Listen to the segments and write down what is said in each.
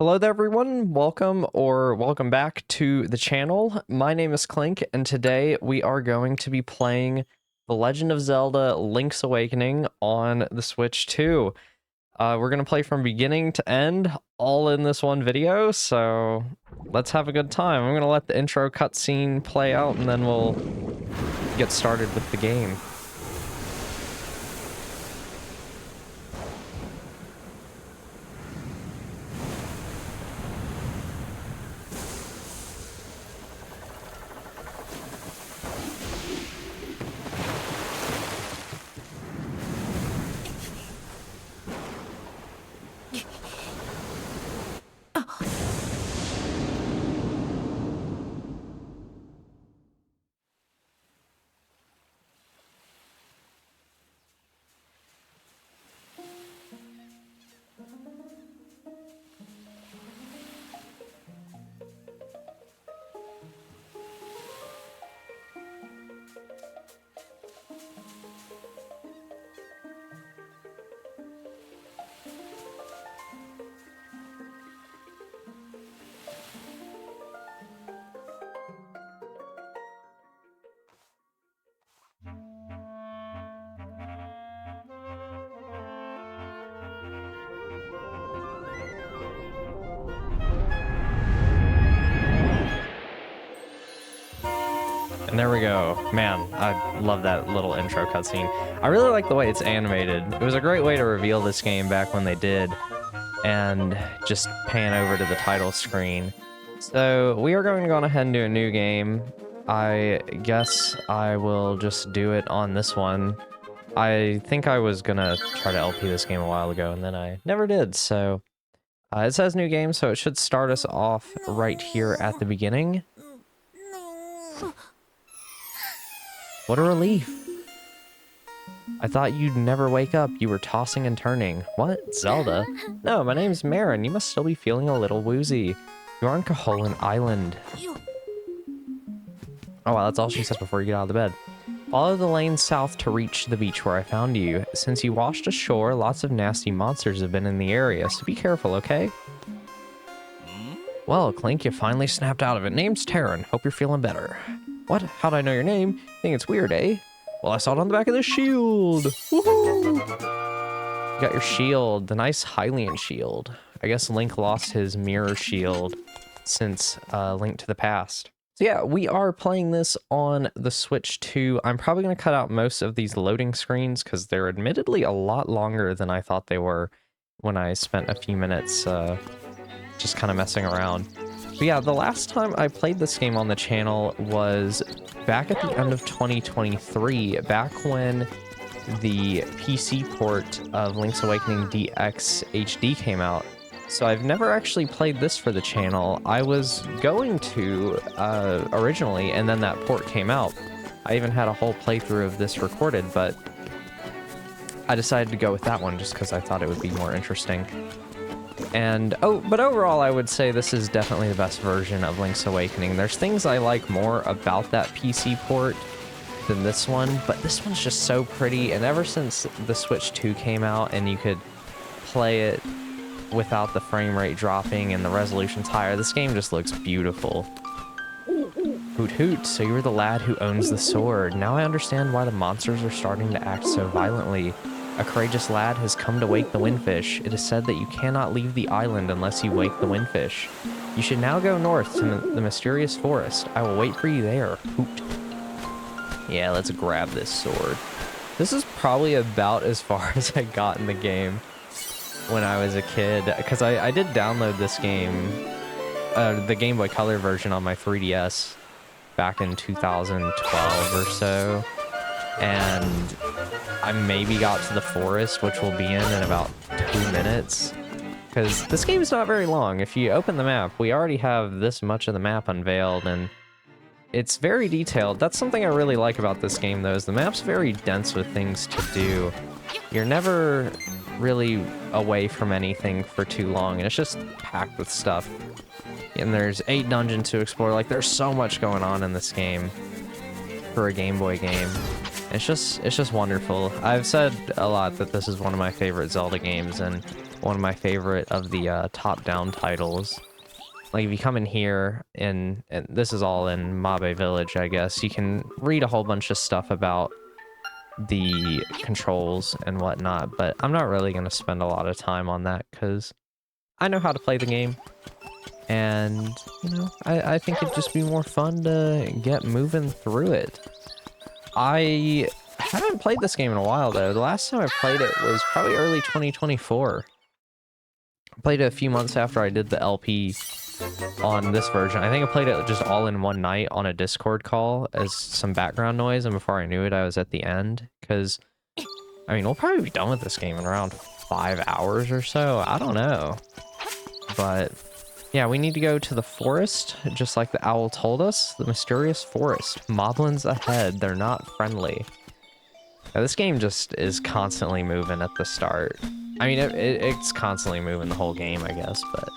Hello there everyone, welcome back to the channel. My name is Clink, and today we are going to be playing The Legend of Zelda Link's Awakening on the Switch 2. We're going to play from beginning to end, all in this one video, so let's have a good time. I'm going to let the intro cutscene play out, and then we'll get started with the game. And there we go. Man, I love that little intro cutscene. I really like the way it's animated. It was a great way to reveal this game back when they did, and just pan over to the title screen. So we are going to go on ahead and do a new game. I guess I will just do it on this one. I think I was gonna try to LP this game a while ago, and then I never did, so... it says new game, so it should start us off right here at the beginning. What a relief. I thought you'd never wake up. You were tossing and turning. What? Zelda? No, my name's Marin. You must still be feeling a little woozy. You're on Koholint Island. Oh wow, that's all she says before you get out of the bed. Follow the lane south to reach the beach where I found you. Since you washed ashore, lots of nasty monsters have been in the area, so be careful, okay? Well, Clink, you finally snapped out of it. Name's Terran. Hope you're feeling better. What? How'd I know your name? Think it's weird, eh? Well, I saw it on the back of the shield. Woohoo! You got your shield, the nice Hylian shield. I guess Link lost his mirror shield since Link to the Past. So yeah, we are playing this on the Switch 2. I'm probably going to cut out most of these loading screens because they're admittedly a lot longer than I thought they were when I spent a few minutes just kind of messing around. But yeah, the last time I played this game on the channel was back at the end of 2023, back when the PC port of Link's Awakening DX HD came out. So I've never actually played this for the channel. I was going to originally, and then that port came out. I even had a whole playthrough of this recorded, but I decided to go with that one just because I thought it would be more interesting. And but overall, I would say this is definitely the best version of Link's Awakening. There's things I like more about that PC port than this one, but this one's just so pretty. And ever since the Switch 2 came out and you could play it without the frame rate dropping and the resolution's higher, this game just looks beautiful. Hoot hoot, so you were the lad who owns the sword. Now I understand why the monsters are starting to act so violently. A courageous lad has come to wake the windfish. It is said that you cannot leave the island unless you wake the windfish. You should now go north to the mysterious forest. I will wait for you there. Hoot. Yeah, let's grab this sword. This is probably about as far as I got in the game when I was a kid, because I did download this game, the Game Boy Color version on my 3DS back in 2012 or so, and I maybe got to the forest, which we'll be in about 2 minutes, because this game is not very long. If you open the map, we already have this much of the map unveiled, and it's very detailed. That's something I really like about this game, though, is the map's very dense with things to do. You're never really away from anything for too long, and it's just packed with stuff. And there's 8 dungeons to explore. Like, there's so much going on in this game for a Game Boy game. It's just wonderful. I've said a lot that this is one of my favorite Zelda games, and one of my favorite of the top-down titles. Like, if you come in here, and this is all in Mabe Village, I guess, you can read a whole bunch of stuff about the controls and whatnot, but I'm not really going to spend a lot of time on that, because I know how to play the game, and, you know, I think it'd just be more fun to get moving through it. I haven't played this game in a while, though. The last time I played it was probably early 2024. I played it a few months after I did the LP on this version. I think I played it just all in one night on a Discord call as some background noise, and before I knew it, I was at the end, because, I mean, we'll probably be done with this game in around 5 hours or so. I don't know. But, yeah, we need to go to the forest, just like the owl told us. The mysterious forest. Moblins ahead. They're not friendly. Now, this game just is constantly moving at the start. I mean, it's constantly moving the whole game, I guess, but...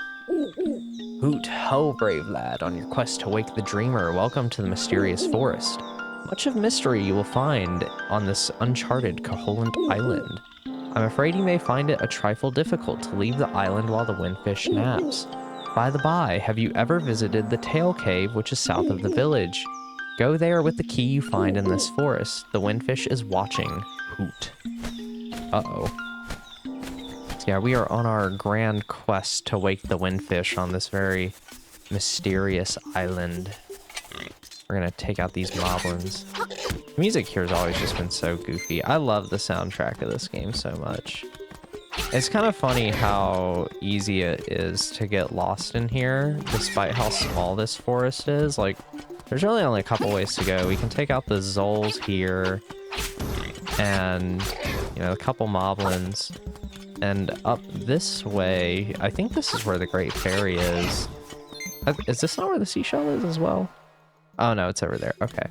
Hoot, ho, brave lad, on your quest to wake the dreamer, welcome to the mysterious forest. Much of mystery you will find on this uncharted Koholint Island. I'm afraid you may find it a trifle difficult to leave the island while the windfish naps. By the by, have you ever visited the Tail Cave, which is south of the village? Go there with the key you find in this forest. The windfish is watching. Hoot. Uh-oh. Yeah, we are on our grand quest to wake the windfish on this very mysterious island. We're gonna take out these moblins. The music here has always just been so goofy. I love the soundtrack of this game so much. It's kind of funny how easy it is to get lost in here, despite how small this forest is. Like, there's really only a couple ways to go. We can take out the Zoles here, and, you know, a couple moblins. And up this way, I think this is where the Great Fairy is. Is this not where the seashell is as well? Oh no, it's over there. Okay.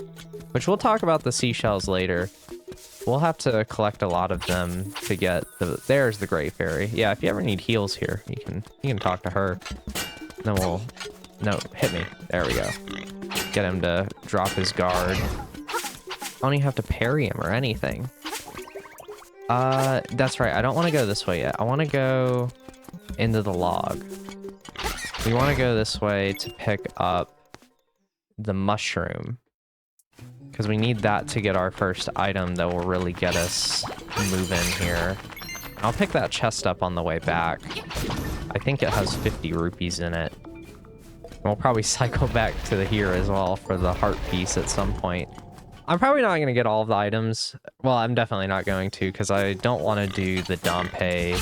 Which we'll talk about the seashells later. We'll have to collect a lot of them to get the... There's the Great Fairy. Yeah, if you ever need heals here, you can talk to her. Then we'll... No, hit me. There we go. Get him to drop his guard. I don't even have to parry him or anything. That's right. I don't want to go this way yet. I want to go into the log. We want to go this way to pick up the mushroom, because we need that to get our first item that will really get us moving here. I'll pick that chest up on the way back. I think it has 50 rupees in it. We'll probably cycle back to here as well for the heart piece at some point. I'm probably not going to get all of the items. Well, I'm definitely not going to, because I don't want to do the Dompe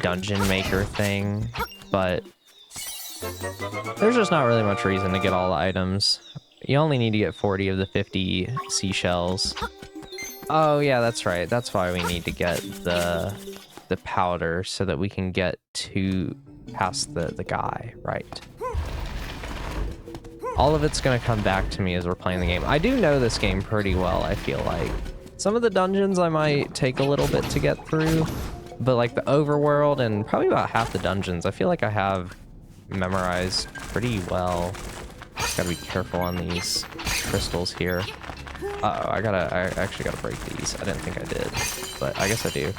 dungeon maker thing, but there's just not really much reason to get all the items. You only need to get 40 of the 50 seashells. Oh yeah, that's right. That's why we need to get the powder, so that we can get to past the guy, right? All of it's going to come back to me as we're playing the game. I do know this game pretty well, I feel like. Some of the dungeons I might take a little bit to get through, but like the overworld and probably about half the dungeons, I feel like I have memorized pretty well. Just gotta be careful on these crystals here. Uh-oh, I actually gotta break these. I didn't think I did, but I guess I do.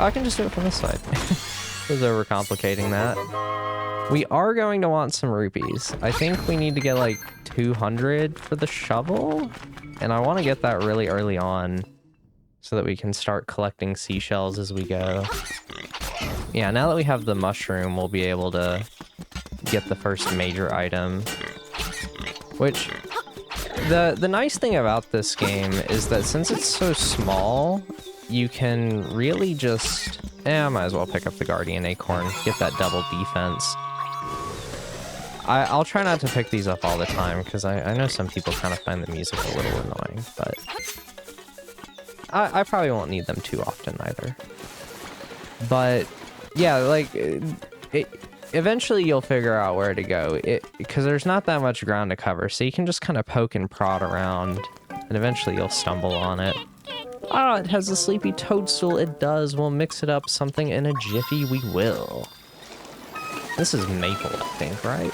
I can just do it from this side. I was overcomplicating that. We are going to want some rupees. I think we need to get like 200 for the shovel, and I want to get that really early on so that we can start collecting seashells as we go. Yeah, now that we have the mushroom, we'll be able to get the first major item. Which, the nice thing about this game is that since it's so small, you can really just... I might as well pick up the Guardian Acorn, get that double defense. I'll try not to pick these up all the time, because I know some people kind of find the music a little annoying, but I probably won't need them too often either. But yeah, like, eventually you'll figure out where to go, because there's not that much ground to cover, so you can just kind of poke and prod around, and eventually you'll stumble on it. Ah, it has a sleepy toadstool. It does. We'll mix it up. Something in a jiffy, we will. This is Maple, I think, right?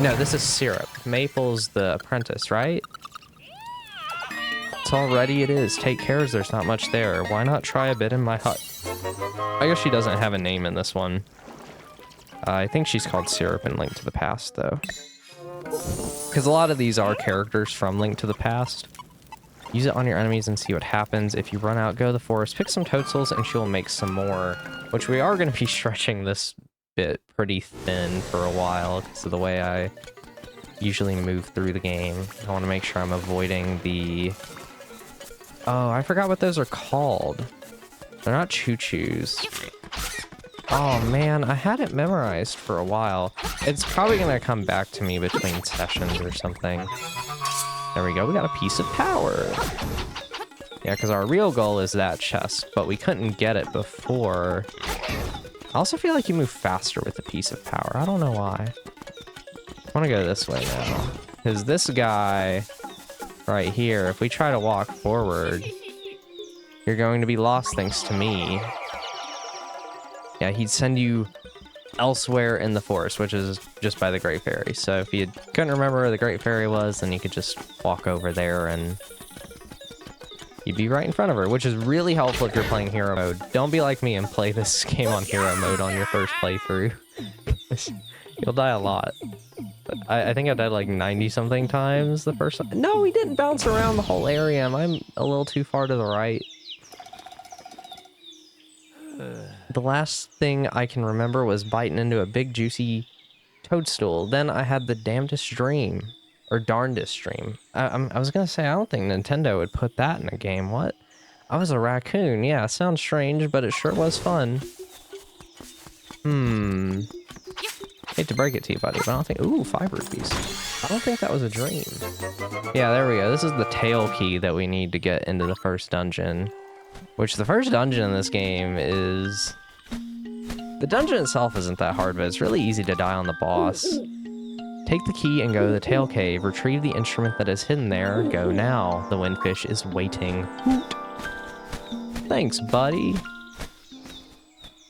No, this is Syrup. Maple's the apprentice, right? It's all ready, it is. Take care as there's not much there. Why not try a bit in my hut? I guess she doesn't have a name in this one. I think she's called Syrup in Link to the Past, though. Because a lot of these are characters from Link to the Past. Use it on your enemies and see what happens. If you run out, go to the forest, pick some toadstools, and she'll make some more. Which we are going to be stretching this bit pretty thin for a while because of the way I usually move through the game. I want to make sure I'm avoiding the... Oh, I forgot what those are called. They're not choo-choos. Oh man, I had it memorized for a while. It's probably going to come back to me between sessions or something. There we go, we got a piece of power. Yeah, because our real goal is that chest, but we couldn't get it before. I also feel like you move faster with a piece of power. I don't know why. I want to go this way now. Because this guy right here, if we try to walk forward, you're going to be lost thanks to me. Yeah, he'd send you elsewhere in the forest, which is just by the Great Fairy. So if you couldn't remember where the Great Fairy was, then you could just walk over there and you'd be right in front of her, which is really helpful if you're playing hero mode. Don't be like me and play this game on hero mode on your first playthrough. You'll die a lot. I think I died like 90-something times the first time. No, we didn't bounce around the whole area. I'm a little too far to the right. The last thing I can remember was biting into a big juicy toadstool. Then I had the damnedest dream. Or darndest dream. I was gonna say, I don't think Nintendo would put that in a game. What? I was a raccoon. Yeah, sounds strange, but it sure was fun. Hate to break it to you, buddy, but I don't think... Ooh, 5 rupees. I don't think that was a dream. Yeah, there we go. This is the tail key that we need to get into the first dungeon. Which, the first dungeon in this game is... The dungeon itself isn't that hard, but it's really easy to die on the boss. Take the key and go to the tail cave. Retrieve the instrument that is hidden there. Go now. The windfish is waiting. Thanks, buddy.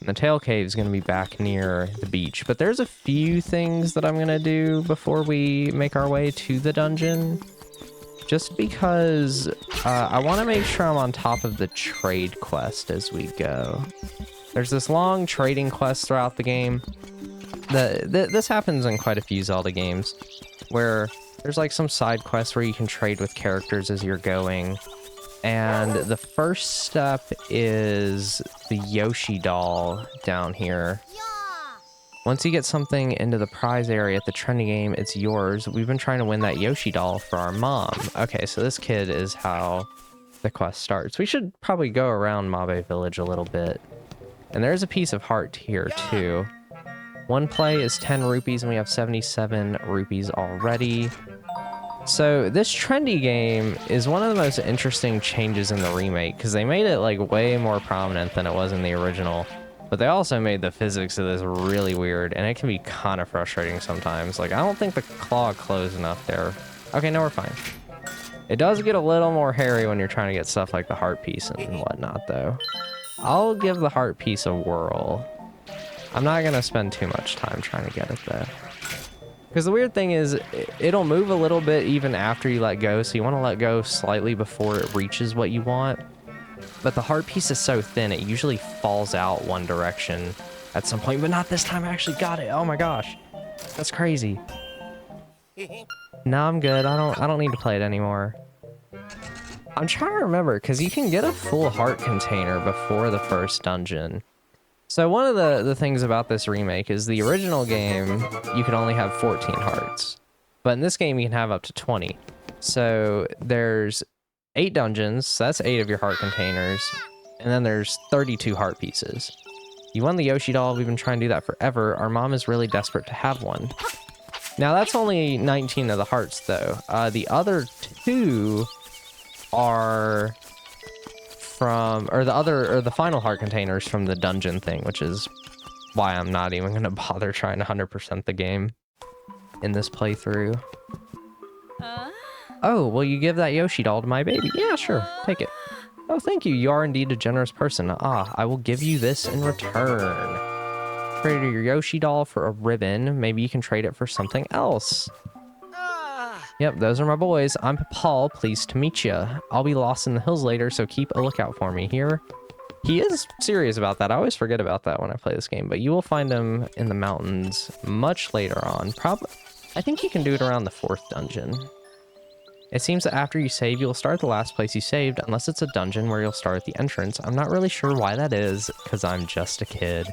And the tail cave is going to be back near the beach. But there's a few things that I'm going to do before we make our way to the dungeon. Just because I want to make sure I'm on top of the trade quest as we go. There's this long trading quest throughout the game. This happens in quite a few Zelda games, where there's like some side quests where you can trade with characters as you're going. And the first step is the Yoshi doll down here. Once you get something into the prize area at the trendy game, it's yours. We've been trying to win that Yoshi doll for our mom. Okay, so this kid is how the quest starts. We should probably go around Mabe Village a little bit. And there's a piece of heart here too. One play is 10 rupees and we have 77 rupees already. So this trendy game is one of the most interesting changes in the remake because they made it like way more prominent than it was in the original. But they also made the physics of this really weird and it can be kind of frustrating sometimes. Like I don't think the claw closed enough there. Okay, no, we're fine. It does get a little more hairy when you're trying to get stuff like the heart piece and whatnot though. I'll give the heart piece a whirl. I'm not going to spend too much time trying to get it though. Because the weird thing is, it'll move a little bit even after you let go, so you want to let go slightly before it reaches what you want. But the heart piece is so thin, it usually falls out one direction at some point, but not this time. I actually got it. Oh my gosh. That's crazy. No, I'm good. I don't need to play it anymore. I'm trying to remember, because you can get a full heart container before the first dungeon. So one of the things about this remake is the original game, you could only have 14 hearts. But in this game, you can have up to 20. So there's 8 dungeons, so that's 8 of your heart containers. And then there's 32 heart pieces. You won the Yoshi doll, we've been trying to do that forever. Our mom is really desperate to have one. Now that's only 19 of the hearts though. The other 2 are from, or the final heart containers from the dungeon thing, which is why I'm not even gonna bother trying to 100% the game in this playthrough. Oh, will you give that Yoshi doll to my baby? Yeah, sure, take it. Oh, thank you, you are indeed a generous person. Ah, I will give you this in return. Traded your Yoshi doll for a ribbon, maybe you can trade it for something else. Yep, those are my boys. I'm Paul, pleased to meet ya. I'll be lost in the hills later, so keep a lookout for me here. He is serious about that. I always forget about that when I play this game, but you will find him in the mountains much later on. Probably, I think you can do it around the 4th dungeon. It seems that after you save, you'll start at the last place you saved, unless it's a dungeon where you'll start at the entrance. I'm not really sure why that is, because I'm just a kid.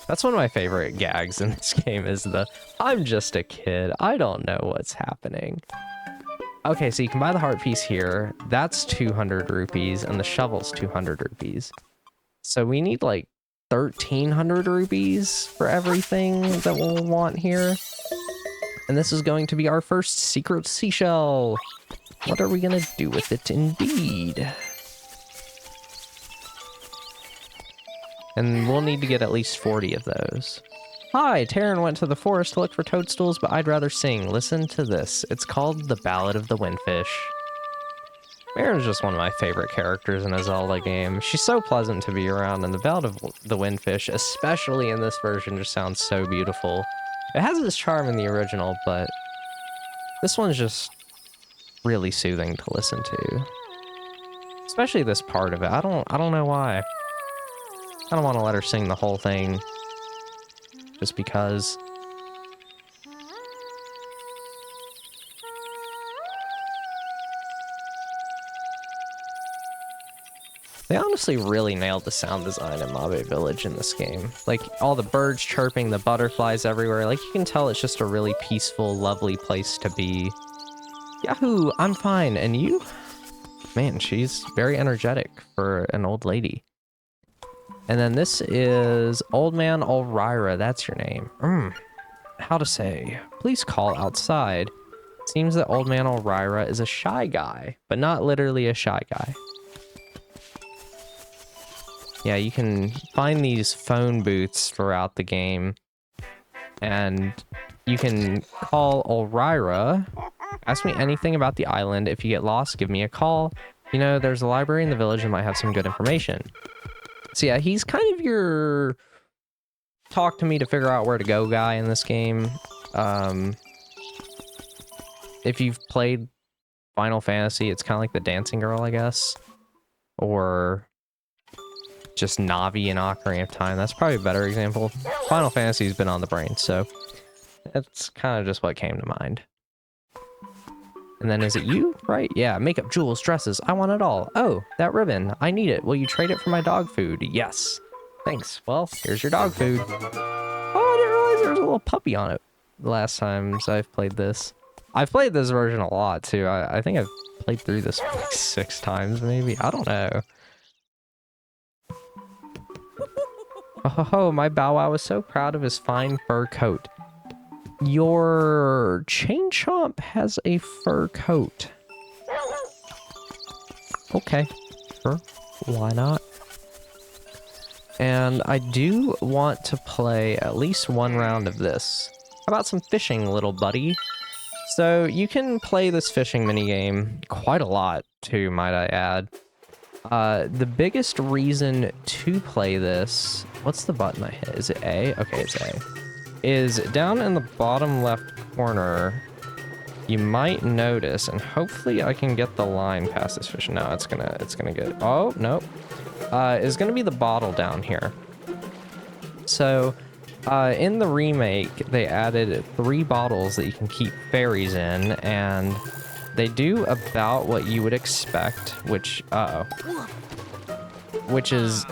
That's one of my favorite gags in this game is the, I'm just a kid. I don't know what's happening. Okay, so you can buy the heart piece here. That's 200 rupees, and the shovel's 200 rupees. So we need like 1,300 rupees for everything that we'll want here. And this is going to be our first secret seashell. What are we gonna do with it indeed? And we'll need to get at least 40 of those. Hi, Taryn went to the forest to look for toadstools, but I'd rather sing. Listen to this. It's called The Ballad of the Windfish. Marin's just one of my favorite characters in a Zelda game. She's so pleasant to be around, and the Ballad of the Windfish, especially in this version, just sounds so beautiful. It has its charm in the original, but this one's just really soothing to listen to. Especially this part of it. I don't know why. I don't want to let her sing the whole thing just because. They honestly really nailed the sound design in Mabe Village in this game. Like, all the birds chirping, the butterflies everywhere. Like, you can tell it's just a really peaceful, lovely place to be. Yahoo! I'm fine. And you? Man, she's very energetic for an old lady. And then this is Old Man Ulrira. That's your name. How to say? Please call outside. Seems that Old Man Ulrira is a shy guy, but not literally a shy guy. Yeah, you can find these phone booths throughout the game, and you can call Ulrira. Ask me anything about the island. If you get lost, give me a call. You know, there's a library in the village that might have some good information. So yeah, he's kind of your talk to me to figure out where to go guy in this game. If you've played Final Fantasy, it's kind of like the dancing girl, I guess. Or just Navi in Ocarina of Time. That's probably a better example. Final Fantasy's been on the brain, so that's kind of just what came to mind. And then is it you? Right, yeah. Makeup, jewels, dresses. I want it all. Oh, that ribbon. I need it. Will you trade it for my dog food? Yes. Thanks. Well, here's your dog food. Oh, I didn't realize there was a little puppy on it the last times I've played this. I've played this version a lot, too. I think I've played through this like 6 times, maybe. I don't know. Oh, ho, ho, my Bow Wow was so proud of his fine fur coat. Your Chain Chomp has a fur coat. Okay, sure. Why not? And I do want to play at least one round of this. How about some fishing, little buddy? So you can play this fishing minigame quite a lot, too, might I add. The biggest reason to play this... What's the button I hit? Is it A? Okay, it's A. Is down in the bottom left corner, you might notice, and hopefully I can get the line past this fish. No, it's gonna get... Oh, nope. Is gonna be the bottle down here. So, in the remake, they added 3 bottles that you can keep fairies in, and they do about what you would expect, which, which is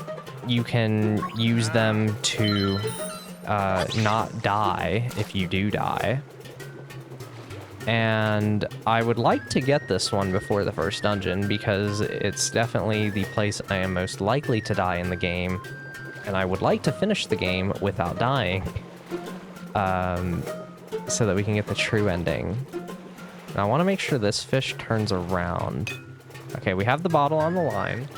you can use them to not die if you do die. And I would like to get this one before the first dungeon because it's definitely the place I am most likely to die in the game, and I would like to finish the game without dying, so that we can get the true ending. Now I want to make sure this fish turns around. Okay, we have the bottle on the line.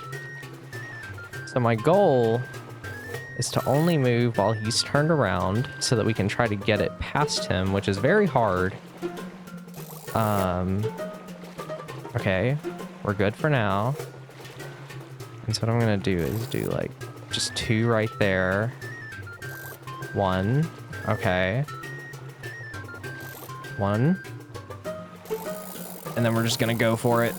So my goal is to only move while he's turned around so that we can try to get it past him, which is very hard. Okay, we're good for now. And so what I'm gonna do is do like just 2 right there. 1, okay. 1. And then we're just gonna go for it.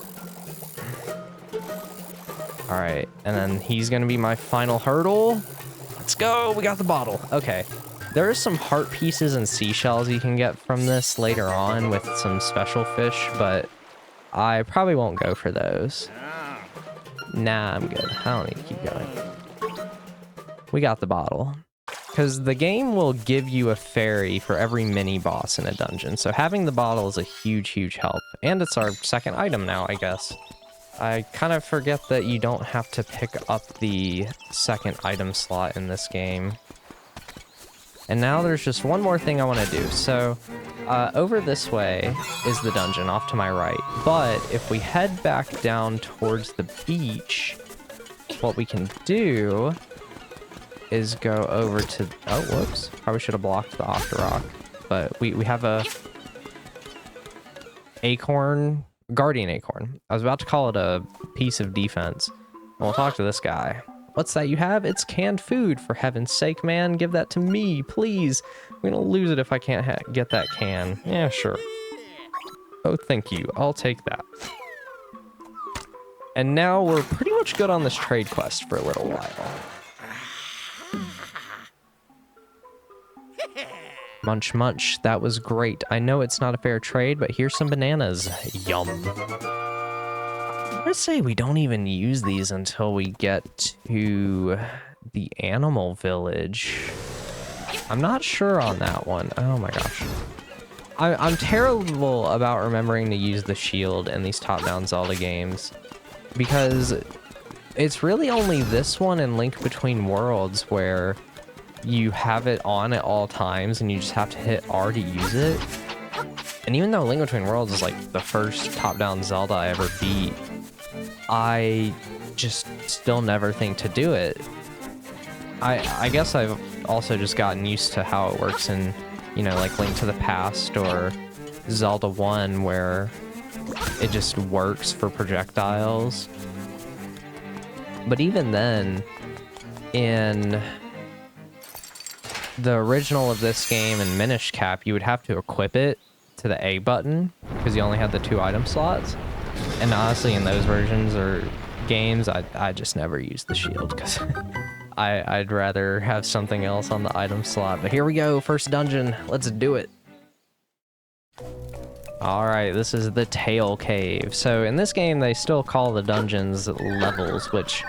All right, and then he's gonna be my final hurdle. Let's go, we got the bottle. Okay, there are some heart pieces and seashells you can get from this later on with some special fish, but I probably won't go for those. Nah, I'm good. I don't need to keep going. We got the bottle. Because the game will give you a fairy for every mini boss in a dungeon, so having the bottle is a huge, huge help. And it's our second item now, I guess. I kind of forget that you don't have to pick up the second item slot in this game. And now there's just one more thing I want to do. So, over this way is the dungeon, off to my right. But if we head back down towards the beach, what we can do is go over to... Oh, whoops. Probably should have blocked the Octorok. But we have a... Acorn... Guardian Acorn. I was about to call it a piece of defense. And we'll talk to this guy. What's that you have? It's canned food. For heaven's sake, man. Give that to me, please. I'm gonna lose it if I can't get that can. Yeah, sure. Oh, thank you. I'll take that. And now we're pretty much good on this trade quest for a little while. Munch, munch. That was great. I know it's not a fair trade, but here's some bananas. Yum. I'm gonna say we don't even use these until we get to the animal village. I'm not sure on that one. Oh my gosh. I'm terrible about remembering to use the shield in these top-down Zelda games, because it's really only this one and Link Between Worlds where you have it on at all times and you just have to hit R to use it. And even though Link Between Worlds is like the first top-down Zelda I ever beat, I just still never think to do it. I guess I've also just gotten used to how it works in, you know, like Link to the Past or Zelda 1, where it just works for projectiles. But even then, in the original of this game and Minish Cap, you would have to equip it to the A button because you only had the 2 item slots. And honestly, in those versions or games, I just never used the shield because I'd rather have something else on the item slot. But here we go, first dungeon. Let's do it. All right, this is the Tail Cave. So in this game, they still call the dungeons levels, which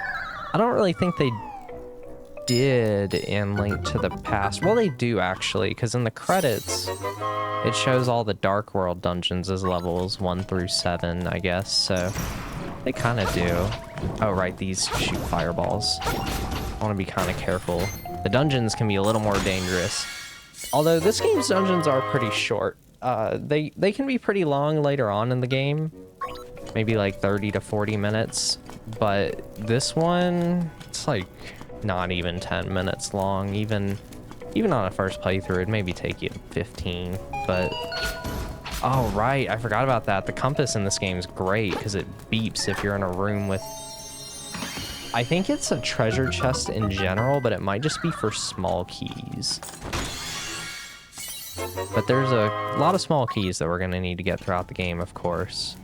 I don't really think they did in Link to the Past. Well, they do actually, because in the credits, it shows all the Dark World dungeons as levels 1 through 7, I guess. So they kind of do. Oh, right, these shoot fireballs. I want to be kind of careful. The dungeons can be a little more dangerous. Although this game's dungeons are pretty short. They can be pretty long later on in the game. Maybe like 30 to 40 minutes. But this one, it's like not even 10 minutes long. Even on a first playthrough, it'd maybe take you 15. But oh right, I forgot about that. The compass in this game is great because it beeps if you're in a room with, I think it's a treasure chest in general, but it might just be for small keys. But there's a lot of small keys that we're going to need to get throughout the game, of course.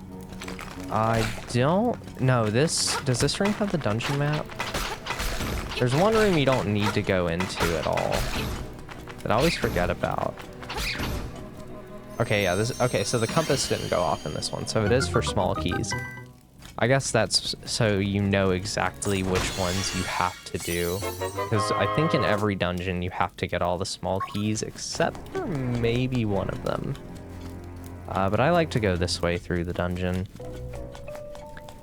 I don't know. Does this ring have the dungeon map? There's one room you don't need to go into at all that I always forget about. Okay, yeah, okay, so the compass didn't go off in this one, so it is for small keys. I guess that's so you know exactly which ones you have to do. Because I think in every dungeon you have to get all the small keys, except for maybe one of them. But I like to go this way through the dungeon.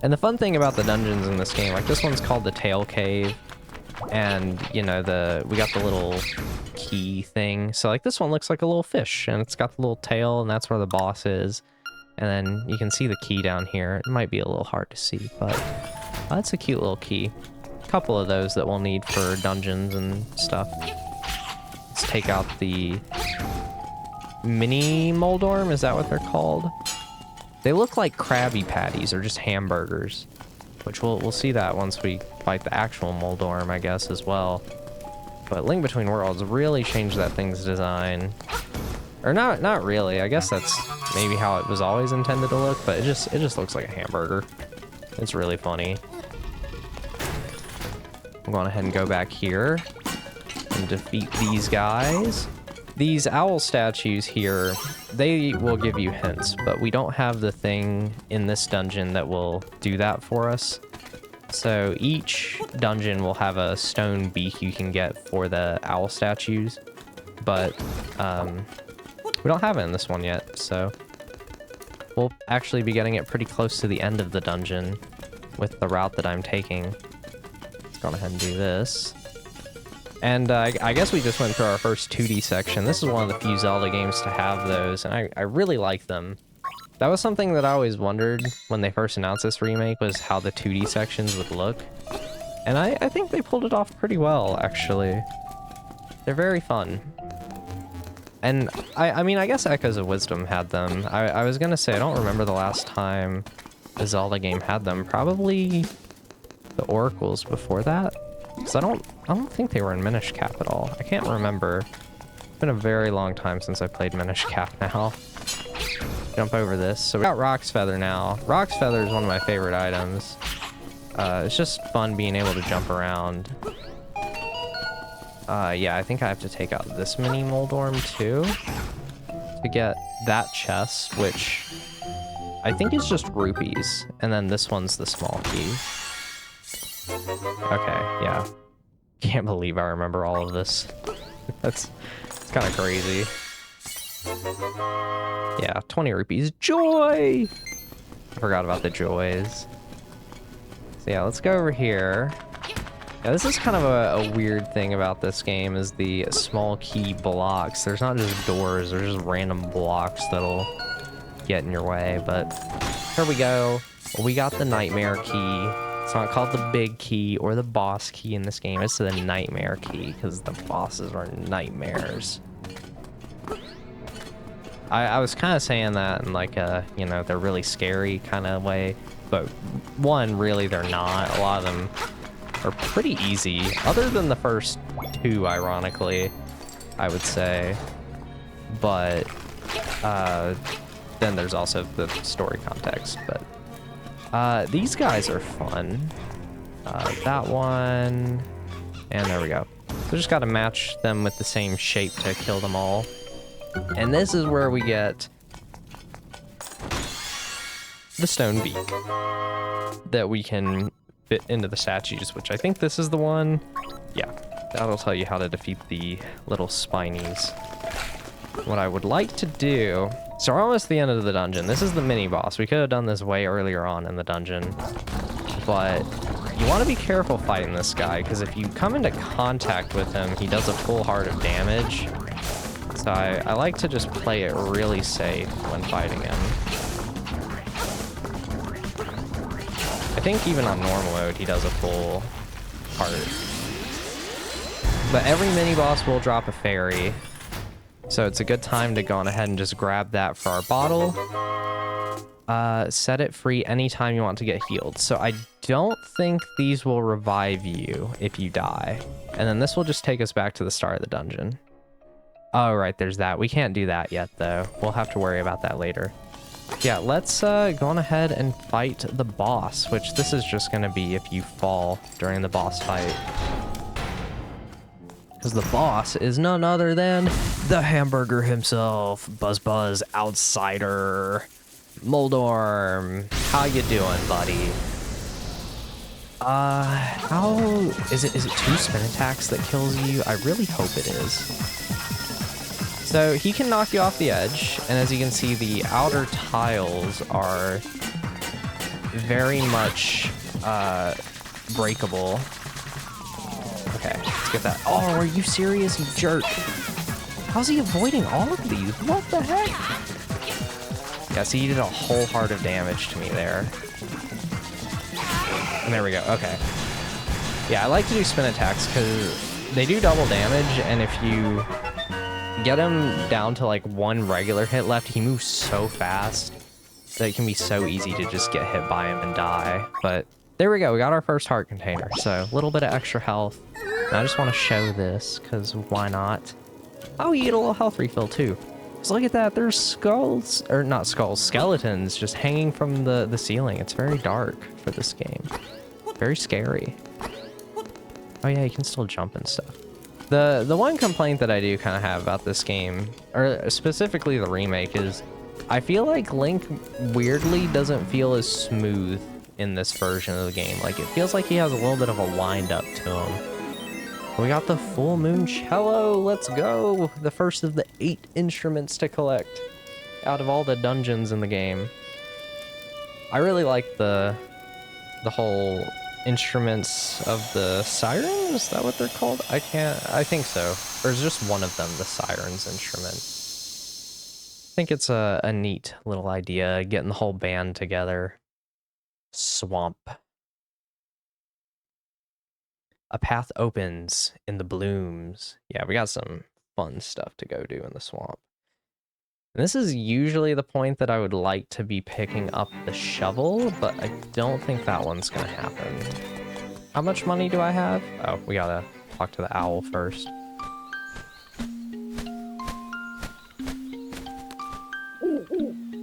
And the fun thing about the dungeons in this game, like this one's called the Tail Cave. And, you know, we got the little key thing. So, like, this one looks like a little fish, and it's got the little tail, and that's where the boss is. And then you can see the key down here. It might be a little hard to see, but that's a cute little key. A couple of those that we'll need for dungeons and stuff. Let's take out the mini Moldorm. Is that what they're called? They look like Krabby Patties or just hamburgers, which we'll see that once we fight the actual Moldorm, I guess, as well. But Link Between Worlds really changed that thing's design. Or not really. I guess that's maybe how it was always intended to look, but it just looks like a hamburger. It's really funny. I'm going ahead and go back here and defeat these guys. These owl statues here, they will give you hints, but we don't have the thing in this dungeon that will do that for us. So each dungeon will have a stone beak you can get for the owl statues, but we don't have it in this one yet, so we'll actually be getting it pretty close to the end of the dungeon with the route that I'm taking. Let's go ahead and do this. And I guess we just went through our first 2D section. This is one of the few Zelda games to have those, and I really like them. That was something that I always wondered when they first announced this remake, was how the 2D sections would look. And I think they pulled it off pretty well, actually. They're very fun. And I mean, I guess Echoes of Wisdom had them. I was gonna say, I don't remember the last time a Zelda game had them. Probably the Oracles before that. Because I don't think they were in Minish Cap at all. I can't remember. It's been a very long time since I played Minish Cap now. Jump over this. So we got Rock's Feather now. Rock's Feather is one of my favorite items. It's just fun being able to jump around. Yeah, I think I have to take out this mini Moldorm too to get that chest, which I think is just rupees. And then this one's the small key. Okay, yeah. Can't believe I remember all of this. It's kind of crazy. Yeah, 20 rupees. Joy! I forgot about the joys. So yeah, let's go over here. Yeah, this is kind of a weird thing about this game, is the small key blocks. There's not just doors, there's just random blocks that'll get in your way, but here we go. We got the nightmare key. It's not called the big key or the boss key in this game, it's the nightmare key, because the bosses are nightmares. I was kind of saying that in like a, you know, they're really scary kind of way, but one, really they're not. A lot of them are pretty easy, other than the first two, ironically, I would say. But then there's also the story context, but these guys are fun. That one, and there we go. So just gotta match them with the same shape to kill them all. And this is where we get the stone beak that we can fit into the statues, which I think this is the one. Yeah, that'll tell you how to defeat the little spinies. What I would like to do, so we're almost at the end of the dungeon. This is the mini boss. We could have done this way earlier on in the dungeon, but you want to be careful fighting this guy, because if you come into contact with him, he does a full heart of damage. So I like to just play it really safe when fighting him. I think even on normal mode, he does a full heart. But every mini-boss will drop a fairy, so it's a good time to go on ahead and just grab that for our bottle. Set it free anytime you want to get healed. So I don't think these will revive you if you die. And then this will just take us back to the start of the dungeon. Oh, right, there's that. We can't do that yet, though. We'll have to worry about that later. Yeah, let's go on ahead and fight the boss, which this is just going to be if you fall during the boss fight. Because the boss is none other than the hamburger himself, Buzz Buzz Outsider. Moldorm, how you doing, buddy? How is it 2 spin attacks that kills you? I really hope it is. So he can knock you off the edge, and as you can see, the outer tiles are very much breakable. Okay, let's get that. Oh, are you serious, you jerk? How's he avoiding all of these? What the heck? Yeah, so he did a whole heart of damage to me there. And there we go, okay. Yeah, I like to do spin attacks because they do double damage, and if you get him down to like 1 regular hit left, he moves so fast that it can be so easy to just get hit by him and die. But there we go, we got our first heart container, so a little bit of extra health. And I just want to show this, because why not? Oh, you get a little health refill too. So look at that, there's skulls, or not skulls, skeletons just hanging from the ceiling. It's very dark for this game. Very scary. Oh yeah, you can still jump and stuff. The one complaint that I do kind of have about this game, or specifically the remake, is I feel like Link weirdly doesn't feel as smooth in this version of the game. Like, it feels like he has a little bit of a wind up to him. We got the full moon cello. Let's go. The first of the 8 instruments to collect out of all the dungeons in the game. I really like the whole instruments of the siren. Is that what they're called? I think so. Or is just one of them the siren's instrument? I think it's a neat little idea, getting the whole band together. Swamp. A path opens in the blooms. Yeah, we got some fun stuff to go do in the swamp. And this is usually the point that I would like to be picking up the shovel, but I don't think that one's gonna happen. How much money do I have? Oh, we gotta talk to the owl first.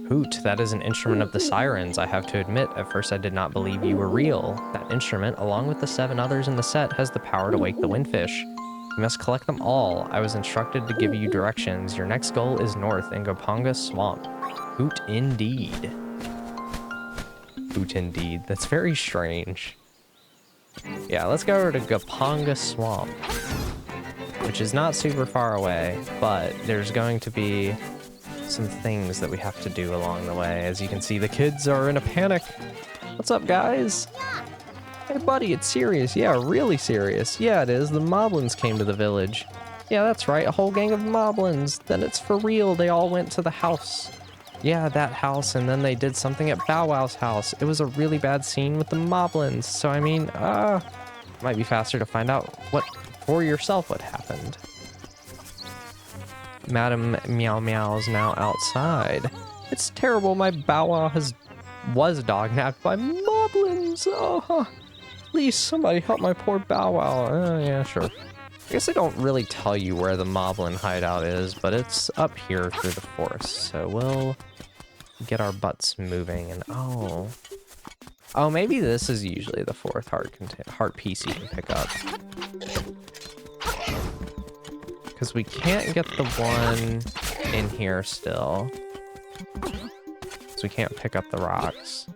Hoot, that is an instrument of the sirens. I have to admit, at first I did not believe you were real. That instrument, along with the 7 others in the set, has the power to wake the windfish. You must collect them all. I was instructed to give you directions. Your next goal is north in Gopanga Swamp. Hoot indeed. Hoot indeed. That's very strange. Yeah, let's go over to Gopanga Swamp, which is not super far away, but there's going to be some things that we have to do along the way. As you can see, the kids are in a panic. What's up, guys? Hey, buddy, it's serious. Yeah, really serious. Yeah, it is. The moblins came to the village. Yeah, that's right. A whole gang of moblins. Then it's for real. They all went to the house. Yeah, that house, and then they did something at Bow Wow's house. It was a really bad scene with the moblins. So, I mean, it might be faster to find out for yourself what happened. Madam Meow Meow is now outside. It's terrible. My Bow Wow was dognapped by moblins. Oh, please, somebody help my poor Bow Wow. Oh, yeah, sure. I guess they don't really tell you where the moblin hideout is, but it's up here through the forest. So we'll get our butts moving. And oh, maybe this is usually the 4th heart piece you can pick up. Because we can't get the one in here still. So we can't pick up the rocks.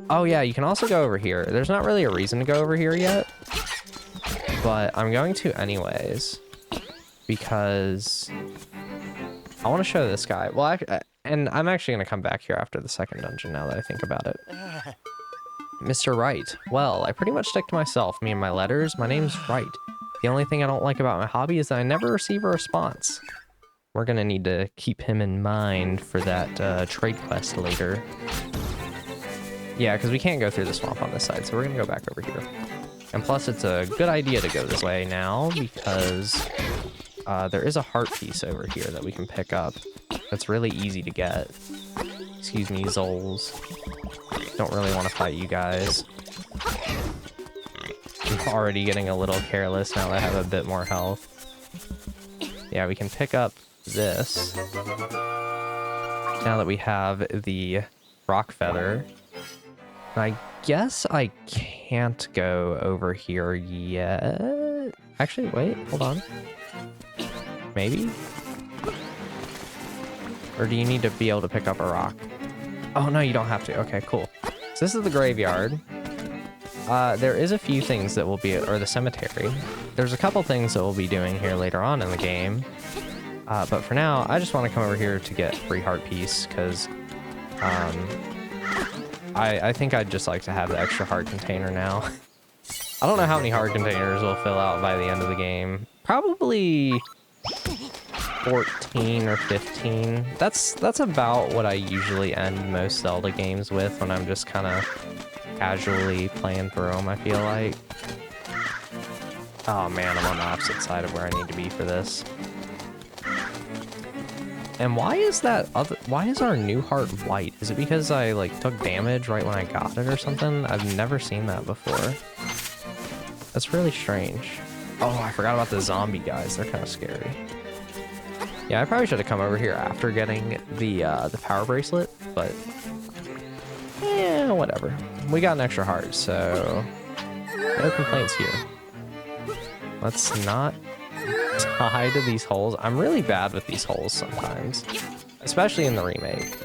Oh yeah, you can also go over here. There's not really a reason to go over here yet, but I'm going to anyways, because I want to show this guy. Well, and I'm actually going to come back here after the 2nd dungeon now that I think about it. Mr. Wright. Well, I pretty much stick to myself, me and my letters. My name's Wright. The only thing I don't like about my hobby is that I never receive a response. We're gonna need to keep him in mind for that trade quest later. Yeah, because we can't go through the swamp on this side, so we're gonna go back over here. And plus, it's a good idea to go this way now, because there is a heart piece over here that we can pick up. That's really easy to get. Excuse me, Zoles. Don't really want to fight you guys. I'm already getting a little careless now that I have a bit more health. Yeah, we can pick up this. Now that we have the rock feather. I guess I can't go over here yet. Actually, wait, hold on. Maybe? Or do you need to be able to pick up a rock? Oh, no, you don't have to. Okay, cool. So this is the graveyard. There is a few things that will be, or the cemetery. There's a couple things that we'll be doing here later on in the game. But for now, I just want to come over here to get free heart piece, because I think I'd just like to have the extra heart container now. I don't know how many heart containers we'll fill out by the end of the game. Probably 14 or 15. That's about what I usually end most Zelda games with when I'm just kind of casually playing through them, I feel like. Oh man, I'm on the opposite side of where I need to be for this. And why is our new heart white? Is it because I like took damage right when I got it or something? I've never seen that before. That's really strange. Oh, I forgot about the zombie guys. They're kind of scary. Yeah, I probably should have come over here after getting the power bracelet, but yeah, whatever. We got an extra heart, so no complaints here. Let's not die to these holes. I'm really bad with these holes sometimes, especially in the remake.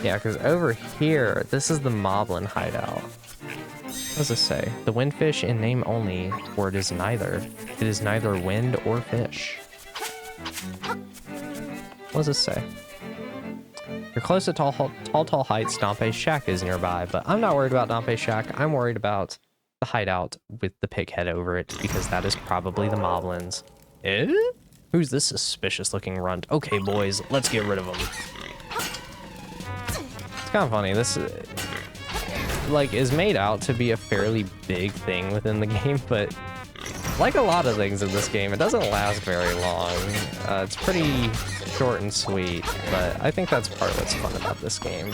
Yeah, because over here, this is the Moblin hideout. What does this say? The windfish in name only, or it is neither. It is neither wind or fish. What does this say? You're close to tall heights. Dompe's shack is nearby, but I'm not worried about Dompe's shack. I'm worried about the hideout with the pig head over it, because that is probably the Moblins. Eh? Who's this suspicious looking runt? Okay, boys, let's get rid of him. It's kind of funny. This like is made out to be a fairly big thing within the game, but like a lot of things in this game, it doesn't last very long. It's pretty short and sweet, but I think that's part of what's fun about this game,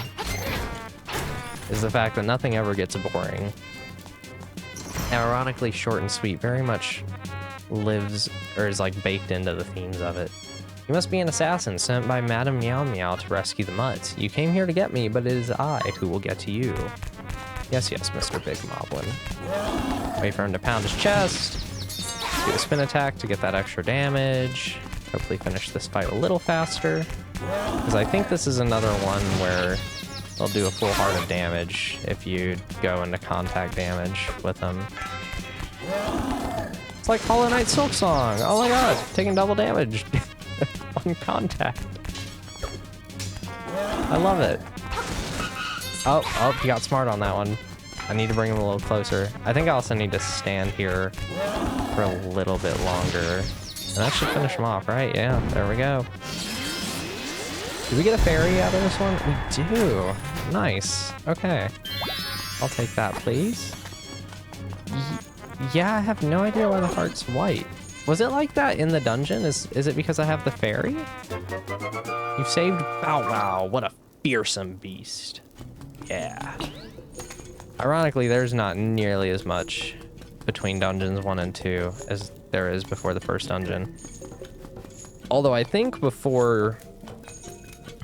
is the fact that nothing ever gets boring. Ironically, short and sweet very much lives, or is like baked into the themes of it. You must be an assassin sent by Madame Meow Meow to rescue the Mutts. You came here to get me, but it is I who will get to you. Yes, yes, Mr. Big Moblin. Wait for him to pound his chest. Do a spin attack to get that extra damage. Hopefully finish this fight a little faster. Because I think this is another one where they'll do a full heart of damage if you go into contact damage with them. It's like Hollow Knight Silk Song. Oh my god, taking double damage on contact. I love it. Oh, he got smart on that one. I need to bring him a little closer. I think I also need to stand here for a little bit longer. And that should finish him off, right? Yeah, there we go. Did we get a fairy out of this one? We do. Nice. Okay. I'll take that, please. Yeah, I have no idea why the heart's white. Was it like that in the dungeon? Is it because I have the fairy? You've saved Bow Wow. What a fearsome beast. Yeah. Ironically, there's not nearly as much between dungeons 1 and 2 as there is before the first dungeon. Although I think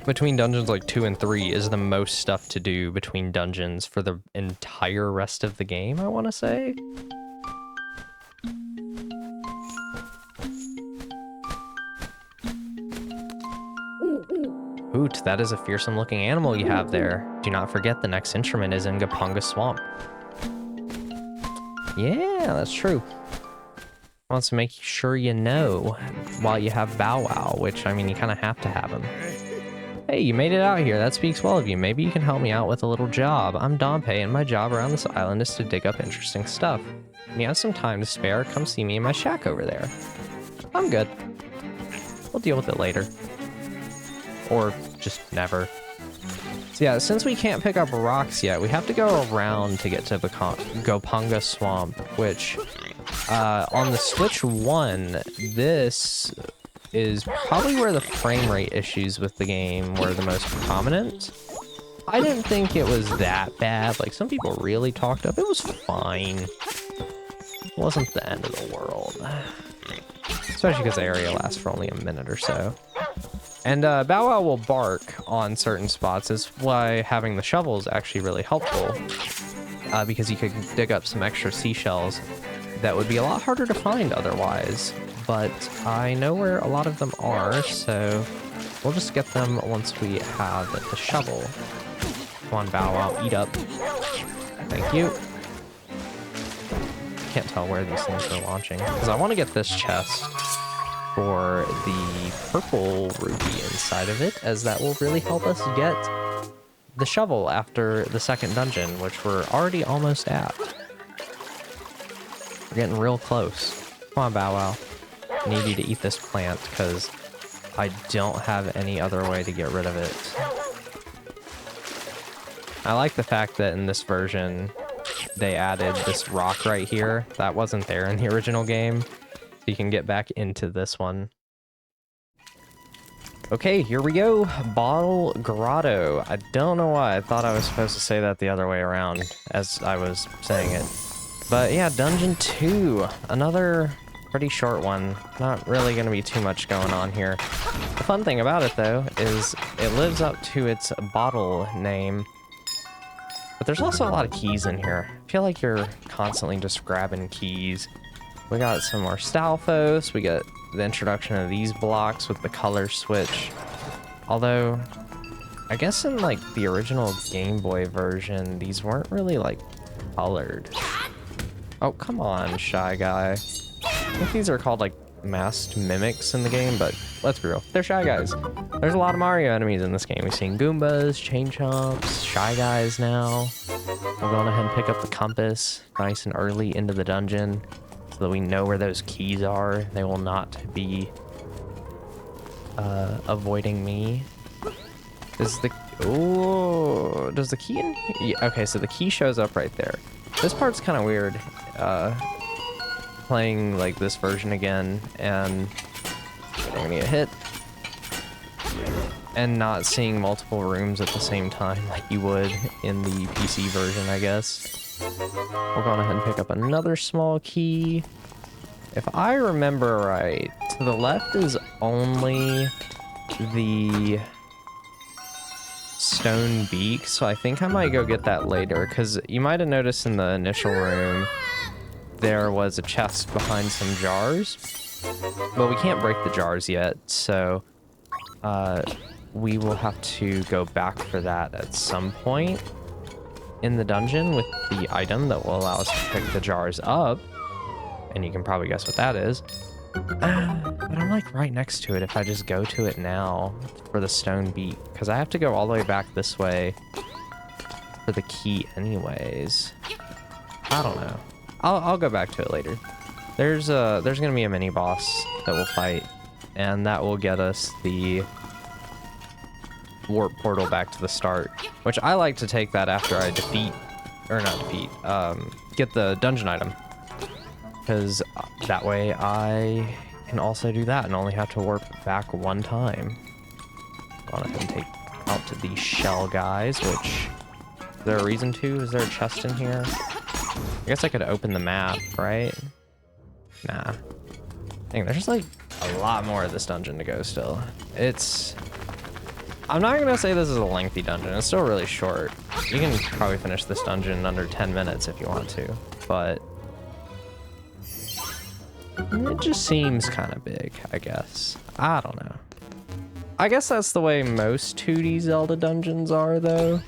between dungeons like 2 and 3 is the most stuff to do between dungeons for the entire rest of the game, I want to say. Hoot, that is a fearsome looking animal you have there. Do not forget the next instrument is in Gapunga Swamp. Yeah, that's true. Wants to make sure you know while you have Bow Wow, which, I mean, you kind of have to have him. Hey, you made it out here. That speaks well of you. Maybe you can help me out with a little job. I'm Dompe, and my job around this island is to dig up interesting stuff. When you have some time to spare, come see me in my shack over there. I'm good. We'll deal with it later. Or just never. So yeah, since we can't pick up rocks yet, we have to go around to get to the Gapunga Swamp, which on the Switch 1, this is probably where the frame rate issues with the game were the most prominent. I didn't think it was that bad. Like, some people really talked up. It was fine. It wasn't the end of the world. Especially because the area lasts for only a minute or so. And Bow Wow will bark on certain spots. Is why having the shovel is actually really helpful. Because you could dig up some extra seashells that would be a lot harder to find otherwise. But I know where a lot of them are, so we'll just get them once we have the shovel. Come on, Bow Wow, eat up. Thank you. Can't tell where these things are launching, because I want to get this chest for the purple ruby inside of it, as that will really help us get the shovel after the second dungeon, which we're already almost at. We're getting real close. Come on, Bow Wow. I need you to eat this plant, because I don't have any other way to get rid of it. I like the fact that in this version, they added this rock right here. That wasn't there in the original game. So you can get back into this one. Okay, here we go. Bottle Grotto. I don't know why I thought I was supposed to say that the other way around as I was saying it. But yeah, Dungeon 2. Another pretty short one. Not really going to be too much going on here. The fun thing about it, though, is it lives up to its bottle name. But there's also a lot of keys in here. I feel like you're constantly just grabbing keys. We got some more Stalfos. We got the introduction of these blocks with the color switch. Although, I guess in like the original Game Boy version, these weren't really like colored. Oh, come on, Shy Guy. I think these are called like masked mimics in the game, but let's be real. They're Shy Guys. There's a lot of Mario enemies in this game. We've seen Goombas, Chain Chomps, Shy Guys now. We're going ahead and pick up the compass nice and early into the dungeon so that we know where those keys are. They will not be avoiding me. Does the key in? Yeah, okay, so the key shows up right there. This part's kind of weird. Playing like this version again, and I'm gonna get hit, and not seeing multiple rooms at the same time like you would in the PC version, I guess. We'll go ahead and pick up another small key. If I remember right, to the left is only the stone beak, so I think I might go get that later, because you might have noticed in the initial room there was a chest behind some jars, but we can't break the jars yet, so we will have to go back for that at some point in the dungeon with the item that will allow us to pick the jars up, and you can probably guess what that is. But I'm like right next to it if I just go to it now for the stone beak, because I have to go all the way back this way for the key anyways. I don't know. I'll go back to it later. There's gonna be a mini boss that we'll fight, and that will get us the warp portal back to the start, which I like to take that after I get the dungeon item, because that way I can also do that and only have to warp back one time. Go ahead and take out to these shell guys, which, is there a reason to? Is there a chest in here? I guess I could open the map, right? Nah. Dang, there's like a lot more of this dungeon to go still. I'm not gonna say this is a lengthy dungeon. It's still really short. You can probably finish this dungeon in under 10 minutes if you want to, but it just seems kind of big, I guess. I don't know. I guess that's the way most 2D Zelda dungeons are, though.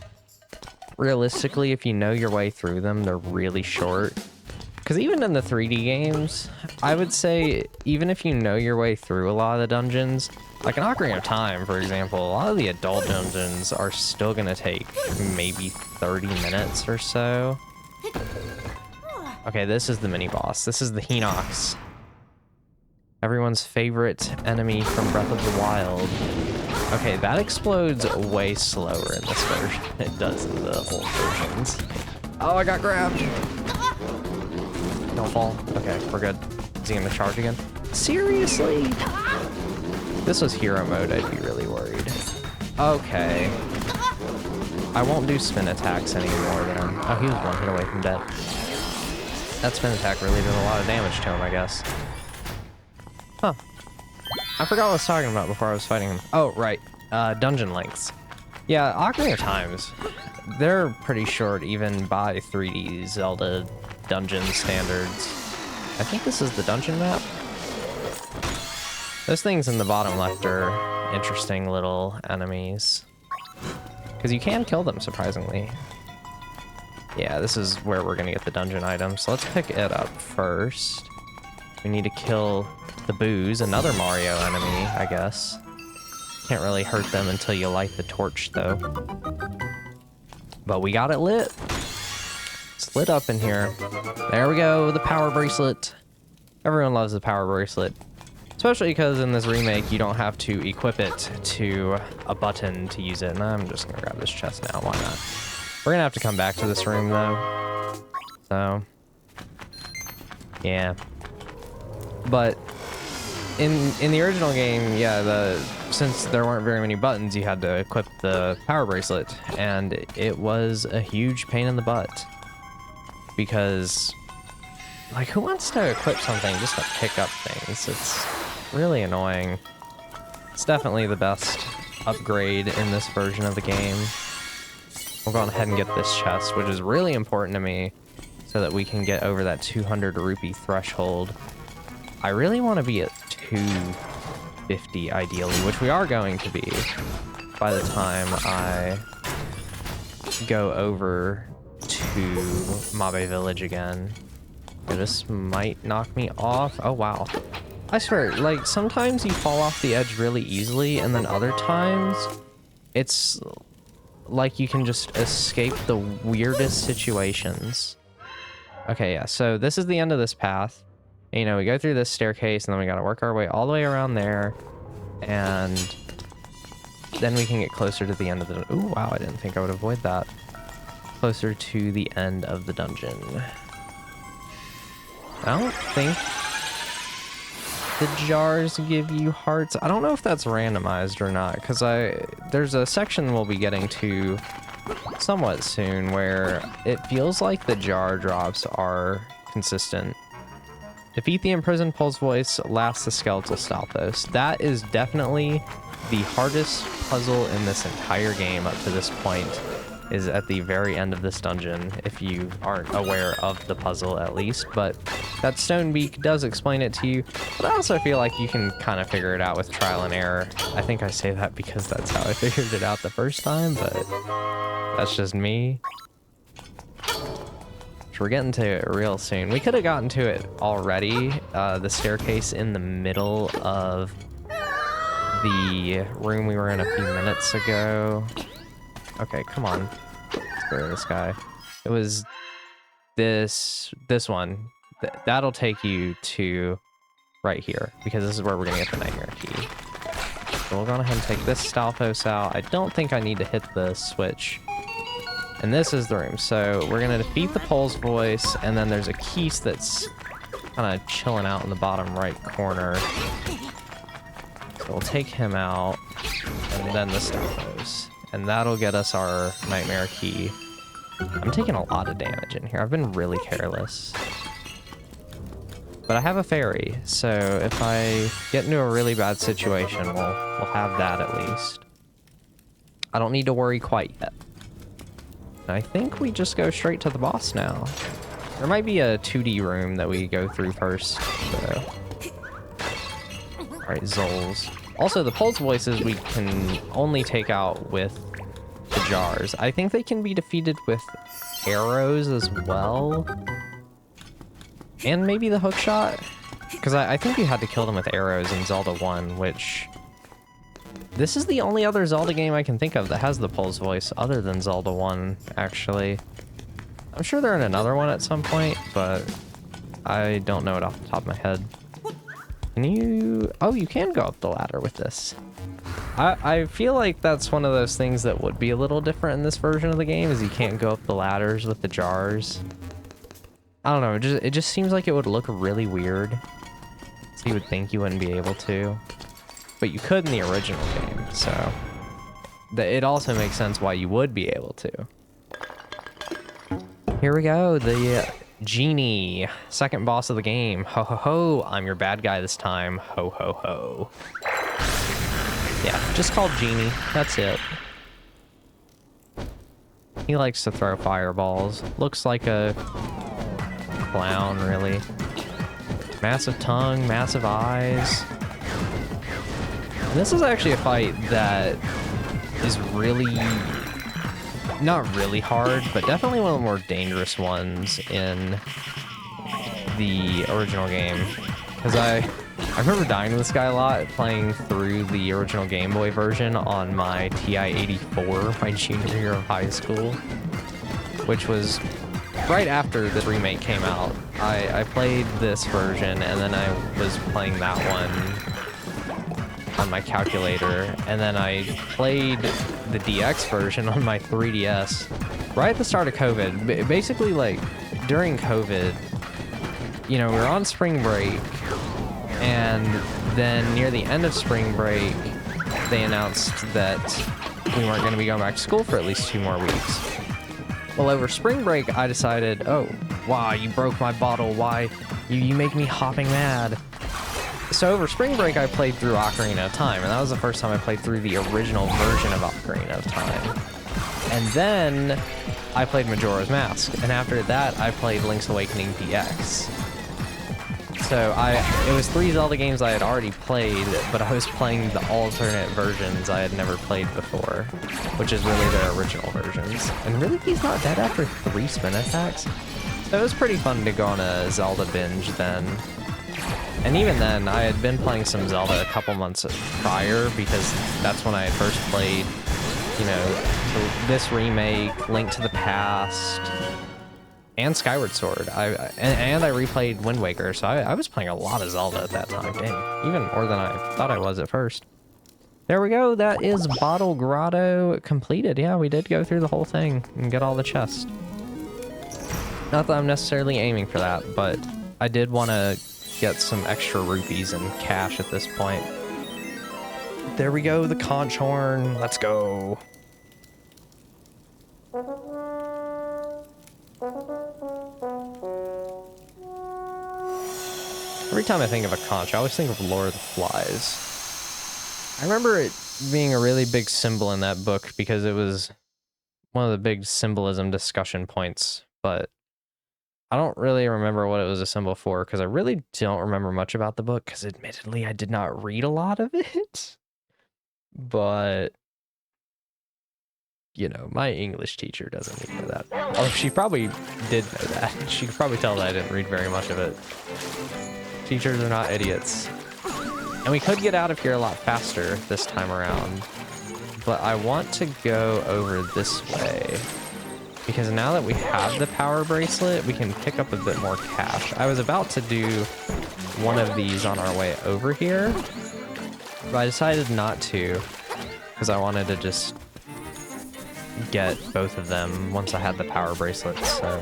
Realistically, if you know your way through them, they're really short. Because even in the 3D games, I would say, even if you know your way through a lot of the dungeons, like in Ocarina of Time, for example, a lot of the adult dungeons are still going to take maybe 30 minutes or so. Okay, this is the mini-boss. This is the Hinox. Everyone's favorite enemy from Breath of the Wild. Okay, that explodes way slower in this version than it does in the old versions. Oh, I got grabbed. Don't fall. Okay, we're good. Is he gonna charge again? Seriously? If this was hero mode, I'd be really worried. Okay. I won't do spin attacks anymore then. Oh, he was one hit away from death. That spin attack really did a lot of damage to him, I guess. Huh. I forgot what I was talking about before I was fighting him. Oh, right. Dungeon lengths. Yeah, Ocarina of Times, they're pretty short even by 3D Zelda dungeon standards. I think this is the dungeon map. Those things in the bottom left are interesting little enemies, because you can kill them, surprisingly. Yeah, this is where we're gonna get the dungeon item, so let's pick it up first. We need to kill the Boos, another Mario enemy, I guess. Can't really hurt them until you light the torch, though. But we got it lit. It's lit up in here. There we go, the power bracelet. Everyone loves the power bracelet. Especially because in this remake, you don't have to equip it to a button to use it. And I'm just gonna grab this chest now, why not? We're gonna have to come back to this room, though. So, yeah. But in the original game, yeah, since there weren't very many buttons, you had to equip the power bracelet, and it was a huge pain in the butt. Because, like, who wants to equip something just to pick up things? It's really annoying. It's definitely the best upgrade in this version of the game. We'll go ahead and get this chest, which is really important to me. so that we can get over that 200 rupee threshold. I really want to be at 250 ideally, which we are going to be by the time I go over to Mabe Village again. This might knock me off. Oh, wow. I swear, like, sometimes you fall off the edge really easily, and then other times it's like you can just escape the weirdest situations. Okay, yeah, so this is the end of this path. And, you know, we go through this staircase, and then we gotta work our way all the way around there, and then we can get closer to the end of the... Ooh, wow, I didn't think I would avoid that. Closer to the end of the dungeon. I don't think the jars give you hearts. I don't know if that's randomized or not, because there's a section we'll be getting to somewhat soon where it feels like the jar drops are consistent. Defeat the imprisoned Pulse Voice, last the skeletal Stalfos. That is definitely the hardest puzzle in this entire game up to this point, is at the very end of this dungeon, if you aren't aware of the puzzle at least. But that stone beak does explain it to you, but I also feel like you can kind of figure it out with trial and error. I think I say that because that's how I figured it out the first time, but that's just me. So we're getting to it real soon. We could have gotten to it already. The staircase in the middle of the room we were in a few minutes ago. Okay, come on. Let's go to this guy. It was this one. That'll take you to right here, because this is where we're gonna get the nightmare key. So we'll go ahead and take this Stalfos out. I don't think I need to hit the switch. And this is the room. So we're gonna defeat the Pulse Voice, and then there's a Keese that's kind of chilling out in the bottom right corner. So we'll take him out, and then the Stalfos. And that'll get us our nightmare key. I'm taking a lot of damage in here. I've been really careless. But I have a fairy, so if I get into a really bad situation, we'll have that at least. I don't need to worry quite yet. I think we just go straight to the boss now. There might be a 2D room that we go through first, so. Alright, Zols. Also, the Pulse Voices we can only take out with the jars. I think they can be defeated with arrows as well. And maybe the hook shot. Because I think you had to kill them with arrows in Zelda 1, which... This is the only other Zelda game I can think of that has the Pulse Voice other than Zelda 1, actually. I'm sure they're in another one at some point, but I don't know it off the top of my head. Can you... Oh, you can go up the ladder with this. I feel like that's one of those things that would be a little different in this version of the game, is you can't go up the ladders with the jars. I don't know, it just seems like it would look really weird. So you would think you wouldn't be able to. But you could in the original game, so... It also makes sense why you would be able to. Here we go, the... Genie, second boss of the game. Ho ho ho, I'm your bad guy this time. Ho ho ho. Yeah, just called Genie, that's it. He likes to throw fireballs. Looks like a clown, really. Massive tongue, massive eyes. And this is actually a fight that is really... Not really hard, but definitely one of the more dangerous ones in the original game. Because I remember dying to this guy a lot playing through the original Game Boy version on my TI-84, my junior year of high school, which was right after this remake came out. I played this version, and then I was playing that one on my calculator, and then I played the DX version on my 3DS right at the start of COVID. Basically, like, during COVID, you know, we were on spring break, and then near the end of spring break, they announced that we weren't going to be going back to school for at least 2 more weeks. Well, over spring break, I decided, oh, wow, you broke my bottle. Why? You make me hopping mad. So over spring break, I played through Ocarina of Time, and that was the first time I played through the original version of Ocarina of Time. And then I played Majora's Mask, and after that, I played Link's Awakening DX. So it was 3 Zelda games I had already played, but I was playing the alternate versions I had never played before, which is really their original versions. And really, he's not dead after 3 spin attacks. So it was pretty fun to go on a Zelda binge then. And even then, I had been playing some Zelda a couple months prior, because that's when I had first played, you know, this remake, Link to the Past, and Skyward Sword. And I replayed Wind Waker, so I was playing a lot of Zelda at that time. Dang, even more than I thought I was at first. There we go. That is Bottle Grotto completed. Yeah, we did go through the whole thing and get all the chests. Not that I'm necessarily aiming for that, but I did want to get some extra rupees and cash at this point. There we go, the conch horn. Let's go. Every time I think of a conch, I always think of Lord of the Flies. I remember it being a really big symbol in that book because it was one of the big symbolism discussion points, but I don't really remember what it was a symbol for because I really don't remember much about the book because admittedly I did not read a lot of it. But, you know, my English teacher doesn't even know that. Oh, she probably did know that. She could probably tell that I didn't read very much of it. Teachers are not idiots. And we could get out of here a lot faster this time around. But I want to go over this way. Because now that we have the power bracelet, we can pick up a bit more cash. I was about to do one of these on our way over here, but I decided not to because I wanted to just get both of them once I had the power bracelet. So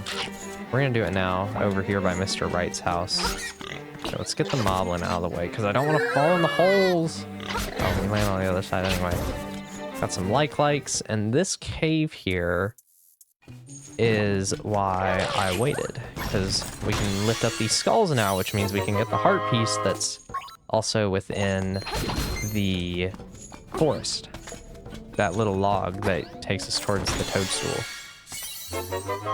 we're gonna do it now over here by Mr. Wright's house. So let's get the moblin out of the way because I don't want to fall in the holes. Oh, we land on the other side anyway. Got some likes, and this cave here is why I waited, because we can lift up these skulls now, which means we can get the heart piece that's also within the forest. That little log that takes us towards the toadstool.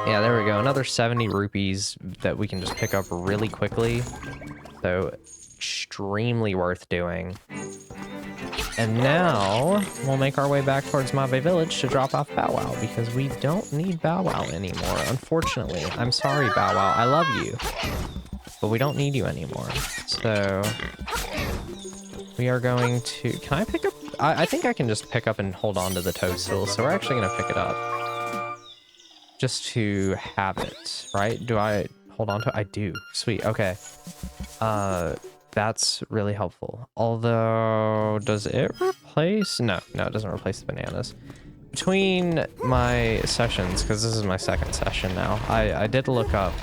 Yeah, there we go. Another 70 rupees that we can just pick up really quickly. So extremely worth doing. And now we'll make our way back towards Mabe Village to drop off Bow Wow because we don't need Bow Wow anymore, unfortunately. I'm sorry, Bow Wow. I love you, but we don't need you anymore. So we are going to... Can I pick up... I think I can just pick up and hold on to the toadstool, so we're actually going to pick it up. Just to have it, right? Do I hold on to it? I do. Sweet, okay. That's really helpful. Although, does it replace... No, it doesn't replace the bananas. Between my sessions, because this is my second session now, I did look up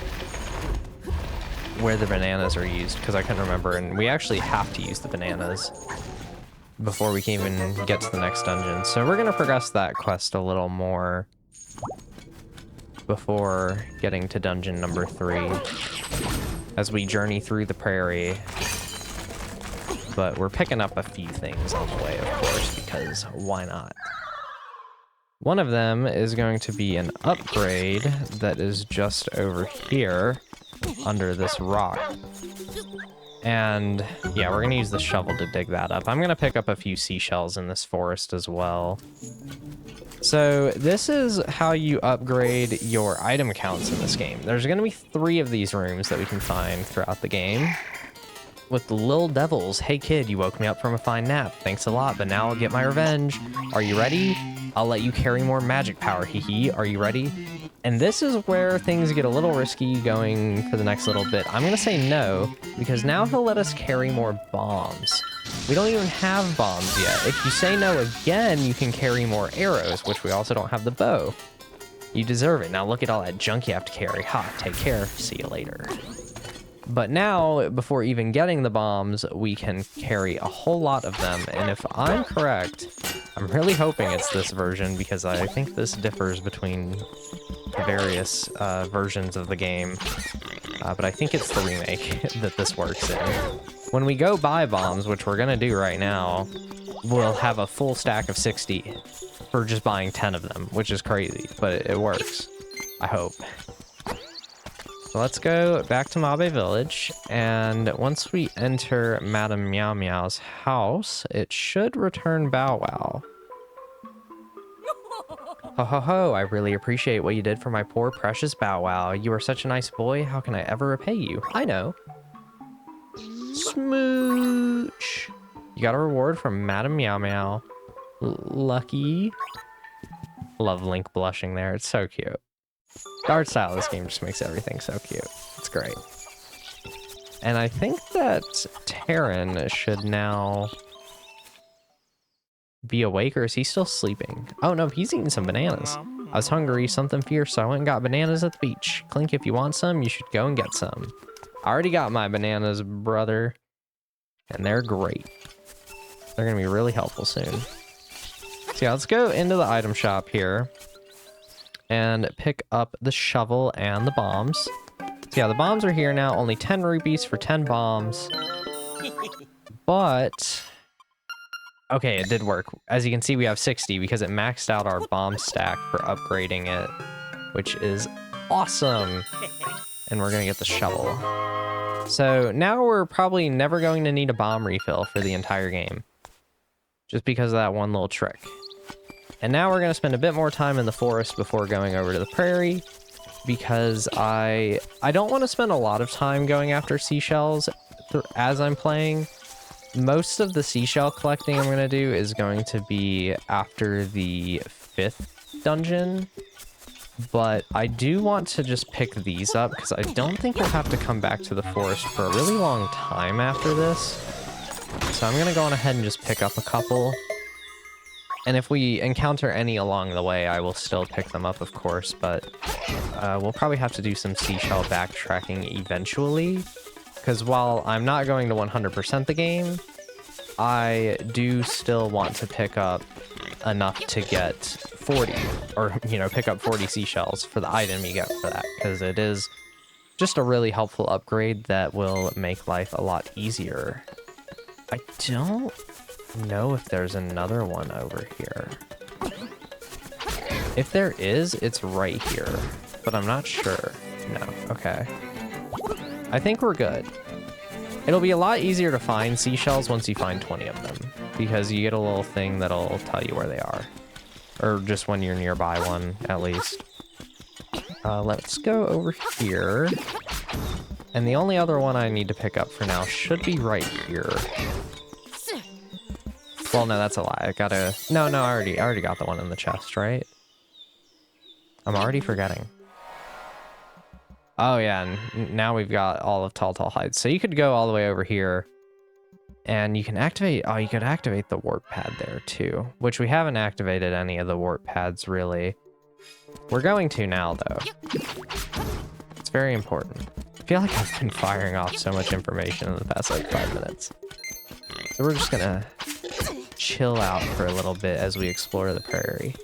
where the bananas are used, because I couldn't remember, and we actually have to use the bananas before we can even get to the next dungeon. So we're going to progress that quest a little more before getting to dungeon number 3 as we journey through the prairie. But we're picking up a few things on the way, of course, because why not? One of them is going to be an upgrade that is just over here under this rock. And yeah, we're going to use the shovel to dig that up. I'm going to pick up a few seashells in this forest as well. So this is how you upgrade your item counts in this game. There's going to be 3 of these rooms that we can find throughout the game. With the Lil Devils. Hey kid, you woke me up from a fine nap. Thanks a lot, but now I'll get my revenge. Are you ready? I'll let you carry more magic power, hee hee. Are you ready? And this is where things get a little risky going for the next little bit. I'm gonna say no, because now he'll let us carry more bombs. We don't even have bombs yet. If you say no again, you can carry more arrows, which we also don't have the bow. You deserve it. Now look at all that junk you have to carry. Ha, take care. See you later. But now, before even getting the bombs, we can carry a whole lot of them. And if I'm correct, I'm really hoping it's this version because I think this differs between various versions of the game. But I think it's the remake that this works in. When we go buy bombs, which we're going to do right now, we'll have a full stack of 60 for just buying 10 of them, which is crazy, but it works. I hope. So let's go back to Mabe Village, and once we enter Madame Meow Meow's house, it should return Bow Wow. Ho ho ho, I really appreciate what you did for my poor precious Bow Wow. You are such a nice boy, how can I ever repay you? I know. Smooch! You got a reward from Madame Meow Meow. Lucky. Love Link blushing there, it's so cute. The art style of this game just makes everything so cute. It's great. And I think that Terran should now be awake, or is he still sleeping? Oh no, he's eating some bananas. I was hungry, something fierce, so I went and got bananas at the beach. Clink, if you want some, you should go and get some. I already got my bananas, brother. And they're great. They're gonna be really helpful soon. So yeah, let's go into the item shop here and pick up the shovel and the bombs. So yeah, the bombs are here now. Only 10 rupees for 10 bombs. But okay, it did work. As you can see, we have 60 because it maxed out our bomb stack for upgrading it, which is awesome. And we're gonna get the shovel. So now we're probably never going to need a bomb refill for the entire game, just because of that one little trick. And now we're gonna spend a bit more time in the forest before going over to the prairie, because I don't want to spend a lot of time going after seashells as I'm playing. Most of the seashell collecting I'm going to do is going to be after the 5th dungeon, but I do want to just pick these up because I don't think we'll have to come back to the forest for a really long time after this. So I'm going to go on ahead and just pick up a couple. And if we encounter any along the way, I will still pick them up, of course, but we'll probably have to do some seashell backtracking eventually. Because while I'm not going to 100% the game, I do still want to pick up enough to get 40, or, you know, pick up 40 seashells for the item you get for that, because it is just a really helpful upgrade that will make life a lot easier. I don't know if there's another one over here. If there is, it's right here, but I'm not sure. No, okay. I think we're good. It'll be a lot easier to find seashells once you find 20 of them, because you get a little thing that'll tell you where they are. Or just when you're nearby one, at least. Let's go over here. And the only other one I need to pick up for now should be right here. Well, no, that's a lie. I gotta... No, I already got the one in the chest, right? I'm already forgetting. Oh yeah, and now we've got all of Tall Heights. So you could go all the way over here, and you can activate... Oh, you could activate the warp pad there too, which we haven't activated any of the warp pads really. We're going to now though. It's very important. I feel like I've been firing off so much information in the past like 5 minutes. So we're just gonna chill out for a little bit as we explore the prairie.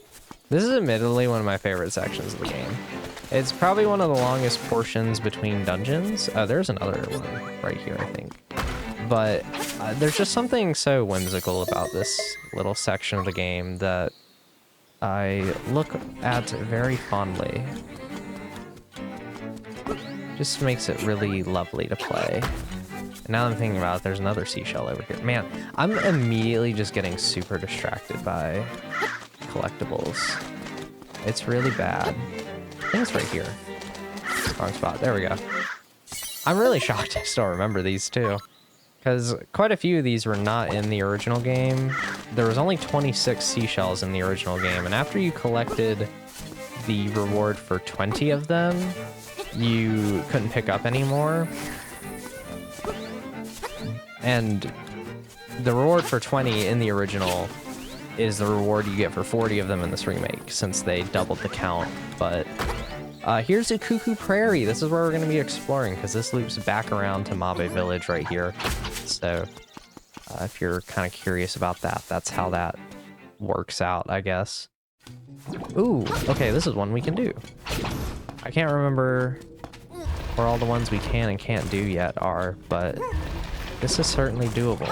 This is admittedly one of my favorite sections of the game. It's probably one of the longest portions between dungeons. There's another one right here, I think. But there's just something so whimsical about this little section of the game that I look at very fondly. Just makes it really lovely to play. And now I'm thinking about it, there's another seashell over here. Man, I'm immediately just getting super distracted by collectibles. It's really bad. I think it's right here. Wrong spot. There we go. I'm really shocked I still remember these too, because quite a few of these were not in the original game. There was only 26 seashells in the original game, and after you collected the reward for 20 of them, you couldn't pick up anymore. And the reward for 20 in the original is the reward you get for 40 of them in this remake, since they doubled the count. But here's a Cuckoo Prairie. This is where we're going to be exploring, because this loops back around to Mabe Village right here. So if you're kind of curious about that, that's how that works out, I guess. Ooh, okay, this is one we can do. I can't remember where all the ones we can and can't do yet are, but this is certainly doable.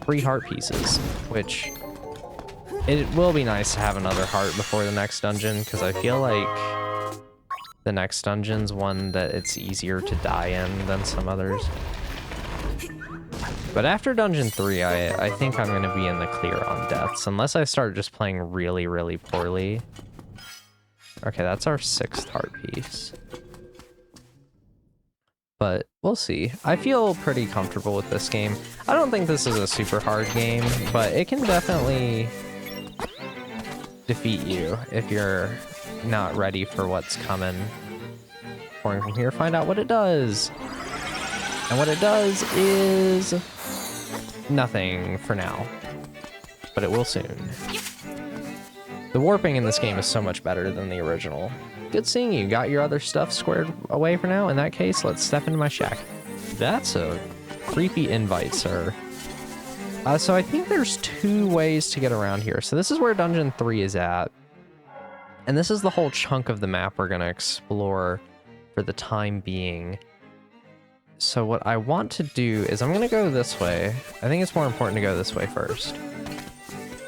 3 heart pieces, which It will be nice to have another heart before the next dungeon, because I feel like the next dungeon's one that it's easier to die in than some others. But after dungeon 3, I think I'm going to be in the clear on deaths, unless I start just playing really, really poorly. Okay, that's our 6th heart piece. But we'll see. I feel pretty comfortable with this game. I don't think this is a super hard game, but it can definitely defeat you if you're not ready for what's coming. Pouring from here, find out what it does. And what it does is nothing for now, but it will soon. The warping in this game is so much better than the original. Good seeing you. Got your other stuff squared away for now? In that case, let's step into my shack. That's a creepy invite, sir. So I think there's 2 ways to get around here. So this is where Dungeon 3 is at. And this is the whole chunk of the map we're going to explore for the time being. So what I want to do is I'm going to go this way. I think it's more important to go this way first,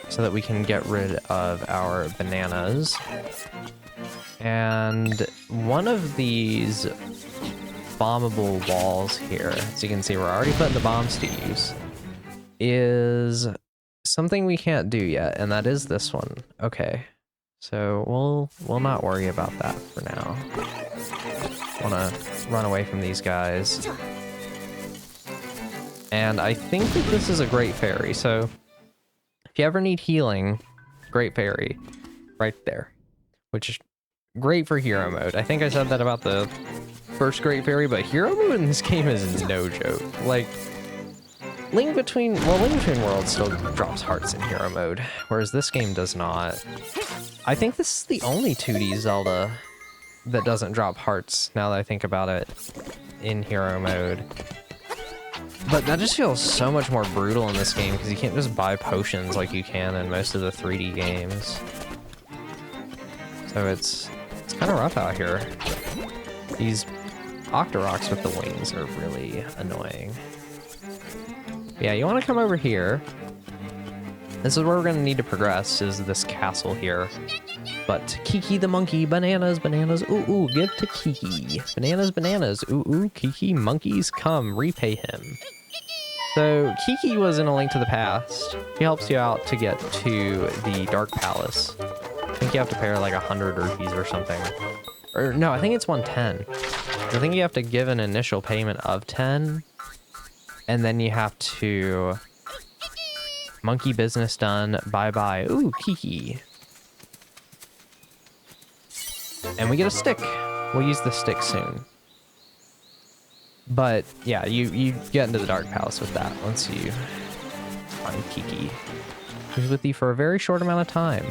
so that we can get rid of our bananas. And one of these bombable walls here, as you can see, we're already putting the bombs to use, is something we can't do yet, and that is this one. Okay, so we'll not worry about that for now. Want to run away from these guys. And I think that this is a Great Fairy, so if you ever need healing, Great Fairy, right there, which is great for hero mode. I think I said that about the first Great Fairy, but hero mode in this game is no joke. Like, Link Between Worlds still drops hearts in hero mode, whereas this game does not. I think this is the only 2D Zelda that doesn't drop hearts, now that I think about it, in hero mode. But that just feels so much more brutal in this game, because you can't just buy potions like you can in most of the 3D games. So it's kind of rough out here. These Octoroks with the wings are really annoying. Yeah, you want to come over here. This is where we're going to need to progress, is this castle here. But Kiki the monkey, bananas, bananas, ooh, ooh, give to Kiki. Bananas, bananas, ooh, ooh, Kiki, monkeys, come, repay him. So Kiki was in A Link to the Past. She helps you out to get to the Dark Palace. I think you have to pay her like 100 rupees or something. Or no, I think it's 110. I think you have to give an initial payment of 10. And then you have to... Monkey business done. Bye-bye. Ooh, Kiki. And we get a stick. We'll use the stick soon. But, yeah, you get into the Dark Palace with that once you find Kiki. He's with you for a very short amount of time.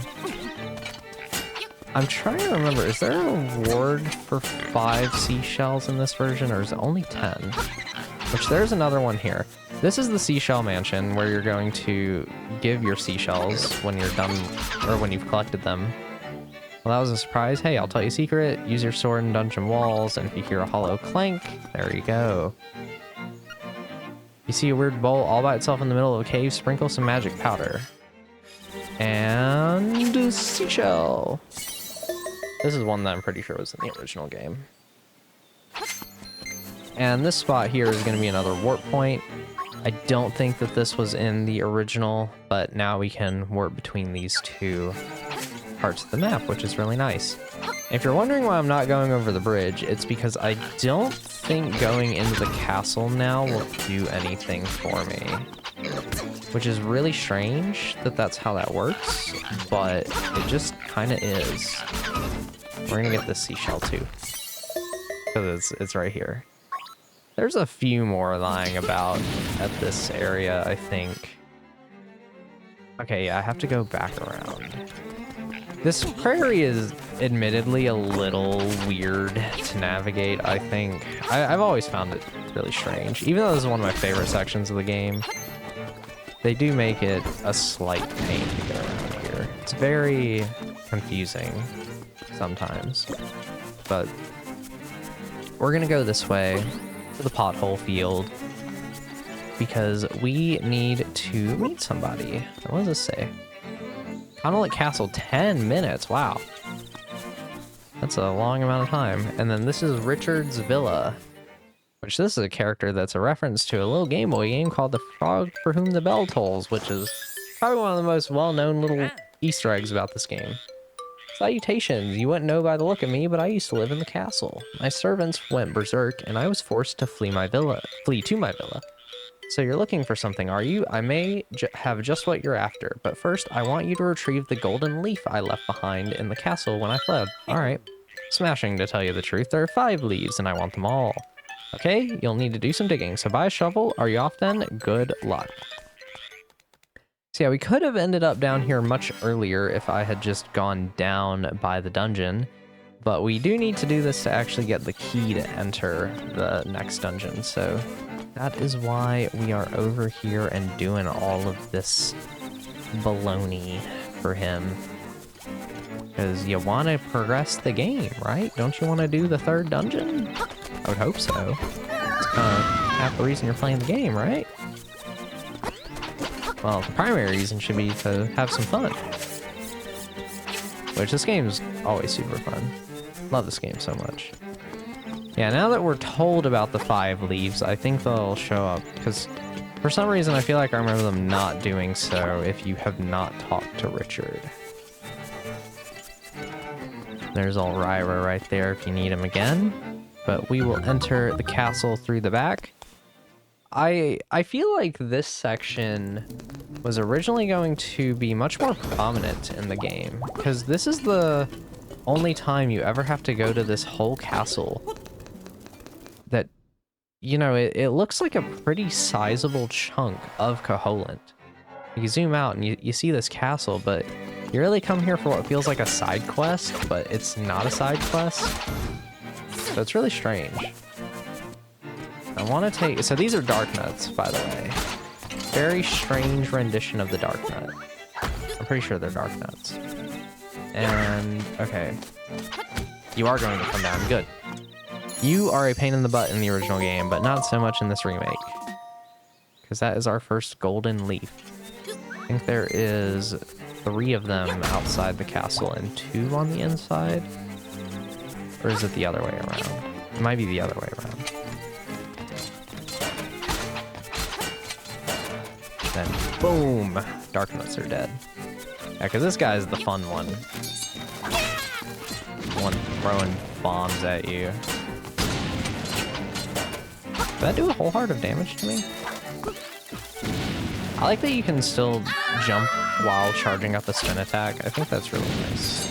I'm trying to remember, is there a reward for 5 seashells in this version, or is it only 10? Which, there's another one here. This is the Seashell Mansion, where you're going to give your seashells when you're done, or when you've collected them. Well, that was a surprise. Hey, I'll tell you a secret. Use your sword in dungeon walls, and if you hear a hollow clank, there you go. You see a weird bowl all by itself in the middle of a cave, sprinkle some magic powder. And a seashell. This is one that I'm pretty sure was in the original game. And this spot here is going to be another warp point. I don't think that this was in the original, but now we can warp between these 2 parts of the map, which is really nice. If you're wondering why I'm not going over the bridge, it's because I don't think going into the castle now will do anything for me. Which is really strange that that's how that works, but it just kind of is. We're gonna get this seashell too, because it's right here. There's a few more lying about at this area, I think. Okay, yeah, I have to go back around. This prairie is admittedly a little weird to navigate, I think. I've always found it really strange. Even though this is one of my favorite sections of the game, they do make it a slight pain to get around here. It's very confusing sometimes. But we're gonna go this way to the pothole field because we need to meet somebody. What does this say? Koholint Castle, 10 minutes. Wow. That's a long amount of time. And then this is Richard's Villa, which this is a character that's a reference to a little Gameboy game called The Frog for Whom the Bell Tolls, which is probably one of the most well-known little Easter eggs about this game. Salutations, you wouldn't know by the look of me, but I used to live in the castle. My servants went berserk, and I was forced to flee to my villa. So you're looking for something, are you? I may have just what you're after, but first, I want you to retrieve the golden leaf I left behind in the castle when I fled. Alright. Smashing, to tell you the truth. There are 5 leaves, and I want them all. Okay, you'll need to do some digging, so buy a shovel. Are you off then? Good luck. So yeah, we could have ended up down here much earlier if I had just gone down by the dungeon, but we do need to do this to actually get the key to enter the next dungeon, so that is why we are over here and doing all of this baloney for him. Because you want to progress the game, right? Don't you want to do the 3rd dungeon? I would hope so. It's kind of half the reason you're playing the game, right? Well, the primary reason should be to have some fun. Which, this game's always super fun. Love this game so much. Yeah, now that we're told about the 5 leaves, I think they'll show up. Because for some reason, I feel like I remember them not doing so if you have not talked to Richard. There's Elvira right there if you need him again. But we will enter the castle through the back. I feel like this section was originally going to be much more prominent in the game, because this is the only time you ever have to go to this whole castle that, you know, it looks like a pretty sizable chunk of Koholint. You zoom out and you see this castle, but you really come here for what feels like a side quest, but it's not a side quest. So it's really strange. I want to take... So these are dark nuts, by the way. Very strange rendition of the dark nut. I'm pretty sure they're dark nuts. And... okay. You are going to come down. Good. You are a pain in the butt in the original game, but not so much in this remake. Because that is our first golden leaf. I think there is 3 of them outside the castle and 2 on the inside. Or is it the other way around? It might be the other way around. Then boom, dark nuts are dead. Yeah, because this guy is the fun one. One throwing bombs at you. Did that do a whole heart of damage to me? I like that you can still jump while charging up a spin attack. I think that's really nice.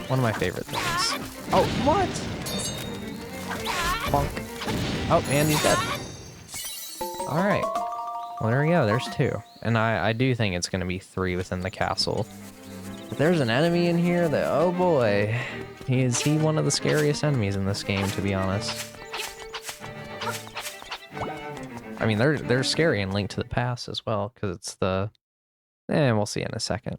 One of my favorite things. Oh, what? Bonk. Oh, and he's dead. Alright. Well, there we go. There's 2. And I do think it's going to be 3 within the castle. But there's an enemy in here that, oh boy. Is he one of the scariest enemies in this game, to be honest. I mean, they're scary in Link to the Past as well, because it's the... And we'll see in a second.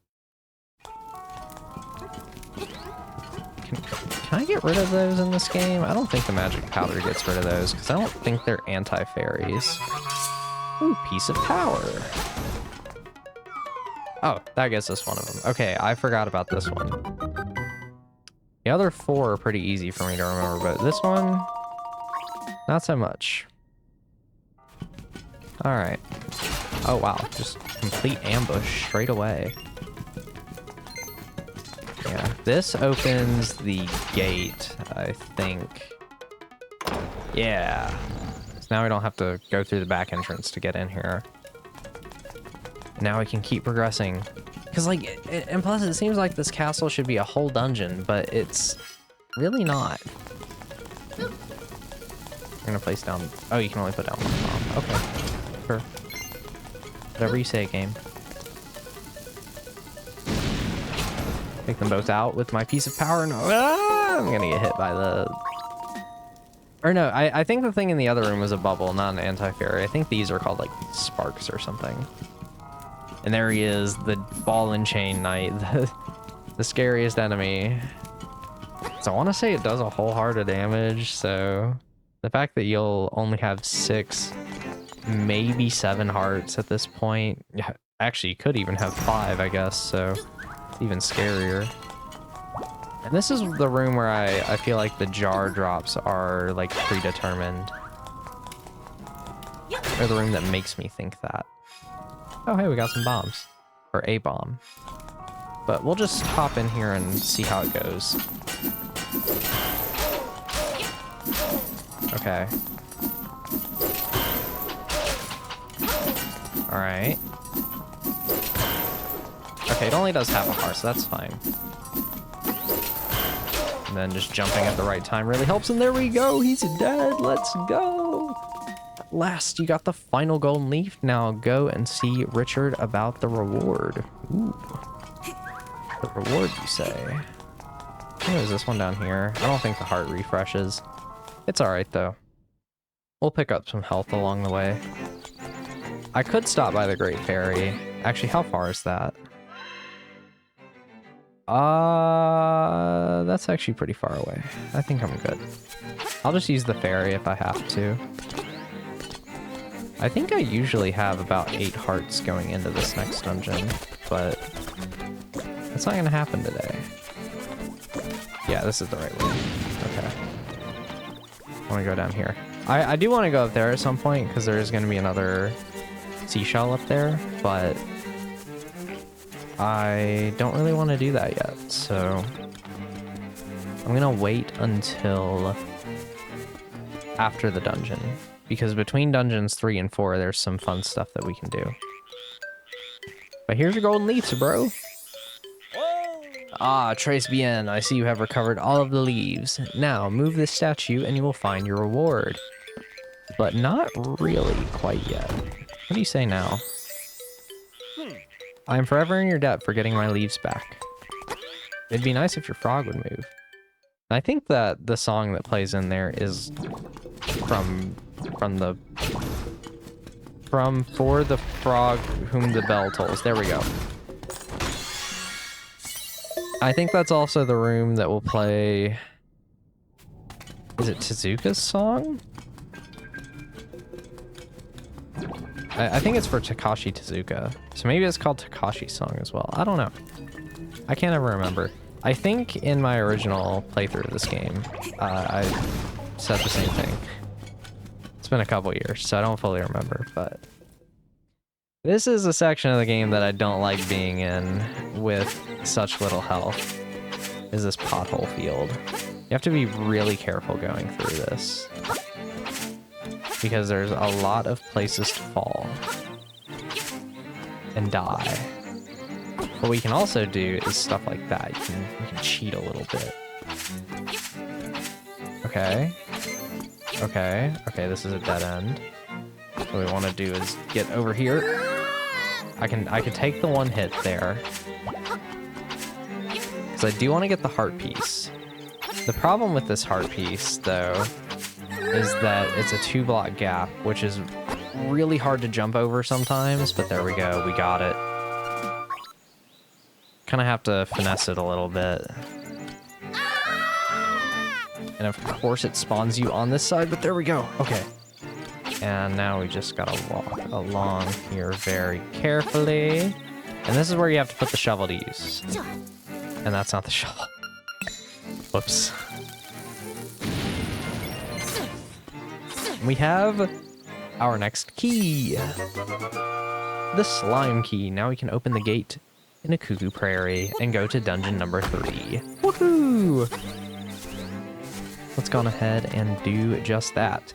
Can I get rid of those in this game? I don't think the magic powder gets rid of those, because I don't think they're anti-fairies. Ooh, piece of power. Oh, that gets us one of them. Okay, I forgot about this one. The other 4 are pretty easy for me to remember, but this one, not so much. Alright. Oh, wow. Just complete ambush straight away. Yeah, this opens the gate, I think. Yeah. So now we don't have to go through the back entrance to get in here. Now we can keep progressing. Because, like, and plus it seems like this castle should be a whole dungeon, but it's really not. I'm gonna place down... Oh, you can only put down 1 bomb. Okay. Sure. Whatever you say, game. Take them both out with my piece of power. No, I'm gonna get hit by the... Or no, I think the thing in the other room was a bubble, not an anti-fairy. I think these are called, like, sparks or something. And there he is, the ball and chain knight, the scariest enemy. So I want to say it does a whole heart of damage, so... The fact that you'll only have 6, maybe 7 hearts at this point... Yeah, actually, you could even have 5, I guess, so... Even scarier. And this is the room where I feel like the jar drops are like predetermined. Or the room that makes me think that. Oh, hey, we got some bombs. Or a bomb. But we'll just hop in here and see how it goes. Okay. Alright. Okay, it only does half a heart, so that's fine. And then just jumping at the right time really helps, and there we go! He's dead! Let's go! At last, you got the final golden leaf. Now go and see Richard about the reward. Ooh. The reward, you say? Oh, is this one down here? I don't think the heart refreshes. It's alright, though. We'll pick up some health along the way. I could stop by the Great Fairy. Actually, how far is that? That's actually pretty far away. I think I'm good. I'll just use the ferry if I have to. I think I usually have about 8 hearts going into this next dungeon, but that's not gonna happen today. Yeah, this is the right way. Okay. I want to go down here. I do want to go up there at some point because there is going to be another seashell up there, but I don't really want to do that yet, so I'm gonna wait until after the dungeon, because between dungeons 3 and 4 there's some fun stuff that we can do. But here's your golden leaves, bro. Ah, Trace bien. I see you have recovered all of the leaves. Now move this statue and you will find your reward. But not really quite yet. What do you say now? I am forever in your debt for getting my leaves back. It'd be nice if your frog would move. I think that the song that plays in there is for the frog whom the bell tolls. There we go. I think that's also the room that will play. Is it Tezuka's song? I think it's for Takashi Tezuka. So maybe it's called Takashi's song as well. I don't know. I can't ever remember. I think in my original playthrough of this game, I said the same thing. It's been a couple years, so I don't fully remember, but this is a section of the game that I don't like being in with such little health, is this pothole field. You have to be really careful going through this, because there's a lot of places to fall and die. What we can also do is stuff like that. You can cheat a little bit. Okay. Okay. Okay, this is a dead end. What we want to do is get over here. I can take the one hit there. Because I do want to get the heart piece. The problem with this heart piece, though, is that it's a 2-block gap, which is really hard to jump over sometimes, but there we go, we got it. Kind of have to finesse it a little bit. And of course it spawns you on this side, but there we go, okay. And now we just gotta walk along here very carefully. And this is where you have to put the shovel to use. And that's not the shovel. Whoops. We have our next key. The slime key. Now we can open the gate in a Cuckoo Prairie and go to dungeon number 3. Woohoo! Let's go on ahead and do just that.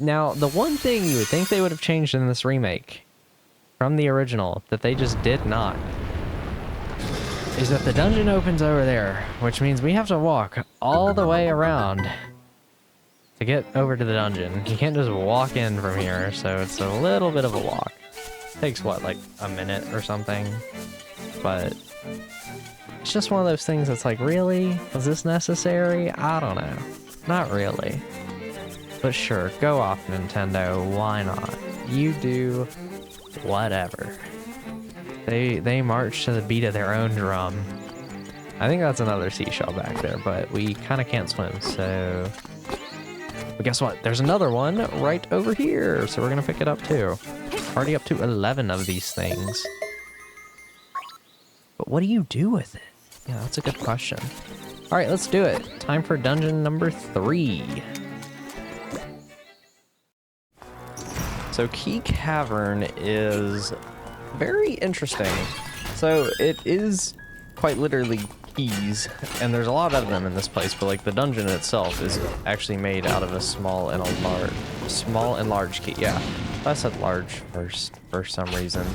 Now, the one thing you would think they would have changed in this remake from the original that they just did not is that the dungeon opens over there, which means we have to walk all the way around to get over to the dungeon. You can't just walk in from here, so it's a little bit of a walk. Takes what, like a minute or something? But it's just one of those things that's like, really? Was this necessary? I don't know. Not really. But sure, go off, Nintendo. Why not? You do whatever. They march to the beat of their own drum. I think that's another seashell back there, but we kind of can't swim, so... But guess what? There's another one right over here, so we're gonna pick it up too. Already up to 11 of these things. But what do you do with it? Yeah, that's a good question. All right, let's do it. Time for dungeon number 3. So Key Cavern is very interesting. So it is quite literally keys, and there's a lot of them in this place, but like the dungeon itself is actually made out of a small and large key. Yeah, I said large first for some reason.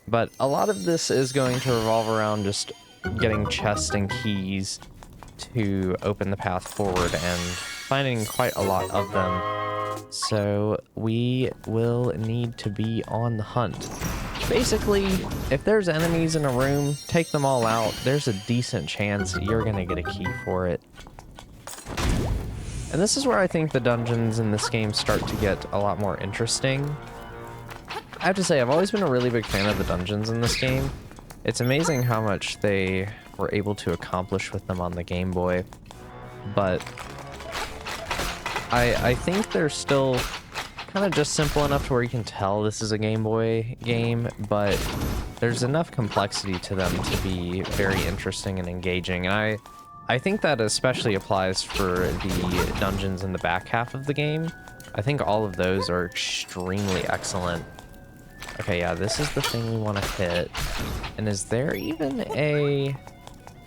But a lot of this is going to revolve around just getting chests and keys to open the path forward and finding quite a lot of them. So we will need to be on the hunt. Basically, if there's enemies in a room, take them all out. There's a decent chance you're gonna get a key for it. And this is where I think the dungeons in this game start to get a lot more interesting. I have to say, I've always been a really big fan of the dungeons in this game. It's amazing how much they were able to accomplish with them on the Game Boy. But I think they're still kind of just simple enough to where you can tell this is a Game Boy game, but there's enough complexity to them to be very interesting and engaging. And I think that especially applies for the dungeons in the back half of the game. I think all of those are extremely excellent. Okay, yeah, this is the thing we want to hit. And is there even a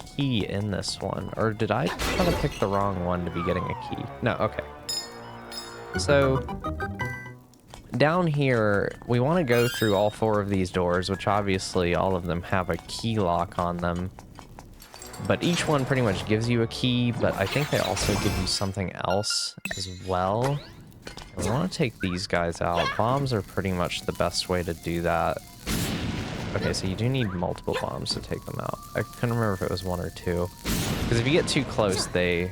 key in this one? Or did I kind of pick the wrong one to be getting a key? No, okay. So down here, we want to go through all 4 of these doors, which obviously all of them have a key lock on them. But each one pretty much gives you a key, but I think they also give you something else as well. And we want to take these guys out. Bombs are pretty much the best way to do that. Okay, so you do need multiple bombs to take them out. I couldn't remember if it was 1 or 2. Because if you get too close, they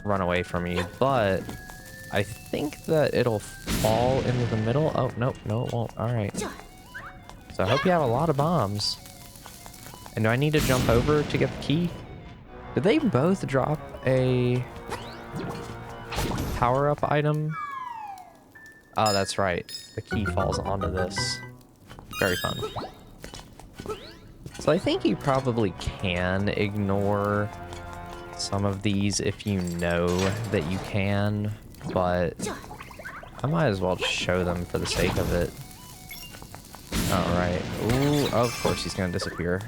run away from you. But I think that it'll fall into the middle. Oh, nope, no it won't. All right. So I hope you have a lot of bombs. And do I need to jump over to get the key? Did they both drop a power-up item? Oh, that's right. The key falls onto this. Very fun. So I think you probably can ignore some of these if you know that you can, but I might as well just show them for the sake of it. Alright. Ooh, of course he's gonna disappear.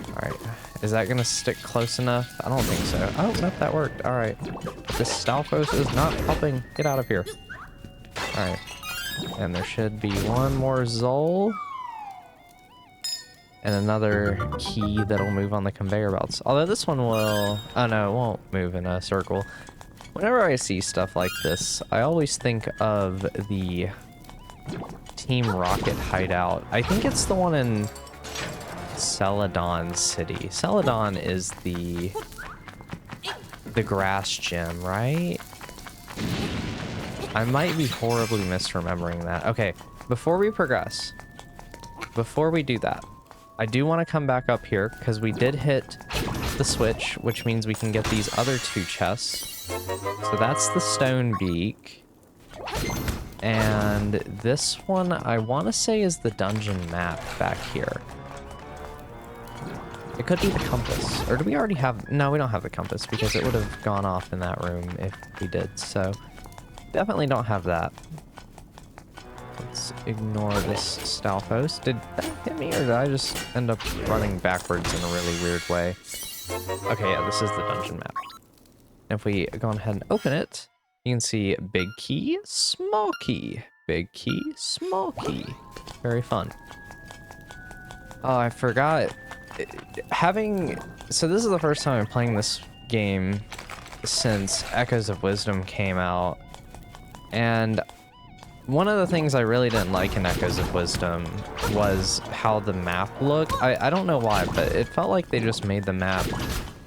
Alright. Is that gonna stick close enough? I don't think so. Oh, nope, that worked. Alright. This Stalfos is not helping. Get out of here. Alright. And there should be one more Zol. And another key that'll move on the conveyor belts. Although this one will... Oh no, it won't move in a circle. Whenever I see stuff like this, I always think of the Team Rocket hideout. I think it's the one in Celadon City. Celadon is the grass gym, right? I might be horribly misremembering that. Okay, before we progress, before we do that, I do want to come back up here because we did hit the switch, which means we can get these other 2 chests. So that's the stone beak. And this one, I want to say, is the dungeon map back here. It could be the compass. Or do we already have... No, we don't have the compass because it would have gone off in that room if we did. So definitely don't have that. Let's ignore this Stalfos. Did that hit me, or did I just end up running backwards in a really weird way? Okay, yeah, this is the dungeon map. If we go ahead and open it, you can see big key, small key, big key, small key. Very fun. Oh, I forgot. So this is the first time I'm playing this game since Echoes of Wisdom came out. And one of the things I really didn't like in Echoes of Wisdom was how the map looked. I don't know why, but it felt like they just made the map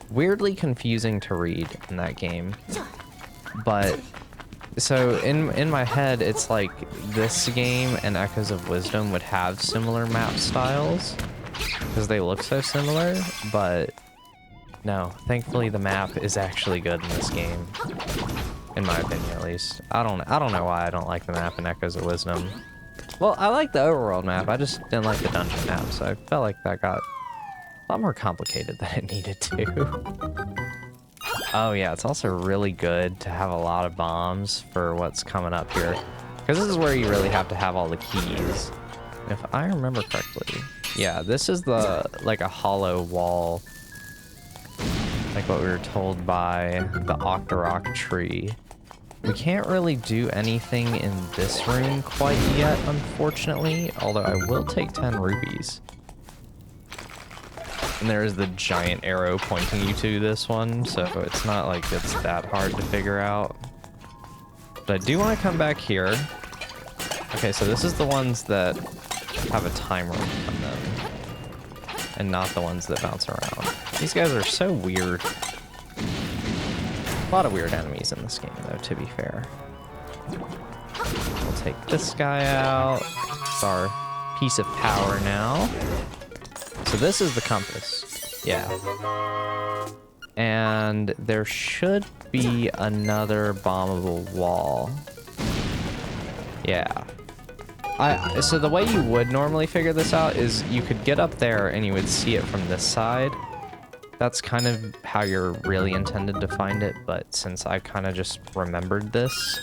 weirdly confusing to read in that game. But so in my head, it's like this game and Echoes of Wisdom would have similar map styles because they look so similar, but no, thankfully the map is actually good in this game. In my opinion, at least. I don't know why I don't like the map in Echoes of Wisdom. Well, I like the overworld map. I just didn't like the dungeon map, so I felt like that got A lot more complicated than it needed to. Oh yeah, it's also really good to have a lot of bombs for what's coming up here. Because this is where you really have to have all the keys. If I remember correctly. Yeah, this is the, like a hollow wall. Like what we were told by the Octorok tree. We can't really do anything in this room quite yet, unfortunately. Although I will take 10 rubies. And there is the giant arrow pointing you to this one, so it's not like it's that hard to figure out. But I do want to come back here. Okay, so this is the ones that have a timer on them, and not the ones that bounce around. These guys are so weird. A lot of weird enemies in this game, though, to be fair. We'll take this guy out. It's our piece of power now. So this is the compass. Yeah. And there should be another bombable wall. Yeah. So the way you would normally figure this out is you could get up there and you would see it from this side. That's kind of how you're really intended to find it, but since I kind of just remembered this,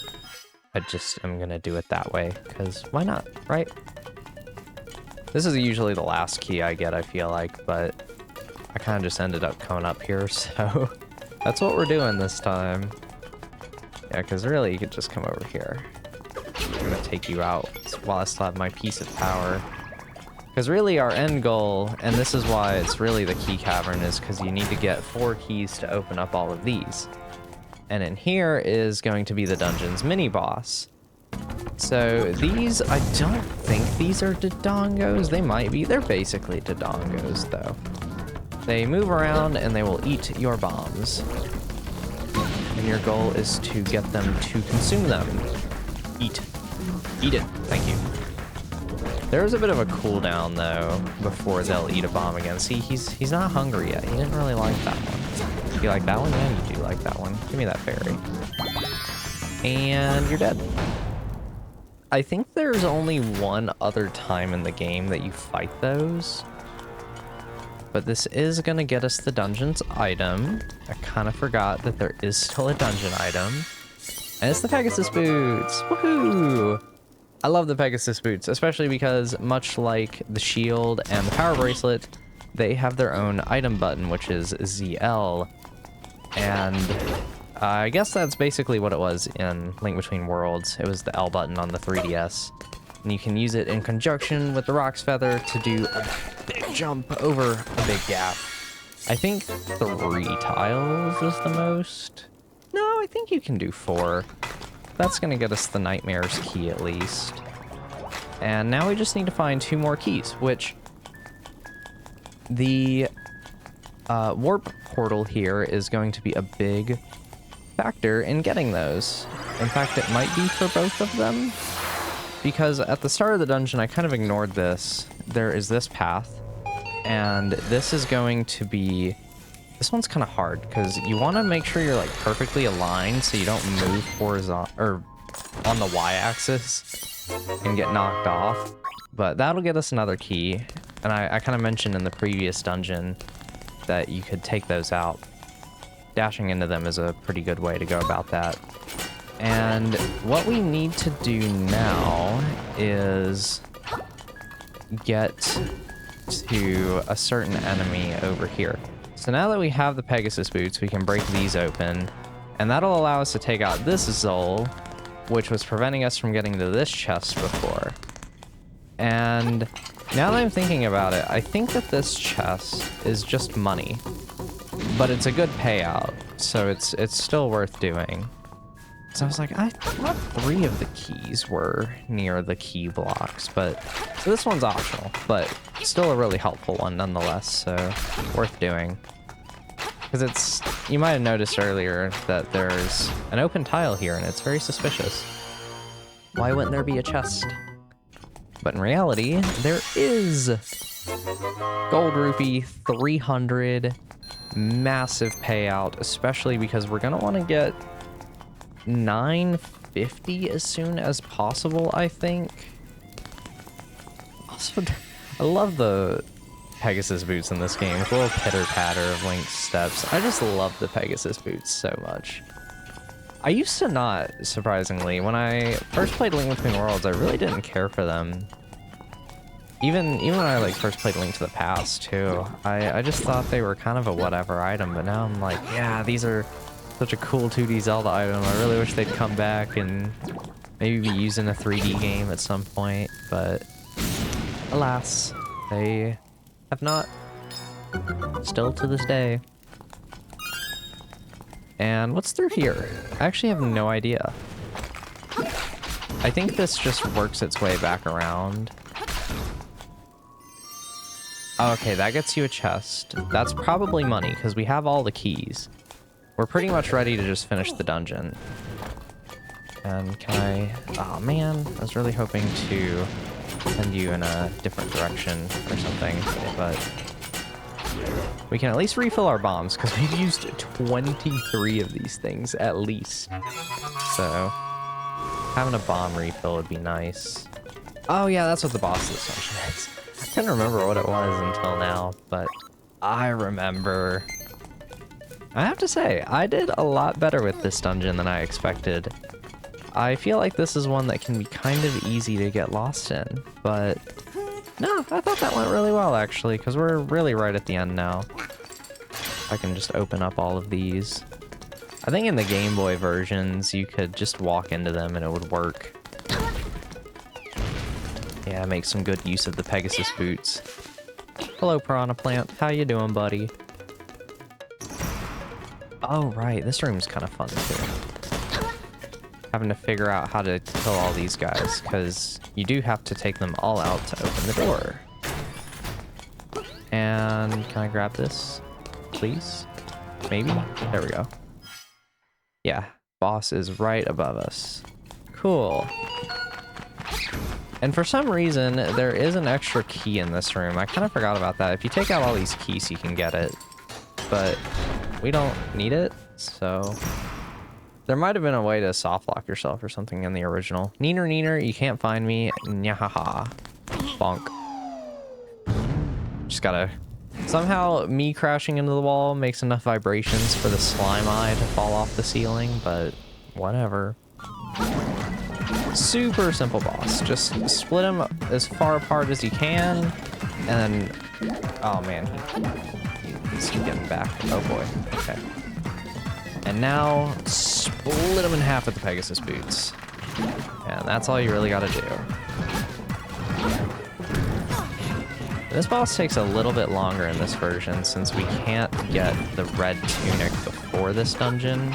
I just am gonna do it that way, because why not, right? This is usually the last key I get, I feel like, but I kind of just ended up coming up here, so that's what we're doing this time. Yeah, because really you could just come over here. I'm gonna take you out while I still have my piece of power. Because really our end goal, and this is why it's really the key cavern, is because you need to get 4 keys to open up all of these. And in here is going to be the dungeon's mini boss. So these, I don't think these are Dodongos. They might be. They're basically Dodongos, though. They move around and they will eat your bombs. And your goal is to get them to consume them. Eat. Eat it. Thank you. There's a bit of a cooldown, though, before they'll eat a bomb again. See, he's not hungry yet. He didn't really like that one. You like that one? Yeah, you do like that one. Give me that berry. And you're dead. I think there's only one other time in the game that you fight those. But this is going to get us the dungeon's item. I kind of forgot that there is still a dungeon item. And it's the Pegasus boots. Woohoo! I love the Pegasus boots, especially because much like the shield and the power bracelet, they have their own item button, which is ZL. And I guess that's basically what it was in Link Between Worlds. It was the L button on the 3DS. And you can use it in conjunction with the Rock's Feather to do a big jump over a big gap. I think 3 tiles is the most. No, I think you can do 4. That's going to get us the Nightmare's key at least. And now we just need to find 2 more keys, which the warp portal here is going to be a big factor in getting those. In fact, it might be for both of them, because at the start of the dungeon, I kind of ignored this. There is this path, and this is going to be... This one's kind of hard, because you want to make sure you're, like, perfectly aligned so you don't move horizontal or on the y-axis and get knocked off. But that'll get us another key, and I kind of mentioned in the previous dungeon that you could take those out. Dashing into them is a pretty good way to go about that. And what we need to do now is get to a certain enemy over here. So now that we have the Pegasus boots, we can break these open, and that'll allow us to take out this Zol, which was preventing us from getting to this chest before. And now that I'm thinking about it, I think that this chest is just money, but it's a good payout, so it's still worth doing. So I was like, I thought 3 of the keys were near the key blocks, but so this one's optional, but still a really helpful one nonetheless, so worth doing. Because it's, you might have noticed earlier that there's an open tile here, and it's very suspicious. Why wouldn't there be a chest? But in reality, there is. Gold rupee, 300, massive payout, especially because we're gonna want to get 950 as soon as possible, I think. Also, I love the Pegasus boots in this game with a little pitter-patter of Link's steps. I just love the Pegasus boots so much. I used to not, surprisingly. When I first played Link Between Worlds, I really didn't care for them. Even when I like first played Link to the Past too, I just thought they were kind of a whatever item, but now I'm like, yeah, these are such a cool 2D Zelda item. I really wish they'd come back and maybe be used in a 3D game at some point, but alas, they have not. Still to this day. And what's through here? I actually have no idea. I think this just works its way back around. Okay, that gets you a chest. That's probably money, because we have all the keys. We're pretty much ready to just finish the dungeon. And can I... Oh man, I was really hoping to send you in a different direction or something, but... We can at least refill our bombs, because we've used 23 of these things, at least. So, having a bomb refill would be nice. Oh yeah, that's what the boss of this dungeon is. I couldn't remember what it was until now, but I remember. I have to say, I did a lot better with this dungeon than I expected. I feel like this is one that can be kind of easy to get lost in, but no, I thought that went really well actually, because we're really right at the end now. I can just open up all of these. I think in the Game Boy versions, you could just walk into them and it would work. Yeah, make some good use of the Pegasus boots. Hello, Piranha Plant. How you doing, buddy? Oh, right. This room's kind of fun, too. Having to figure out how to kill all these guys, because you do have to take them all out to open the door. And can I grab this, please? Maybe? There we go. Yeah, boss is right above us. Cool. And for some reason, there is an extra key in this room. I kind of forgot about that. If you take out all these keys, you can get it. But we don't need it, so... There might have been a way to soft lock yourself or something in the original. Neener, neener, you can't find me. Nyahaha. Bonk. Just gotta... Somehow, me crashing into the wall makes enough vibrations for the slime eye to fall off the ceiling, but whatever. Super simple boss. Just split him as far apart as you can, and then... Oh man, he's getting back. Oh boy, okay. And now, split him in half with the Pegasus boots. And that's all you really gotta do. This boss takes a little bit longer in this version since we can't get the red tunic before this dungeon.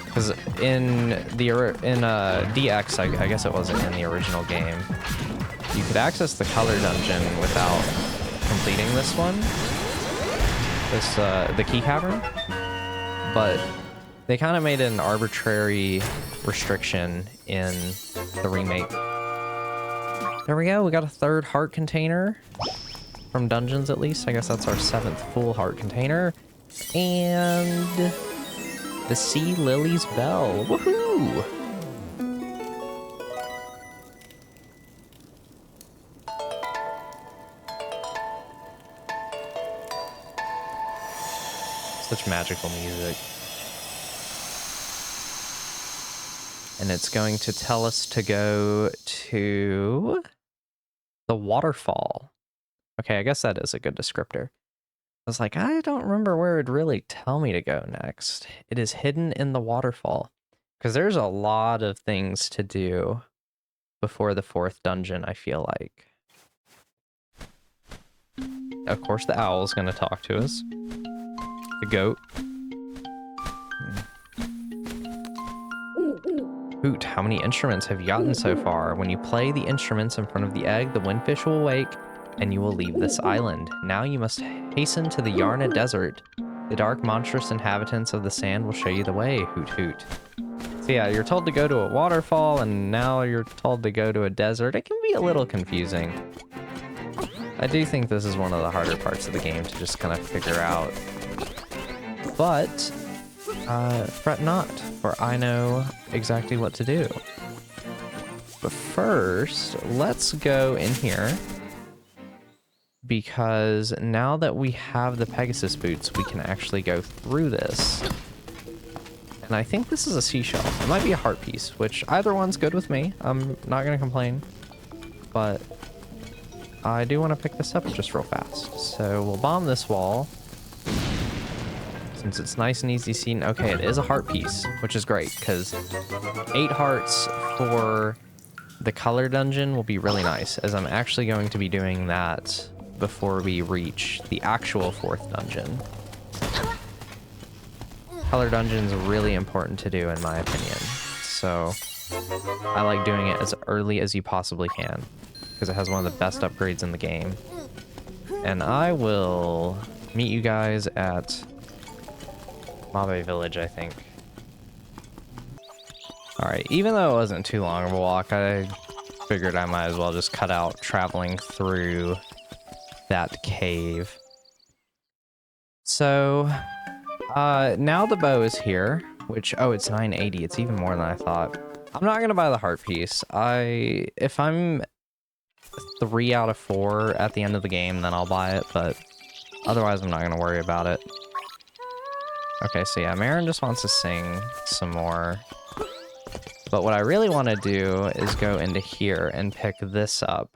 Because in DX, I guess it wasn't in the original game, you could access the color dungeon without completing this one. The key cavern. But they kind of made an arbitrary restriction in the remake. There we go, we got a third heart container. From dungeons, at least. I guess that's our 7th full heart container. And the Sea Lily's Bell. Woohoo! Such magical music. And it's going to tell us to go to the waterfall. Okay, I guess that is a good descriptor. I was like, I don't remember where it'd really tell me to go next. It is hidden in the waterfall. Because there's a lot of things to do before the 4th dungeon, I feel like. Of course, the owl is going to talk to us. The goat. Hoot, how many instruments have you gotten so far? When you play the instruments in front of the egg, the windfish will wake, and you will leave this island. Now you must hasten to the Yarna Desert. The dark, monstrous inhabitants of the sand will show you the way, hoot hoot. So yeah, you're told to go to a waterfall, and now you're told to go to a desert. It can be a little confusing. I do think this is one of the harder parts of the game to just kind of figure out. But fret not, for I know exactly what to do. But first, let's go in here because now that we have the Pegasus boots, we can actually go through this. And I think this is a seashell. It might be a heart piece, which either one's good with me. I'm not going to complain. But I do want to pick this up just real fast. So we'll bomb this wall. Since it's nice and easy seen. Okay, it is a heart piece, which is great, because 8 hearts for the color dungeon will be really nice, as I'm actually going to be doing that before we reach the actual 4th dungeon. Color dungeon is really important to do in my opinion, so I like doing it as early as you possibly can because it has one of the best upgrades in the game. And I will meet you guys at Mabe Village, I think. Alright, even though it wasn't too long of a walk, I figured I might as well just cut out traveling through that cave. So now the bow is here, which, oh, it's 980. It's even more than I thought. I'm not gonna buy the heart piece. If I'm 3 out of 4 at the end of the game, then I'll buy it, but otherwise I'm not gonna worry about it. Okay, so yeah, Marin just wants to sing some more. But what I really want to do is go into here and pick this up,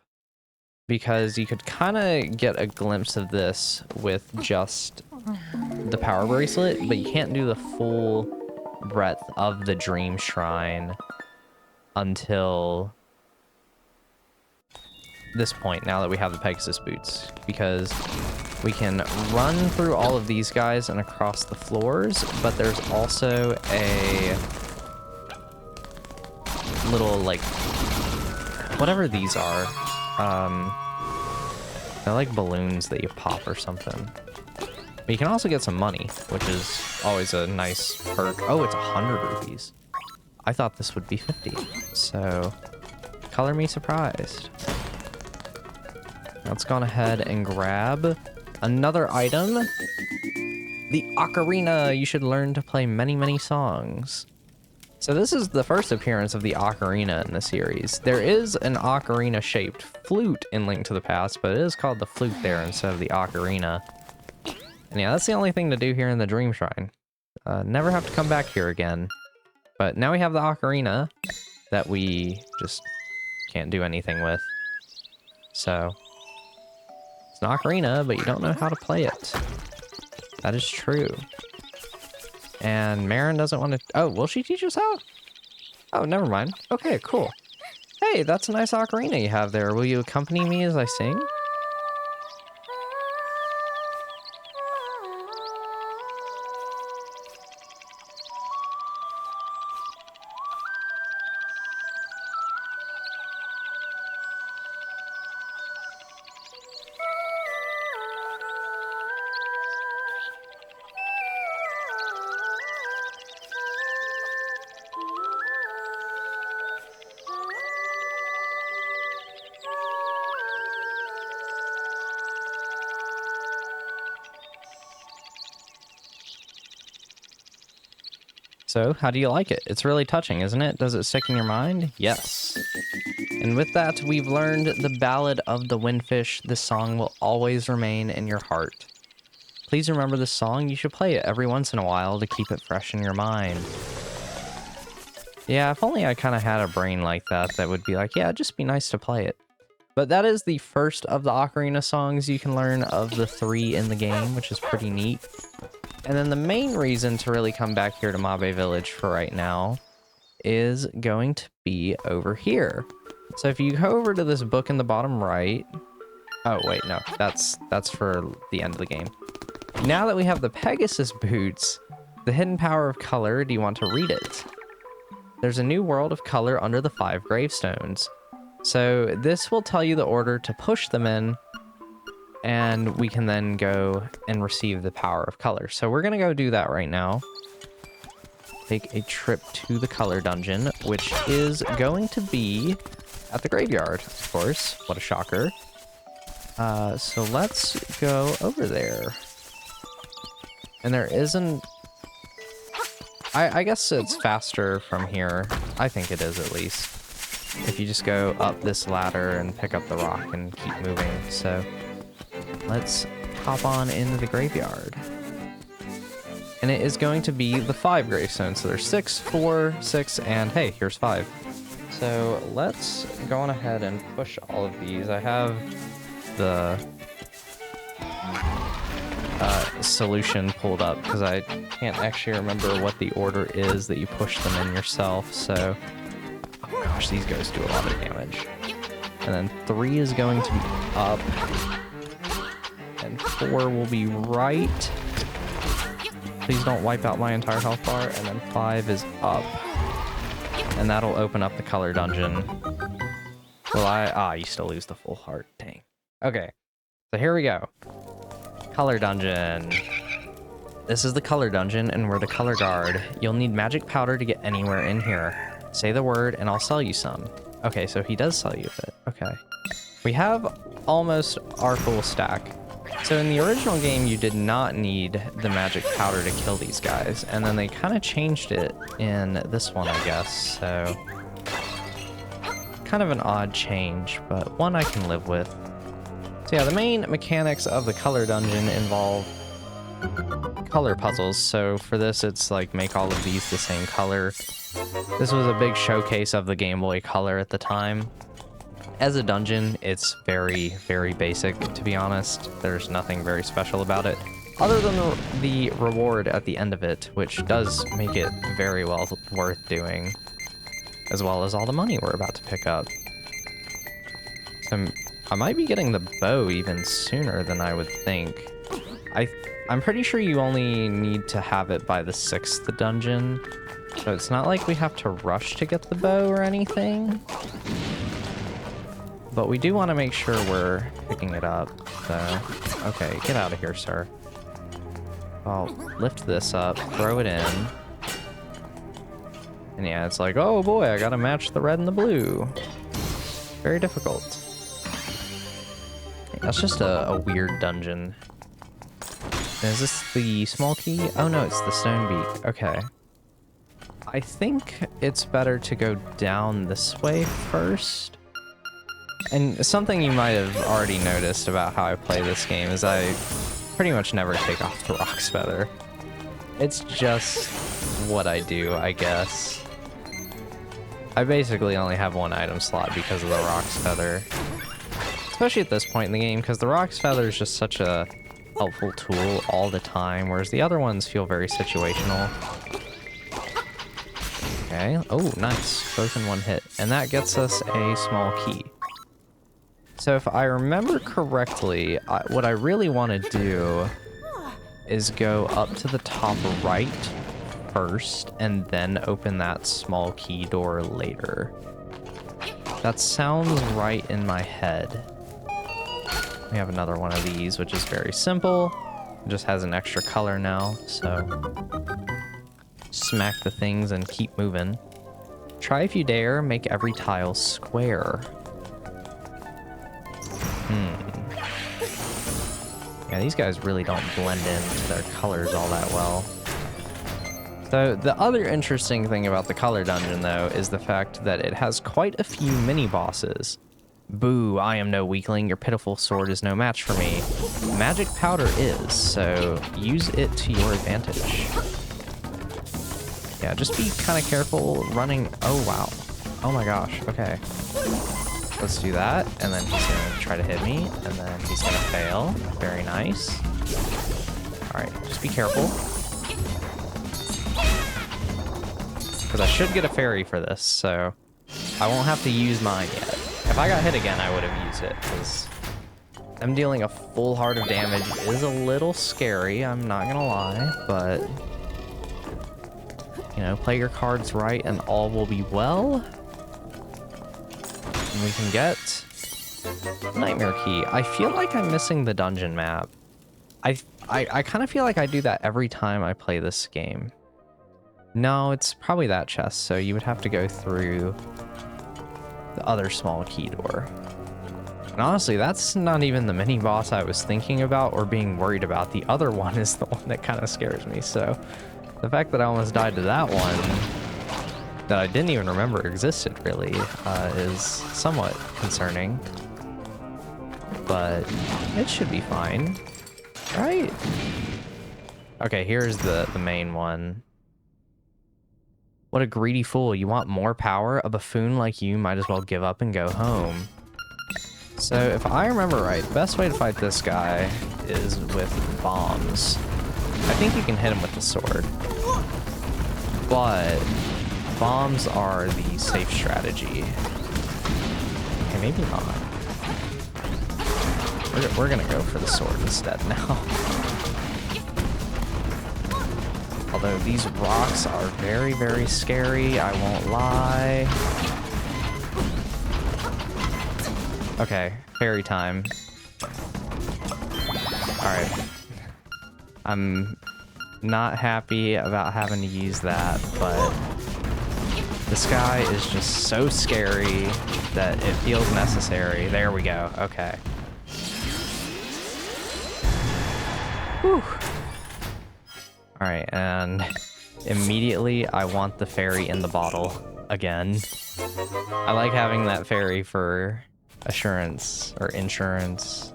because you could kind of get a glimpse of this with just the power bracelet, but you can't do the full breadth of the Dream Shrine until this point, now that we have the Pegasus boots, because we can run through all of these guys and across the floors, but there's also a little, like, whatever these are, they're like balloons that you pop or something. But you can also get some money, which is always a nice perk. Oh, it's 100 rupees. I thought this would be 50, so color me surprised. Let's go ahead and grab another item. The ocarina. You should learn to play many, many songs. So this is the first appearance of the ocarina in the series. There is an ocarina-shaped flute in Link to the Past, but it is called the flute there instead of the ocarina. And yeah, that's the only thing to do here in the Dream Shrine. Never have to come back here again. But now we have the ocarina that we just can't do anything with. So it's an ocarina, but you don't know how to play it. That is true. And Marin doesn't want to... Oh, will she teach us how? Oh, never mind. Okay, cool. Hey, that's a nice ocarina you have there. Will you accompany me as I sing? So, how do you like it? It's really touching, isn't it? Does it stick in your mind? Yes. And with that, we've learned the Ballad of the Windfish. This song will always remain in your heart. Please remember this song. You should play it every once in a while to keep it fresh in your mind. Yeah, if only I kind of had a brain like that that would be like, yeah, it'd just be nice to play it. But that is the first of the ocarina songs you can learn of the 3 in the game, which is pretty neat. And then the main reason to really come back here to Mabe Village for right now is going to be over here. So if you go over to this book in the bottom right... Oh, wait, no. That's for the end of the game. Now that we have the Pegasus boots, the hidden power of color, do you want to read it? There's a new world of color under the 5 gravestones. So this will tell you the order to push them in, and we can then go and receive the power of color. So we're going to go do that right now. Take a trip to the color dungeon, which is going to be at the graveyard, of course. What a shocker. So let's go over there. And there isn't... I guess it's faster from here. I think it is, at least. If you just go up this ladder and pick up the rock and keep moving, so... let's hop on into the graveyard. And it is going to be the 5 gravestones. So there's 6, 4, 6, and hey, here's 5. So let's go on ahead and push all of these. I have the solution pulled up because I can't actually remember what the order is that you push them in yourself. So, oh gosh, these guys do a lot of damage. And then 3 is going to be up, and 4 will be right. Please don't wipe out my entire health bar. And then 5 is up, and that'll open up the color dungeon. Will you still lose the full heart. Dang. Okay, so here we go. Color dungeon. This is the color dungeon, and we're the color guard. You'll need magic powder to get anywhere in here. Say the word, and I'll sell you some. Okay, so he does sell you a bit. Okay. We have almost our full stack. So in the original game, you did not need the magic powder to kill these guys, and then they kind of changed it in this one, I guess. So kind of an odd change, but one I can live with. So yeah, the main mechanics of the color dungeon involve color puzzles. So for this, it's like make all of these the same color. This was a big showcase of the Game Boy Color at the time. As a dungeon, it's very, very basic, to be honest. There's nothing very special about it, other than the reward at the end of it, which does make it very well worth doing, as well as all the money we're about to pick up. So I might be getting the bow even sooner than I would think. I'm pretty sure you only need to have it by the 6th dungeon, so it's not like we have to rush to get the bow or anything. But we do want to make sure we're picking it up, so... Okay, get out of here, sir. I'll lift this up, throw it in. And yeah, it's like, oh boy, I gotta match the red and the blue. Very difficult. That's just a weird dungeon. Is this the small key? Oh no, it's the stone beak. Okay. I think it's better to go down this way first. And something you might have already noticed about how I play this game is I pretty much never take off the Roc's Feather. It's just what I do, I guess. I basically only have one item slot because of the Roc's Feather. Especially at this point in the game, because the Roc's Feather is just such a helpful tool all the time, whereas the other ones feel very situational. Okay, oh nice, both in one hit. And that gets us a small key. So if I remember correctly, what I really want to do is go up to the top right first, and then open that small key door later. That sounds right in my head. We have another one of these, which is very simple. It just has an extra color now, so... Smack the things and keep moving. Try if you dare, make every tile square. Yeah, these guys really don't blend into their colors all that well. So the other interesting thing about the color dungeon, though, is the fact that it has quite a few mini-bosses. Boo, I am no weakling, your pitiful sword is no match for me. Magic powder is, so use it to your advantage. Yeah, just be kind of careful running... Oh, wow. Oh my gosh, okay. Let's do that, and then he's gonna try to hit me, and then he's gonna fail. Very nice. Alright, just be careful. Because I should get a fairy for this, so I won't have to use mine yet. If I got hit again, I would have used it, because them dealing a full heart of damage is a little scary, I'm not gonna lie, but... You know, play your cards right and all will be well. And we can get Nightmare Key. I feel like I'm missing the dungeon map. I kind of feel like I do that every time I play this game. No, it's probably that chest, so you would have to go through the other small key door. And honestly, that's not even the mini boss I was thinking about or being worried about. The other one is the one that kind of scares me, so the fact that I almost died to that one that I didn't even remember existed really is somewhat concerning. but it should be fine, right? Okay, here's the main one. What a greedy fool. You want more power? A buffoon like you might as well give up and go home. So if I remember right, the best way to fight this guy is with bombs. I think you can hit him with the sword, but bombs are the safe strategy. Okay, maybe not. We're gonna go for the sword instead now. Although these rocks are very, very scary, I won't lie. Okay, fairy time. Alright. I'm not happy about having to use that, but this guy is just so scary that it feels necessary. There we go. Okay. Whew. Alright, and immediately I want the fairy in the bottle again. I like having that fairy for assurance or insurance.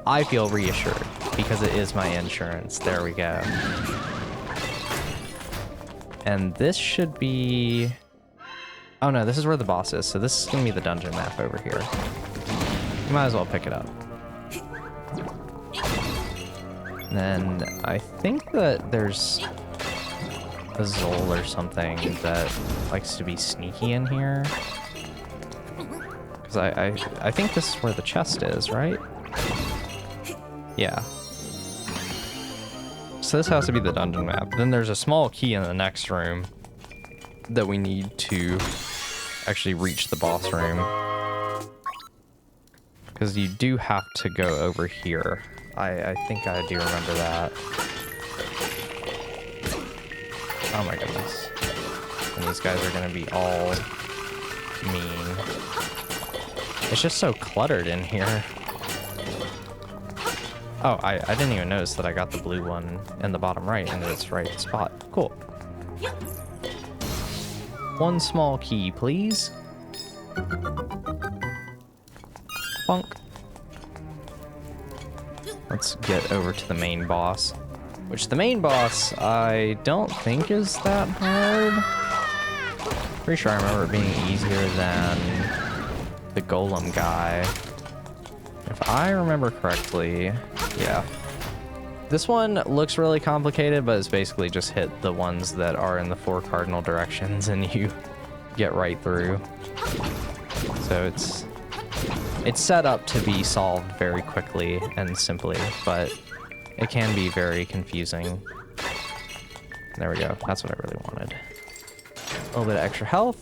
I feel reassured because it is my insurance. There we go. And this should be... Oh no, this is where the boss is, so this is gonna be the dungeon map over here. You might as well pick it up. And then I think that there's a Zol or something that likes to be sneaky in here. Because I think this is where the chest is, right? Yeah. So this has to be the dungeon map. Then there's a small key in the next room that we need to actually reach the boss room. Because you do have to go over here. I think I do remember that. Oh my goodness. And these guys are gonna be all mean. It's just so cluttered in here. Oh, I didn't even notice that I got the blue one in the bottom right in its right spot. Cool. One small key, please. Bonk. Let's get over to the main boss. Which the main boss, I don't think is that hard. Pretty sure I remember it being easier than the golem guy. If I remember correctly, yeah. This one looks really complicated, but it's basically just hit the ones that are in the 4 cardinal directions and you get right through. So it's set up to be solved very quickly and simply, but it can be very confusing. There we go. That's what I really wanted. A little bit of extra health.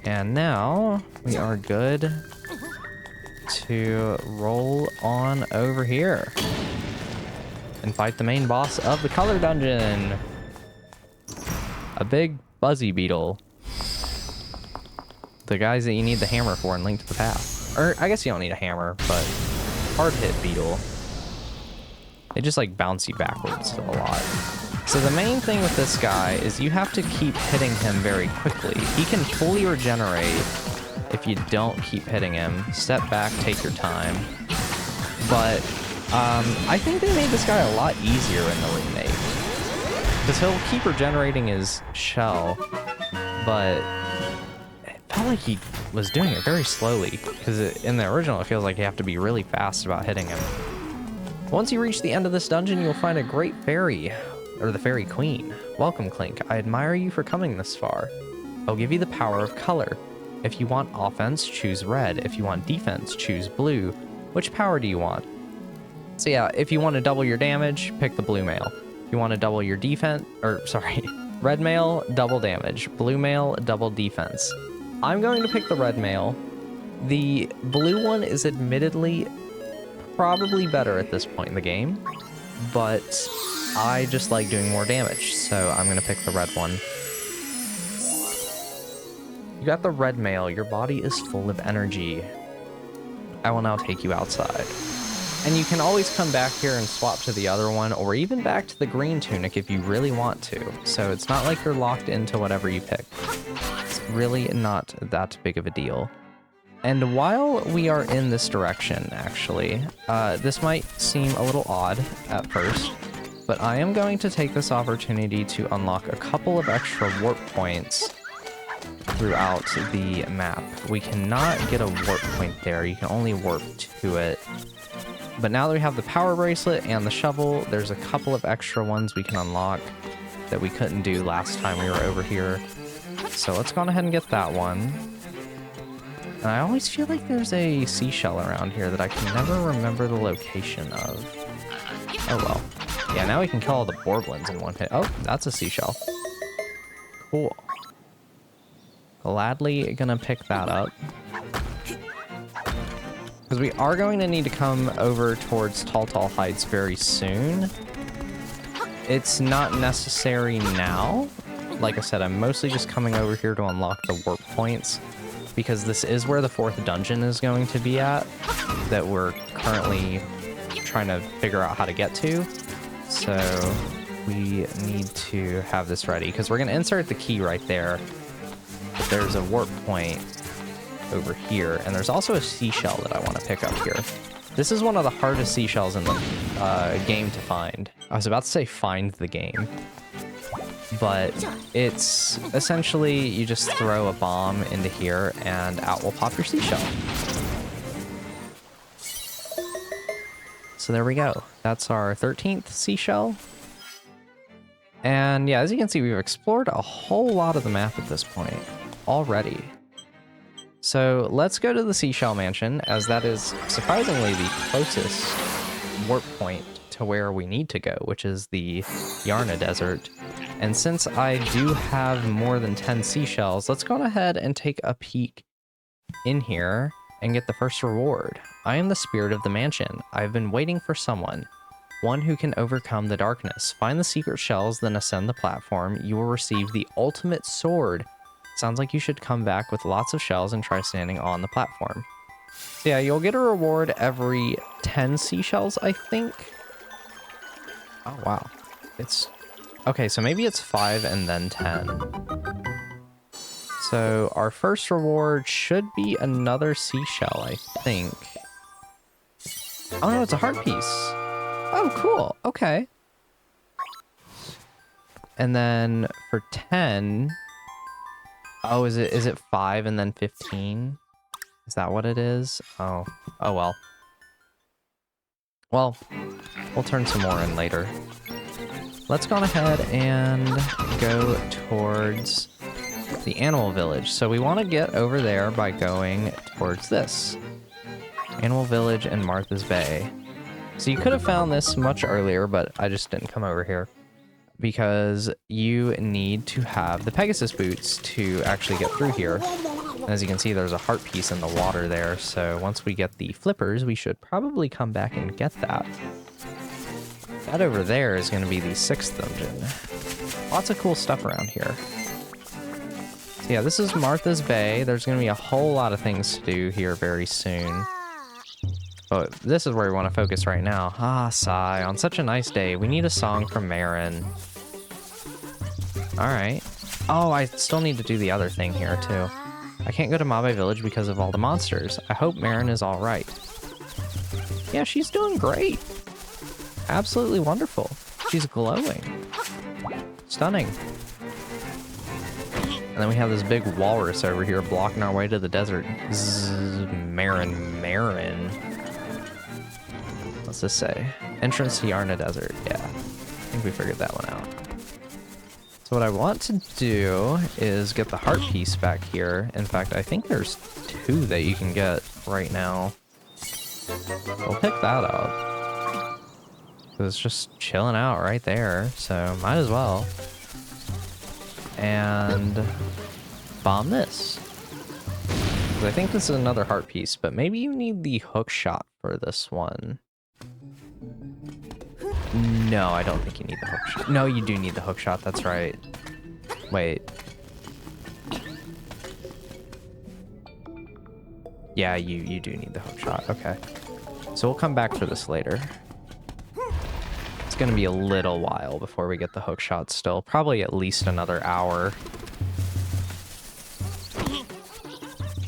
And now we are good to roll on over here and fight the main boss of the color dungeon. A big buzzy beetle. The guys that you need the hammer for in Link to the Past. Or, I guess you don't need a hammer, but hard hit beetle. They just like bounce you backwards a lot. So the main thing with this guy is you have to keep hitting him very quickly. He can fully regenerate if you don't keep hitting him. Step back, take your time. But I think they made this guy a lot easier in the remake. Because he'll keep regenerating his shell, but it felt like he was doing it very slowly. Because in the original, it feels like you have to be really fast about hitting him. Once you reach the end of this dungeon, you'll find a great fairy, or the fairy queen. Welcome, Clink. I admire you for coming this far. I'll give you the power of color. If you want offense, choose red. If you want defense, choose blue. Which power do you want? So yeah, if you want to double your damage, pick the blue mail. If you want to double your defense, red mail, double damage. Blue mail, double defense. I'm going to pick the red mail. The blue one is admittedly probably better at this point in the game, but I just like doing more damage, so I'm going to pick the red one. You got the red mail. Your body is full of energy. I will now take you outside. And you can always come back here and swap to the other one, or even back to the green tunic if you really want to. So it's not like you're locked into whatever you pick. It's really not that big of a deal. And while we are in this direction, actually, this might seem a little odd at first, but I am going to take this opportunity to unlock a couple of extra warp points throughout the map. We cannot get a warp point there. You can only warp to it. But now that we have the power bracelet and the shovel, there's a couple of extra ones we can unlock that we couldn't do last time we were over here. So let's go on ahead and get that one. And I always feel like there's a seashell around here that I can never remember the location of. Oh well. Yeah, now we can kill all the Borblins in one hit. Oh, that's a seashell. Cool. Gladly gonna pick that up. Because we are going to need to come over towards Tall Heights very soon. It's not necessary now. Like I said, I'm mostly just coming over here to unlock the warp points, because this is where the 4th dungeon is going to be at, that we're currently trying to figure out how to get to. So we need to have this ready, because we're going to insert the key right there. But there's a warp point over here, and there's also a seashell that I want to pick up here. This is one of the hardest seashells in the game to find. I was about to say find the game, but it's essentially you just throw a bomb into here and out will pop your seashell. So there we go. That's our 13th seashell. And yeah, as you can see, we've explored a whole lot of the map at this point already. So let's go to the Seashell Mansion, as that is surprisingly the closest warp point to where we need to go, which is the Yarna Desert. And since I do have more than 10 seashells, let's go ahead and take a peek in here and get the first reward. I am the spirit of the mansion. I've been waiting for someone. One who can overcome the darkness. Find the secret shells, then ascend the platform. You will receive the ultimate sword. Sounds like you should come back with lots of shells and try standing on the platform. So yeah, you'll get a reward every 10 seashells, I think. Oh, wow. It's... okay, so maybe it's 5 and then 10. So our first reward should be another seashell, I think. Oh no, it's a heart piece. Oh, cool. Okay. And then for 10... oh, is it 5 and then 15? Is that what it is? Oh. Oh well. Well, we'll turn some more in later. Let's go on ahead and go towards the animal village. So we want to get over there by going towards this. Animal Village and Martha's Bay. So you could have found this much earlier, but I just didn't come over here, because you need to have the Pegasus boots to actually get through here. And as you can see, there's a heart piece in the water there, so once we get the flippers, we should probably come back and get that. That over there is going to be the 6th dungeon. Lots of cool stuff around here. So yeah, this is Martha's Bay. There's going to be a whole lot of things to do here very soon. But this is where we want to focus right now. Ah, sigh. On such a nice day, we need a song from Marin. Alright. Oh, I still need to do the other thing here, too. I can't go to Mabe Village because of all the monsters. I hope Marin is alright. Yeah, she's doing great. Absolutely wonderful. She's glowing. Stunning. And then we have this big walrus over here blocking our way to the desert. Zzz, Marin. What's this say? Entrance to Yarna Desert. Yeah, I think we figured that one out. So what I want to do is get the heart piece back here. In fact, I think there's 2 that you can get right now. We'll pick that up. It's just chilling out right there, so might as well. And bomb this. 'Cause I think this is another heart piece, but maybe you need the hook shot for this one. No, I don't think you need the hook shot. No, you do need the hook shot, that's right. Wait. Yeah, you do need the hook shot, okay. So we'll come back for this later. It's gonna be a little while before we get the hook shot still. Probably at least another hour.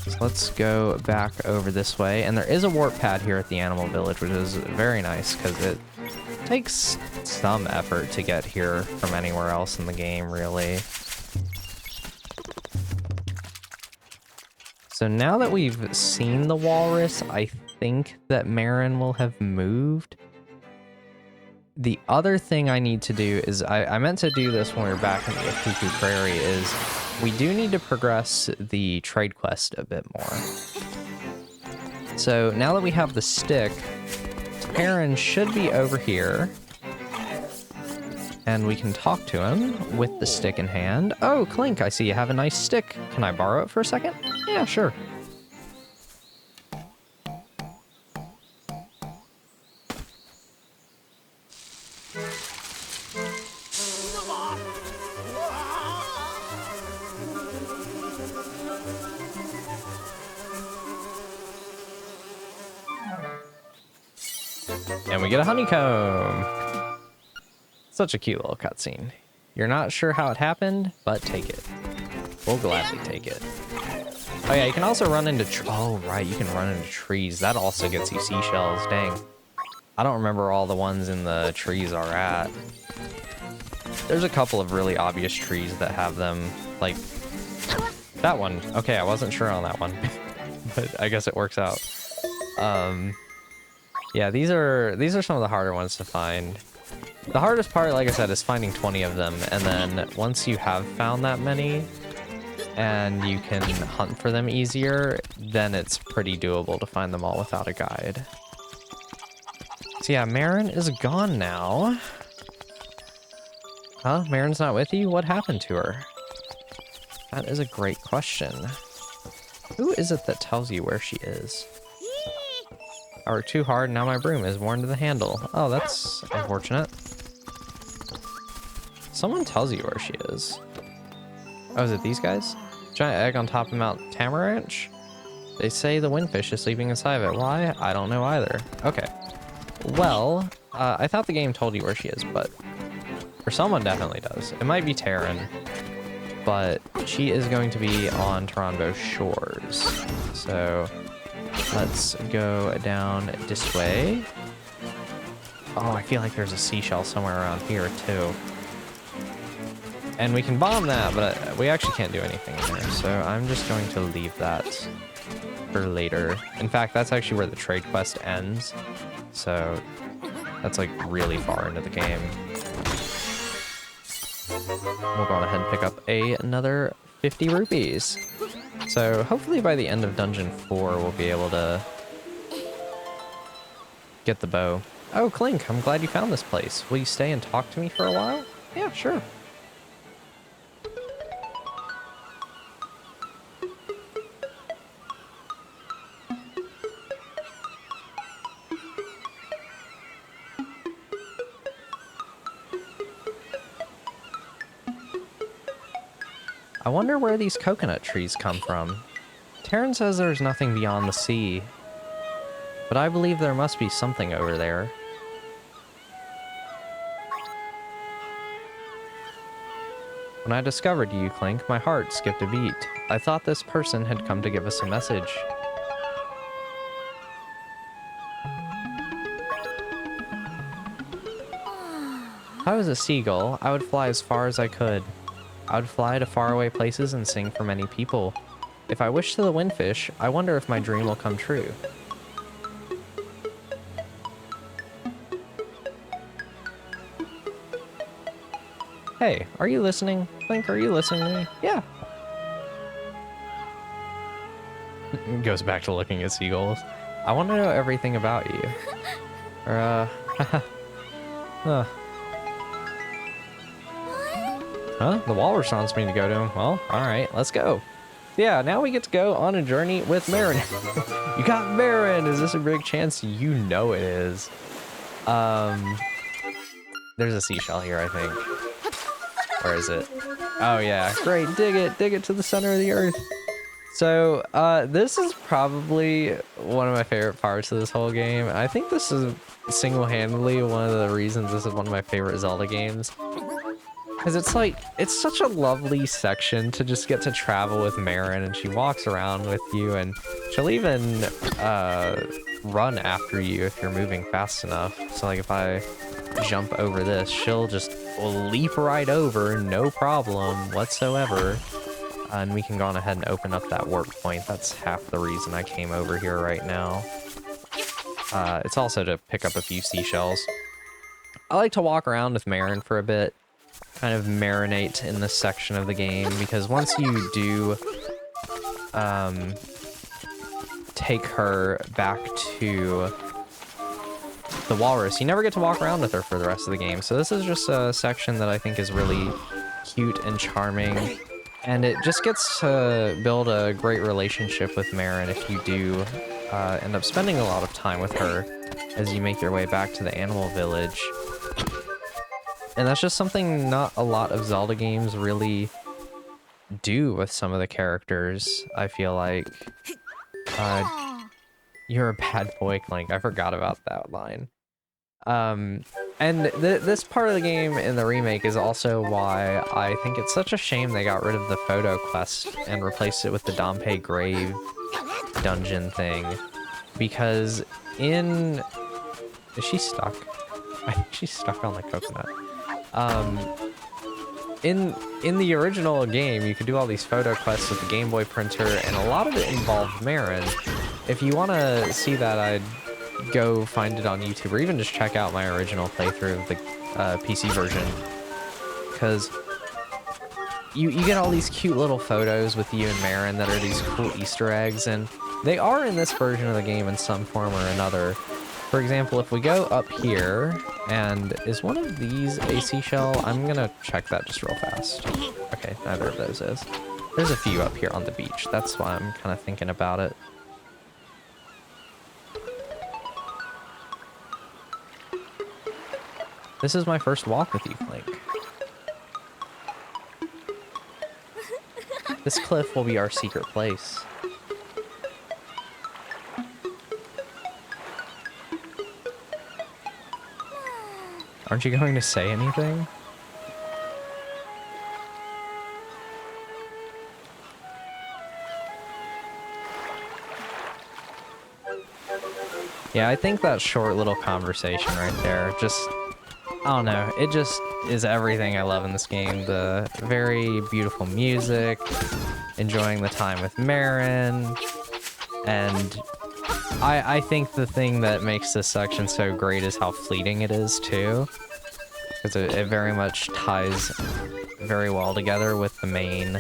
So let's go back over this way. And there is a warp pad here at the animal village, which is very nice because it takes some effort to get here from anywhere else in the game, really. So now that we've seen the walrus, I think that Marin will have moved. The other thing I need to do is, I meant to do this when we were back in the Cuckoo Prairie, is we do need to progress the trade quest a bit more. So now that we have the stick, Taran should be over here. And we can talk to him with the stick in hand. Oh, Clink, I see you have a nice stick. Can I borrow it for a second? Yeah, sure. And we get a honeycomb. Such a cute little cutscene. You're not sure how it happened, but take it. We'll gladly take it. Oh yeah, you can also run into oh right, you can run into trees. That also gets you seashells. Dang. I don't remember where all the ones in the trees are at. There's a couple of really obvious trees that have them, like that one. Okay, I wasn't sure on that one, but I guess it works out. Yeah, these are some of the harder ones to find. The hardest part, like I said, is finding 20 of them, and then once you have found that many, and you can hunt for them easier, then it's pretty doable to find them all without a guide. So yeah, Marin is gone now. Huh? Marin's not with you? What happened to her? That is a great question. Who is it that tells you where she is? I worked too hard, now my broom is worn to the handle. Oh, that's unfortunate. Someone tells you where she is. Oh, is it these guys? Giant egg on top of Mount Tamaranch? They say the windfish is sleeping inside of it. Why? I don't know either. Okay. Well, I thought the game told you where she is, but... or someone definitely does. It might be Taran, but she is going to be on Taranbo shores. So... let's go down this way. Oh, I feel like there's a seashell somewhere around here, too. And we can bomb that, but we actually can't do anything in there. So I'm just going to leave that for later. In fact, that's actually where the trade quest ends. So that's like really far into the game. We'll go ahead and pick up another 50 rupees. So hopefully by the end of Dungeon 4, we'll be able to get the bow. Oh, Clink, I'm glad you found this place. Will you stay and talk to me for a while? Yeah, sure. I wonder where these coconut trees come from. Taran says there's nothing beyond the sea, but I believe there must be something over there. When I discovered you, Clink, my heart skipped a beat. I thought this person had come to give us a message. If I was a seagull, I would fly as far as I could. I would fly to faraway places and sing for many people. If I wish to the windfish, I wonder if my dream will come true. Hey, are you listening? Clink, are you listening to me? Yeah. Goes back to looking at seagulls. I want to know everything about you. Or, Huh? The walrus wants me to go to him. Well, alright, let's go. Yeah, now we get to go on a journey with Marin. You got Marin! Is this a big chance? You know it is. There's a seashell here, I think. Where is it? Oh yeah, great, dig it to the center of the earth. So, this is probably one of my favorite parts of this whole game. I think this is single-handedly one of the reasons this is one of my favorite Zelda games. Because it's like, it's such a lovely section to just get to travel with Marin, and she walks around with you, and she'll even run after you if you're moving fast enough. So like if I jump over this, she'll just leap right over, no problem whatsoever. And we can go on ahead and open up that warp point. That's half the reason I came over here right now. It's also to pick up a few seashells. I like to walk around with Marin for a bit, kind of marinate in this section of the game, because once you do take her back to the walrus, you never get to walk around with her for the rest of the game. So this is just a section that I think is really cute and charming, and it just gets to build a great relationship with Marin if you do end up spending a lot of time with her as you make your way back to the animal village. And that's just something not a lot of Zelda games really do with some of the characters, I feel like. You're a bad boy, Clink. I forgot about that line. And this part of the game in the remake is also why I think it's such a shame they got rid of the photo quest and replaced it with the Dompe Grave dungeon thing. Because in... Is she stuck? I think she's stuck on the coconut. In the original game, you could do all these photo quests with the Game Boy printer, and a lot of it involved Marin. If you want to see that, I'd go find it on YouTube, or even just check out my original playthrough of the PC version, because you get all these cute little photos with you and Marin that are these cool Easter eggs, and they are in this version of the game in some form or another. For example, if we go up here, and is one of these a seashell? I'm gonna check that just real fast. Okay, neither of those is. There's a few up here on the beach. That's why I'm kind of thinking about it. This is my first walk with you, Clink. This cliff will be our secret place. Aren't you going to say anything? Yeah, I think that short little conversation right there just... I don't know, it just is everything I love in this game. The very beautiful music, enjoying the time with Marin, and I think the thing that makes this section so great is how fleeting it is too, because it very much ties very well together with the main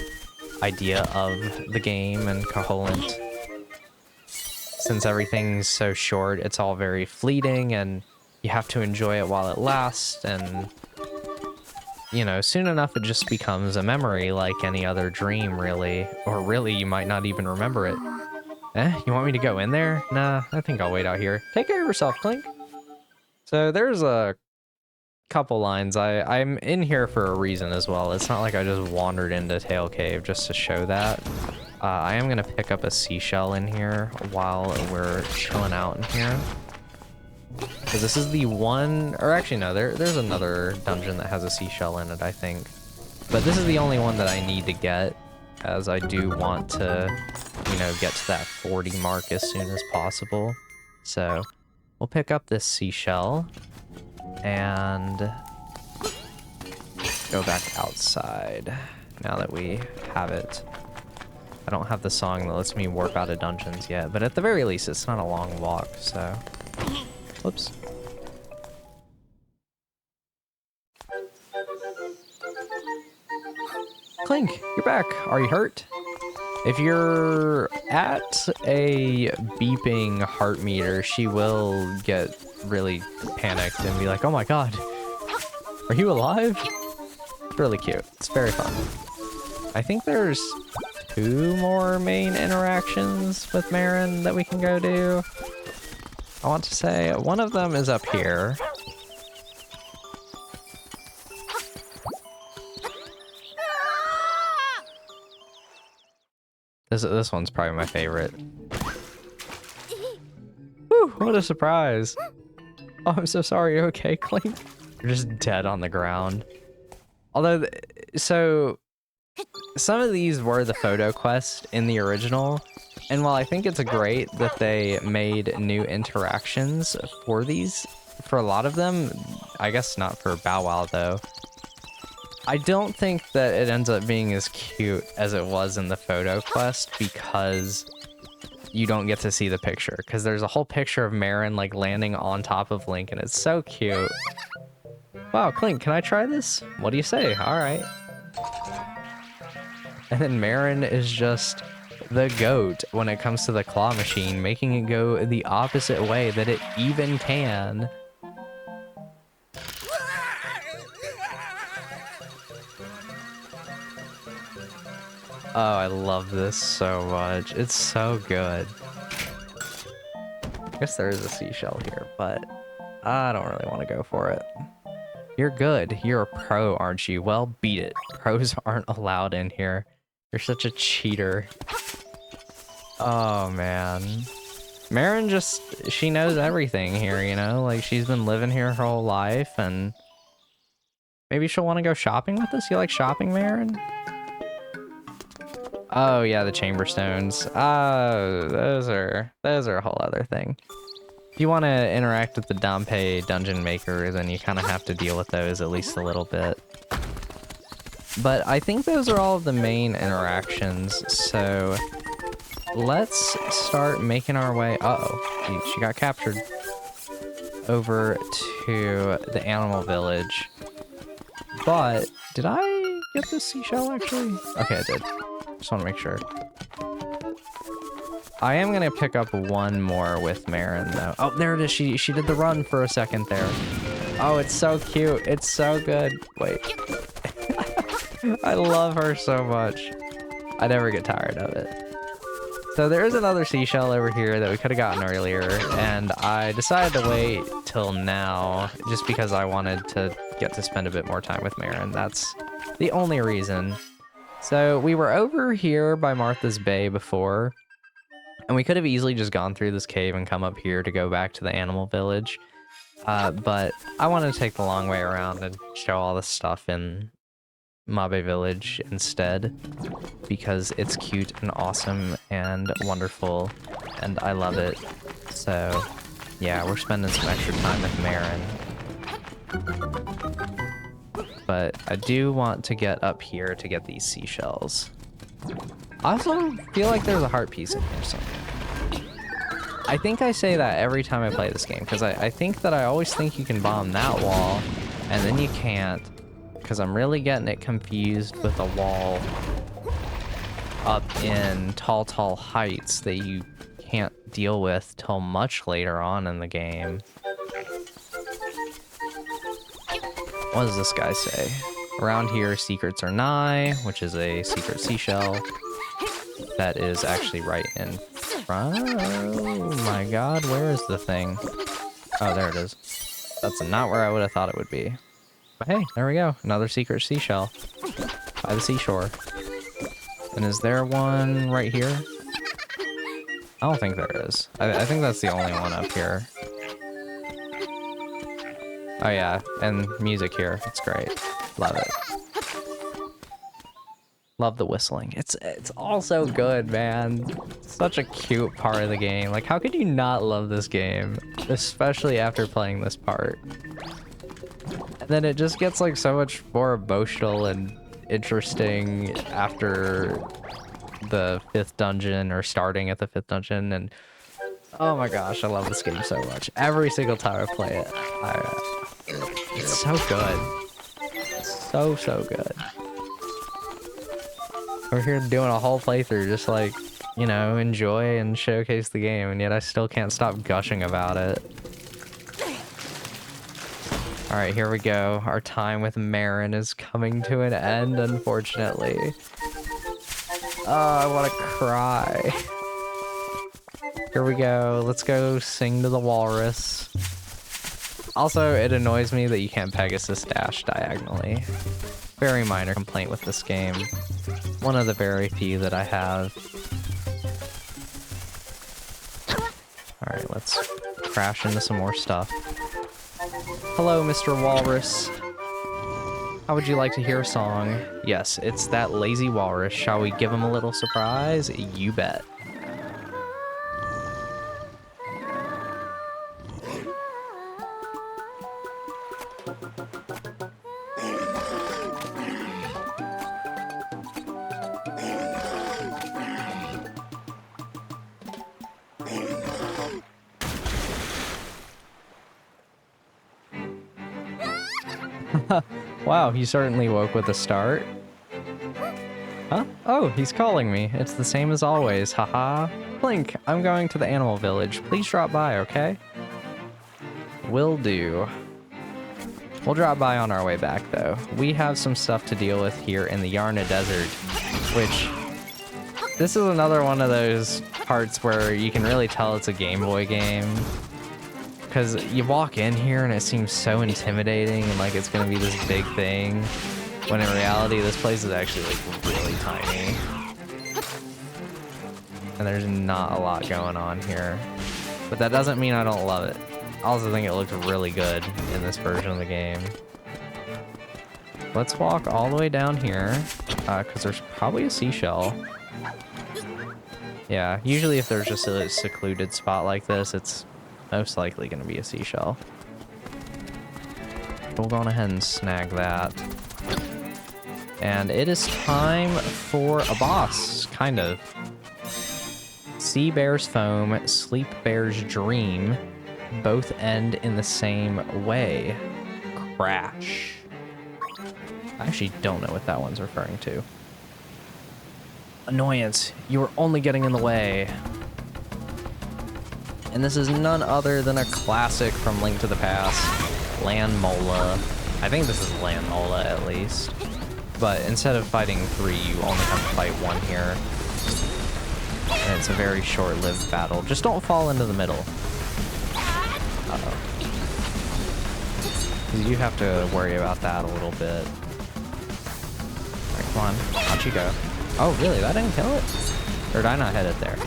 idea of the game and Koholint. Since everything's so short, it's all very fleeting, and you have to enjoy it while it lasts, and you know, soon enough it just becomes a memory like any other dream, really. Or really, you might not even remember it. You want me to go in there? Nah, I think I'll wait out here. Take care of yourself, Clink. So there's a couple lines. I'm in here for a reason as well. It's not like I just wandered into Tail Cave just to show that. I am gonna pick up a seashell in here while we're chilling out in here. Because this is the one, or actually no, there's another dungeon that has a seashell in it, I think. But this is the only one that I need to get, as I do want to, you know, get to that 40 mark as soon as possible. So we'll pick up this seashell and go back outside now that we have it. I don't have the song that lets me warp out of dungeons yet, but at the very least, it's not a long walk, so... Whoops. Clink, you're back. Are you hurt? If you're at a beeping heart meter, she will get really panicked and be like, oh my god, are you alive? It's really cute. It's very fun. I think there's 2 more main interactions with Marin that we can go do. I want to say one of them is up here. This one's probably my favorite. Whew, what a surprise. Oh, I'm so sorry. Okay, Clink. You're just dead on the ground. Although, so some of these were the photo quest in the original, and while I think it's great that they made new interactions for these, for a lot of them, I guess not for Bow Wow though, I don't think that it ends up being as cute as it was in the photo quest because you don't get to see the picture, because there's a whole picture of Marin like landing on top of Link and it's so cute. Wow, Clink, can I try this? What do you say? All right. And then Marin is just the goat when it comes to the claw machine, making it go the opposite way that it even can. Oh, I love this so much. It's so good. I guess there is a seashell here, but I don't really want to go for it. You're good. You're a pro, aren't you? Well, beat it. Pros aren't allowed in here. You're such a cheater. Oh, man. Marin just, she knows everything here, you know? Like, she's been living here her whole life, and maybe she'll want to go shopping with us? You like shopping, Marin? Oh, yeah, the chamber stones. Oh, those are a whole other thing. If you want to interact with the Dampe dungeon maker, then you kind of have to deal with those at least a little bit. But I think those are all of the main interactions, so let's start making our way. Uh-oh, she got captured. Over to the animal village. But did I get the seashell actually? Okay, I did. Just want to make sure. I am gonna pick up one more with Marin though. Oh, there it is. She did the run for a second there. Oh, it's so cute. It's so good. Wait. I love her so much. I never get tired of it. So there is another seashell over here that we could have gotten earlier, and I decided to wait till now just because I wanted to get to spend a bit more time with Marin. That's the only reason. So we were over here by Martha's Bay before, and we could have easily just gone through this cave and come up here to go back to the animal village. But I wanted to take the long way around and show all this stuff in Mabe Village instead, because it's cute and awesome and wonderful, and I love it. So yeah, we're spending some extra time with Marin. But I do want to get up here to get these seashells. I also feel like there's a heart piece in here somewhere. I think I say that every time I play this game, because I think that I always think you can bomb that wall, and then you can't, because I'm really getting it confused with a wall up in Tall Heights that you can't deal with till much later on in the game. What does this guy say? Around here, secrets are nigh, which is a secret seashell. That is actually right in front. Oh my god, where is the thing? Oh, there it is. That's not where I would have thought it would be. But hey, there we go. Another secret seashell by the seashore. And is there one right here? I don't think there is. I think that's the only one up here. Oh yeah, and music here. It's great. Love it. Love the whistling. It's also good, man. Such a cute part of the game. Like, how could you not love this game? Especially after playing this part. And then it just gets like so much more emotional and interesting after the 5th dungeon, or starting at the 5th dungeon, and oh my gosh, I love this game so much. Every single time I play it, it's so good. So good. We're here doing a whole playthrough, just like, you know, enjoy and showcase the game, and yet I still can't stop gushing about it. Alright, here we go. Our time with Marin is coming to an end, unfortunately. Oh, I want to cry. Here we go. Let's go sing to the walrus. Also, it annoys me that you can't Pegasus dash diagonally. Very minor complaint with this game. One of the very few that I have. Alright, let's crash into some more stuff. Hello, Mr. Walrus. How would you like to hear a song? Yes, it's that lazy walrus. Shall we give him a little surprise? You bet. Wow, he certainly woke with a start. Huh? Oh, he's calling me. It's the same as always, haha. Blink, I'm going to the animal village. Please drop by, okay? Will do. We'll drop by on our way back, though. We have some stuff to deal with here in the Yarna Desert, which... This is another one of those parts where you can really tell it's a Game Boy game. Because you walk in here and it seems so intimidating and like it's going to be this big thing. When in reality, this place is actually like really tiny. And there's not a lot going on here. But that doesn't mean I don't love it. I also think it looks really good in this version of the game. Let's walk all the way down here. Because there's probably a seashell. Yeah, usually if there's just a secluded spot like this, it's most likely going to be a seashell. We'll go on ahead and snag that. And it is time for a boss, kind of. Sea Bear's Foam, Sleep Bear's Dream, both end in the same way. Crash. I actually don't know what that one's referring to. Annoyance, you are only getting in the way. And this is none other than a classic from Link to the Past, Landmola. I think this is Landmola at least. But instead of fighting 3, you only have to fight 1 here. And it's a very short-lived battle. Just don't fall into the middle. Uh-oh. You have to worry about that a little bit. Alright, come on. Out you go. Oh, really? That didn't kill it? Or did I not hit it there?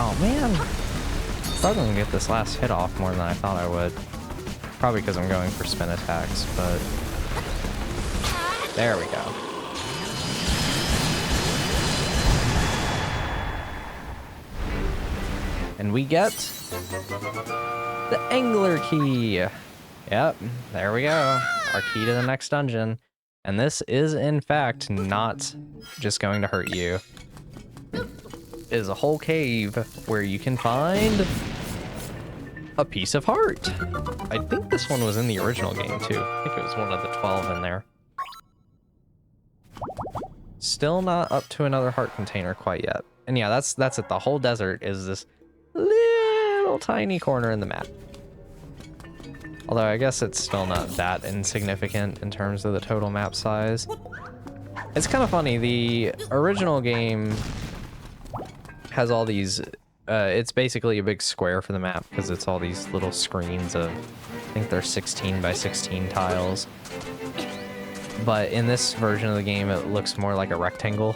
Oh, man. Struggling to get this last hit off more than I thought I would. Probably because I'm going for spin attacks, but... There we go. And we get... the Angler Key! Yep, there we go. Our key to the next dungeon. And this is, in fact, not just going to hurt you. It is a whole cave where you can find a piece of heart. I think this one was in the original game too. I think it was one of the 12 in there. Still not up to another heart container quite yet. And yeah, that's it. The whole desert is this little tiny corner in the map. Although I guess it's still not that insignificant in terms of the total map size. It's kind of funny. The original game has all these, it's basically a big square for the map because it's all these little screens of, I think they're 16 by 16 tiles. But in this version of the game, it looks more like a rectangle.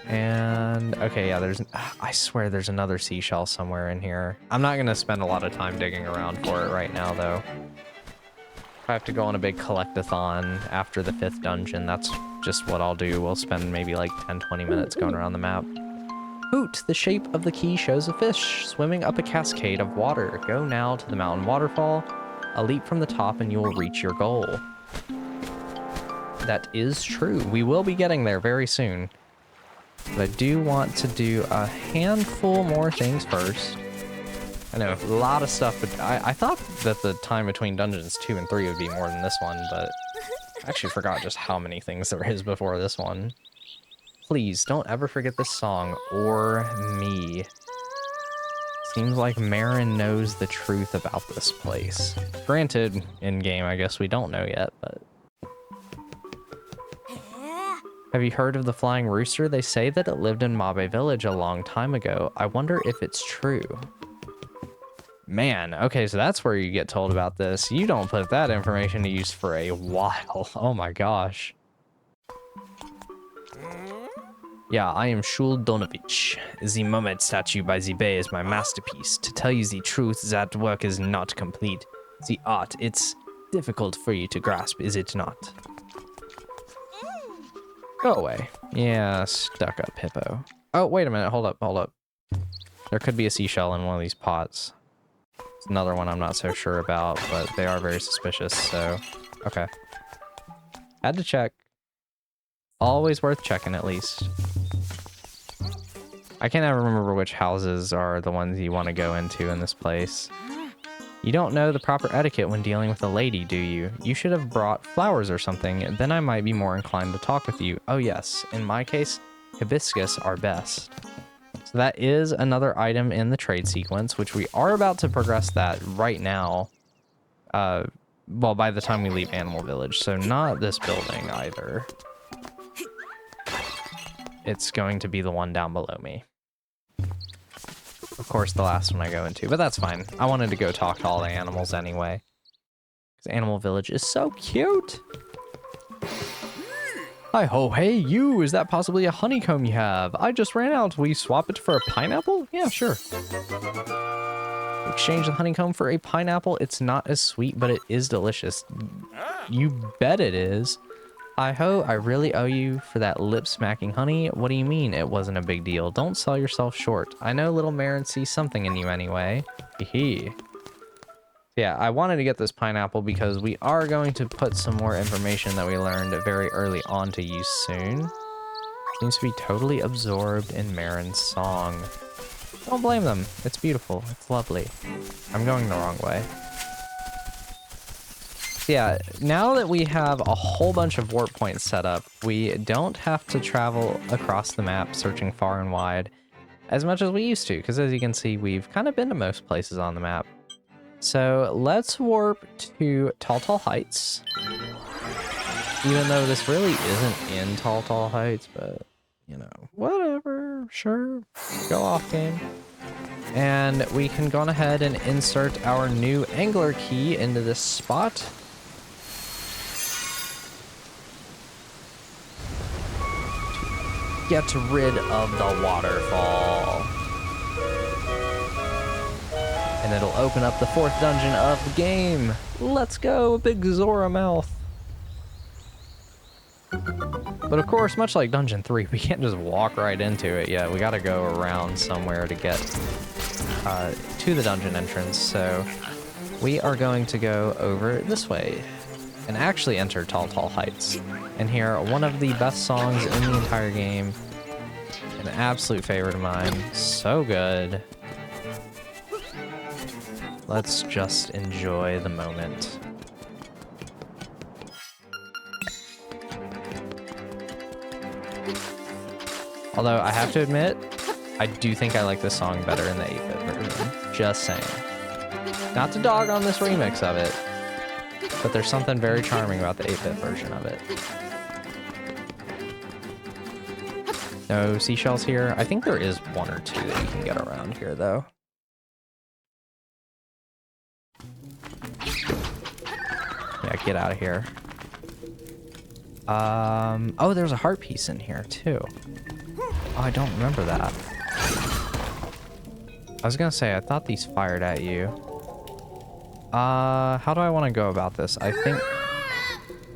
And, okay, yeah, I swear there's another seashell somewhere in here. I'm not going to spend a lot of time digging around for it right now, though. If I have to go on a big collect-a-thon after the 5th dungeon, that's just what I'll do. We'll spend maybe like 10-20 minutes going around the map. Hoot! The shape of the key shows a fish swimming up a cascade of water. Go now to the mountain waterfall. A leap from the top and you will reach your goal. That is true. We will be getting there very soon. But I do want to do a handful more things first. I know, a lot of stuff, but I thought that the time between dungeons 2 and 3 would be more than this one, but I actually forgot just how many things there is before this one. Please, don't ever forget this song, or me. Seems like Marin knows the truth about this place. Granted, in-game, I guess we don't know yet, but... Have you heard of the flying rooster? They say that it lived in Mabe Village a long time ago. I wonder if it's true. Man, okay, so that's where you get told about this. You don't put that information to use for a while. Oh my gosh. Yeah, I am Shul Donovich. The mermaid statue by the bay is my masterpiece. To tell you the truth, that work is not complete. The art, it's difficult for you to grasp, is it not? Go away. Yeah, stuck up hippo. Oh, wait a minute. Hold up, hold up. There could be a seashell in one of these pots. It's another one I'm not so sure about, but they are very suspicious, so... Okay. Had to check. Always worth checking, at least. I can't ever remember which houses are the ones you want to go into in this place. You don't know the proper etiquette when dealing with a lady, do you? You should have brought flowers or something, then I might be more inclined to talk with you. Oh yes, in my case, hibiscus are best. So that is another item in the trade sequence, which we are about to progress that right now. Well, by the time we leave Animal Village, so not this building either. It's going to be the one down below me. Of course, the last one I go into, but that's fine. I wanted to go talk to all the animals anyway. Because Animal Village is so cute. Hi ho, hey you, is that possibly a honeycomb you have? I just ran out. Will you swap it for a pineapple? Yeah, sure. Exchange the honeycomb for a pineapple. It's not as sweet, but it is delicious. You bet it is. Hi ho, I really owe you for that lip-smacking honey. What do you mean it wasn't a big deal? Don't sell yourself short. I know little Marin sees something in you anyway. Hee. Yeah, I wanted to get this pineapple because we are going to put some more information that we learned very early on to use soon. Seems to be totally absorbed in Marin's song. Don't blame them. It's beautiful. It's lovely. I'm going the wrong way. Yeah, now that we have a whole bunch of warp points set up, we don't have to travel across the map searching far and wide as much as we used to, because as you can see, we've kind of been to most places on the map. So let's warp to Tall Heights, even though this really isn't in Tall Heights, but, you know, whatever, sure, go off game. And we can go on ahead and insert our new angler key into this spot. Get rid of the waterfall. And it'll open up the 4th dungeon of the game. Let's go, big Zora mouth. But of course, much like Dungeon 3, we can't just walk right into it yet. We gotta go around somewhere to get to the dungeon entrance. So we are going to go over this way and actually enter Tall Heights and hear one of the best songs in the entire game. An absolute favorite of mine. So good. Let's just enjoy the moment. Although I have to admit, I do think I like this song better in the 8-bit version. Just saying. Not to dog on this remix of it, but there's something very charming about the 8-bit version of it. No seashells here. I think there is one or two that you can get around here, though. Yeah, get out of here. Oh, there's a heart piece in here, too. Oh, I don't remember that. I was gonna say, I thought these fired at you. How do I want to go about this? I think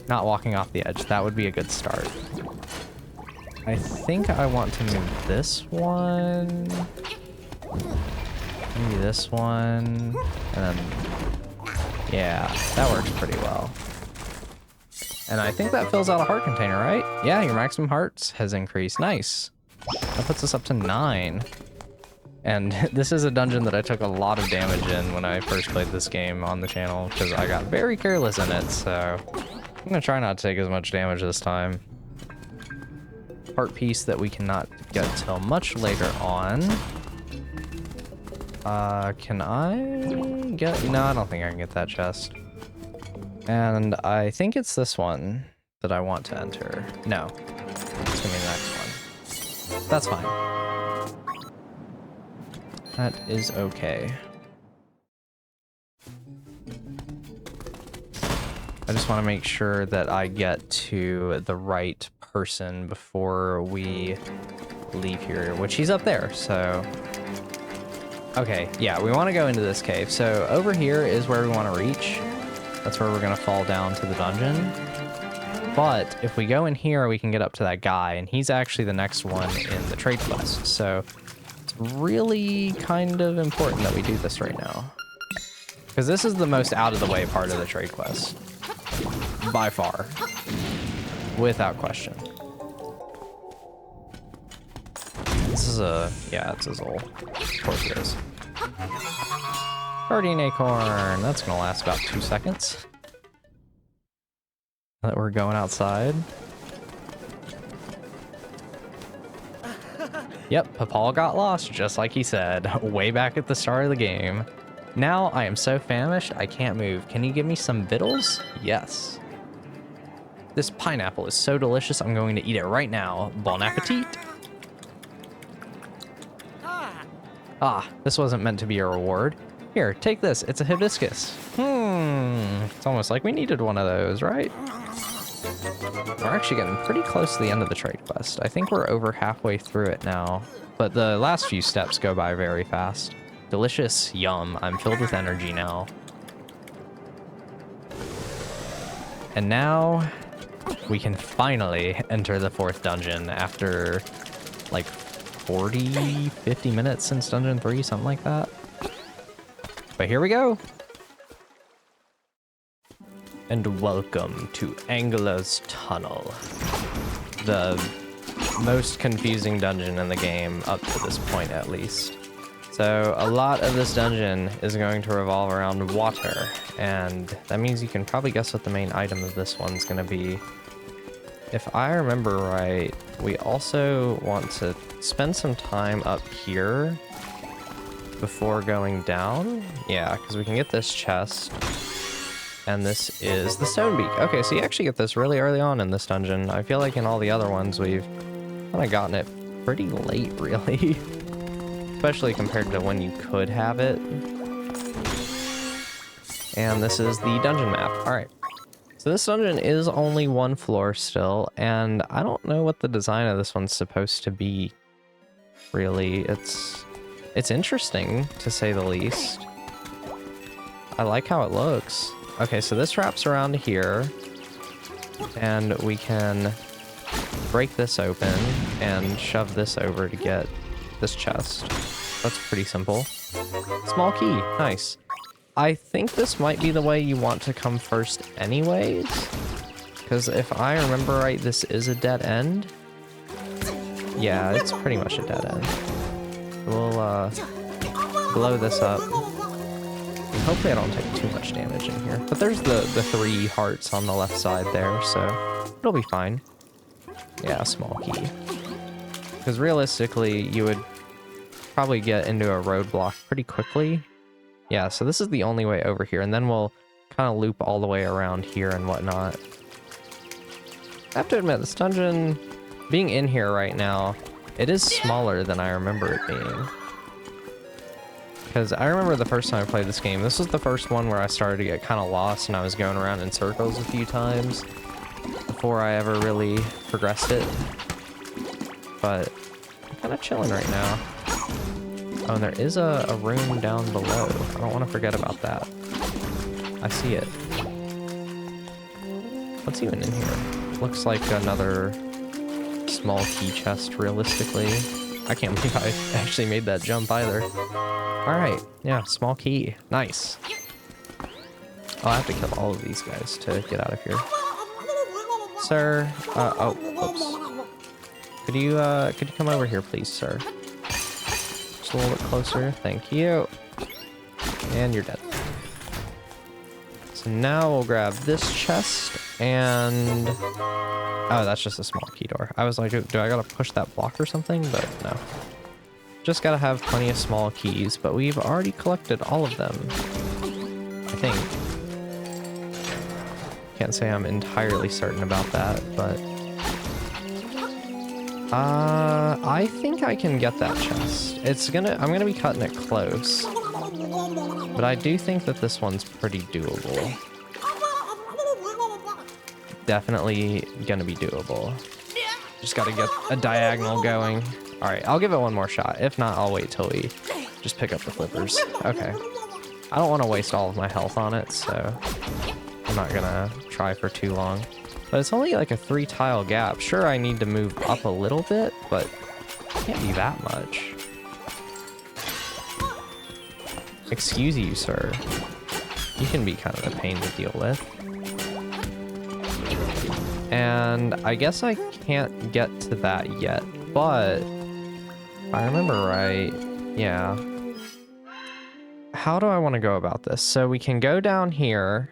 not walking off the edge. That would be a good start. I think I want to move this one. Maybe this one. And then... yeah, that works pretty well. And I think that fills out a heart container, right? Yeah, your maximum hearts has increased. Nice. That puts us up to 9. And this is a dungeon that I took a lot of damage in when I first played this game on the channel, because I got very careless in it, so I'm gonna try not to take as much damage this time. Heart piece that we cannot get till much later on. Can I get... no, I don't think I can get that chest. And I think it's this one that I want to enter. No. It's gonna be the next one. That's fine. That is okay. I just want to make sure that I get to the right person before we leave here, which he's up there, so... Okay, yeah, we want to go into this cave. So over here is where we want to reach. That's where we're going to fall down to the dungeon. But if we go in here, we can get up to that guy, and he's actually the next one in the trade quest. So it's really kind of important that we do this right now, because this is the most out of the way part of the trade quest. By far. Without question. This is a... yeah, it's a Zol. Of course it is. Guardian Acorn. That's gonna last about 2 seconds. Now that we're going outside. Yep, Papal got lost, just like he said, way back at the start of the game. Now I am so famished, I can't move. Can you give me some victuals? Yes. This pineapple is so delicious, I'm going to eat it right now. Bon appetit! Ah, this wasn't meant to be a reward. Here, take this. It's a hibiscus. It's almost like we needed one of those, right? We're actually getting pretty close to the end of the trade quest. I think we're over halfway through it now, but the last few steps go by very fast. Delicious, yum. I'm filled with energy now. And now we can finally enter the 4th dungeon after like 40, 50 minutes since dungeon 3, something like that. But here we go. And welcome to Angela's Tunnel. The most confusing dungeon in the game up to this point, at least. So a lot of this dungeon is going to revolve around water, and that means you can probably guess what the main item of this one's going to be. If I remember right, we also want to spend some time up here before going down. Yeah, because we can get this chest, and this is the stone beak. Okay, so you actually get this really early on in this dungeon. I feel like in all the other ones we've kind of gotten it pretty late, really. Especially compared to when you could have it. And this is the dungeon map. Alright. So this dungeon is only 1 floor still, and I don't know what the design of this one's supposed to be, really. It's interesting, to say the least. I like how it looks. Okay, so this wraps around here, and we can break this open and shove this over to get this chest. That's pretty simple. Small key, nice. I think this might be the way you want to come first anyways, because if I remember right, this is a dead end. Yeah, it's pretty much a dead end. We'll blow this up. And hopefully I don't take too much damage in here. But there's the 3 hearts on the left side there, so it'll be fine. Yeah, small key. Because realistically, you would probably get into a roadblock pretty quickly. Yeah, so this is the only way over here, and then we'll kind of loop all the way around here and whatnot. I have to admit, this dungeon, being in here right now, it is smaller than I remember it being. Because I remember the first time I played this game, this was the first one where I started to get kind of lost, and I was going around in circles a few times before I ever really progressed it. But I'm kind of chilling right now. Oh, and there is a room down below. I don't want to forget about that. I see it. What's even in here? Looks like another small key chest, realistically. I can't believe I actually made that jump either. Alright, yeah, small key. Nice. I'll have to kill all of these guys to get out of here. Sir, oh, whoops. Could you come over here, please, sir? Just a little bit closer. Thank you. And you're dead. So now we'll grab this chest and... oh, that's just a small key door. I was like, do I gotta push that block or something? But no. Just gotta have plenty of small keys, but we've already collected all of them. I think. Can't say I'm entirely certain about that, but... I think I can get that chest. I'm gonna be cutting it close. But I do think that this one's pretty doable. Definitely gonna be doable. Just gotta get a diagonal going. All right, I'll give it one more shot. If not, I'll wait till we just pick up the flippers. Okay. I don't want to waste all of my health on it, so I'm not gonna try for too long. But it's only like a 3-tile gap. Sure, I need to move up a little bit, but it can't be that much. Excuse you, sir. You can be kind of a pain to deal with. And I guess I can't get to that yet, but if I remember right, yeah. How do I want to go about this? So we can go down here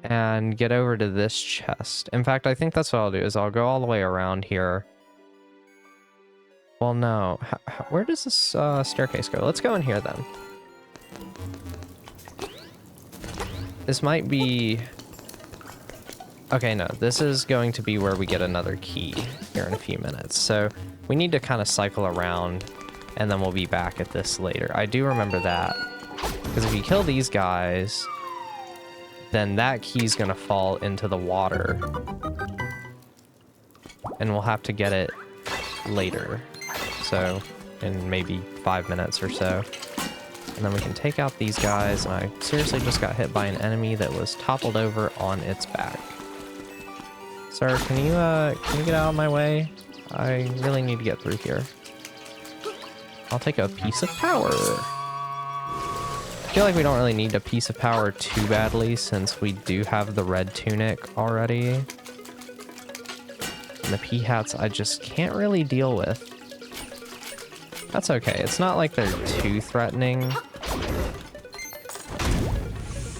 and get over to this chest. In fact, I think that's what I'll do, is I'll go all the way around here. Well, no. Where does this staircase go? Let's go in here then. This might be... Okay, no. This is going to be where we get another key here in a few minutes. So we need to kind of cycle around, and then we'll be back at this later. I do remember that. Because if you kill these guys, then that key's gonna fall into the water. And we'll have to get it later. So, in maybe 5 minutes or so. And then we can take out these guys, and I seriously just got hit by an enemy that was toppled over on its back. Sir, can you get out of my way? I really need to get through here. I'll take a piece of power. I feel like we don't really need a piece of power too badly since we do have the red tunic already. And the pea hats I just can't really deal with. That's okay. It's not like they're too threatening.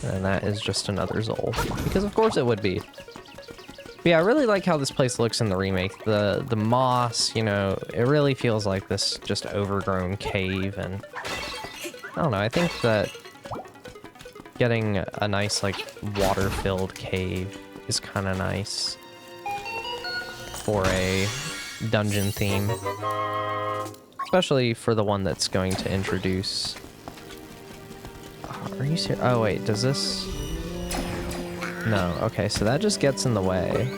And that is just another Zol. Because of course it would be. But yeah, I really like how this place looks in the remake. The moss, you know, it really feels like this just overgrown cave, and I don't know, I think that getting a nice, like, water-filled cave is kind of nice for a dungeon theme. Especially for the one that's going to introduce... Are you serious? Oh, wait, does this... No, okay, so that just gets in the way.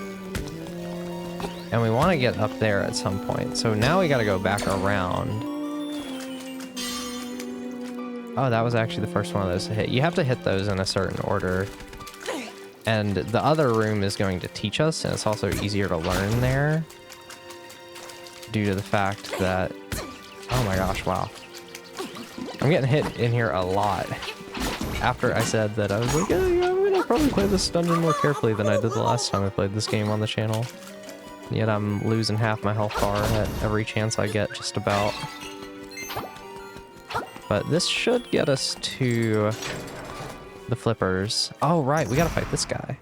And we want to get up there at some point. So now we got to go back around. Oh, that was actually the first one of those to hit. You have to hit those in a certain order. And the other room is going to teach us, and it's also easier to learn there. Due to the fact that... Oh my gosh, wow. I'm getting hit in here a lot. After I said that, I was like, oh, yeah, I'm gonna probably play this dungeon more carefully than I did the last time I played this game on the channel. And yet I'm losing half my health bar at every chance I get, just about. But this should get us to the flippers. Oh, right, we gotta fight this guy.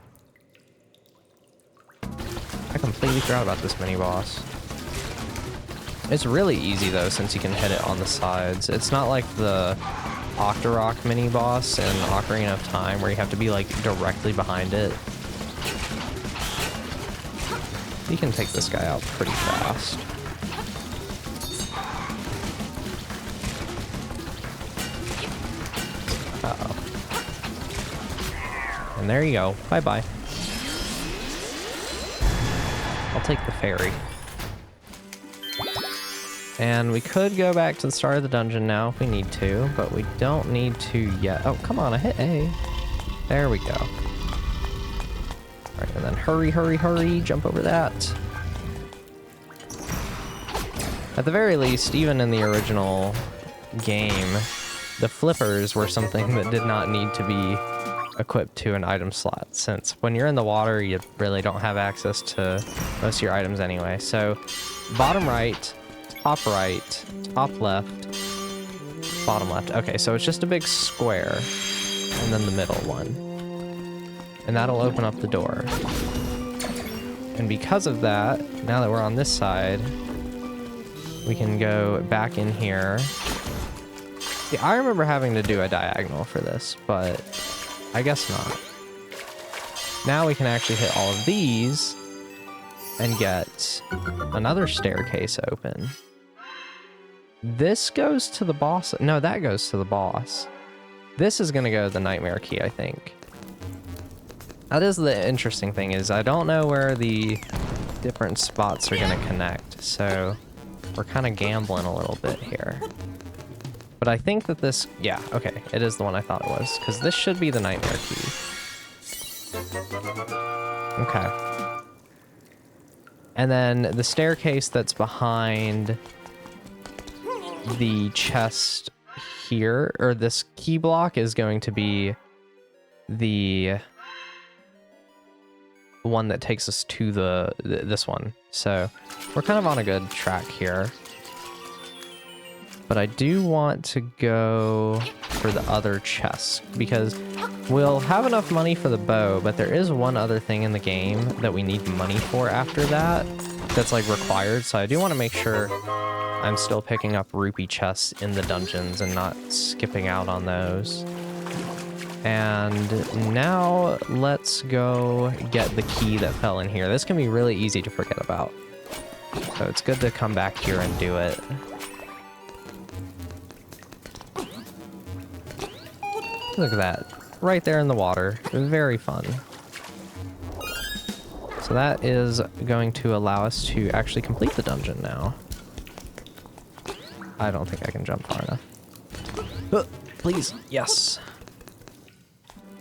I completely forgot about this mini-boss. It's really easy, though, since you can hit it on the sides. It's not like the Octorok mini-boss in Ocarina of Time, where you have to be, like, directly behind it. You can take this guy out pretty fast. Uh-oh. And there you go. Bye-bye. I'll take the ferry. And we could go back to the start of the dungeon now if we need to, but we don't need to yet. Oh, come on, I hit A. There we go. Alright, and then hurry, hurry, hurry, jump over that. At the very least, even in the original game, the flippers were something that did not need to be equipped to an item slot, since when you're in the water, you really don't have access to most of your items anyway. So, bottom right, top right, top left, bottom left. Okay, so it's just a big square, and then the middle one. And that'll open up the door. And because of that, now that we're on this side, we can go back in here. Yeah, I remember having to do a diagonal for this, but I guess not. Now we can actually hit all of these and get another staircase open. This goes to the boss. No, that goes to the boss. This is going to go to the nightmare key, I think. That is the interesting thing, is I don't know where the different spots are going to connect. So we're kind of gambling a little bit here. But I think that this... Yeah, okay. It is the one I thought it was. Because this should be the nightmare key. Okay. And then the staircase that's behind the chest here, or this key block, is going to be the one that takes us to this one. So we're kind of on a good track here. But I do want to go for the other chest because we'll have enough money for the bow, but there is one other thing in the game that we need money for after that that's like required. So I do want to make sure I'm still picking up rupee chests in the dungeons and not skipping out on those. And now let's go get the key that fell in here. This can be really easy to forget about. So it's good to come back here and do it. Look at that. Right there in the water. Very fun. So that is going to allow us to actually complete the dungeon now. I don't think I can jump far enough. Please. Yes.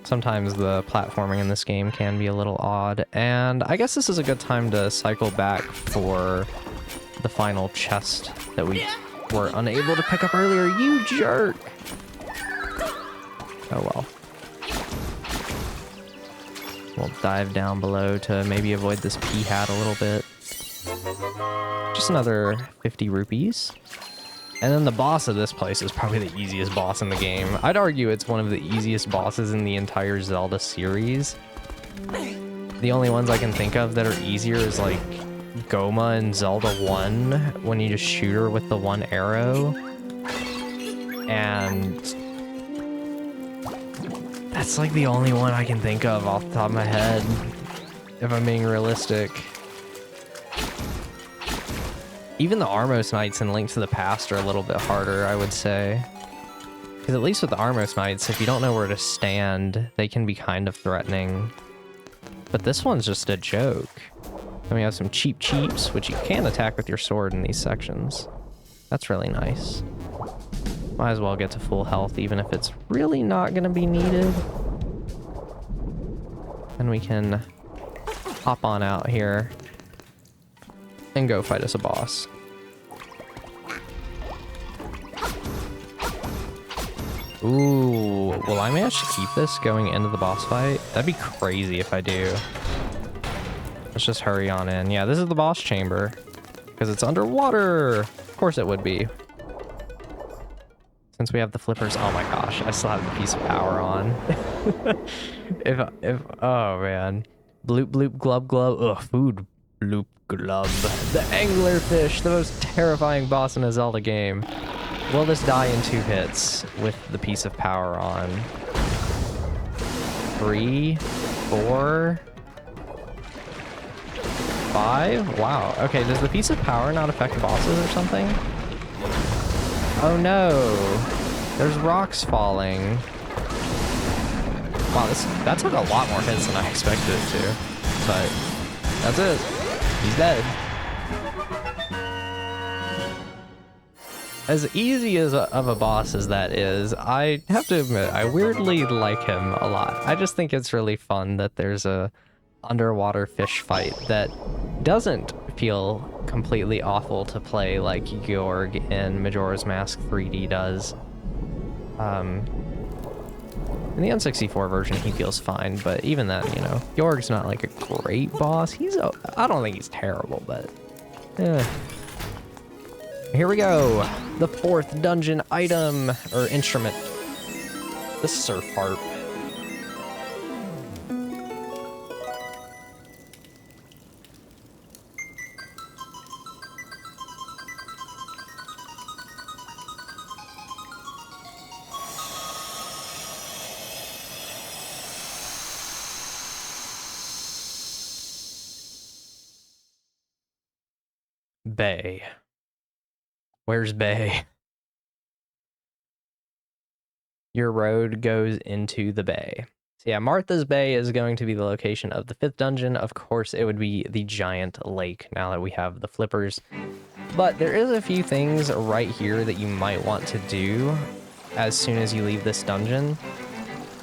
Sometimes the platforming in this game can be a little odd. And I guess this is a good time to cycle back for the final chest that we were unable to pick up earlier. You jerk! Oh well. We'll dive down below to maybe avoid this pea-hat a little bit. Just another 50 rupees. And then the boss of this place is probably the easiest boss in the game. I'd argue it's one of the easiest bosses in the entire Zelda series. The only ones I can think of that are easier is like Goma in Zelda 1, when you just shoot her with the one arrow. And that's like the only one I can think of off the top of my head, if I'm being realistic. Even the Armos Knights in Link to the Past are a little bit harder, I would say. Because at least with the Armos Knights, if you don't know where to stand, they can be kind of threatening. But this one's just a joke. Then we have some cheap cheeps, which you can attack with your sword in these sections. That's really nice. Might as well get to full health, even if it's really not going to be needed. And we can hop on out here and go fight us a boss. Ooh, will I manage to keep this going into the boss fight? That'd be crazy if I do. Let's just hurry on in. Yeah, this is the boss chamber, because it's underwater. Of course it would be. Since we have the flippers. Oh my gosh, I still have the piece of power on. Oh man. Bloop bloop glub glub. Ugh, food bloop glub. The anglerfish, the most terrifying boss in a Zelda game. Will this die in 2 hits with the piece of power on? 3, 4, 5? Wow. Okay, does the piece of power not affect bosses or something? Oh no. There's rocks falling. Wow, that took a lot more hits than I expected it to. But that's it. He's dead. As easy of a boss as that is, I have to admit, I weirdly like him a lot. I just think it's really fun that there's a underwater fish fight that doesn't feel completely awful to play like Georg in Majora's Mask 3D does. In the N64 version, he feels fine, but even then, you know, Georg's not like a great boss. I don't think he's terrible, but here we go. The 4th dungeon item, or instrument. The surf harp. Bay. Where's Bay? Your road goes into the bay. So yeah, Martha's Bay is going to be the location of the 5th dungeon. Of course, it would be the giant lake now that we have the flippers. But there is a few things right here that you might want to do as soon as you leave this dungeon.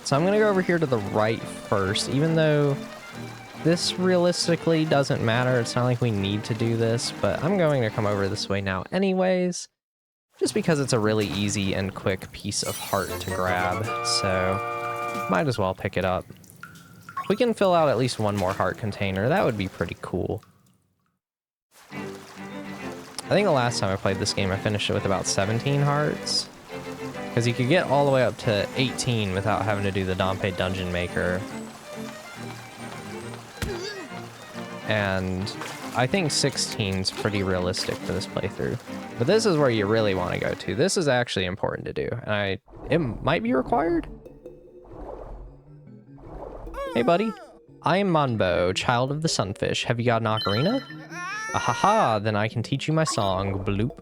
So I'm going to go over here to the right first, even though this realistically doesn't matter. It's not like we need to do this, but I'm going to come over this way now anyways, just because it's a really easy and quick piece of heart to grab. So might as well pick it up. If we can fill out at least one more heart container, that would be pretty cool. I think the last time I played this game, I finished it with about 17 hearts. Because you could get all the way up to 18 without having to do the Dompe Dungeon Maker. And I think 16 is pretty realistic for this playthrough. But this is where you really want to go to. This is actually important to do. And it might be required. Hey, buddy. I am Monbo, child of the sunfish. Have you got an ocarina? Ahaha, then I can teach you my song. Bloop.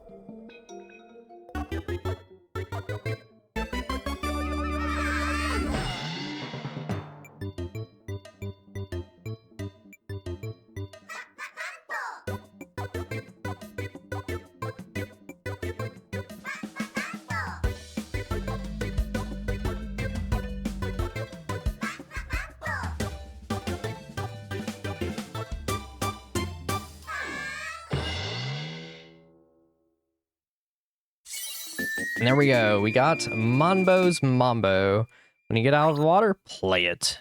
And there we go. We got Monbo's Mambo. When you get out of the water, play it.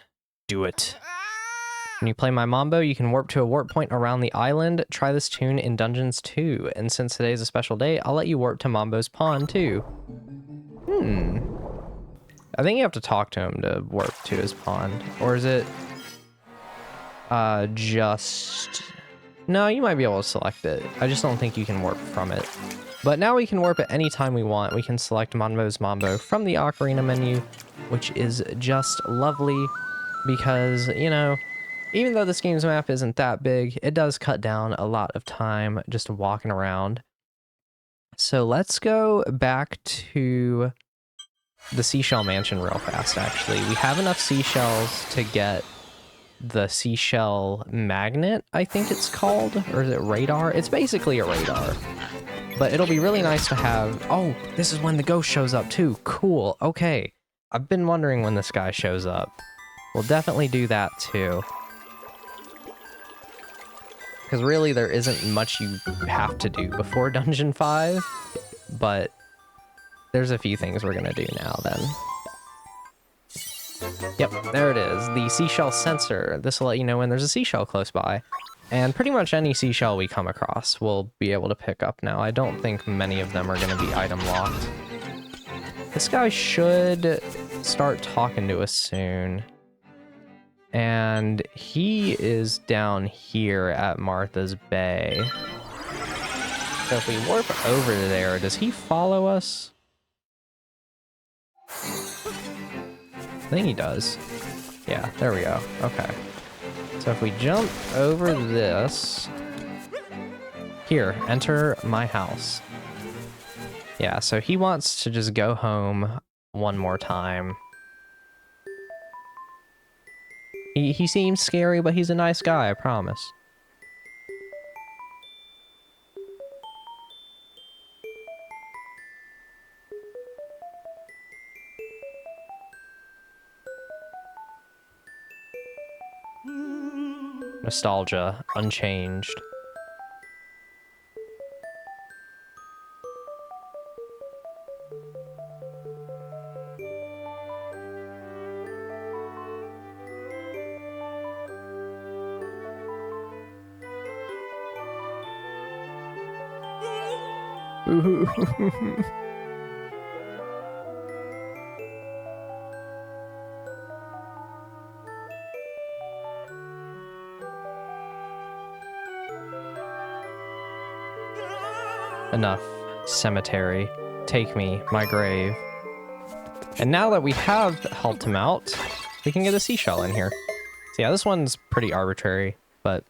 Do it. When you play my Mambo, you can warp to a warp point around the island. Try this tune in Dungeons 2. And since today is a special day, I'll let you warp to Mambo's pond too. I think you have to talk to him to warp to his pond. Or is it just... No, you might be able to select it. I just don't think you can warp from it. But now we can warp at any time we want. We can select Monbo's Mambo from the Ocarina menu, which is just lovely because, you know, even though this game's map isn't that big, it does cut down a lot of time just walking around. So let's go back to the Seashell Mansion real fast, actually. We have enough seashells to get the seashell magnet, I think it's called, or is it radar? It's basically a radar. But it'll be really nice to have... Oh, this is when the ghost shows up too. Cool. Okay. I've been wondering when this guy shows up. We'll definitely do that too. Because really there isn't much you have to do before Dungeon 5. But there's a few things we're going to do now then. Yep, there it is. The seashell sensor. This will let you know when there's a seashell close by. And pretty much any seashell we come across we'll be able to pick up now. I don't think many of them are going to be item locked. This guy should start talking to us soon. And he is down here at Martha's Bay. So if we warp over there, does he follow us? I think he does. Yeah, there we go. Okay. So if we jump over this... Here, enter my house. Yeah, so he wants to just go home one more time. He seems scary, but he's a nice guy, I promise. Nostalgia, unchanged. Ooh. Enough. Cemetery. Take me, my grave. And now that we have helped him out, we can get a seashell in here. So yeah, this one's pretty arbitrary, but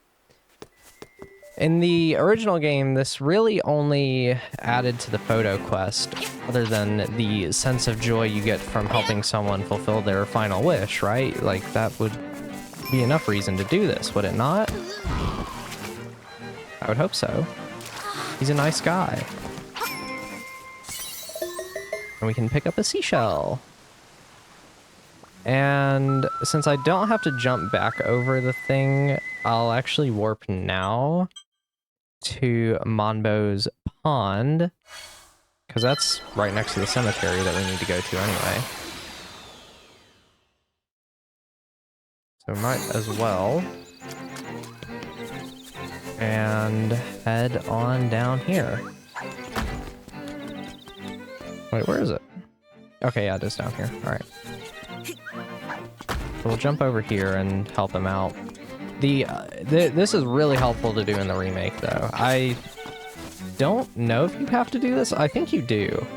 In the original game, this really only added to the photo quest, other than the sense of joy you get from helping someone fulfill their final wish, right? Like, that would be enough reason to do this, would it not? I would hope so. He's a nice guy. And we can pick up a seashell. And since I don't have to jump back over the thing, I'll actually warp now to Monbo's Pond, because that's right next to the cemetery that we need to go to anyway. So might as well. And head on down here. Wait, where is it? Okay, yeah, it is down here. Alright. So we'll jump over here and help him out. This is really helpful to do in the remake, though. I don't know if you have to do this. I think you do.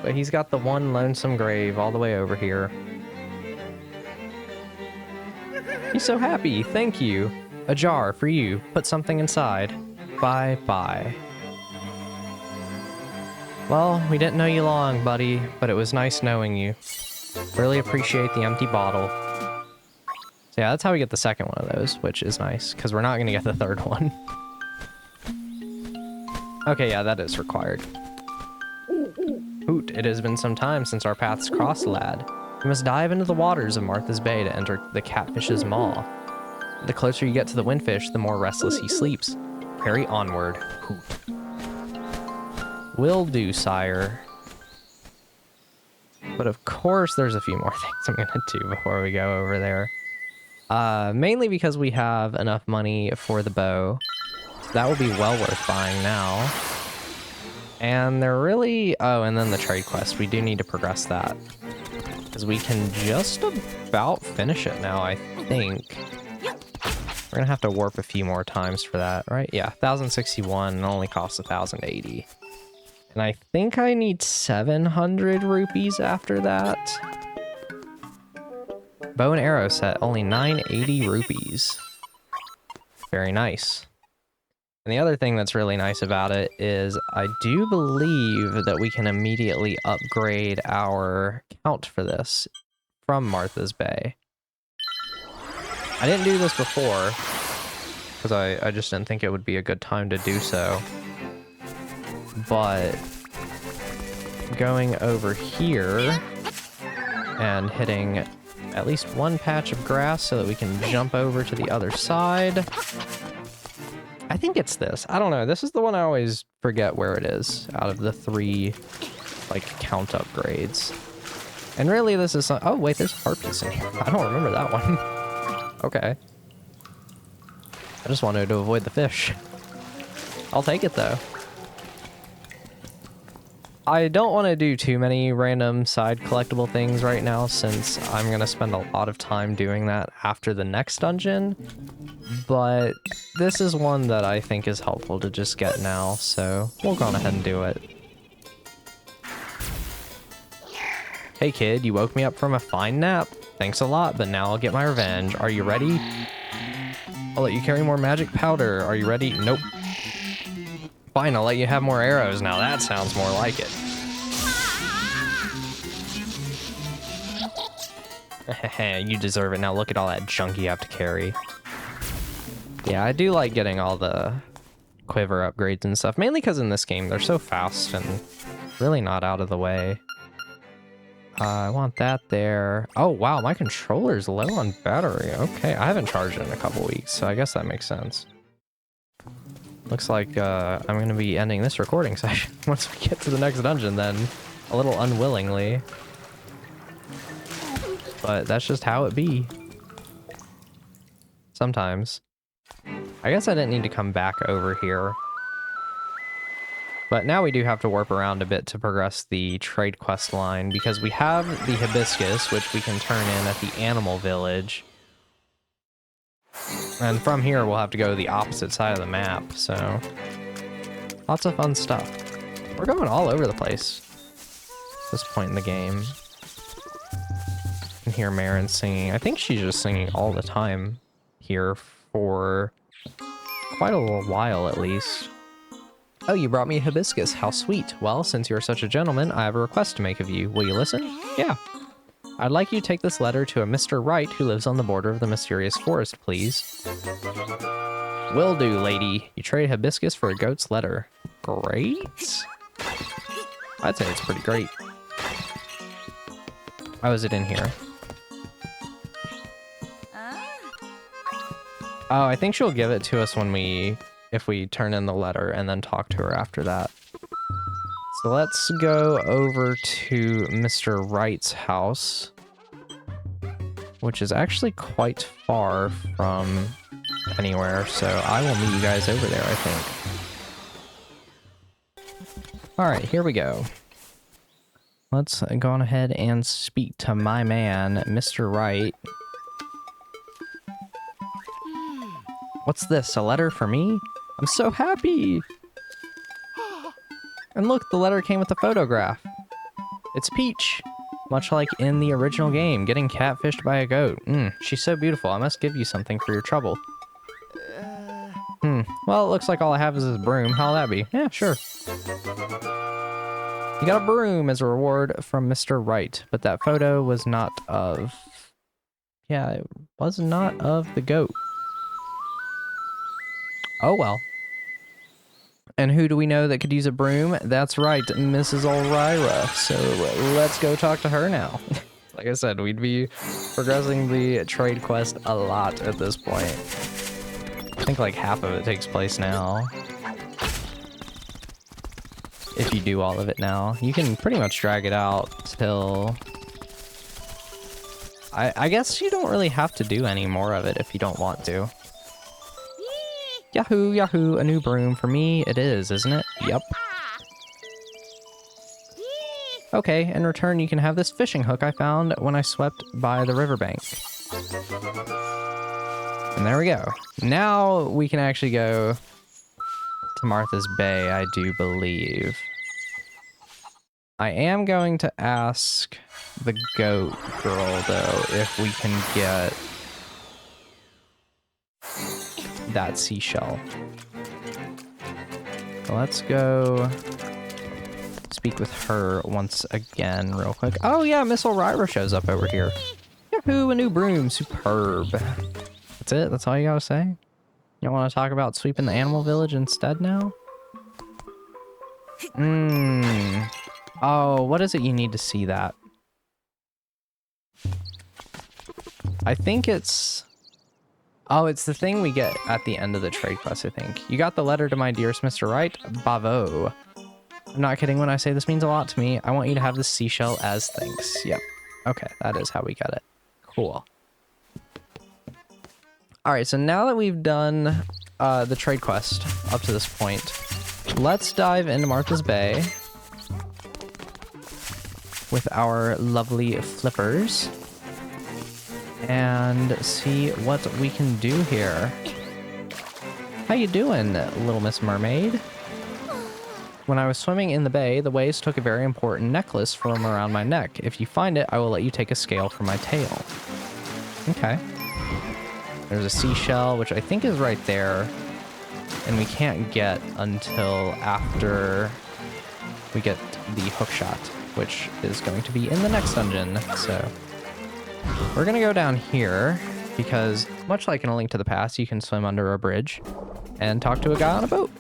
But he's got the one lonesome grave all the way over here. He's so happy. Thank you. A jar for you. Put something inside. Bye-bye. Well, we didn't know you long, buddy, but it was nice knowing you. Really appreciate the empty bottle. So yeah, that's how we get the second one of those, which is nice, because we're not going to get the third one. Okay, yeah, that is required. Hoot, it has been some time since our paths crossed, lad. You must dive into the waters of Martha's Bay to enter the catfish's maw. The closer you get to the windfish, the more restless he sleeps. Carry onward. Hoot. Will do, sire. But of course, there's a few more things I'm going to do before we go over there. Mainly because we have enough money for the bow. So that will be well worth buying now. And they're really... Oh, and then the trade quest. We do need to progress that. Because we can just about finish it now, I think. We're going to have to warp a few more times for that, right? Yeah, 1,061 and only costs 1,080. And I think I need 700 rupees after that. Bow and arrow set, only 980 rupees. Very nice. And the other thing that's really nice about it is I do believe that we can immediately upgrade our count for this from Martha's Bay. I didn't do this before because I just didn't think it would be a good time to do so. But going over here and hitting at least one patch of grass so that we can jump over to the other side. I think it's this. I don't know. This is the one I always forget where it is out of the three, like, count upgrades. And really, this is... Oh, wait, there's harpies in here. I don't remember that one. Okay. I just wanted to avoid the fish. I'll take it, though. I don't want to do too many random side collectible things right now, since I'm going to spend a lot of time doing that after the next dungeon. But this is one that I think is helpful to just get now, so we'll go on ahead and do it. Hey kid, you woke me up from a fine nap. Thanks a lot, but now I'll get my revenge. Are you ready? I'll let you carry more magic powder. Are you ready? Nope. Fine, I'll let you have more arrows now. That sounds more like it. You deserve it. Now look at all that junk you have to carry. Yeah, I do like getting all the quiver upgrades and stuff. Mainly because in this game, they're so fast and really not out of the way. I want that there. Oh, wow, my controller's low on battery. Okay, I haven't charged it in a couple weeks, so I guess that makes sense. Looks like I'm going to be ending this recording session once we get to the next dungeon then, a little unwillingly. But that's just how it be. Sometimes. I guess I didn't need to come back over here. But now we do have to warp around a bit to progress the trade quest line, because we have the hibiscus, which we can turn in at the animal village. And from here, we'll have to go to the opposite side of the map, so... Lots of fun stuff. We're going all over the place at this point in the game. You can hear Marin singing. I think she's just singing all the time here for quite a little while at least. Oh, you brought me a hibiscus. How sweet. Well, since you're such a gentleman, I have a request to make of you. Will you listen? Yeah. I'd like you to take this letter to a Mr. Wright who lives on the border of the mysterious forest, please. Will do, lady. You trade hibiscus for a goat's letter. Great. I'd say it's pretty great. How is it in here? Oh, I think she'll give it to us when if we turn in the letter and then talk to her after that. So let's go over to Mr. Wright's house, which is actually quite far from anywhere, so I will meet you guys over there, I think. Alright, here we go. Let's go on ahead and speak to my man, Mr. Wright. What's this, a letter for me? I'm so happy! And look, the letter came with a photograph. It's Peach, much like in the original game, getting catfished by a goat. She's so beautiful, I must give you something for your trouble. Well, it looks like all I have is this broom. How'll that be? Yeah, sure. You got a broom as a reward from Mr. Wright, but that photo was not of... Yeah, it was not of the goat. Oh well. And who do we know that could use a broom? That's right, Mrs. Elvira. So let's go talk to her now. Like I said, we'd be progressing the trade quest a lot at this point. I think like half of it takes place now. If you do all of it now. You can pretty much drag it out till... I guess you don't really have to do any more of it if you don't want to. Yahoo, yahoo, a new broom. For me, it is, isn't it? Yep. Okay, in return, you can have this fishing hook I found when I swept by the riverbank. And there we go. Now we can actually go to Martha's Bay, I do believe. I am going to ask the goat girl, though, if we can get that seashell. So let's go speak with her once again real quick. Oh yeah, Miss Elvira shows up over here. Yahoo, a new broom. Superb. That's it? That's all you gotta say? You don't want to talk about sweeping the animal village instead now? Oh, what is it you need to see that? I think it's... Oh, it's the thing we get at the end of the trade quest, I think. You got the letter to my dearest Mr. Wright? Bravo. I'm not kidding when I say this means a lot to me. I want you to have this seashell as thanks. Yep. Okay, that is how we got it. Cool. Alright, so now that we've done the trade quest up to this point, let's dive into Martha's Bay with our lovely flippers and see what we can do here. How you doing, Little Miss Mermaid? When I was swimming in the bay, the waves took a very important necklace from around my neck. If you find it, I will let you take a scale from my tail. Okay. There's a seashell, which I think is right there, and we can't get until after we get the hookshot, which is going to be in the next dungeon. So we're gonna go down here because, much like in A Link to the Past, you can swim under a bridge and talk to a guy on a boat.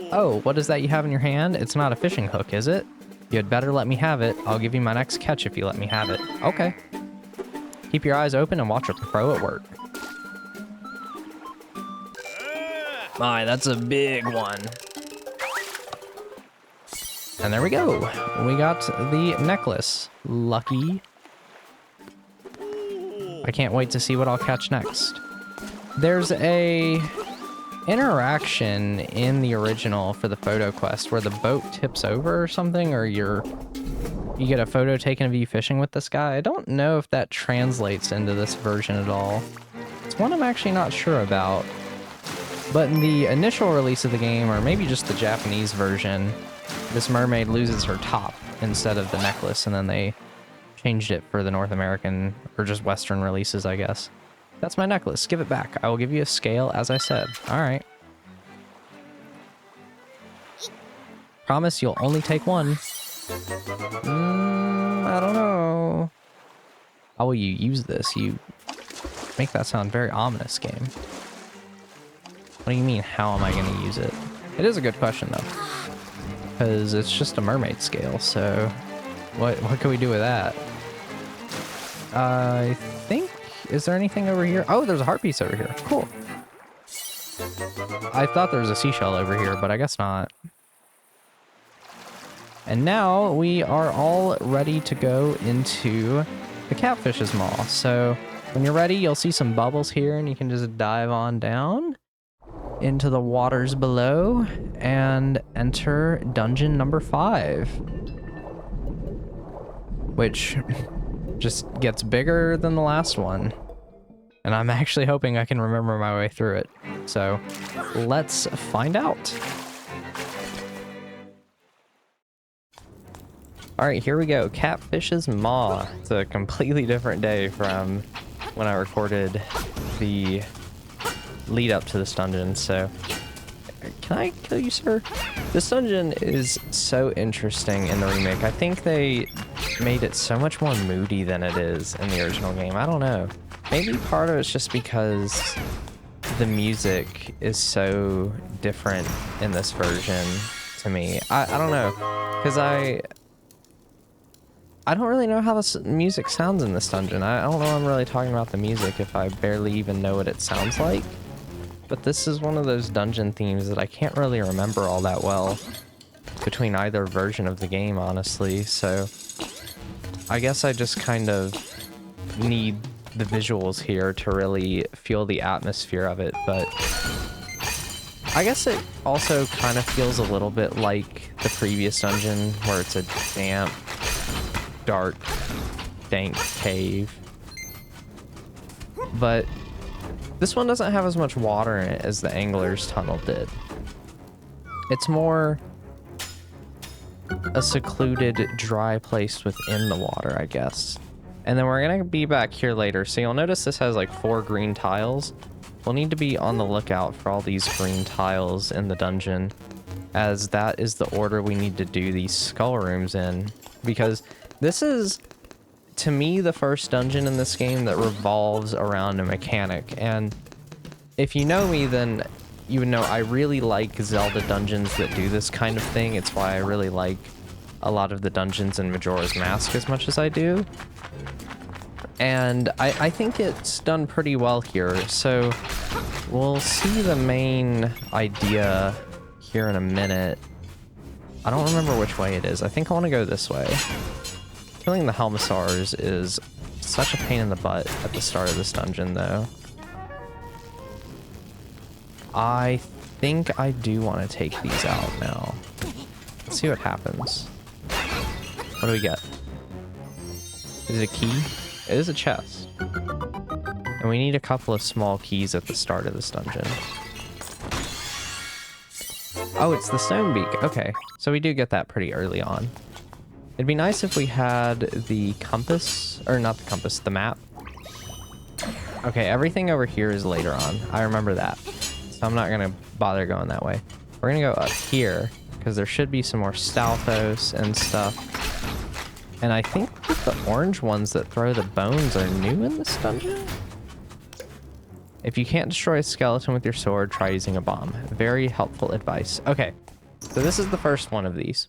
Oh, what is that you have in your hand? It's not a fishing hook, is it? You had better let me have it. I'll give you my next catch if you let me have it. Okay. Keep your eyes open and watch a pro at work. My, that's a big one. And there we go. We got the necklace. Lucky. I can't wait to see what I'll catch next. There's a interaction in the original for the photo quest where the boat tips over or something, or you get a photo taken of you fishing with this guy. I don't know if that translates into this version at all. It's one I'm actually not sure about. But in the initial release of the game, or maybe just the Japanese version, this mermaid loses her top instead of the necklace, and then they changed it for the North American or just Western releases, I guess. That's my necklace. Give it back. I will give you a scale, as I said. All right. Promise you'll only take one. I don't know. How will you use this? You make that sound very ominous, game. What do you mean, how am I going to use it? It is a good question, though. Because it's just a mermaid scale, so what can we do with that? I think... Is there anything over here? Oh, there's a heart piece over here. Cool. I thought there was a seashell over here, but I guess not. And now we are all ready to go into the catfish's maw. So when you're ready, you'll see some bubbles here, and you can just dive on down into the waters below and enter dungeon number 5, which just gets bigger than the last one. And I'm actually hoping I can remember my way through it. So let's find out. All right, here we go. Catfish's Maw. It's a completely different day from when I recorded the lead up to this dungeon. So can I kill you, sir? This dungeon is so interesting in the remake. I think they made it so much more moody than it is in the original game. I don't know. Maybe part of it's just because the music is so different in this version to me. I don't know, because I don't really know how this music sounds in this dungeon. I don't know I'm really talking about the music if I barely even know what it sounds like. But this is one of those dungeon themes that I can't really remember all that well between either version of the game, honestly. So I guess I just kind of need the visuals here to really feel the atmosphere of it. But I guess it also kind of feels a little bit like the previous dungeon, where it's a damp, dark, dank cave. But this one doesn't have as much water in it as the Angler's Tunnel did. It's more a secluded, dry place within the water, I guess. And then we're gonna be back here later, so you'll notice this has like 4 green tiles. We'll need to be on the lookout for all these green tiles in the dungeon, as that is the order we need to do these skull rooms in. Because this is, to me, the first dungeon in this game that revolves around a mechanic. And if you know me, then you would know I really like Zelda dungeons that do this kind of thing. It's why I really like a lot of the dungeons in Majora's Mask as much as I do. And I think it's done pretty well here. So we'll see the main idea here in a minute. I don't remember which way it is. I think I want to go this way. Killing the Helmasaurs is such a pain in the butt at the start of this dungeon, though. I think I do want to take these out now. Let's see what happens. What do we get? Is it a key? It is a chest. And we need a couple of small keys at the start of this dungeon. Oh, it's the stone beak. Okay, so we do get that pretty early on. It'd be nice if we had the compass, or not the compass, the map. Okay, everything over here is later on. I remember that. So I'm not gonna bother going that way. We're gonna go up here, because there should be some more Stalfos and stuff. And I think that the orange ones that throw the bones are new in this dungeon? If you can't destroy a skeleton with your sword, try using a bomb. Very helpful advice. Okay, so this is the first one of these.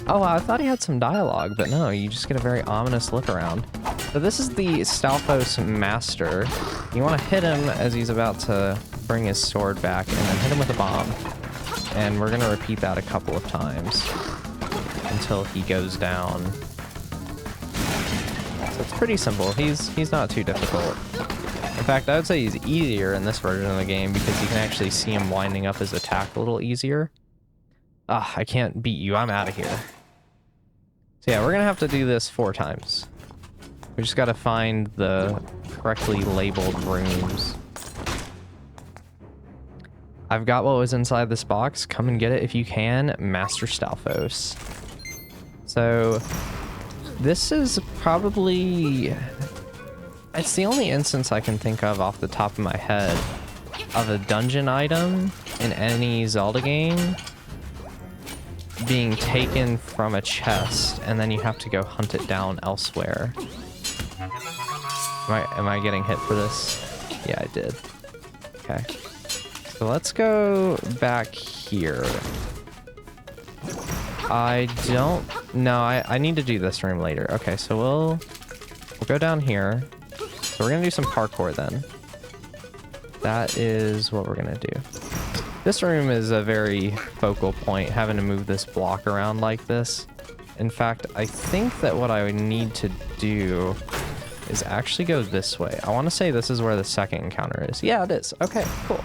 Oh, I thought he had some dialogue, but no, you just get a very ominous look around. So this is the Stalfos Master. You want to hit him as he's about to bring his sword back, and then hit him with a bomb. And we're going to repeat that a couple of times until he goes down. So it's pretty simple. He's not too difficult. In fact, I would say he's easier in this version of the game because you can actually see him winding up his attack a little easier. Ah, I can't beat you. I'm out of here. So yeah, we're going to have to do this 4 times. We just got to find the correctly labeled rooms. I've got what was inside this box. Come and get it if you can. Master Stalfos. So this is probably... It's the only instance I can think of off the top of my head of a dungeon item in any Zelda game being taken from a chest and then you have to go hunt it down elsewhere. Am I getting hit for this? Yeah, I did. Okay. So let's go back here. I need to do this room later. Okay, so we'll go down here. So we're gonna do some parkour then. That is what we're gonna do. This room is a very focal point, having to move this block around like this. In fact, I think that what I would need to do is actually go this way. I want to say this is where the second encounter is. Yeah, it is. Okay, cool.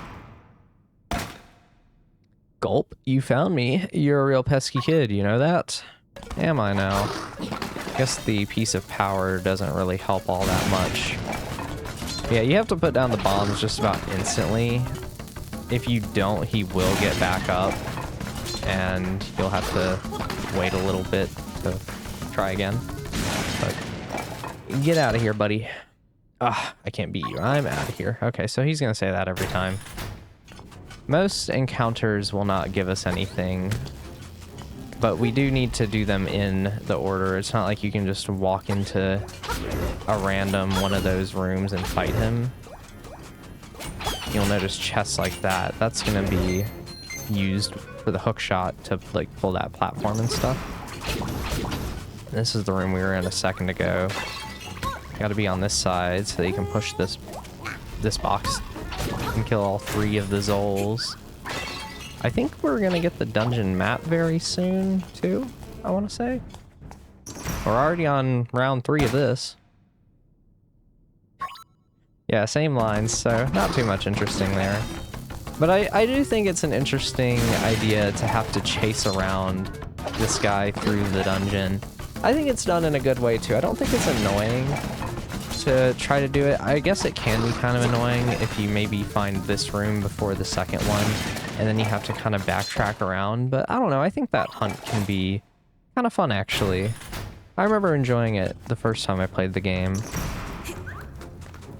Gulp, you found me. You're a real pesky kid, you know that? Am I now? I guess the piece of power doesn't really help all that much. Yeah, you have to put down the bombs just about instantly. If you don't, he will get back up, and you'll have to wait a little bit to try again. But get out of here, buddy. Ah, I can't beat you. I'm out of here. Okay, so he's gonna say that every time. Most encounters will not give us anything, but we do need to do them in the order. It's not like you can just walk into a random one of those rooms and fight him. You'll notice chests like that. That's gonna be used for the hook shot to like pull that platform and stuff. This is the room we were in a second ago. Got to be on this side so that you can push this box and kill all 3 of the Zols. I think we're gonna get the dungeon map very soon too, I want to say. We're already on round 3 of this. Yeah, same lines, so not too much interesting there. But I do think it's an interesting idea to have to chase around this guy through the dungeon. I think it's done in a good way too. I don't think it's annoying to try to do it. I guess it can be kind of annoying if you maybe find this room before the second one, and then you have to kind of backtrack around. But I don't know, I think that hunt can be kind of fun actually. I remember enjoying it the first time I played the game.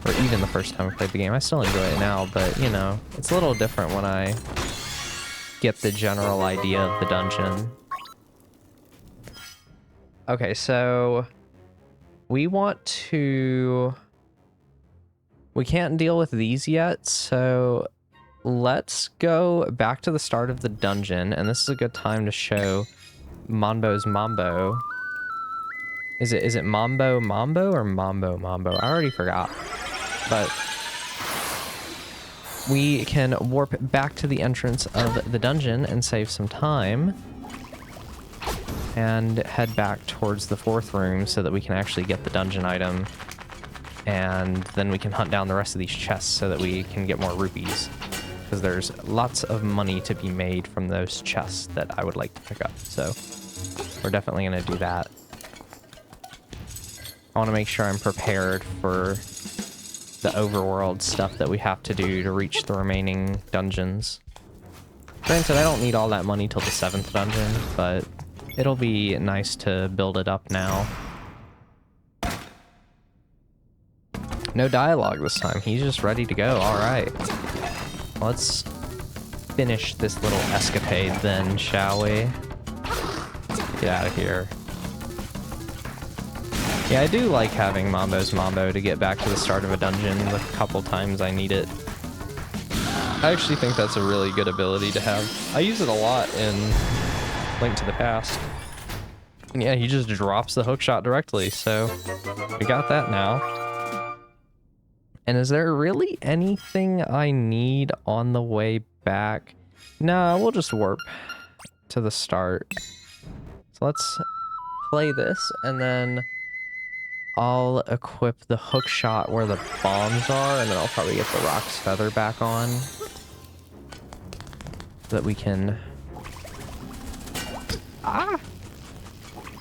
Or even the first time I played the game. I still enjoy it now, but you know, it's a little different when I get the general idea of the dungeon. Okay, so we can't deal with these yet, so let's go back to the start of the dungeon, and this is a good time to show Mambo's Mambo. Is it Mambo Mambo or Mambo Mambo? I already forgot. But we can warp back to the entrance of the dungeon and save some time and head back towards the 4th room so that we can actually get the dungeon item, and then we can hunt down the rest of these chests so that we can get more rupees, because there's lots of money to be made from those chests that I would like to pick up. So we're definitely going to do that. I want to make sure I'm prepared for the overworld stuff that we have to do to reach the remaining dungeons. Granted, I don't need all that money till the 7th dungeon, but it'll be nice to build it up now. No dialogue this time. He's just ready to go. All right. Let's finish this little escapade then, shall we? Get out of here. Yeah, I do like having Mambo's Mambo to get back to the start of a dungeon the couple times I need it. I actually think that's a really good ability to have. I use it a lot in Link to the Past. And yeah, he just drops the hookshot directly, so we got that now. And is there really anything I need on the way back? No, we'll just warp to the start. So let's play this, and then I'll equip the hook shot where the bombs are, and then I'll probably get the Rock's Feather back on so that we can... Ah!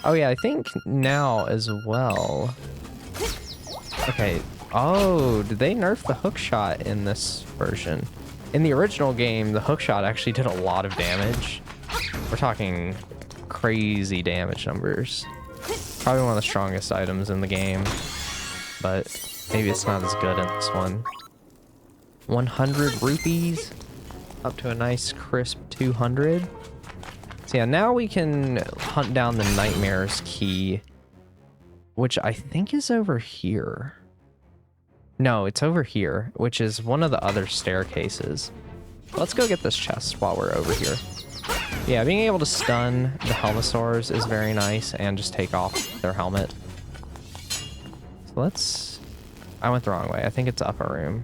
Oh yeah, I think now as well. Okay. Oh, did they nerf the hook shot in this version? In the original game, the hookshot actually did a lot of damage. We're talking crazy damage numbers. Probably one of the strongest items in the game, but maybe it's not as good in this one. 100 rupees, up to a nice crisp 200. So yeah, now we can hunt down the Nightmare's key, which I think is over here. No, it's over here, which is one of the other staircases. Let's go get this chest while we're over here. Yeah, being able to stun the Helmosaurs is very nice, and just take off their helmet. So let's... I went the wrong way. I think it's upper room.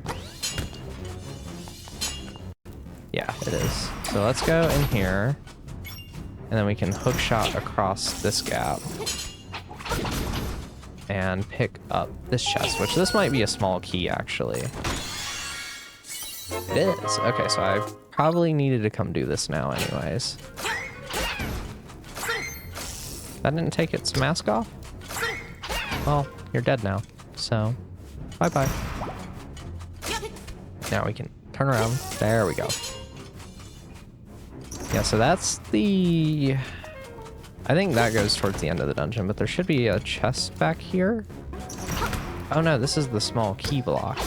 Yeah, it is. So let's go in here, and then we can hookshot across this gap and pick up this chest, which this might be a small key, actually. It is. Okay, so I probably needed to come do this now anyways. That didn't take its mask off? Well, you're dead now, so bye-bye. Now we can turn around. There we go. Yeah, so that's the... I think that goes towards the end of the dungeon, but there should be a chest back here. Oh no, this is the small key block.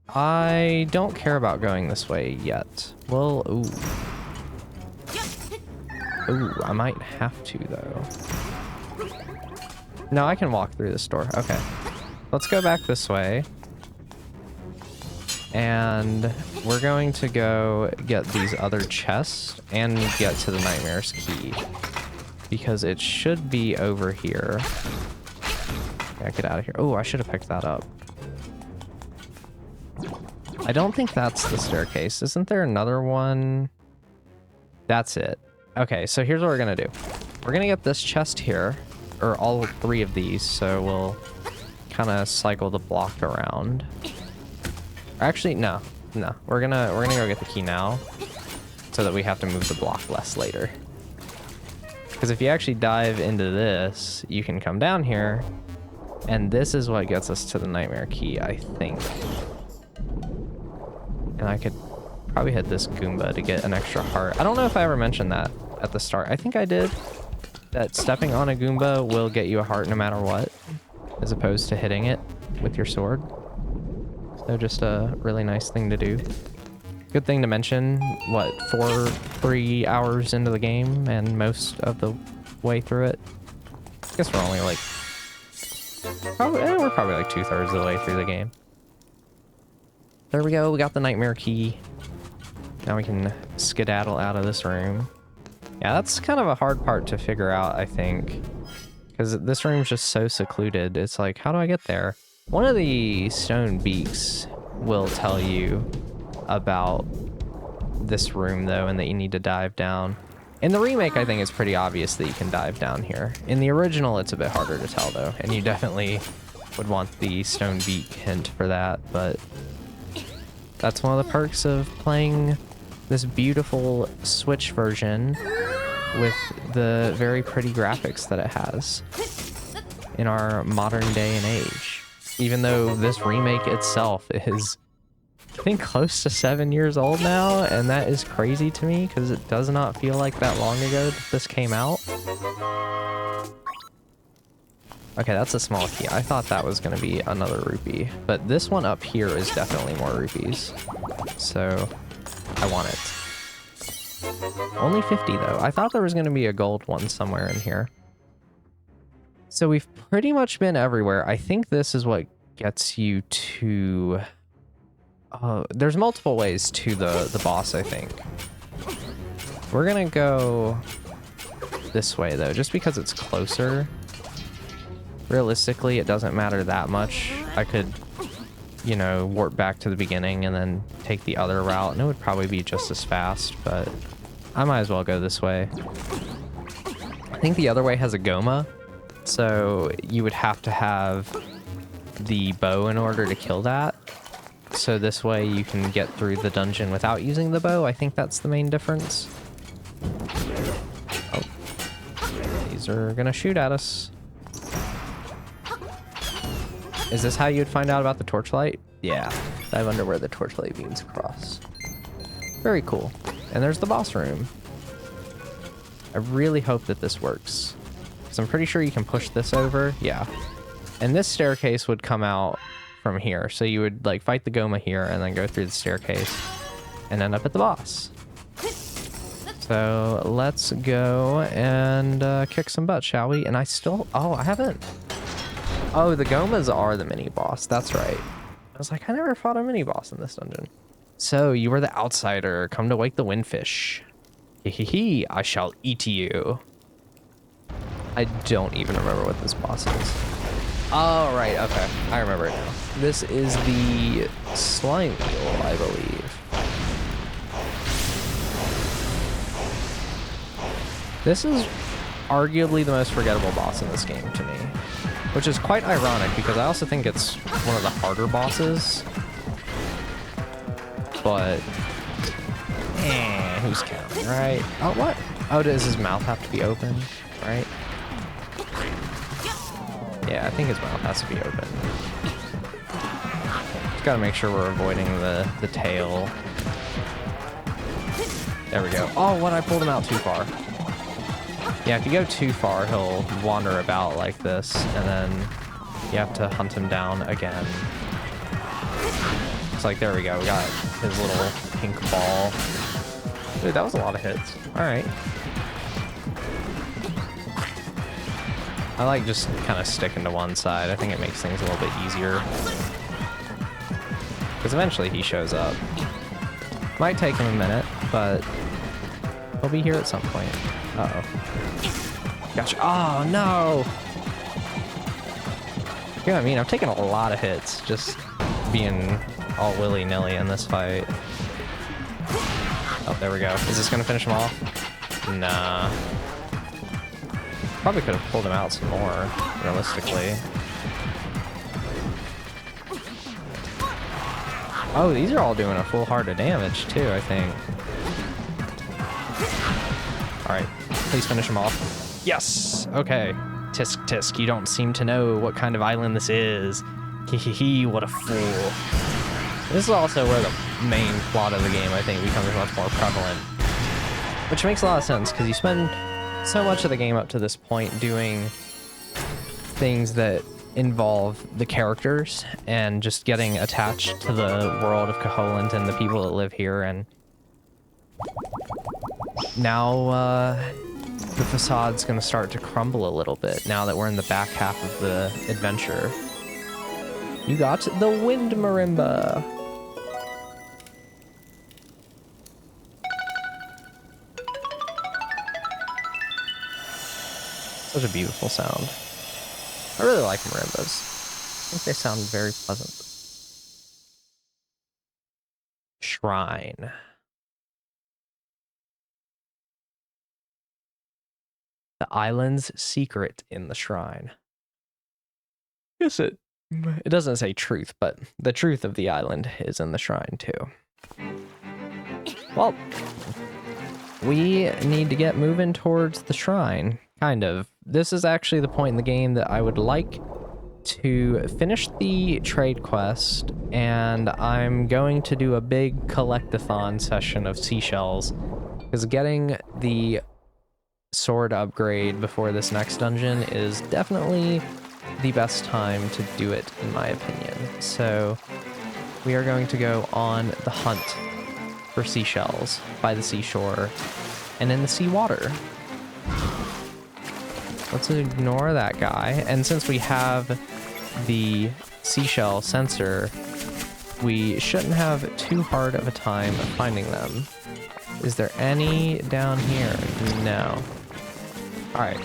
I don't care about going this way yet. Well, ooh. Ooh, I might have to though. No, I can walk through this door. Okay. Let's go back this way. And we're going to go get these other chests and get to the Nightmare's key, because it should be over here. Yeah, get out of here. Oh, I should have picked that up. I don't think that's the staircase. Isn't there another one? That's it. Okay, so here's what we're gonna do. We're gonna get this chest here, or all three of these, so we'll kind of cycle the block around. Actually, no. We're gonna go get the key now, so that we have to move the block less later. Because if you actually dive into this, you can come down here, and this is what gets us to the Nightmare key, I think. And I could probably hit this Goomba to get an extra heart. I don't know if I ever mentioned that at the start. I think I did. That stepping on a Goomba will get you a heart no matter what, as opposed to hitting it with your sword. So just a really nice thing to do. Good thing to mention, what, 3 hours into the game and most of the way through it? I guess we're only like, we're probably like 2/3 of the way through the game. There we go, we got the Nightmare key. Now we can skedaddle out of this room. Yeah, that's kind of a hard part to figure out, I think, because this room's just so secluded. It's like, how do I get there? One of the stone beaks will tell you about this room, though, and that you need to dive down. In the remake, I think it's pretty obvious that you can dive down here. In the original, it's a bit harder to tell, though, and you definitely would want the stone beak hint for that, but that's one of the perks of playing this beautiful Switch version with the very pretty graphics that it has in our modern day and age. Even though this remake itself is, I think, close to 7 years old now, and that is crazy to me because it does not feel like that long ago that this came out. Okay, that's a small key. I thought that was going to be another rupee, but this one up here is definitely more rupees, so I want it. Only 50 though. I thought there was going to be a gold one somewhere in here. So we've pretty much been everywhere. I think this is what gets you to... there's multiple ways to the boss, I think. We're gonna go this way, though, just because it's closer. Realistically, it doesn't matter that much. I could, you know, warp back to the beginning and then take the other route, and it would probably be just as fast, but I might as well go this way. I think the other way has a Goma. So you would have to have the bow in order to kill that. So this way you can get through the dungeon without using the bow. I think that's the main difference. Oh. These are gonna shoot at us. Is this how you'd find out about the torchlight? Yeah. Dive under where the torchlight beams across. Very cool. And there's the boss room. I really hope that this works. So I'm pretty sure you can push this over. Yeah. And this staircase would come out from here. So you would like fight the Goma here and then go through the staircase and end up at the boss. So let's go and kick some butt, shall we? And I still, oh, I haven't. Oh, the Gomas are the mini boss. That's right. I was like, I never fought a mini boss in this dungeon. So you were the outsider. Come to wake the windfish. Hee, I shall eat you. I don't even remember what this boss is. Oh, right. Okay. I remember it now. This is the slime eel, I believe. This is arguably the most forgettable boss in this game to me, which is quite ironic because I also think it's one of the harder bosses. But, who's counting, right? Oh, what? Oh, does his mouth have to be open, right? Yeah, I think his mouth has to be open. Just gotta make sure we're avoiding the tail. There we go. Oh, what? I pulled him out too far. Yeah, if you go too far, he'll wander about like this, and then you have to hunt him down again. It's like, there we go. We got his little pink ball. Dude, that was a lot of hits. All right. I like just kind of sticking to one side. I think it makes things a little bit easier. Because eventually he shows up. Might take him a minute, but he'll be here at some point. Uh-oh. Gotcha. Oh, no! You know what I mean? I'm taking a lot of hits just being all willy-nilly in this fight. Oh, there we go. Is this going to finish him off? Nah. Probably could have pulled him out some more, realistically. Oh, these are all doing a full heart of damage, too, I think. Alright, please finish him off. Yes! Okay. Tisk tisk, you don't seem to know what kind of island this is. Hee, what a fool. This is also where the main plot of the game, I think, becomes much more prevalent. Which makes a lot of sense, because you spend so much of the game up to this point doing things that involve the characters and just getting attached to the world of Koholint and the people that live here, and now the facade's gonna start to crumble a little bit now that we're in the back half of the adventure. You got the wind marimba. Such a beautiful sound. I really like marimbas. I think they sound very pleasant. Shrine. The island's secret in the shrine. Yes, it doesn't say truth, but the truth of the island is in the shrine too. Well, we need to get moving towards the shrine, kind of. This is actually the point in the game that I would like to finish the trade quest, and I'm going to do a big collect-a-thon session of seashells, because getting the sword upgrade before this next dungeon is definitely the best time to do it, in my opinion. So we are going to go on the hunt for seashells by the seashore and in the seawater. Let's ignore that guy. And since we have the seashell sensor, we shouldn't have too hard of a time finding them. Is there any down here? No. All right.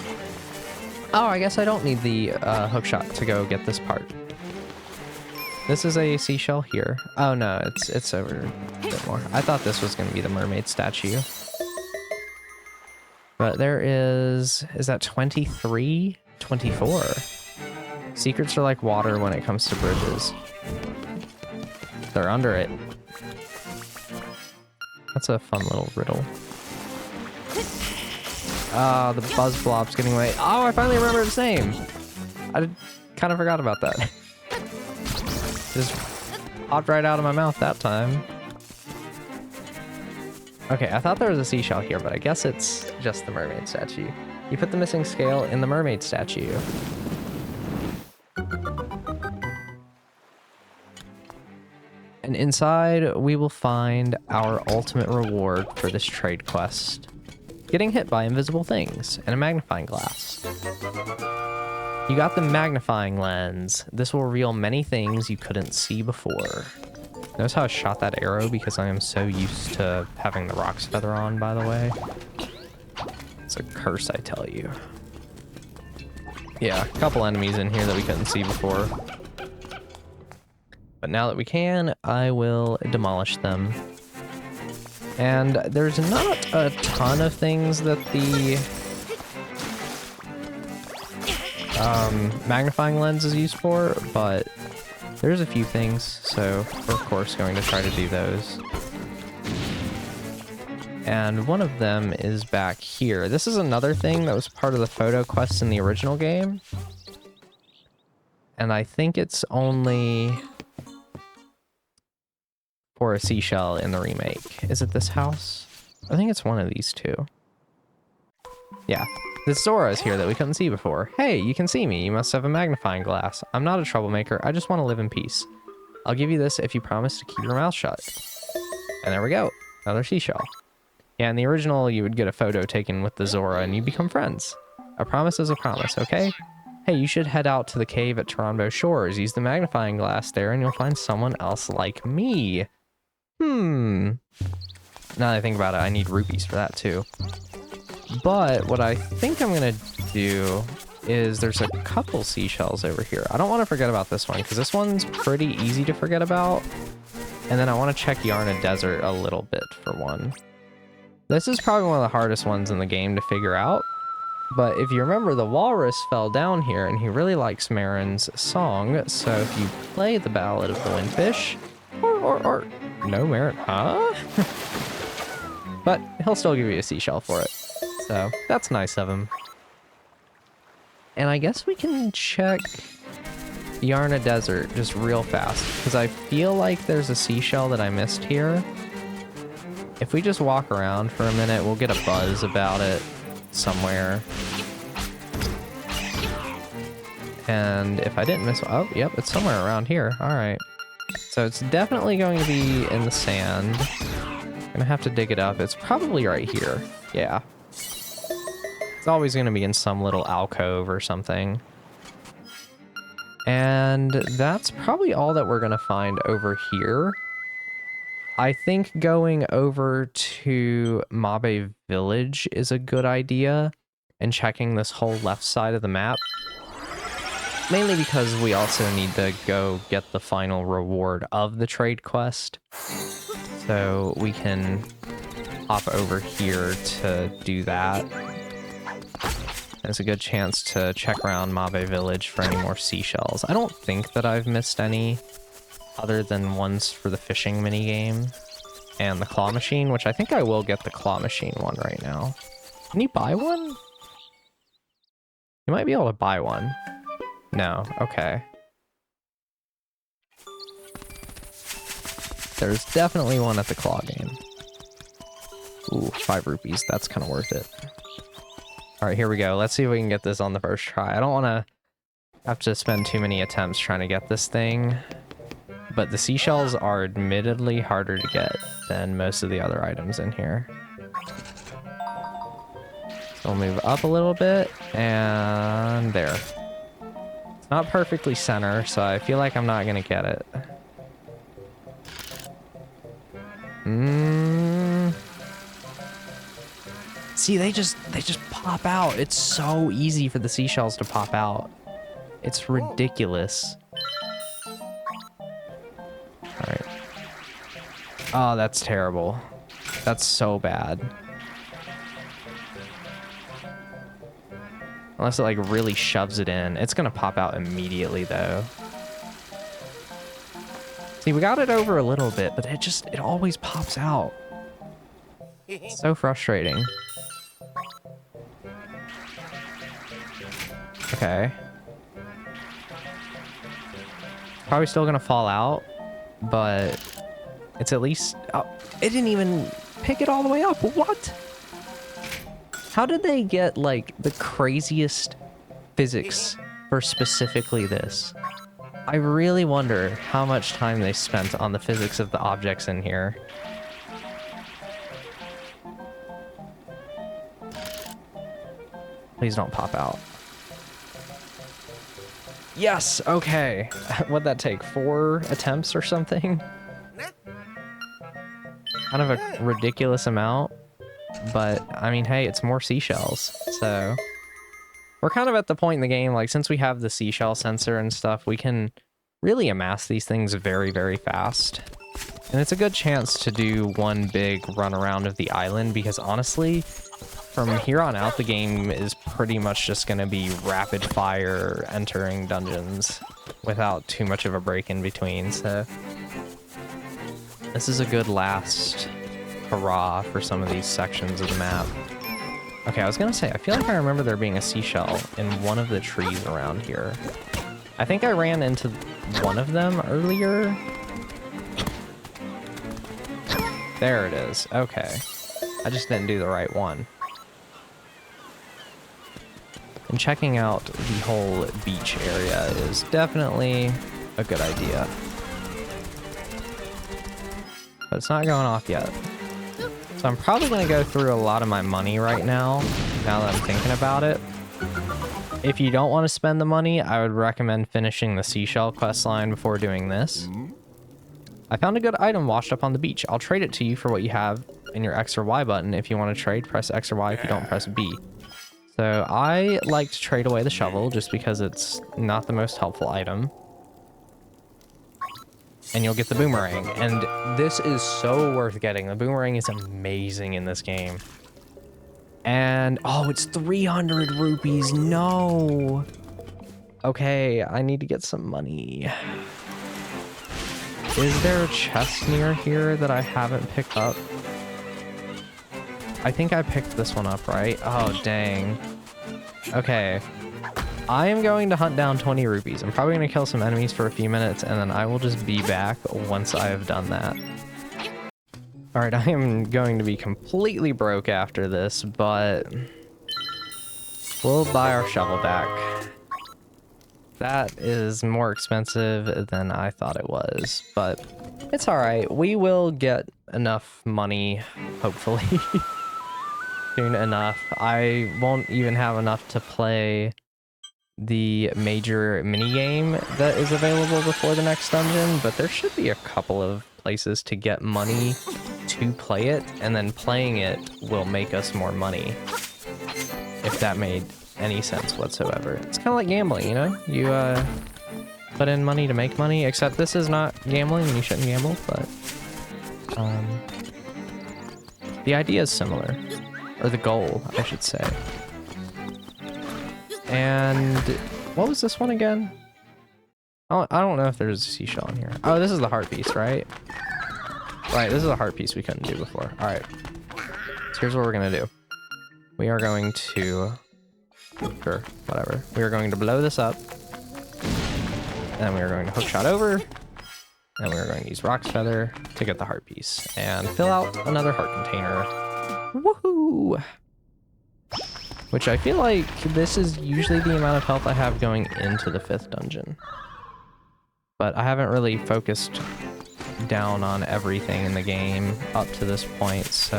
Oh, I guess I don't need the hookshot to go get this part. This is a seashell here. Oh no, it's over a bit more. I thought this was going to be the mermaid statue. But there is that 23? 24. Secrets are like water when it comes to bridges. They're under it. That's a fun little riddle. Ah, the buzz blob's getting away. Oh, I finally remembered its name. I kind of forgot about that. Just popped right out of my mouth that time. Okay, I thought there was a seashell here, but I guess it's just the mermaid statue. You put the missing scale in the mermaid statue. And inside, we will find our ultimate reward for this trade quest. Getting hit by invisible things and a magnifying glass. You got the magnifying lens. This will reveal many things you couldn't see before. Notice how I shot that arrow because I am so used to having the rocks feather on, by the way. It's a curse, I tell you. Yeah, a couple enemies in here that we couldn't see before. But now that we can, I will demolish them. And there's not a ton of things that the magnifying lens is used for, but there's a few things, so we're of course going to try to do those. And one of them is back here. This is another thing that was part of the photo quest in the original game. And I think it's only for a seashell in the remake. Is it this house? I think it's one of these two. Yeah. This Zora is here that we couldn't see before. Hey, you can see me. You must have a magnifying glass. I'm not a troublemaker. I just want to live in peace. I'll give you this if you promise to keep your mouth shut. And there we go. Another seashell. Yeah, in the original, you would get a photo taken with the Zora and you become friends. A promise is a promise, okay? Hey, you should head out to the cave at Taranbo Shores. Use the magnifying glass there and you'll find someone else like me. Now that I think about it, I need rupees for that too. But what I think I'm gonna do is there's a couple seashells over here. I don't want to forget about this one because this one's pretty easy to forget about. And then I want to check Yarna Desert a little bit for one. This is probably one of the hardest ones in the game to figure out. But if you remember, the walrus fell down here and he really likes Marin's song. So if you play the Ballad of the Windfish, or no, Marin, huh? But he'll still give you a seashell for it. So that's nice of him. And I guess we can check Yarna Desert just real fast, because I feel like there's a seashell that I missed here. If we just walk around for a minute, we'll get a buzz about it somewhere. And if I didn't miss, oh, yep, it's somewhere around here. All right. So it's definitely going to be in the sand. I'm gonna have to dig it up. It's probably right here. Yeah. It's always going to be in some little alcove or something. And that's probably all that we're going to find over here. I think going over to Mabe Village is a good idea, and checking this whole left side of the map. Mainly because we also need to go get the final reward of the trade quest. So we can hop over here to do that. There's a good chance to check around Mabe Village for any more seashells. I don't think that I've missed any other than ones for the fishing minigame and the claw machine, which I think I will get the claw machine one right now. Can you buy one? You might be able to buy one. No, okay. There's definitely one at the claw game. Ooh, 5 rupees. That's kind of worth it. All right, here we go. Let's see if we can get this on the first try. I don't want to have to spend too many attempts trying to get this thing, but the seashells are admittedly harder to get than most of the other items in here. So we'll move up a little bit, and there. It's not perfectly center, so I feel like I'm not going to get it. See, they just pop out. It's so easy for the seashells to pop out. It's ridiculous. All right. Oh, that's terrible. That's so bad. Unless it like really shoves it in. It's gonna pop out immediately though. See, we got it over a little bit, but it always pops out. It's so frustrating. Okay. probably still gonna fall out, but it's at least... Oh, it didn't even pick it all the way up. What? How did they get, like, the craziest physics for specifically this? I really wonder how much time they spent on the physics of the objects in here. Please don't pop out. Yes, okay. What'd that take? 4 attempts or something? Kind of a ridiculous amount, but I mean, hey, it's more seashells, so we're kind of at the point in the game, like, since we have the seashell sensor and stuff, we can really amass these things very, very fast. And it's a good chance to do one big run around of the island, because honestly, from here on out, the game is pretty much just going to be rapid fire entering dungeons without too much of a break in between, so this is a good last hurrah for some of these sections of the map. Okay, I was gonna say, I feel like I remember there being a seashell in one of the trees around here. I think I ran into one of them earlier. There it is. Okay. I just didn't do the right one. And checking out the whole beach area is definitely a good idea. But it's not going off yet. So I'm probably going to go through a lot of my money right now that I'm thinking about it. If you don't want to spend the money, I would recommend finishing the seashell questline before doing this. I found a good item washed up on the beach. I'll trade it to you for what you have in your X or Y button. If you want to trade, press X or Y. If you don't, press B. So I like to trade away the shovel just because it's not the most helpful item. And you'll get the boomerang. And this is so worth getting. The boomerang is amazing in this game. And, oh, it's 300 rupees. No. Okay, I need to get some money. Is there a chest near here that I haven't picked up? I think I picked this one up, right? Oh, dang. Okay. I am going to hunt down 20 rupees. I'm probably going to kill some enemies for a few minutes, and then I will just be back once I have done that. Alright, I am going to be completely broke after this, but we'll buy our shovel back. That is more expensive than I thought it was, but it's alright. We will get enough money, hopefully, soon enough. I won't even have enough to play the major minigame that is available before the next dungeon, but there should be a couple of places to get money to play it, and then playing it will make us more money, if that made any sense whatsoever. It's kind of like gambling, you know? You put in money to make money, except this is not gambling and you shouldn't gamble, but the idea is similar, or the goal, I should say. And what was this one again? Oh, I don't know if there's a seashell in here. Oh, this is the heart piece, right? Right, this is a heart piece we couldn't do before. All right, so here's what we're gonna do. We are going to, sure, whatever. We are going to blow this up, and then we are going to hook shot over, and we are going to use Rock's Feather to get the heart piece and fill out another heart container. Woohoo! Which I feel like this is usually the amount of health I have going into the 5th dungeon. But I haven't really focused down on everything in the game up to this point, so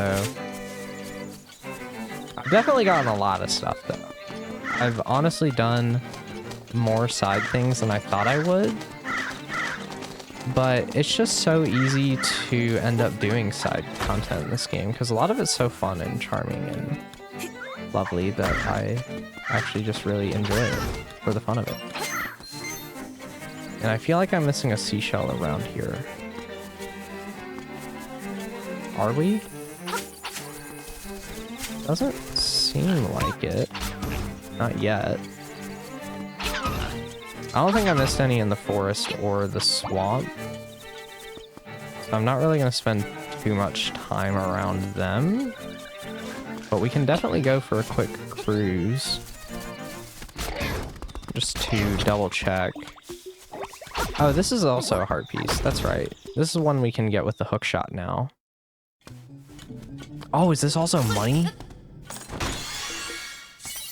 I've definitely gotten a lot of stuff though. I've honestly done more side things than I thought I would, but it's just so easy to end up doing side content in this game because a lot of it's so fun and charming and lovely that I actually just really enjoy it for the fun of it. And I feel like I'm missing a seashell around here. Are we? Doesn't seem like it. Not yet. I don't think I missed any in the forest or the swamp. So I'm not really going to spend too much time around them. But we can definitely go for a quick cruise. Just to double check. Oh, this is also a heart piece. That's right. This is one we can get with the hook shot now. Oh, is this also money?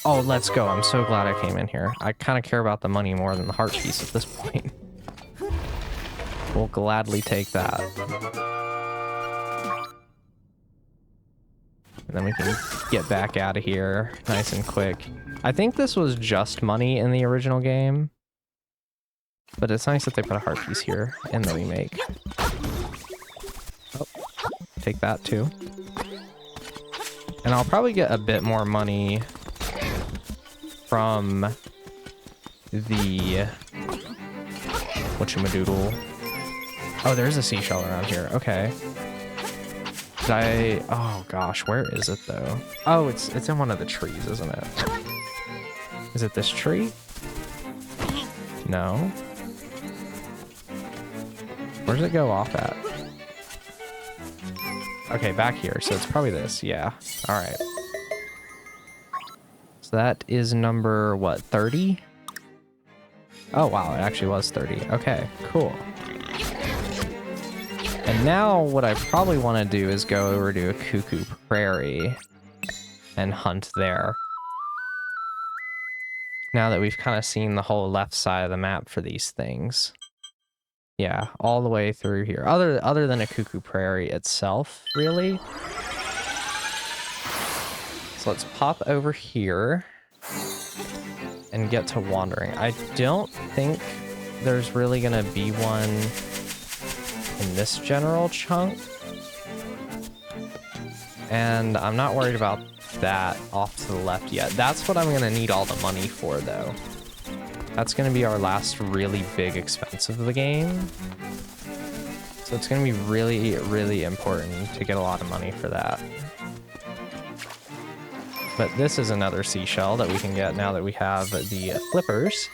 Oh, let's go. I'm so glad I came in here. I kind of care about the money more than the heart piece at this point. We'll gladly take that. And then we can get back out of here nice and quick. I think this was just money in the original game. But it's nice that they put a heart piece here in the remake. Oh, take that too. And I'll probably get a bit more money from the whatchamadoodle. Oh, there's a seashell around here. Okay. Oh gosh, where is it though? Oh, it's in one of the trees, isn't it? Is it this tree? No. Where does it go off at? Okay, back here. So it's probably this. Yeah. All right. So that is number, what, 30? Oh, wow. It actually was 30. Okay, cool. And now what I probably want to do is go over to a Cuckoo Prairie and hunt there. Now that we've kind of seen the whole left side of the map for these things. Yeah, all the way through here. Other than a Cuckoo Prairie itself, really. So let's pop over here and get to wandering. I don't think there's really gonna be one in this general chunk. And I'm not worried about that off to the left yet. That's what I'm gonna need all the money for though. That's going to be our last really big expense of the game. So it's going to be really, really important to get a lot of money for that. But this is another seashell that we can get now that we have the flippers.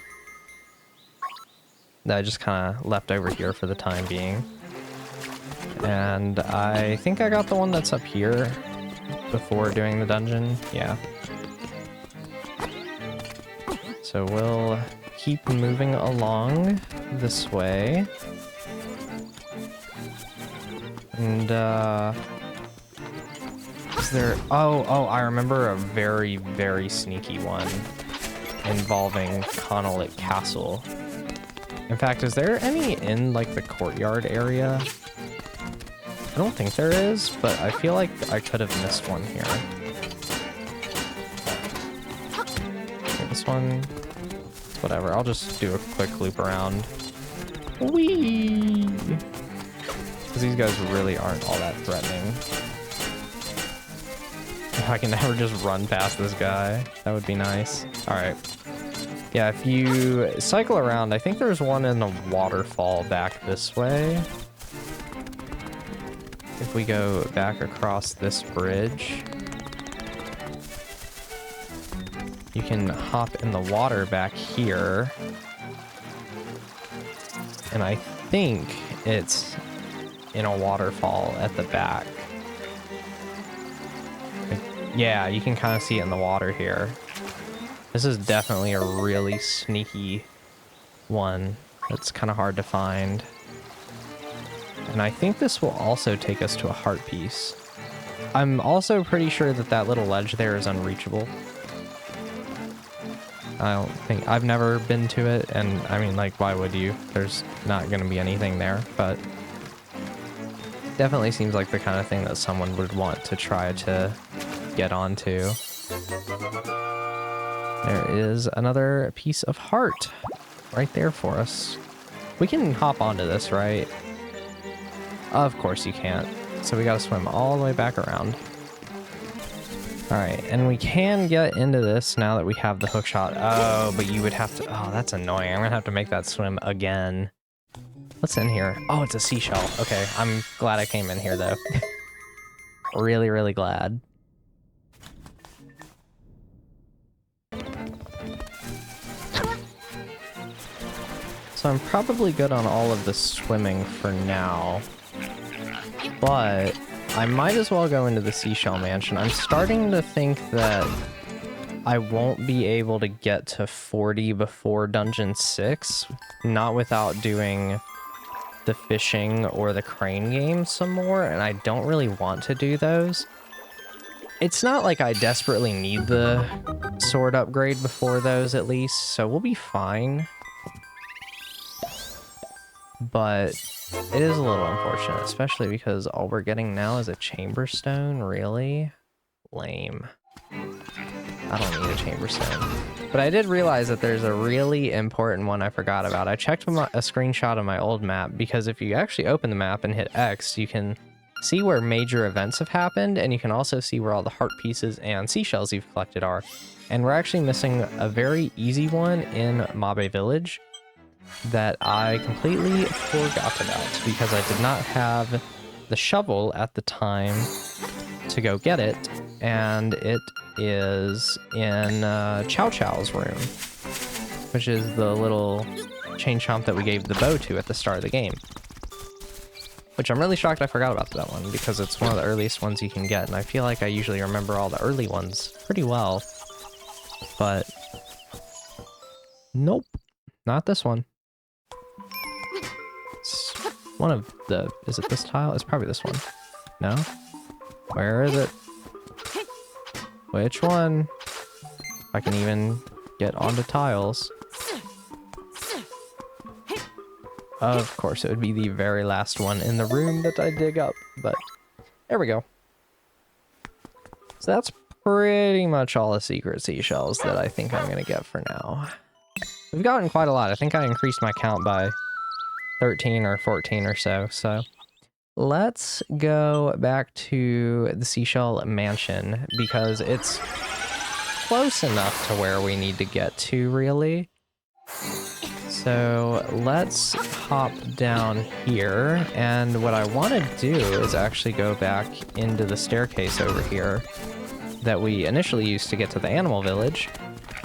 That I just kind of left over here for the time being. And I think I got the one that's up here before doing the dungeon. Yeah. So we'll keep moving along this way. And, is there... Oh, I remember a very, very sneaky one involving Koholint Castle. In fact, is there any in, like, the courtyard area? I don't think there is, but I feel like I could have missed one here. Okay, this one... Whatever, I'll just do a quick loop around. Whee! Because these guys really aren't all that threatening. If I can never just run past this guy, that would be nice. Alright. Yeah, if you cycle around, I think there's one in the waterfall back this way. If we go back across this bridge, you can hop in the water back here. And I think it's in a waterfall at the back. Yeah, you can kind of see it in the water here. This is definitely a really sneaky one that's kind of hard to find. And I think this will also take us to a heart piece. I'm also pretty sure that that little ledge there is unreachable. I don't think... I've never been to it, and I mean, like, why would you? There's not going to be anything there, but... Definitely seems like the kind of thing that someone would want to try to get onto. There is another piece of heart right there for us. We can hop onto this, right? Of course you can't. So we gotta swim all the way back around. Alright, and we can get into this now that we have the hook shot. Oh, but you would have to... Oh, that's annoying. I'm gonna have to make that swim again. What's in here? Oh, it's a seashell. Okay, I'm glad I came in here, though. Really, really glad. So I'm probably good on all of the swimming for now. But I might as well go into the Seashell Mansion. I'm starting to think that I won't be able to get to 40 before Dungeon 6, not without doing the fishing or the crane game some more, and I don't really want to do those. It's not like I desperately need the sword upgrade before those, at least, so we'll be fine. But it is a little unfortunate, especially because all we're getting now is a chamber stone. Really? Lame. I don't need a chamber stone. But I did realize that there's a really important one I forgot about. I checked a screenshot of my old map, because if you actually open the map and hit X, you can see where major events have happened, and you can also see where all the heart pieces and seashells you've collected are. And we're actually missing a very easy one in Mabe Village that I completely forgot about because I did not have the shovel at the time to go get it, and it is in Chow Chow's room, which is the little chain chomp that we gave the bow to at the start of the game. Which I'm really shocked I forgot about that one, because it's one of the earliest ones you can get, and I feel like I usually remember all the early ones pretty well. But nope, not this one. It's one of the... Is it this tile? It's probably this one. No? Where is it? Which one? If I can even get onto tiles. Of course, it would be the very last one in the room that I dig up, but there we go. So that's pretty much all the secret seashells that I think I'm going to get for now. We've gotten quite a lot. I think I increased my count by 13 or 14 or so. So let's go back to the Seashell Mansion, because it's close enough to where we need to get to, really. So let's hop down here, and what I want to do is actually go back into the staircase over here that we initially used to get to the animal village,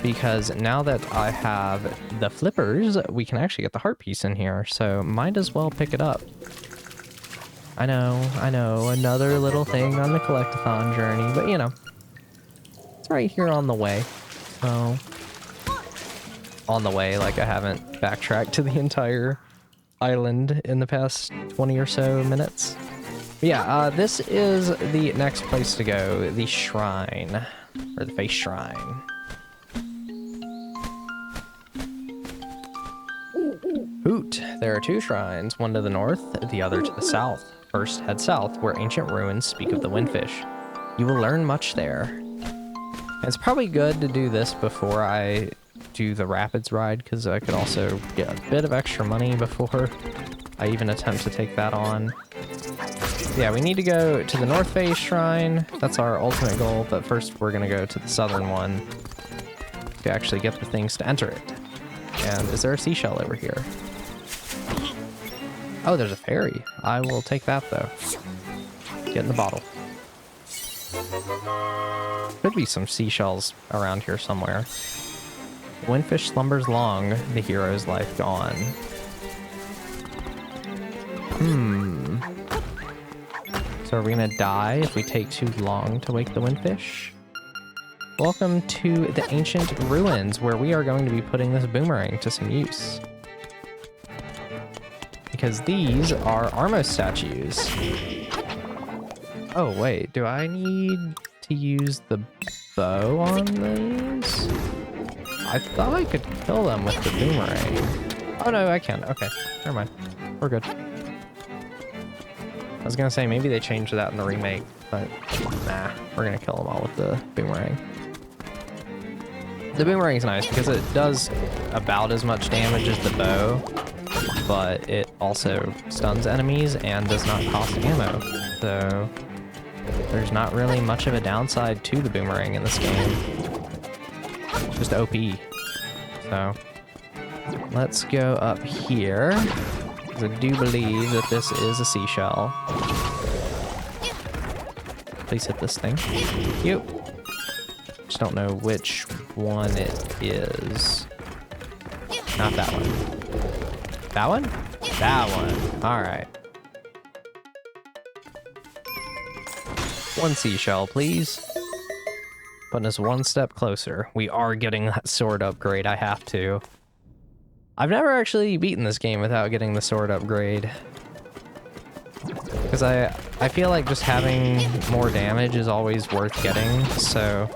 because now that I have the flippers, we can actually get the heart piece in here, so might as well pick it up. I know, another little thing on the collectathon journey, but you know, it's right here on the way. So, on the way, like I haven't backtracked to the entire island in the past 20 or so minutes. But yeah, this is the next place to go, the shrine, or the face shrine. Hoot! There are two shrines, one to the north, the other to the south. First, head south, where ancient ruins speak of the windfish. You will learn much there. And it's probably good to do this before I do the rapids ride, because I could also get a bit of extra money before I even attempt to take that on. Yeah, we need to go to the North Face Shrine. That's our ultimate goal, but first we're going to go to the southern one to actually get the things to enter it. And is there a seashell over here? Oh, there's a fairy. I will take that, though. Get in the bottle. Could be some seashells around here somewhere. Windfish slumbers long, the hero's life gone. So are we gonna die if we take too long to wake the windfish? Welcome to the ancient ruins, where we are going to be putting this boomerang to some use. Because these are Armos statues. Oh wait, do I need to use the bow on these? I thought I could kill them with the boomerang. Oh no, I can. Okay, never mind. We're good. I was gonna say, maybe they changed that in the remake, but nah, we're gonna kill them all with the boomerang. The boomerang's nice because it does about as much damage as the bow, but it also stuns enemies and does not cost ammo. So there's not really much of a downside to the boomerang in this game. It's just OP. So let's go up here, because I do believe that this is a seashell. Please hit this thing. Thank you. Just don't know which one it is. Not that one. That one? That one. Alright. One seashell, please. putting us one step closer. We are getting that sword upgrade. I have to. I've never actually beaten this game without getting the sword upgrade. Because I feel like just having more damage is always worth getting, so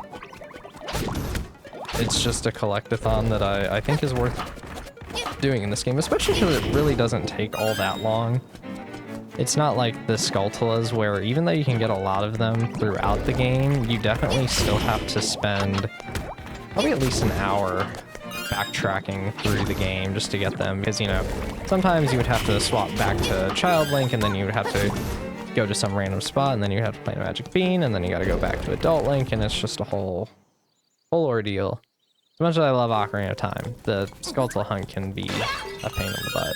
it's just a collectathon that I think is worth doing in this game, especially because it really doesn't take all that long. It's not like the Skulltulas where even though you can get a lot of them throughout the game, you definitely still have to spend probably at least an hour backtracking through the game just to get them, because, you know, sometimes you would have to swap back to Child Link, and then you would have to go to some random spot, and then you have to play a Magic Bean, and then you got to go back to Adult Link, and it's just a whole ordeal. As much as I love Ocarina of Time, the Skulltula hunt can be a pain in the butt.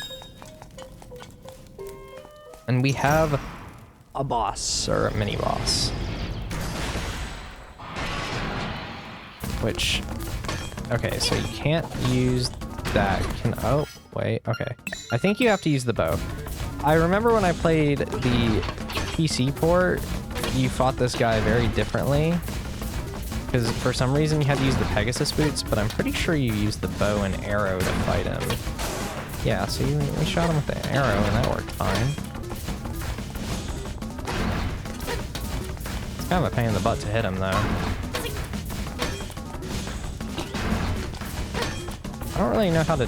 And we have a boss, or a mini boss, which, okay, so you can't use that. Oh, wait, okay. I think you have to use the bow. I remember when I played the PC port, you fought this guy very differently, because for some reason you had to use the Pegasus boots, but I'm pretty sure you used the bow and arrow to fight him. Yeah, so we shot him with the arrow and that worked fine. It's kind of a pain in the butt to hit him, though. I don't really know how to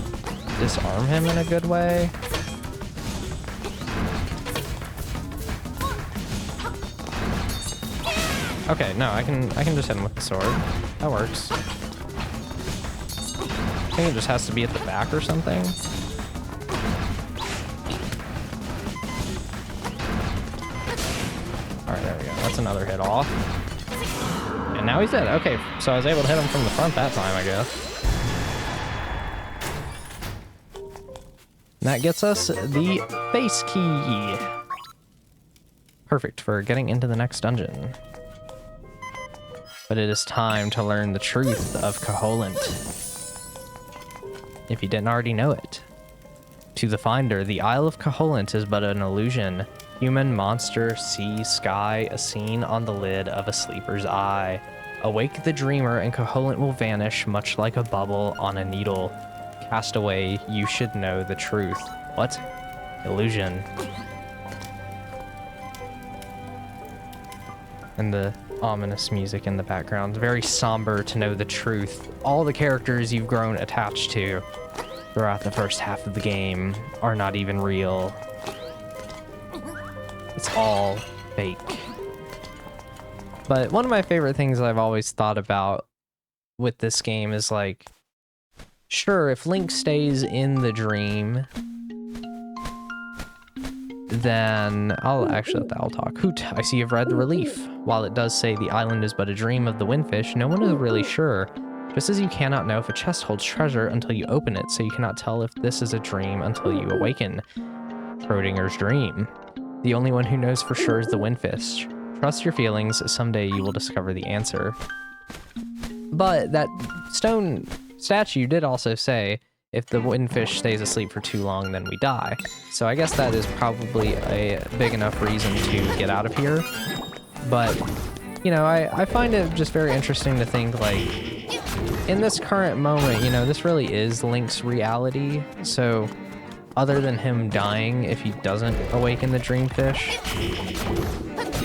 disarm him in a good way. Okay, no, I can just hit him with the sword. That works. I think it just has to be at the back or something. Alright, there we go. That's another hit off. And now he's dead. Okay, so I was able to hit him from the front that time, I guess. And that gets us the face key. Perfect for getting into the next dungeon. But it is time to learn the truth of Koholint, if you didn't already know it. To the finder, the Isle of Koholint is but an illusion. Human, monster, sea, sky, a scene on the lid of a sleeper's eye. Awake the dreamer and Koholint will vanish, much like a bubble on a needle. Cast away, you should know the truth. What? Illusion. And the ominous music in the background. Very somber to know the truth. All the characters you've grown attached to throughout the first half of the game are not even real. It's all fake. But one of my favorite things I've always thought about with this game is, like, sure, if Link stays in the dream, then I'll actually let the owl talk. Hoot, I see you've read the relief. While it does say the island is but a dream of the windfish, no one is really sure. Just as you cannot know if a chest holds treasure until you open it, so you cannot tell if this is a dream until you awaken. Schrodinger's dream. The only one who knows for sure is the windfish. Trust your feelings, someday you will discover the answer. But that stone statue did also say, if the windfish stays asleep for too long, then we die. So I guess that is probably a big enough reason to get out of here. But, you know, I find it just very interesting to think, like, in this current moment, you know, this really is Link's reality. So other than him dying if he doesn't awaken the dreamfish,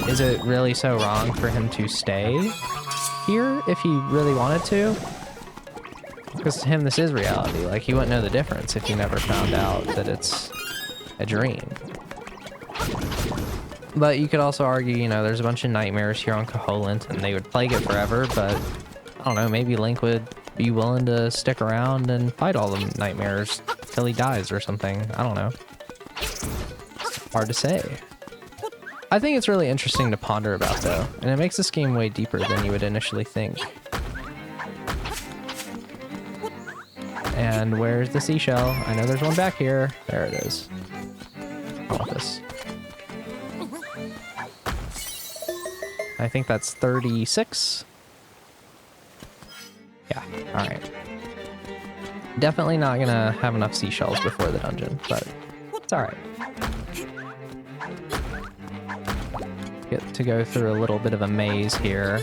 is it really so wrong for him to stay here if he really wanted to? Because to him, this is reality. Like, he wouldn't know the difference if he never found out that it's a dream. But you could also argue, you know, there's a bunch of nightmares here on Koholint, and they would plague it forever, but I don't know, maybe Link would be willing to stick around and fight all the nightmares till he dies or something. I don't know. Hard to say. I think it's really interesting to ponder about, though, and it makes this game way deeper than you would initially think. And where's the seashell? I know there's one back here. There it is. I want this. I think that's 36. Yeah, alright. Definitely not gonna have enough seashells before the dungeon, but it's alright. Get to go through a little bit of a maze here.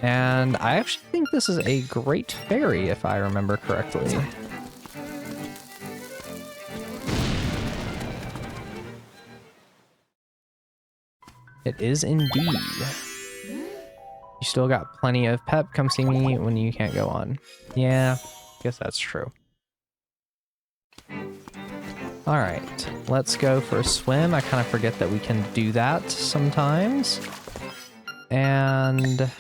And I actually think this is a great fairy, if I remember correctly. It is indeed. You still got plenty of pep. Come see me when you can't go on. Yeah, I guess that's true. All right, let's go for a swim. I kind of forget that we can do that sometimes. And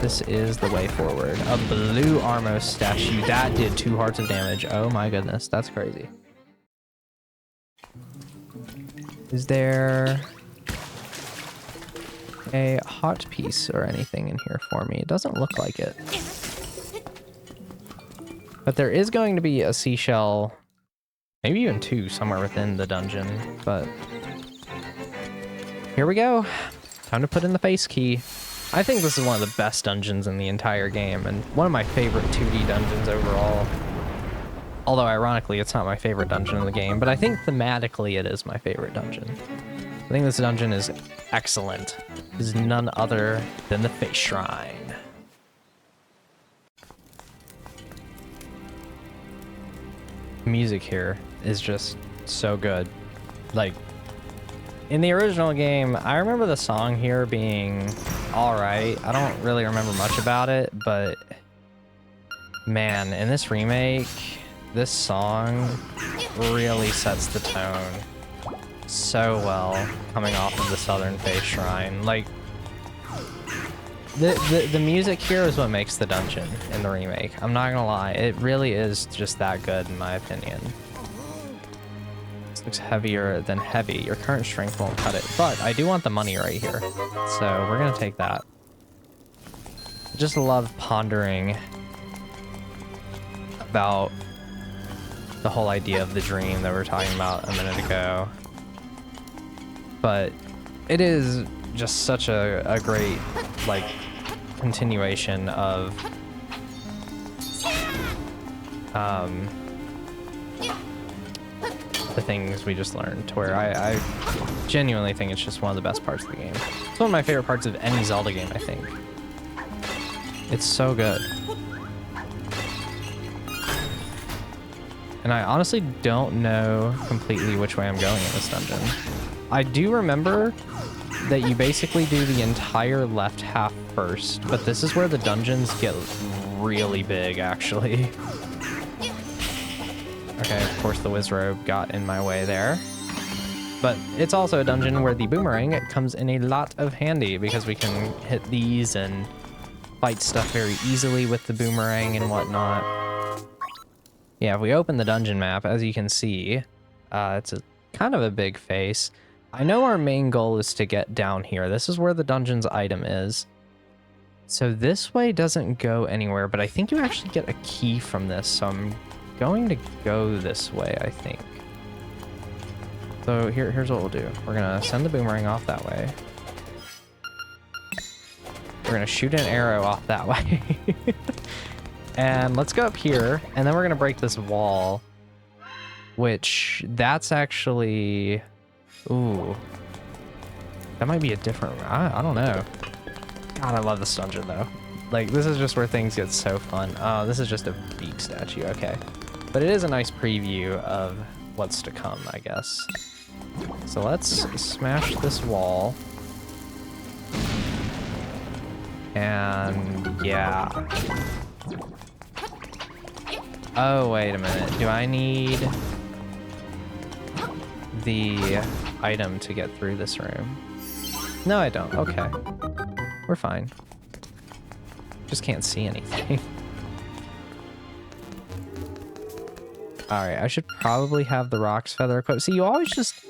this is the way forward. A blue Armos statue. That did 2 hearts of damage. Oh my goodness, that's crazy. Is there a hot piece or anything in here for me? It doesn't look like it. But there is going to be a seashell, maybe even 2 somewhere within the dungeon, but here we go. Time to put in the face key. I think this is one of the best dungeons in the entire game, and one of my favorite 2D dungeons overall. Although, ironically, it's not my favorite dungeon in the game, but I think thematically it is my favorite dungeon. I think this dungeon is excellent. It is none other than the Face Shrine. The music here is just so good. Like, in the original game, I remember the song here being alright. I don't really remember much about it, but man, in this remake, this song really sets the tone so well coming off of the Southern Face Shrine. Like, the music here is what makes the dungeon in the remake. I'm not gonna lie, it really is just that good in my opinion. This looks heavier than heavy. Your current strength won't cut it, but I do want the money right here, so we're gonna take that. I just love pondering about the whole idea of the dream that we were talking about a minute ago. But it is just such a great, like, continuation of the things we just learned, to where I genuinely think it's just one of the best parts of the game. It's one of my favorite parts of any Zelda game, I think. It's so good. And I honestly don't know completely which way I'm going in this dungeon. I do remember that you basically do the entire left half first, but this is where the dungeons get really big, actually. Okay, of course the Wizrobe got in my way there. But it's also a dungeon where the boomerang comes in a lot of handy, because we can hit these and fight stuff very easily with the boomerang and whatnot. Yeah, if we open the dungeon map, as you can see, it's a kind of a big face. I know our main goal is to get down here. This is where the dungeon's item is. So this way doesn't go anywhere, but I think you actually get a key from this, so I'm going to go this way, I think. So here's what we'll do. We're gonna send the boomerang off that way. We're gonna shoot an arrow off that way. And let's go up here, and then we're gonna break this wall, which that's actually, ooh, that might be a different, I don't know. God, I love this dungeon though. Like, this is just where things get so fun. Oh, this is just a beak statue, okay. But it is a nice preview of what's to come, I guess. So let's smash this wall. And yeah. Oh, wait a minute. Do I need the item to get through this room? No, I don't. Okay. We're fine. Just can't see anything. Alright, I should probably have the Rock's Feather equipped. See, you always just...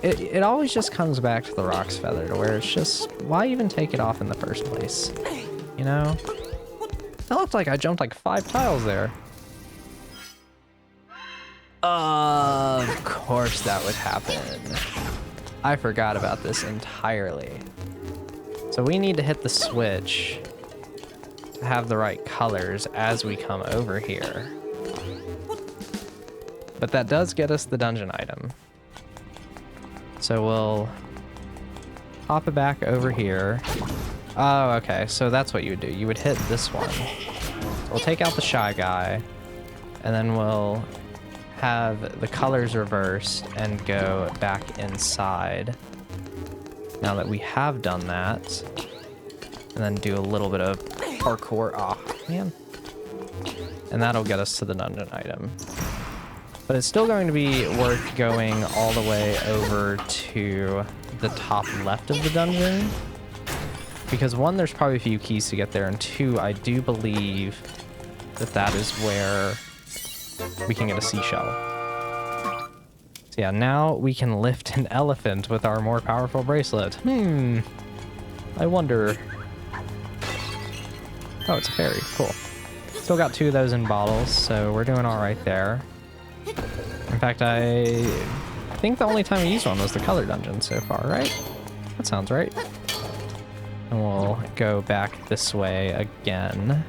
It always just comes back to the Rock's Feather, to where it's just... Why even take it off in the first place? You know? That looked like I jumped like 5 tiles there. Of course that would happen. I forgot about this entirely. So we need to hit the switch to have the right colors as we come over here. But that does get us the dungeon item. So we'll hop it back over here. Oh, okay. So that's what you would do. You would hit this one. We'll take out the shy guy, and then we'll have the colors reversed and go back inside. Now that we have done that, and then do a little bit of parkour. Oh, man. And that'll get us to the dungeon item. But it's still going to be worth going all the way over to the top left of the dungeon. Because one, there's probably a few keys to get there, and two, I do believe that that is where we can get a seashell. So yeah, now we can lift an elephant with our more powerful bracelet. I wonder. Oh, it's a fairy. Cool. Still got 2 of those in bottles, so we're doing all right there. In fact, I think the only time we used one was the color dungeon so far, right? That sounds right. And we'll go back this way again.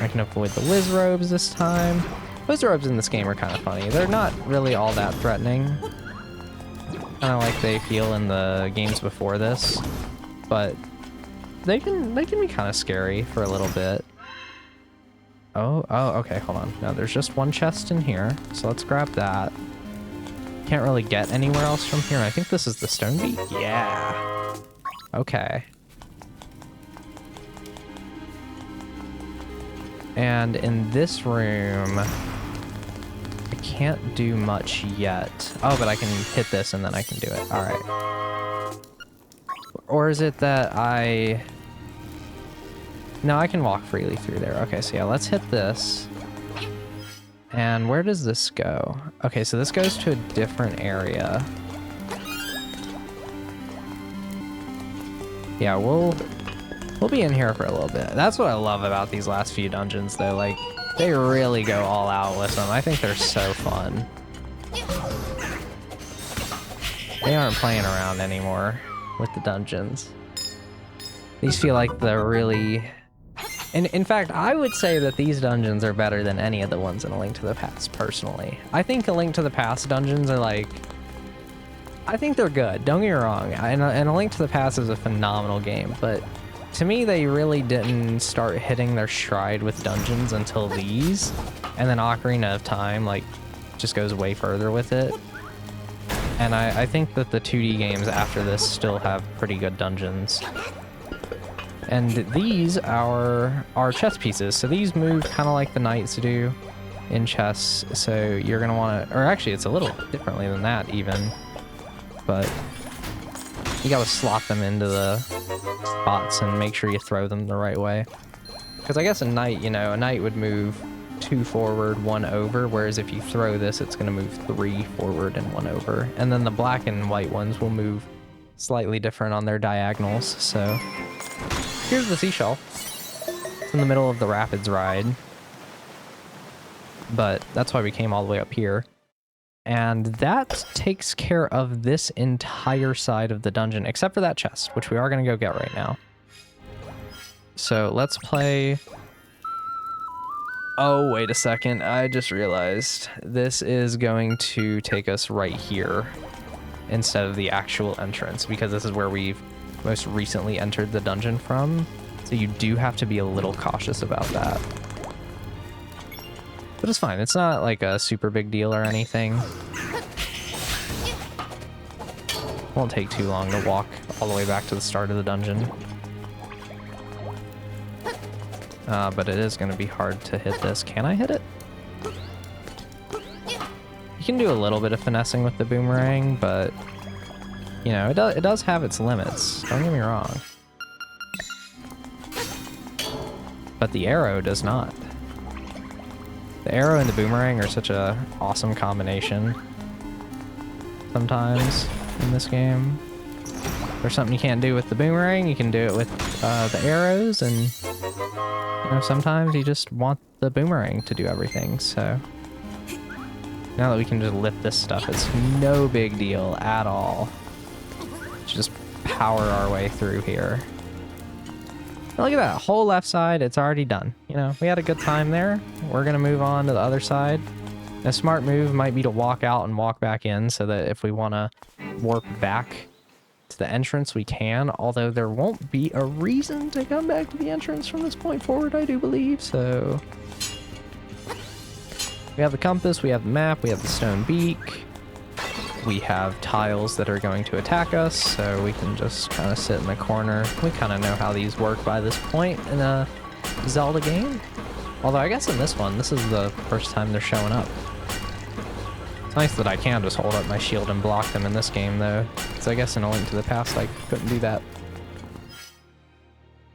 I can avoid the whiz robes this time. Whiz robes in this game are kind of funny. They're not really all that threatening. Kind of like they feel in the games before this, but they can be kind of scary for a little bit. Oh, okay, hold on. No, there's just one chest in here, so let's grab that. Can't really get anywhere else from here. I think this is the stone beak. Yeah. Okay. And in this room, I can't do much yet. Oh, but I can hit this and then I can do it. All right. Or is it that I... No, I can walk freely through there. Okay, so yeah, let's hit this. And where does this go? Okay, so this goes to a different area. Yeah, we'll be in here for a little bit. That's what I love about these last few dungeons, though. Like, they really go all out with them. I think they're so fun. They aren't playing around anymore with the dungeons. These feel like the really... And in fact, I would say that these dungeons are better than any of the ones in A Link to the Past, personally. I think A Link to the Past dungeons are like... I think they're good, don't get me wrong. And A Link to the Past is a phenomenal game, but to me, they really didn't start hitting their stride with dungeons until these. And then Ocarina of Time, like, just goes way further with it. And I think that the 2D games after this still have pretty good dungeons. And these are chess pieces. So these move kind of like the knights do in chess. So you're going to want to... Or actually, it's a little differently than that, even. But you got to slot them into the spots and make sure you throw them the right way. Because I guess a knight, you know, a knight would move 2 forward, 1 over. Whereas if you throw this, it's going to move 3 forward and 1 over. And then the black and white ones will move slightly different on their diagonals. So... Here's the seashell. It's in the middle of the rapids ride. But that's why we came all the way up here. And that takes care of this entire side of the dungeon, except for that chest, which we are going to go get right now. So let's play... Oh, wait a second. I just realized this is going to take us right here instead of the actual entrance, because this is where we've most recently entered the dungeon from, so you do have to be a little cautious about that. But it's fine, it's not like a super big deal or anything. Won't take too long to walk all the way back to the start of the dungeon. But it is going to be hard to hit this. Can I hit it? You can do a little bit of finessing with the boomerang, but you know, it does have its limits, don't get me wrong. But the arrow does not. The arrow and the boomerang are such a awesome combination sometimes in this game. There's something you can't do with the boomerang, you can do it with the arrows, and you know, sometimes you just want the boomerang to do everything, so... Now that we can just lift this stuff, it's no big deal at all. Just power our way through here. And look at that whole left side, it's already done. You know, we had a good time there. We're gonna move on to the other side. A smart move might be to walk out and walk back in, so that if we want to warp back to the entrance, we can, although there won't be a reason to come back to the entrance from this point forward, I do believe, so... We have the compass, we have the map, we have the stone beak. We have tiles that are going to attack us, so we can just kind of sit in the corner. We kind of know how these work by this point in a Zelda game. Although I guess in this one, this is the first time they're showing up. It's nice that I can just hold up my shield and block them in this game, though. Because I guess in A Link to the Past, I couldn't do that.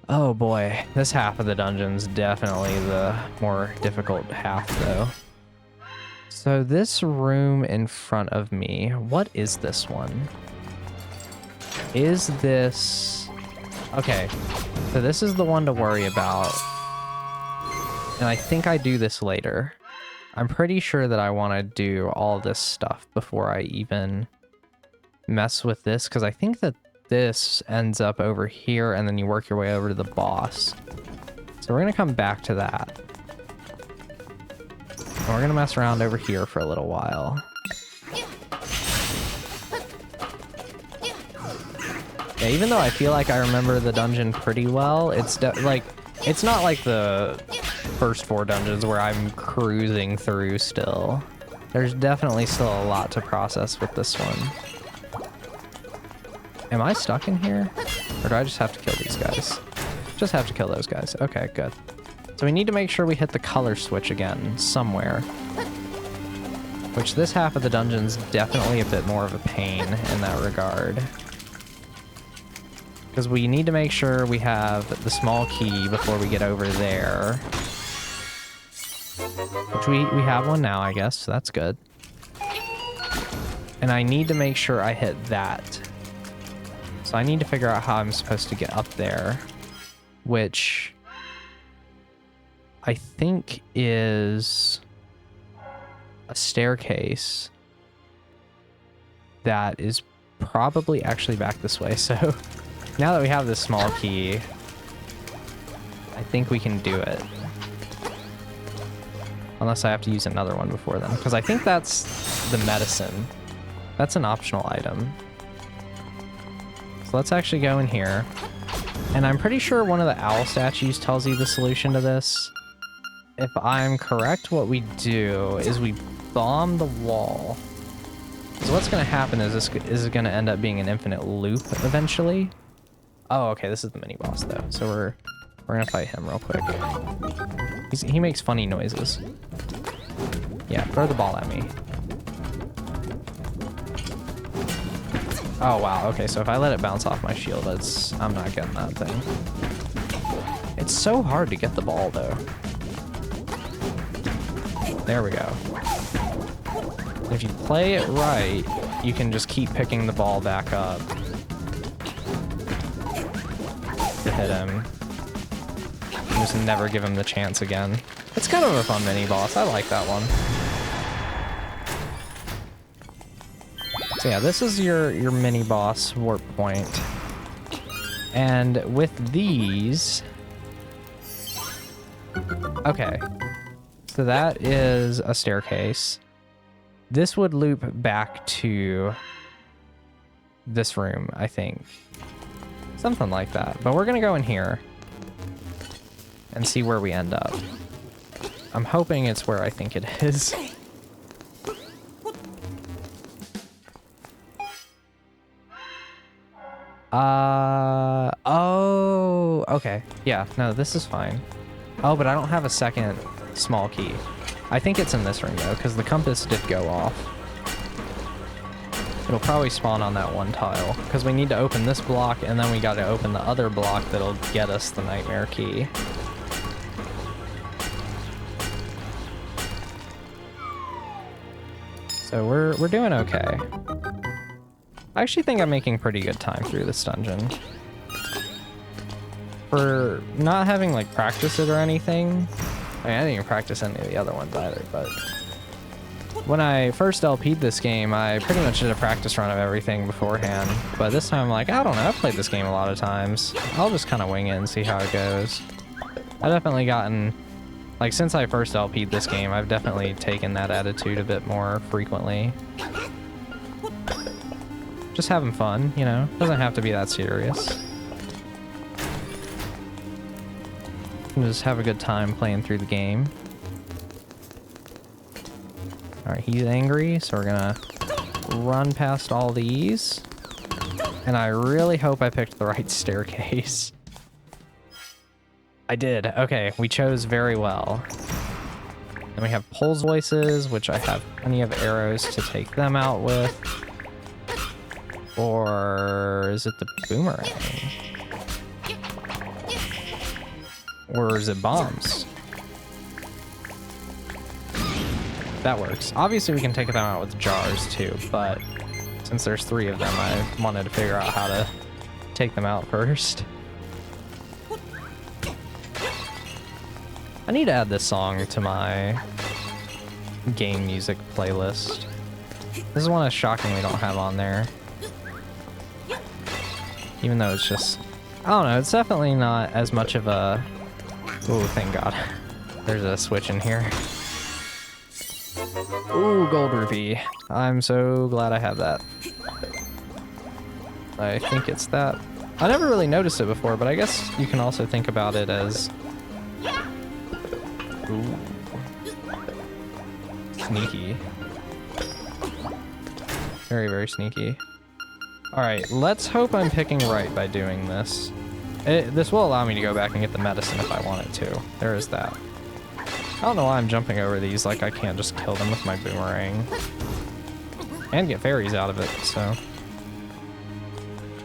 Oh boy, this half of the dungeon's definitely the more difficult half, though. So this room in front of me, what is this one? Is this... Okay, so this is the one to worry about. And I think I do this later. I'm pretty sure that I want to do all this stuff before I even mess with this, because I think that this ends up over here and then you work your way over to the boss. So we're going to come back to that. And we're going to mess around over here for a little while. Yeah, even though I feel like I remember the dungeon pretty well, it's like, it's not like the first 4 dungeons where I'm cruising through still. There's definitely still a lot to process with this one. Am I stuck in here? Or do I just have to kill these guys? Just have to kill those guys. Okay, good. So we need to make sure we hit the color switch again somewhere. Which this half of the dungeon's definitely a bit more of a pain in that regard. Because we need to make sure we have the small key before we get over there. Which we have one now, I guess, so that's good. And I need to make sure I hit that. So I need to figure out how I'm supposed to get up there. Which I think is a staircase that is probably actually back this way. So now that we have this small key, I think we can do it. Unless I have to use another one before then. Because I think that's the medicine. That's an optional item. So let's actually go in here. And I'm pretty sure one of the owl statues tells you the solution to this. If I'm correct, what we do is we bomb the wall. So what's going to happen is this is going to end up being an infinite loop eventually. Oh, okay, this is the mini boss though. So we're going to fight him real quick. He makes funny noises. Yeah, throw the ball at me. Oh wow, okay, so if I let it bounce off my shield, I'm not getting that thing. It's so hard to get the ball though. There we go. If you play it right, you can just keep picking the ball back up to hit him. And just never give him the chance again. It's kind of a fun mini boss. I like that one. So yeah, this is your mini boss warp point. And with these... Okay. So that is a staircase. This would loop back to this room, I think. Something like that. But we're going to go in here and see where we end up. I'm hoping it's where I think it is. Oh, okay. Yeah, no, this is fine. Oh, but I don't have a second small key. I think it's in this room though, because the compass did go off. It'll probably spawn on that one tile, because we need to open this block, and then we got to open the other block that'll get us the nightmare key. So we're doing okay. I actually think I'm making pretty good time through this dungeon. For not having like practiced it or anything, I mean, I didn't even practice any of the other ones either, but when I first LP'd this game, I pretty much did a practice run of everything beforehand. But this time I'm like, I don't know, I've played this game a lot of times. I'll just kind of wing it and see how it goes. I've definitely gotten, like since I first LP'd this game, I've definitely taken that attitude a bit more frequently. Just having fun, you know? Doesn't have to be that serious. You can just have a good time playing through the game. Alright, he's angry, so we're gonna run past all these. And I really hope I picked the right staircase. I did. Okay, we chose very well. And we have Pole's voices, which I have plenty of arrows to take them out with. Or is it the boomerang? Or is it bombs? That works. Obviously, we can take them out with jars too, but since there's 3 of them, I wanted to figure out how to take them out first. I need to add this song to my game music playlist. This is one I shockingly don't have on there. Even though it's just, I don't know, it's definitely not as much of a, oh, thank God. There's a switch in here. Ooh, gold rupee. I'm so glad I have that. I think it's that. I never really noticed it before, but I guess you can also think about it as... Ooh. Sneaky. Very, very sneaky. Alright, let's hope I'm picking right by doing this. This will allow me to go back and get the medicine if I want it to. There is that. I don't know why I'm jumping over these, like I can't just kill them with my boomerang. And get fairies out of it, so...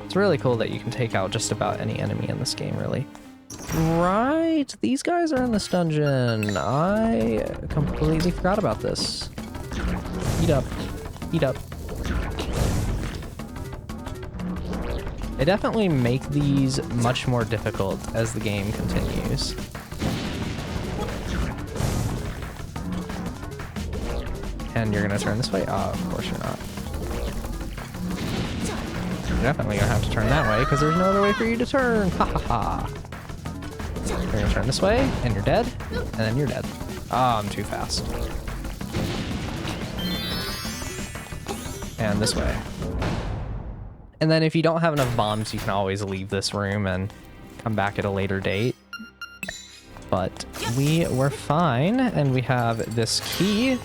It's really cool that you can take out just about any enemy in this game, really. Right, these guys are in this dungeon. I completely forgot about this. Eat up. Eat up. They definitely make these much more difficult as the game continues. And you're gonna turn this way? Oh, of course you're not. You're definitely gonna have to turn that way because there's no other way for you to turn. Ha ha ha. You're gonna turn this way, and you're dead, and then you're dead. Ah, I'm too fast. And this way. And then if you don't have enough bombs, you can always leave this room and come back at a later date. But we were fine, and we have this key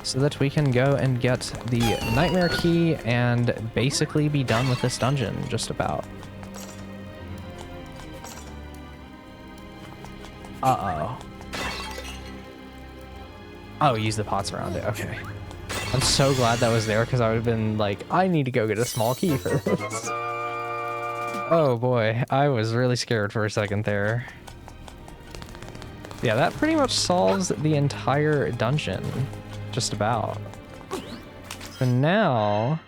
so that we can go and get the nightmare key and basically be done with this dungeon, just about. Uh-oh. Oh, use the pots around it. Okay. I'm so glad that was there because I would have been like, I need to go get a small key for this. Oh boy, I was really scared for a second there. Yeah, that pretty much solves the entire dungeon. Just about. So now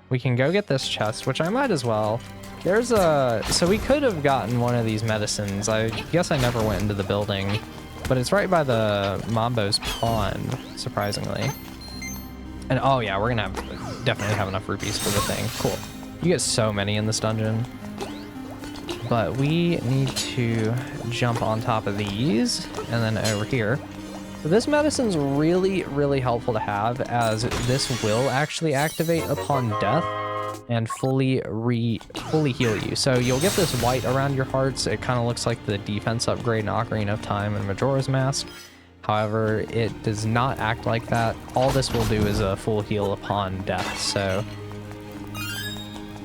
we can go get this chest, which I might as well. There's a... So we could have gotten one of these medicines. I guess I never went into the building, but it's right by the Mambo's pond, surprisingly. And oh yeah, we're gonna have definitely have enough rupees for the thing. Cool. You get so many in this dungeon. But we need to jump on top of these and then over here. So this medicine's really, really helpful to have, as this will actually activate upon death and fully heal you. So you'll get this white around your hearts. It kind of looks like the defense upgrade in Ocarina of Time and Majora's Mask. However, it does not act like that. All this will do is a full heal upon death. So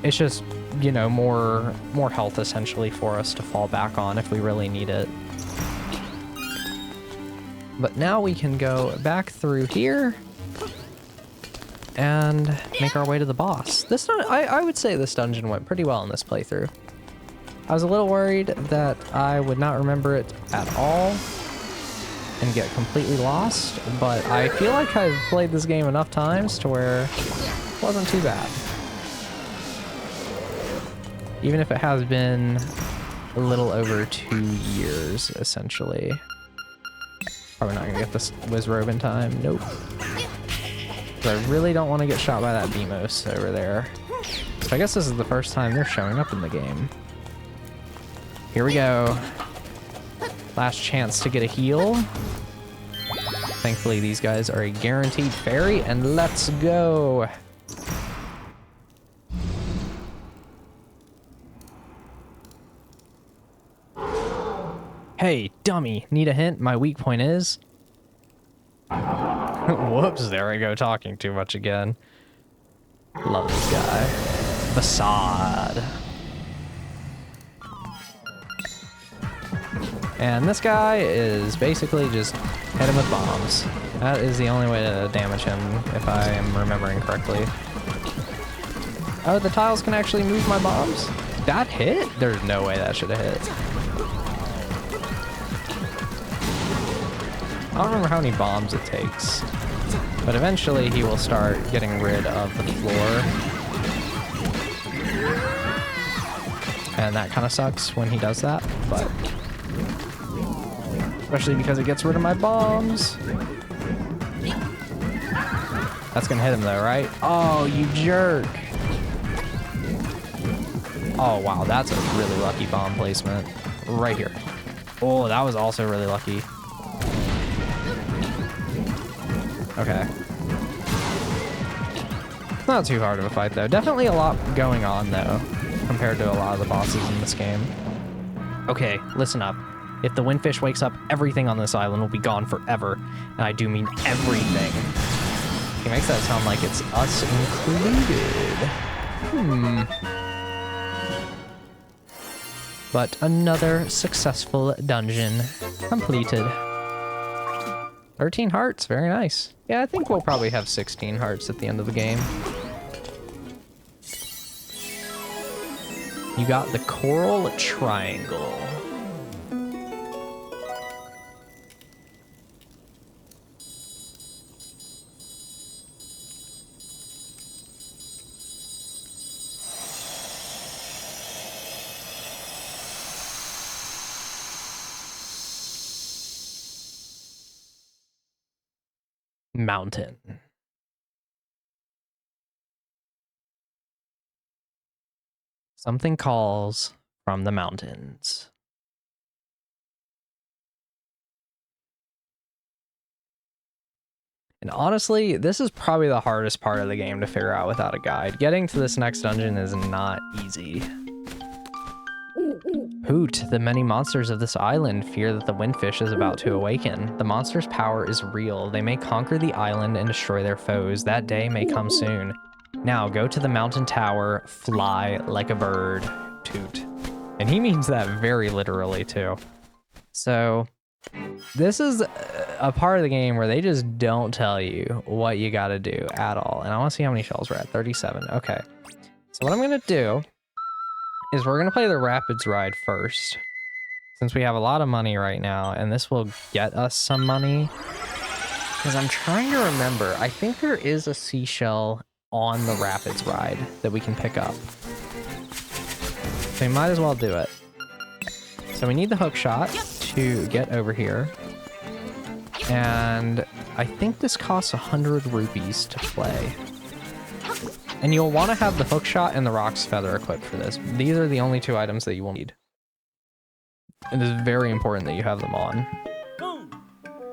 it's just, you know, more health essentially for us to fall back on if we really need it. But now we can go back through here and make our way to the boss. This I would say this dungeon went pretty well in this playthrough. I was a little worried that I would not remember it at all and get completely lost, but I feel like I've played this game enough times to where it wasn't too bad. Even if it has been a little over 2 years, essentially. Probably not gonna get this Wizrobe in time. Nope. But I really don't want to get shot by that Beamos over there. So I guess this is the first time they're showing up in the game. Here we go. Last chance to get a heal. Thankfully, these guys are a guaranteed fairy, and let's go. Hey, dummy, need a hint? My weak point is... Whoops, there I go talking too much again. Love this guy. Facade. And this guy is basically just hit him with bombs. That is the only way to damage him, if I am remembering correctly. Oh, the tiles can actually move my bombs? That hit? There's no way that should have hit. I don't remember how many bombs it takes, but eventually he will start getting rid of the floor. And that kind of sucks when he does that, but especially because it gets rid of my bombs. That's gonna hit him though, right? Oh, you jerk. Oh, wow, that's a really lucky bomb placement right here. Oh, that was also really lucky. Okay. Not too hard of a fight though. Definitely a lot going on though, compared to a lot of the bosses in this game. Okay, listen up. If the windfish wakes up, everything on this island will be gone forever. And I do mean everything. He makes that sound like it's us included. But another successful dungeon completed. 13 hearts, very nice. Yeah, I think we'll probably have 16 hearts at the end of the game. You got the Coral Triangle. Mountain. Something calls from the mountains. And honestly, this is probably the hardest part of the game to figure out without a guide. Getting to this next dungeon is not easy. Hoot, the many monsters of this island fear that the windfish is about to awaken. The monster's power is real. They may conquer the island and destroy their foes. That day may come soon. Now go to the mountain tower, fly like a bird, toot. And he means that very literally too. So this is a part of the game where they just don't tell you what you gotta do at all. And I wanna see how many shells we're at, 37, okay. So what I'm gonna do is we're gonna play the Rapids ride first, since we have a lot of money right now, and this will get us some money. Because I'm trying to remember, I think there is a seashell on the Rapids ride that we can pick up. So we might as well do it. So we need the hook shot to get over here. And I think this costs 100 rupees to play. And you'll want to have the hook shot and the Rock's Feather equipped for this. These are the only two items that you will need. It is very important that you have them on.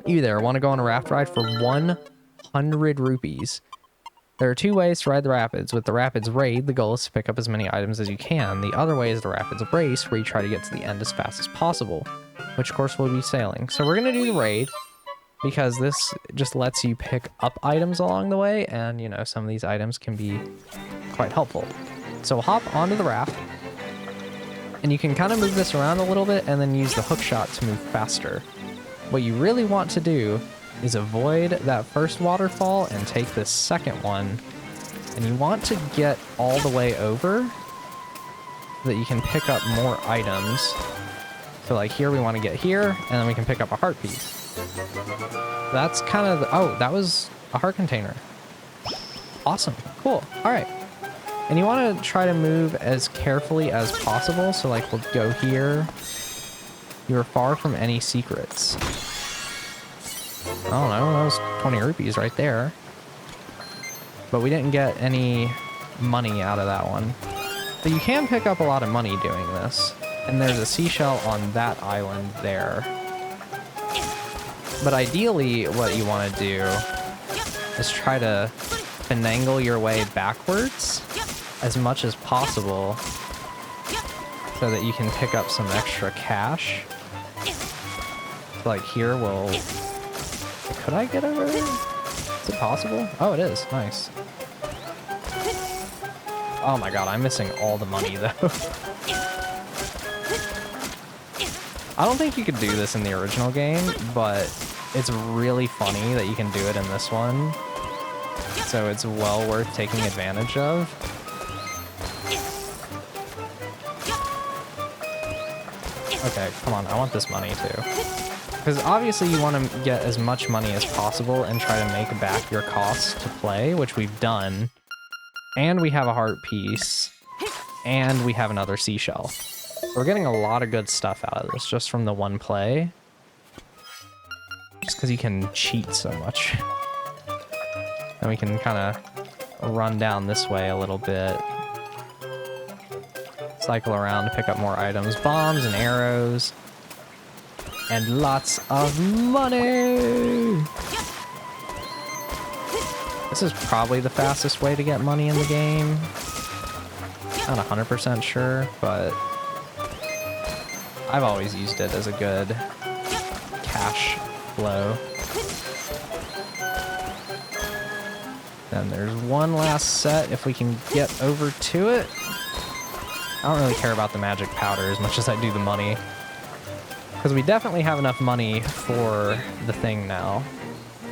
You there want to go on a raft ride for 100 rupees. There are two ways to ride the rapids. With the rapids raid, the goal is to pick up as many items as you can. The other way is the rapids race, where you try to get to the end as fast as possible, which of course will be sailing. So we're going to do the raid, because this just lets you pick up items along the way, and you know, some of these items can be quite helpful. So we'll hop onto the raft, and you can kind of move this around a little bit and then use the hook shot to move faster. What you really want to do is avoid that first waterfall and take this second one, and you want to get all the way over so that you can pick up more items. So like here we want to get here, and then we can pick up a heart piece. That's kind of oh, that was a heart container. Awesome, cool, all right. And you want to try to move as carefully as possible. So like we'll go here. You're far from any secrets. I don't know, that was 20 rupees right there. But we didn't get any money out of that one. But you can pick up a lot of money doing this. And there's a seashell on that island there. But ideally, what you want to do is try to finagle your way backwards as much as possible so that you can pick up some extra cash. like here will... Could I get over there? Is it possible? Oh, it is. Nice. Oh my god, I'm missing all the money though. I don't think you could do this in the original game, but it's really funny that you can do it in this one. So it's well worth taking advantage of. Okay, come on, I want this money too. Because obviously you want to get as much money as possible and try to make back your costs to play, which we've done. And we have a heart piece. And we have another seashell. So we're getting a lot of good stuff out of this just from the one play. Just because you can cheat so much. And we can kind of run down this way a little bit. Cycle around to pick up more items. Bombs and arrows. And lots of money! This is probably the fastest way to get money in the game. Not 100% sure, but I've always used it as a good cash flow. Then there's one last set if we can get over to it. I don't really care about the magic powder as much as I do the money. Because we definitely have enough money for the thing now.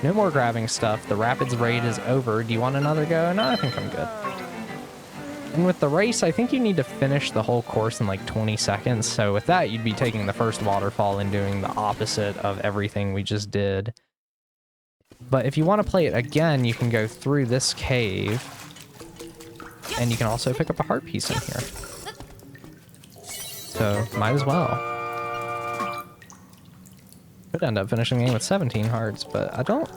No more grabbing stuff. The Rapids raid is over. Do you want another go? No, I think I'm good. And with the race, I think you need to finish the whole course in like 20 seconds. So with that, you'd be taking the first waterfall and doing the opposite of everything we just did. But if you want to play it again, you can go through this cave. And you can also pick up a heart piece in here. So, might as well. Could end up finishing the game with 17 hearts, but I don't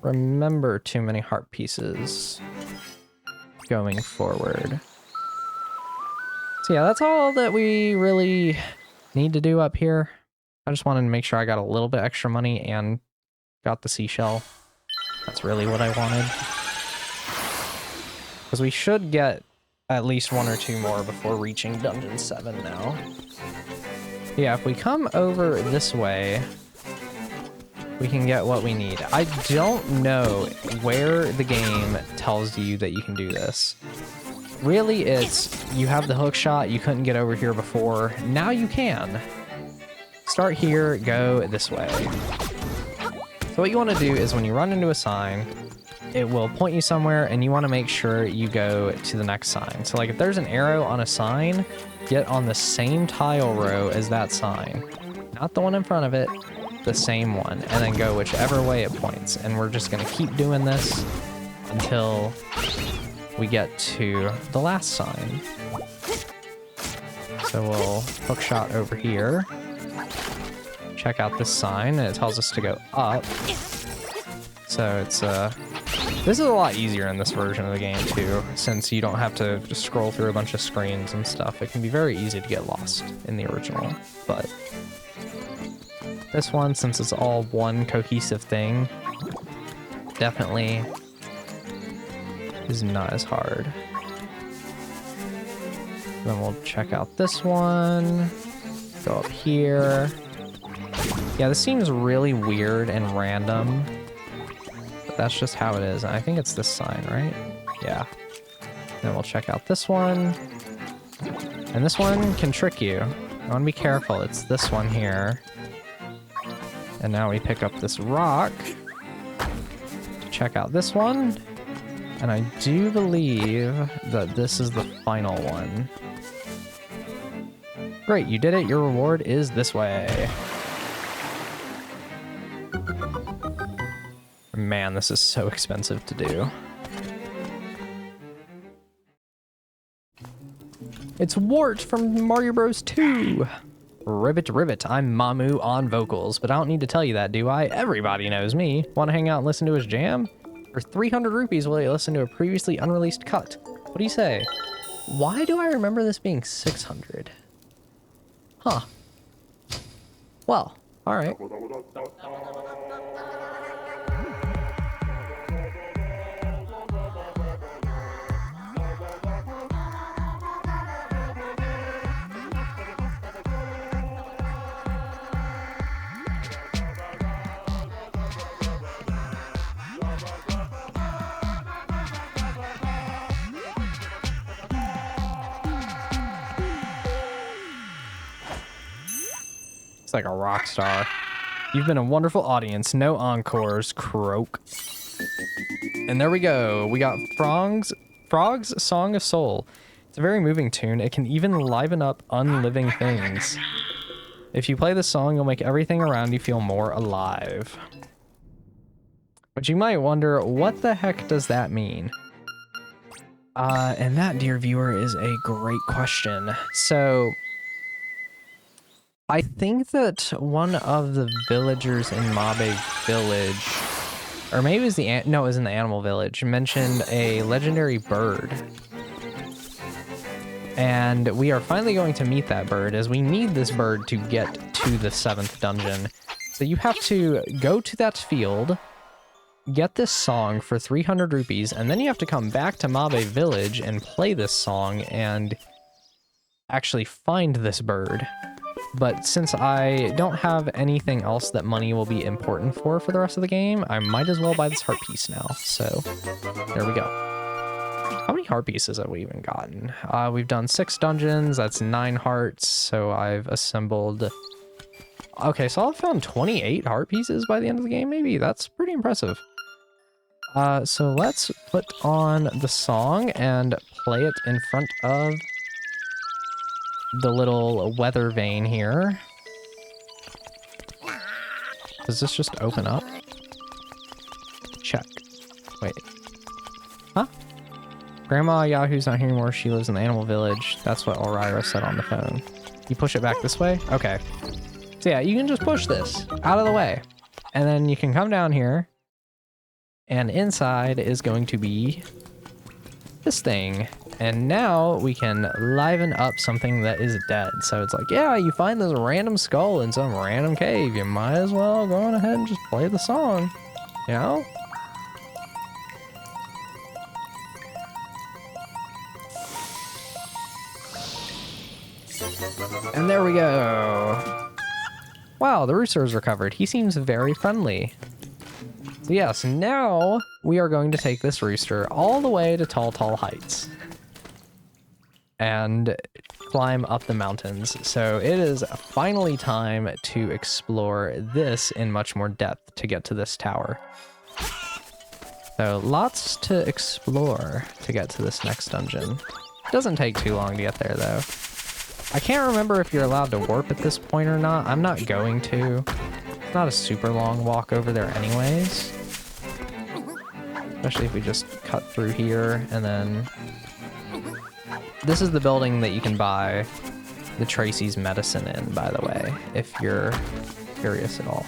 remember too many heart pieces going forward. So yeah, that's all that we really need to do up here. I just wanted to make sure I got a little bit extra money and got the seashell. That's really what I wanted. Because we should get at least one or two more before reaching Dungeon 7 now. Yeah, if we come over this way, we can get what we need. I don't know where the game tells you that you can do this. Really, it's you have the hook shot, you couldn't get over here before, now you can. Start here, go this way. So what you want to do is when you run into a sign, it will point you somewhere and you want to make sure you go to the next sign. So like if there's an arrow on a sign, get on the same tile row as that sign. Not the one in front of it, the same one, and then go whichever way it points. And we're just going to keep doing this until we get to the last sign. So we'll hook shot over here. Check out this sign, and it tells us to go up. So it's this is a lot easier in this version of the game too, since you don't have to just scroll through a bunch of screens and stuff. It can be very easy to get lost in the original, but this one, since it's all one cohesive thing, definitely is not as hard. Then we'll check out this one, go up here. Yeah, this seems really weird and random. But that's just how it is. I think it's this sign, right? Yeah. Then we'll check out this one. And this one can trick you. I want to be careful. It's this one here. And now we pick up this rock. Check out this one. And I do believe that this is the final one. Great, you did it. Your reward is this way. Man, this is so expensive to do. It's Wart from Mario Bros. 2. Ribbit Ribbit, I'm Mamu on vocals, but I don't need to tell you that, do I? Everybody knows me. Want to hang out and listen to his jam? For 300 rupees, will you listen to a previously unreleased cut? What do you say? Why do I remember this being 600? Huh. Well, alright. It's like a rock star. You've been a wonderful audience. No encores, croak. And there we go. We got Frog's Song of Soul. It's a very moving tune. It can even liven up unliving things. If you play this song, you'll make everything around you feel more alive. But you might wonder, what the heck does that mean? And that, dear viewer, is a great question. So, I think that one of the villagers in Mabe Village, or maybe it was it was in the Animal Village, mentioned a legendary bird. And we are finally going to meet that bird, as we need this bird to get to the 7th dungeon. So you have to go to that field, get this song for 300 rupees, and then you have to come back to Mabe Village and play this song and actually find this bird. But since I don't have anything else that money will be important for the rest of the game, I might as well buy this heart piece now. So there we go. How many heart pieces have we even gotten? We've done 6 dungeons. That's 9 hearts. So I've assembled... Okay, so I've found 28 heart pieces by the end of the game, maybe. That's pretty impressive. So let's put on the song and play it in front of the little weather vane here. Does this just open up? Check. Wait. Huh? Grandma Yahoo's not here anymore. She lives in the Animal Village. That's what Orira said on the phone. You push it back this way? Okay. So yeah, you can just push this out of the way. And then you can come down here. And inside is going to be this thing. And now we can liven up something that is dead. So it's like, yeah, you find this random skull in some random cave. You might as well go on ahead and just play the song. You know? And there we go. Wow, the rooster has recovered. He seems very friendly. So yes, now we are going to take this rooster all the way to Tall Tall Heights and climb up the mountains. So it is finally time to explore this in much more depth to get to this tower. So lots to explore to get to this next dungeon. It doesn't take too long to get there though. I can't remember if you're allowed to warp at this point or not. I'm not going to. It's not a super long walk over there anyways. Especially if we just cut through here and then... This is the building that you can buy the Tracy's medicine in, by the way, if you're curious at all.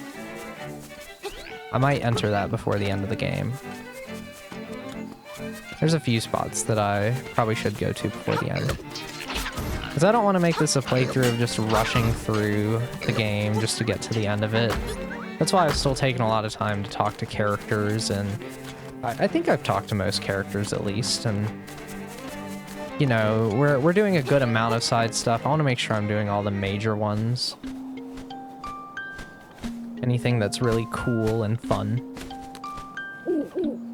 I might enter that before the end of the game. There's a few spots that I probably should go to before the end. Because I don't want to make this a playthrough of just rushing through the game just to get to the end of it. That's why I've still taken a lot of time to talk to characters, and I think I've talked to most characters at least, and you know, we're doing a good amount of side stuff. I want to make sure I'm doing all the major ones. Anything that's really cool and fun.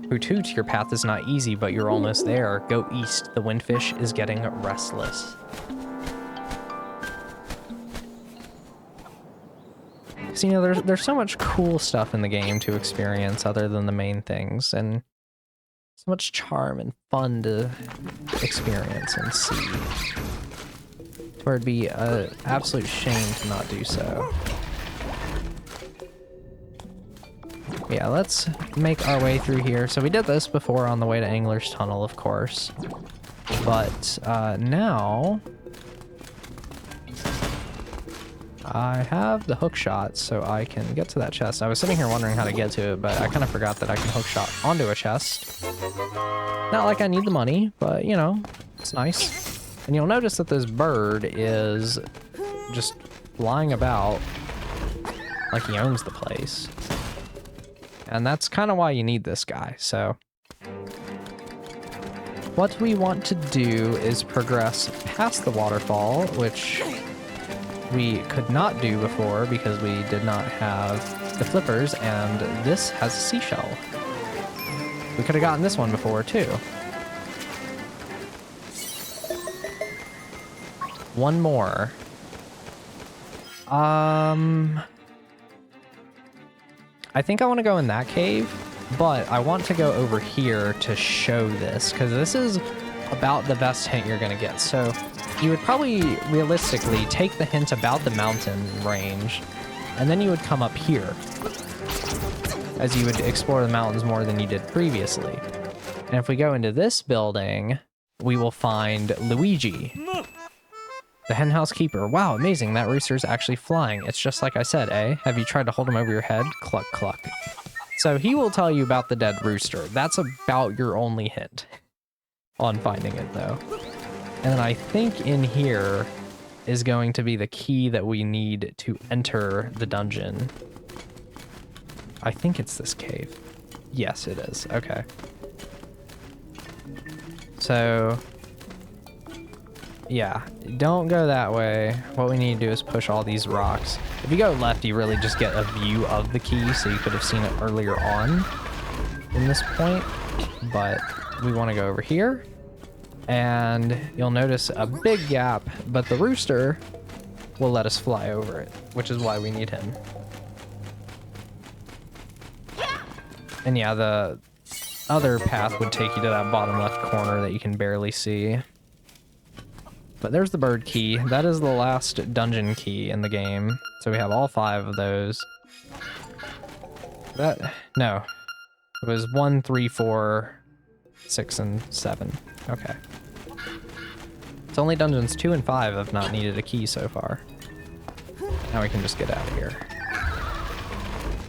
Hoot hoot, your path is not easy, but you're almost there. Go east, the windfish is getting restless. So, you know, there's so much cool stuff in the game to experience other than the main things, and so much charm and fun to experience and see. Where it'd be an absolute shame to not do so. Yeah, let's make our way through here. So we did this before on the way to Angler's Tunnel, of course. But now... I have the hook shot, so I can get to that chest. I was sitting here wondering how to get to it, but I kind of forgot that I can hook shot onto a chest. Not like I need the money, but, you know, it's nice. And you'll notice that this bird is just flying about like he owns the place. And that's kind of why you need this guy, so... What we want to do is progress past the waterfall, which... we could not do before because we did not have the flippers, and this has a seashell. We could have gotten this one before too. One more. I think I want to go in that cave, but I want to go over here to show this, because this is about the best hint you're going to get. So you would probably realistically take the hint about the mountain range, and then you would come up here, as you would explore the mountains more than you did previously. And if we go into this building, we will find Luigi, the henhouse keeper. Wow, amazing. That rooster's actually flying. It's just like I said, eh? Have you tried to hold him over your head? Cluck, cluck. So he will tell you about the dead rooster. That's about your only hint on finding it, though. And then I think in here is going to be the key that we need to enter the dungeon. I think it's this cave. Yes, it is. Okay. So, yeah, don't go that way. What we need to do is push all these rocks. If you go left, you really just get a view of the key, so you could have seen it earlier on in this point. But we want to go over here, and you'll notice a big gap, but the rooster will let us fly over it, which is why we need him. And yeah, the other path would take you to that bottom left corner that you can barely see. But there's the bird key. That is the last dungeon key in the game. So we have all 5 of those. No. It was 1, 3, 4, 6, and 7. Okay. It's only dungeons 2 and 5 have not needed a key so far. Now we can just get out of here.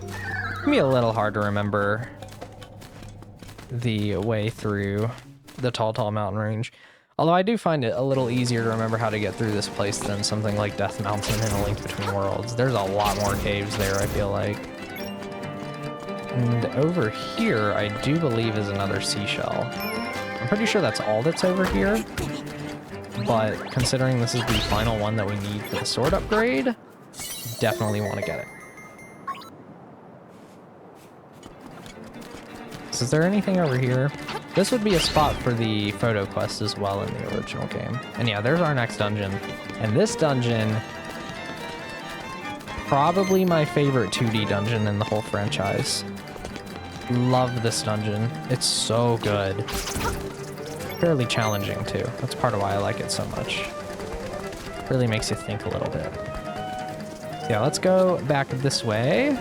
It can be a little hard to remember the way through the Tall Mountain range. Although I do find it a little easier to remember how to get through this place than something like Death Mountain and A Link Between Worlds. There's a lot more caves there, I feel like. And over here, I do believe is another seashell. I'm pretty sure that's all that's over here. But considering this is the final one that we need for the sword upgrade, definitely want to get it. So is there anything over here? This would be a spot for the photo quest as well in the original game. And yeah, there's our next dungeon. And this dungeon, probably my favorite 2D dungeon in the whole franchise. Love this dungeon. It's so good. Fairly challenging too. That's part of why I like it so much. Really makes you think a little bit. Yeah, let's go back this way.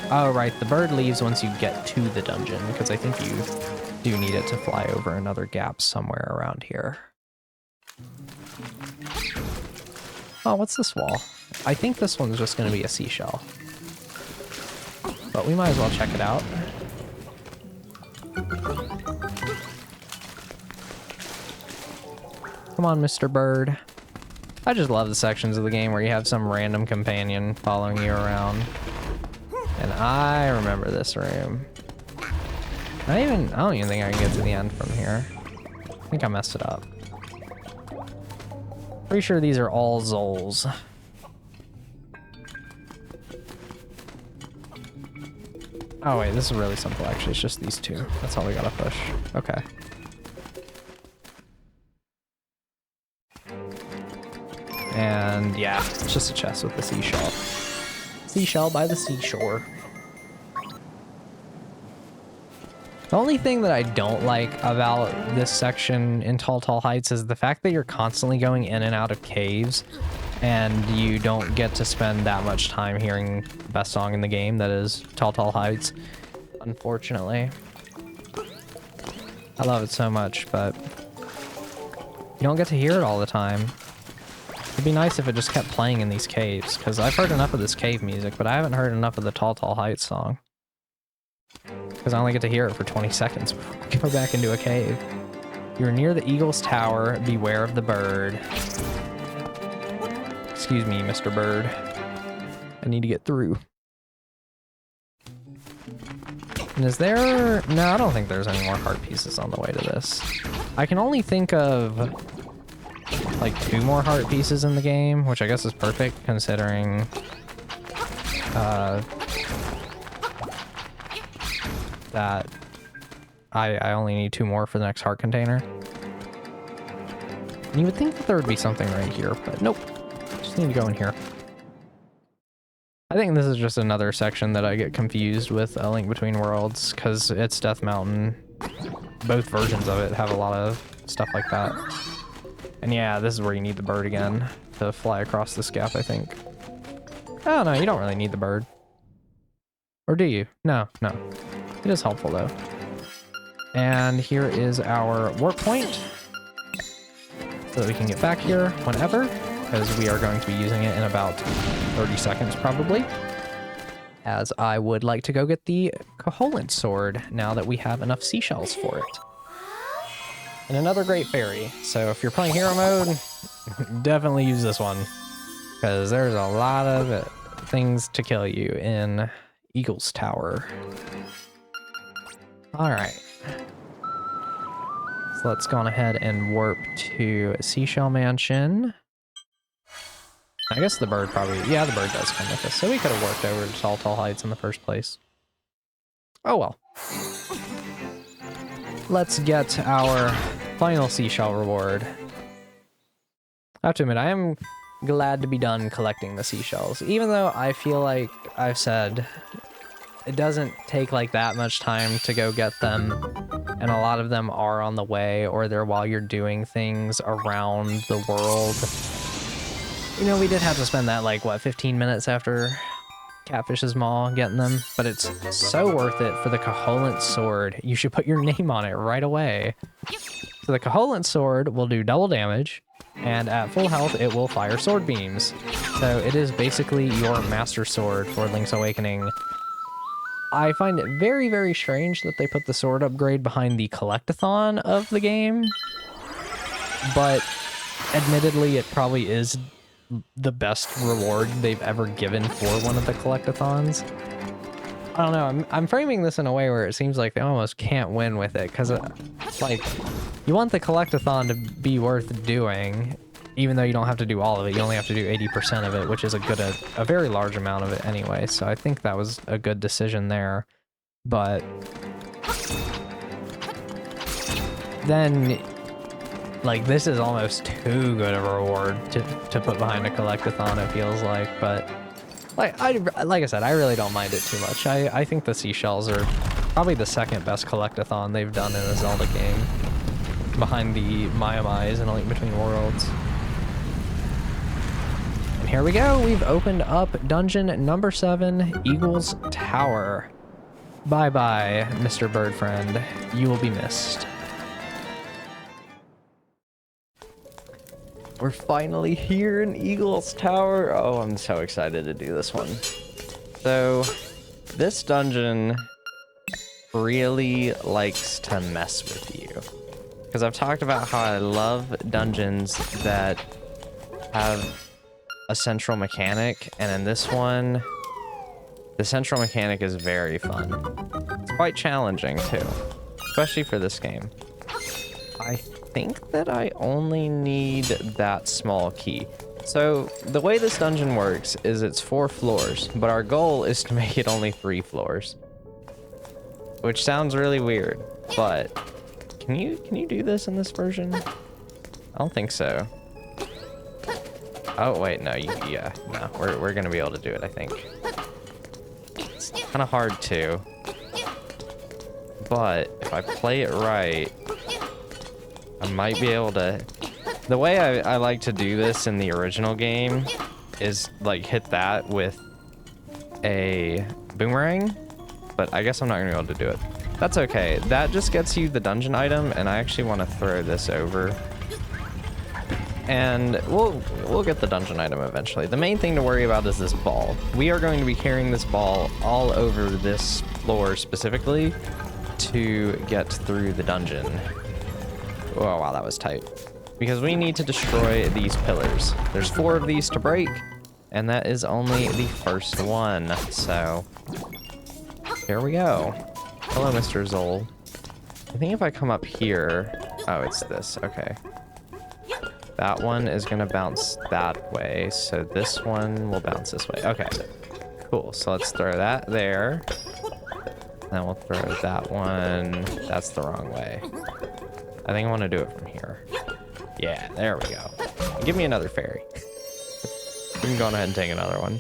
Oh, right, the bird leaves once you get to the dungeon, because I think you do need it to fly over another gap somewhere around here. Oh, what's this wall? I think this one's just going to be a seashell. But we might as well check it out. Come on, Mr. Bird. I just love the sections of the game where you have some random companion following you around. And I remember this room. I don't even think I can get to the end from here. I think I messed it up. Pretty sure these are all Zols. Oh wait, this is really simple actually. It's just these 2. That's all we gotta push. Okay. And yeah, it's just a chest with the seashell. Seashell by the seashore. The only thing that I don't like about this section in Tall Heights is the fact that you're constantly going in and out of caves, and you don't get to spend that much time hearing the best song in the game, that is Tall Heights, unfortunately. I love it so much, but you don't get to hear it all the time. It'd be nice if it just kept playing in these caves, because I've heard enough of this cave music, but I haven't heard enough of the Tall Heights song. Because I only get to hear it for 20 seconds before I go back into a cave. You're near the Eagle's Tower. Beware of the bird. Excuse me, Mr. Bird. I need to get through. And is there... No, I don't think there's any more heart pieces on the way to this. I can only think of like 2 more heart pieces in the game, which I guess is perfect considering that I only need 2 more for the next heart container. And you would think that there would be something right here, but nope. Just need to go in here. I think this is just another section that I get confused with A Link Between Worlds, because it's Death Mountain. Both versions of it have a lot of stuff like that. And yeah, this is where you need the bird again to fly across this gap, I think. Oh, no, you don't really need the bird. Or do you? No, no. It is helpful, though. And here is our warp point, so that we can get back here whenever, because we are going to be using it in about 30 seconds, probably. As I would like to go get the Koholint sword, now that we have enough seashells for it. And another great fairy. So if you're playing hero mode, definitely use this one, because there's a lot of things to kill you in Eagle's Tower. All right. So let's go on ahead and warp to Seashell Mansion. I guess the bird probably... Yeah, the bird does come with us. So we could have worked over to Tall Heights in the first place. Oh well. Let's get our final seashell reward. I have to admit, I am glad to be done collecting the seashells. Even though I feel like I've said it doesn't take like that much time to go get them. And a lot of them are on the way, or they're while you're doing things around the world. You know, we did have to spend that, like, what, 15 minutes after Catfish's Maw getting them? But it's so worth it for the Koholint sword. You should put your name on it right away. So the Koholint sword will do double damage, and at full health, it will fire sword beams. So it is basically your master sword for Link's Awakening. I find it very, very strange that they put the sword upgrade behind the collectathon of the game. But admittedly, it probably is the best reward they've ever given for one of the collectathons. I don't know, I'm framing this in a way where it seems like they almost can't win with it, because like, you want the collectathon to be worth doing, even though you don't have to do all of it. You only have to do 80% of it, which is a very large amount of it anyway. So I think that was a good decision there. But then, like, this is almost too good of a reward to put behind a collectathon, it feels like. But like I said, I really don't mind it too much. I think the seashells are probably the second best collectathon they've done in a Zelda game, behind the Maiamais and A Link Between Worlds. And here we go. We've opened up dungeon number 7, Eagle's Tower. Bye-bye, Mr. Bird Friend. You will be missed. We're finally here in Eagle's Tower. Oh, I'm so excited to do this one. So, this dungeon really likes to mess with you. Because I've talked about how I love dungeons that have a central mechanic, and in this one, the central mechanic is very fun. It's quite challenging too, especially for this game. I think that I only need that small key. So the way this dungeon works is it's 4 floors, but our goal is to make it only 3 floors. Which sounds really weird, but can you do this in this version? I don't think so. Oh wait, no, yeah, no, we're gonna be able to do it, I think. It's kind of hard to, but if I play it right, I might be able to. The way I like to do this in the original game is like hit that with a boomerang, but I guess I'm not gonna be able to do it. That's okay. That just gets you the dungeon item, and I actually want to throw this over. And we'll get the dungeon item eventually. The main thing to worry about is this ball. We are going to be carrying this ball all over this floor specifically to get through the dungeon. Oh wow, that was tight. Because we need to destroy these pillars. There's 4 of these to break, and that is only the first one. So here we go. Hello, Mr. Zol. I think if I come up here, oh, it's this. Okay. That one is gonna bounce that way, so this one will bounce this way. Okay, cool. So let's throw that there. Then we'll throw that one. That's the wrong way. I think I want to do it from here. Yeah, there we go. Give me another fairy. We can go on ahead and take another one.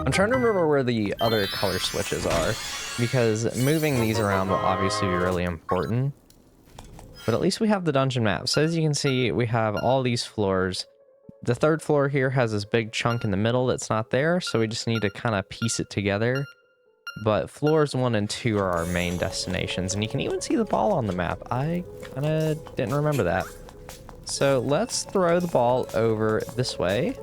I'm trying to remember where the other color switches are, because moving these around will obviously be really important. But at least we have the dungeon map. So as you can see, we have all these floors. The third floor here has this big chunk in the middle that's not there, so we just need to kind of piece it together. But floors 1 and 2 are our main destinations, and you can even see the ball on the map. I kind of didn't remember that. So let's throw the ball over this way.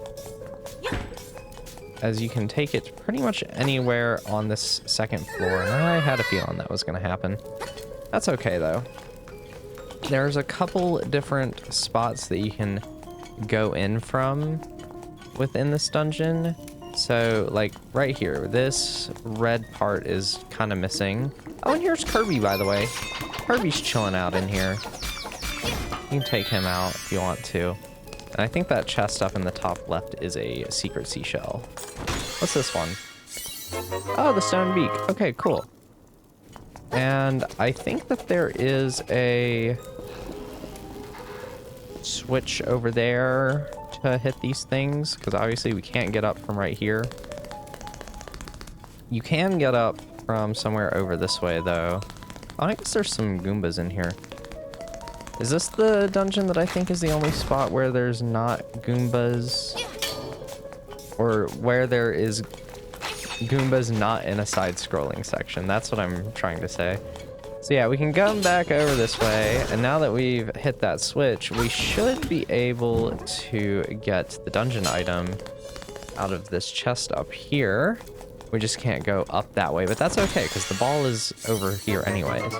As you can take it pretty much anywhere on this second floor, and I had a feeling that was going to happen. That's okay, though. There's a couple different spots that you can go in from within this dungeon. So, like, right here, this red part is kind of missing. Oh, and here's Kirby, by the way. Kirby's chilling out in here. You can take him out if you want to. And I think that chest up in the top left is a secret seashell. What's this one? Oh, the stone beak. Okay, cool. And I think that there is a switch over there to hit these things, because obviously we can't get up from right here. You can get up from somewhere over this way, though. Oh, I guess there's some Goombas in here. Is this the dungeon that I think is the only spot where there's not Goombas? Or where there is Goombas not in a side-scrolling section? That's what I'm trying to say. So yeah, we can come back over this way, and now that we've hit that switch, we should be able to get the dungeon item out of this chest up here. We just can't go up that way, but that's okay, because the ball is over here anyways.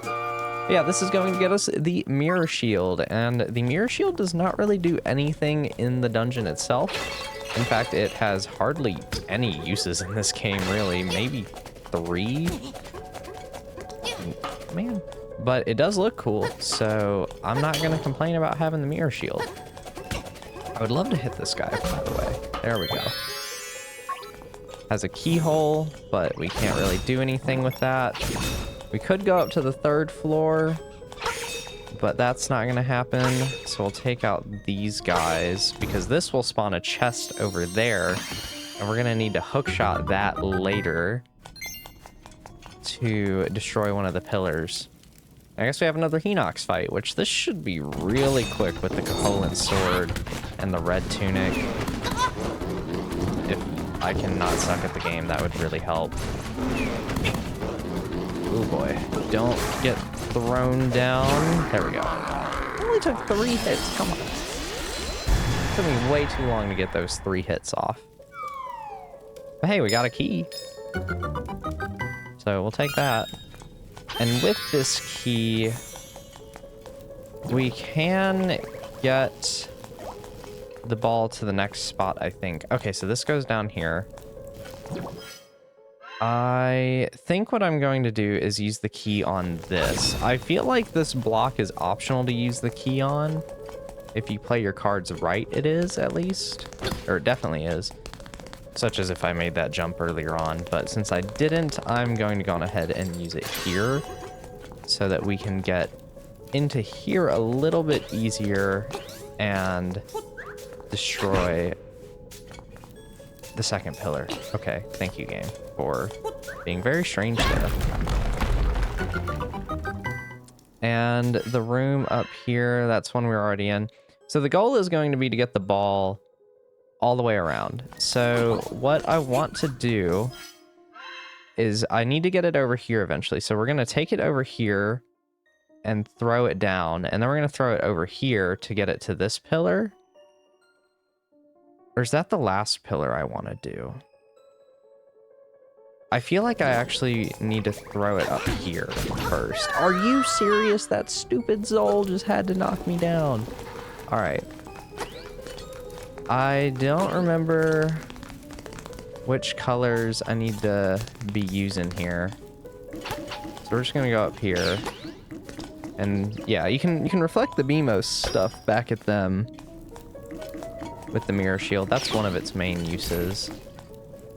Yeah, this is going to get us the mirror shield, and the mirror shield does not really do anything in the dungeon itself. In fact, it has hardly any uses in this game, really. Maybe 3? Man. But it does look cool, so I'm not going to complain about having the mirror shield. I would love to hit this guy, by the way. There we go. Has a keyhole, but we can't really do anything with that. We could go up to the 3rd floor, but that's not going to happen. So we'll take out these guys, because this will spawn a chest over there, and we're going to need to hookshot that later to destroy one of the pillars. I guess we have another Hinox fight, which this should be really quick with the Koholint sword and the red tunic. If I cannot suck at the game, that would really help. Oh boy, don't get thrown down. There we go. Only took 3 hits, come on. It took me way too long to get those 3 hits off. But hey, we got a key. So we'll take that. And with this key, we can get the ball to the next spot, I think. Okay, so this goes down here. I think what I'm going to do is use the key on this. I feel like this block is optional to use the key on. If you play your cards right, it is, at least. Or it definitely is. Such as if I made that jump earlier on. But since I didn't, I'm going to go on ahead and use it here, so that we can get into here a little bit easier and destroy the second pillar. Okay, thank you, game, for being very strange there. And the room up here, that's one we're already in. So the goal is going to be to get the ball all the way around. So what I want to do is I need to get it over here eventually. So we're going to take it over here and throw it down. And then we're going to throw it over here to get it to this pillar. Or is that the last pillar I want to do? I feel like I actually need to throw it up here first. Are you serious? That stupid Zol just had to knock me down. All right. I don't remember which colors I need to be using here. So we're just gonna go up here. And yeah, you can reflect the BMOS stuff back at them with the mirror shield. That's one of its main uses.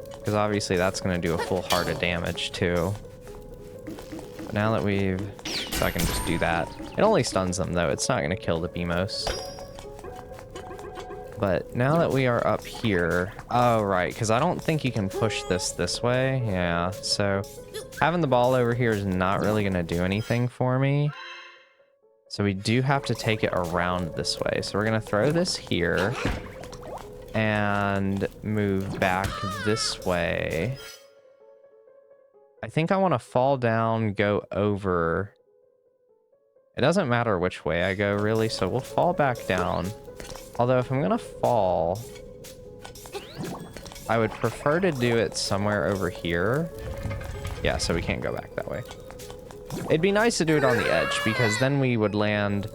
Because obviously that's gonna do a full heart of damage too. But now that we've... So I can just do that. It only stuns them though, it's not gonna kill the BMOS. But now that we are up here... Oh, right, because I don't think you can push this way. Yeah, so having the ball over here is not really going to do anything for me. So we do have to take it around this way. So we're going to throw this here and move back this way. I think I want to fall down, go over. It doesn't matter which way I go, really, so we'll fall back down. Although if I'm gonna fall, I would prefer to do it somewhere over here. Yeah, so we can't go back that way. It'd be nice to do it on the edge, because then we would land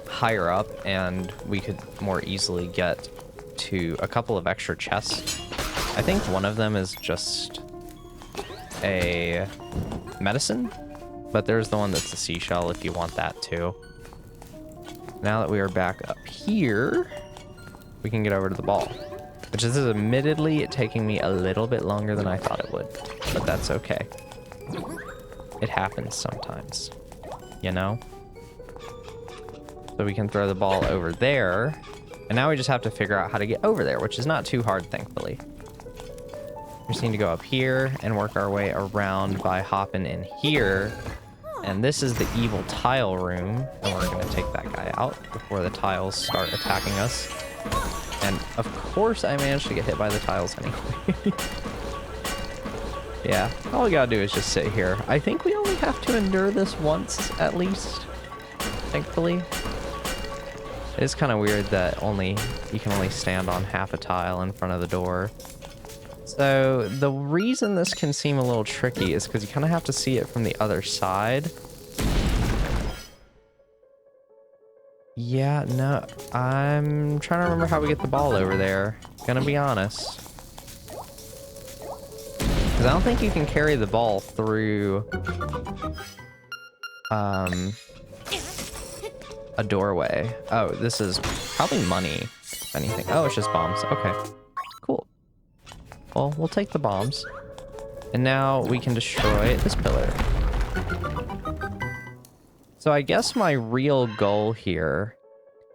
higher up and we could more easily get to a couple of extra chests. I think one of them is just a medicine, but there's the one that's a seashell if you want that too. Now that we are back up here, we can get over to the ball, which is admittedly taking me a little bit longer than I thought it would, but that's okay. It happens sometimes, you know? So we can throw the ball over there, and now we just have to figure out how to get over there, which is not too hard, thankfully. We just need to go up here and work our way around by hopping in here. And this is the evil tile room, and we're going to take that guy out before the tiles start attacking us. And of course I managed to get hit by the tiles anyway. Yeah, all we gotta do is just sit here. I think we only have to endure this once, at least, thankfully. It is kind of weird that you can only stand on half a tile in front of the door. So the reason this can seem a little tricky is because you kind of have to see it from the other side. Yeah, no, I'm trying to remember how we get the ball over there. Gonna be honest. Because I don't think you can carry the ball through a doorway. Oh, this is probably money, if anything. Oh, it's just bombs. Okay, cool. Well, we'll take the bombs. And now we can destroy this pillar. So I guess my real goal here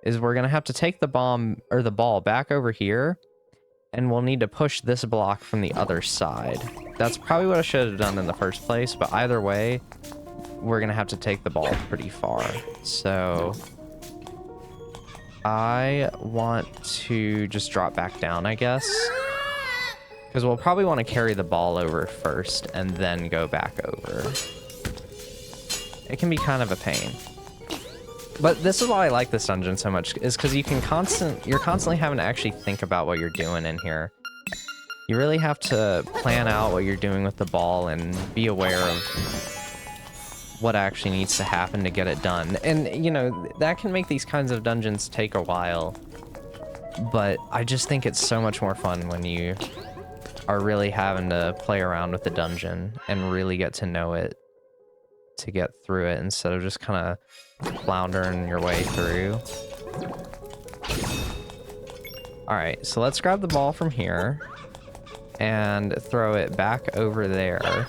is we're gonna have to take the bomb or the ball back over here, and we'll need to push this block from the other side. That's probably what I should have done in the first place, but either way, we're gonna have to take the ball pretty far. So I want to just drop back down, I guess. Because we'll probably want to carry the ball over first and then go back over. It can be kind of a pain. But this is why I like this dungeon so much, is because you're constantly having to actually think about what you're doing in here. You really have to plan out what you're doing with the ball and be aware of what actually needs to happen to get it done. And, you know, that can make these kinds of dungeons take a while. But I just think it's so much more fun when you are really having to play around with the dungeon and really get to know it to get through it instead of just kind of floundering your way through. All right, so let's grab the ball from here and throw it back over there.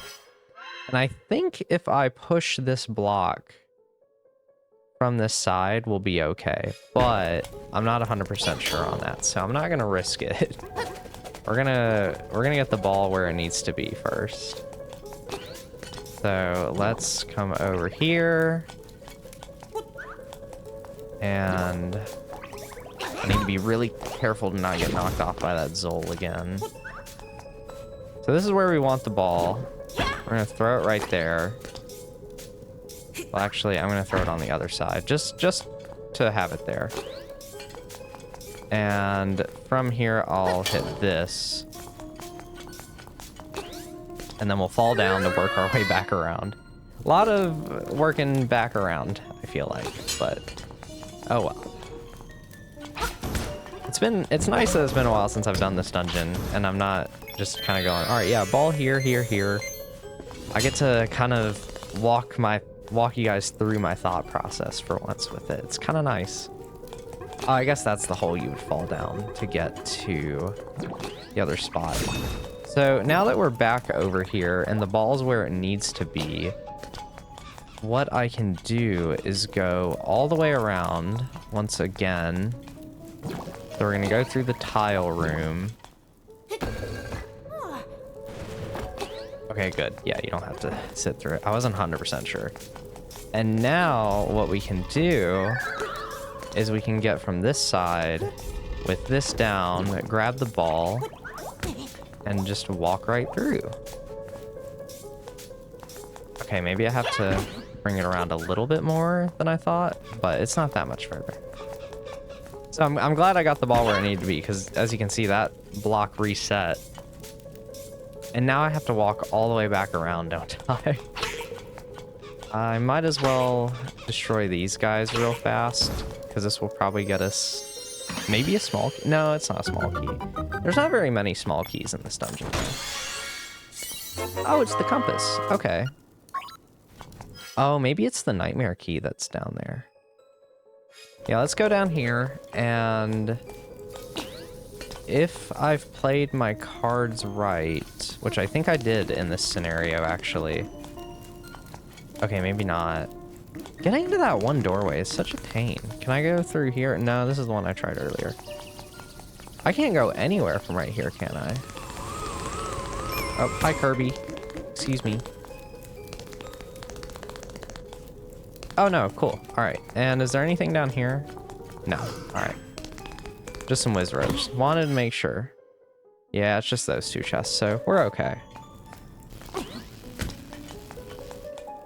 And I think if I push this block from this side, we'll be okay, but I'm not 100% sure on that, so I'm not gonna risk it. We're gonna get the ball where it needs to be first. So let's come over here. And I need to be really careful to not get knocked off by that Zol again. So this is where we want the ball. We're gonna throw it right there. Well, actually, I'm gonna throw it on the other side, just to have it there. And from here, I'll hit this. And then we'll fall down to work our way back around. A lot of working back around, I feel like, but oh well. It's nice that it's been a while since I've done this dungeon, and I'm not just kind of going, all right, yeah, ball here, here, here. I get to kind of walk you guys through my thought process for once with it. It's kind of nice. I guess that's the hole you would fall down to get to the other spot. So now that we're back over here and the ball's where it needs to be, what I can do is go all the way around once again So we're gonna go through the tile room. Okay, good. Yeah, you don't have to sit through it. I wasn't 100% sure. And now what we can do is we can get from this side with this down, grab the ball, and just walk right through. Okay, maybe I have to bring it around a little bit more than I thought, but it's not that much further. So I'm glad I got the ball where it needed to be, because as you can see, that block reset. And now I have to walk all the way back around, don't I? I might as well destroy these guys real fast, because this will probably get us maybe a small key. No, it's not a small key. There's not very many small keys in this dungeon, though. Oh, it's the compass. Okay. Oh, maybe it's the nightmare key that's down there. Yeah, let's go down here, and if I've played my cards right, which I think I did in this scenario, actually. Okay, maybe not. Getting into that one doorway is such a pain. Can I go through here? No, this is the one I tried earlier. I can't go anywhere from right here, can I? Oh, hi, Kirby. Excuse me. Oh, no, cool. All right, and is there anything down here? No, all right. Just some whiz ropes. Wanted to make sure. Yeah, it's just those two chests, so we're okay.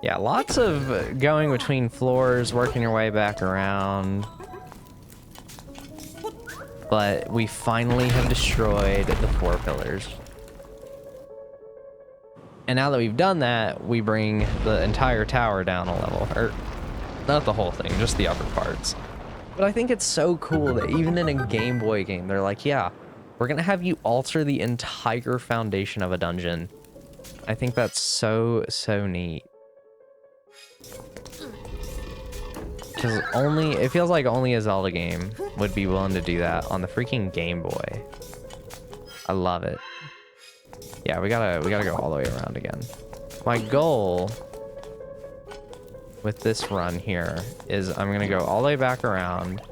Yeah, lots of going between floors, working your way back around. But we finally have destroyed the 4 pillars. And now that we've done that, we bring the entire tower down a level. Or, not the whole thing, just the upper parts. But I think it's so cool that even in a Game Boy game, they're like, yeah, we're gonna have you alter the entire foundation of a dungeon. I think that's so, so neat. Because it feels like only a Zelda game would be willing to do that on the freaking Game Boy. I love it. Yeah, we gotta go all the way around again. My goal with this run here is I'm gonna go all the way back around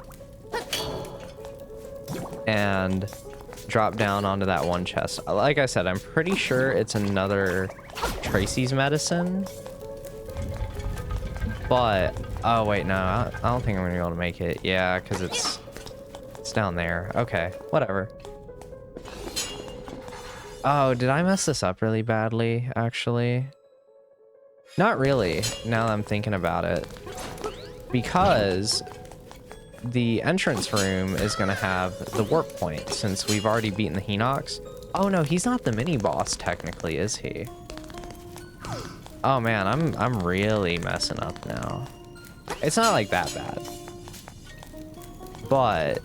and drop down onto that one chest. Like I said, I'm pretty sure it's another Tracy's medicine, but oh wait, no, I don't think I'm gonna be able to make it. Yeah, because it's down there. Okay, whatever. Oh, did I mess this up really badly, actually? Not really, now that I'm thinking about it. Because the entrance room is going to have the warp point, since we've already beaten the Hinox. Oh no, he's not the mini-boss, technically, is he? Oh man, I'm really messing up now. It's not like that bad. But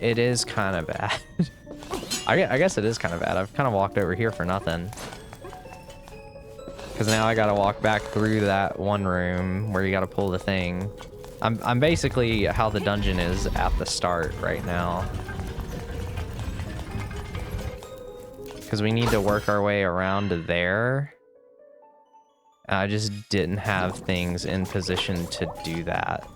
it is kind of bad. I guess it is kind of bad. I've kind of walked over here for nothing. Because now I gotta walk back through that one room where you gotta pull the thing. I'm basically how the dungeon is at the start right now. Because we need to work our way around to there. I just didn't have things in position to do that.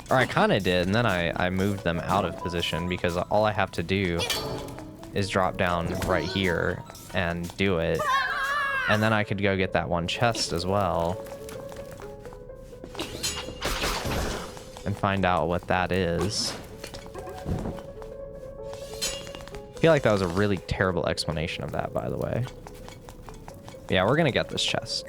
Or I kind of did, and then I moved them out of position because all I have to do is drop down right here and do it. And then I could go get that one chest as well. And find out what that is. I feel like that was a really terrible explanation of that, by the way. Yeah, we're gonna get this chest.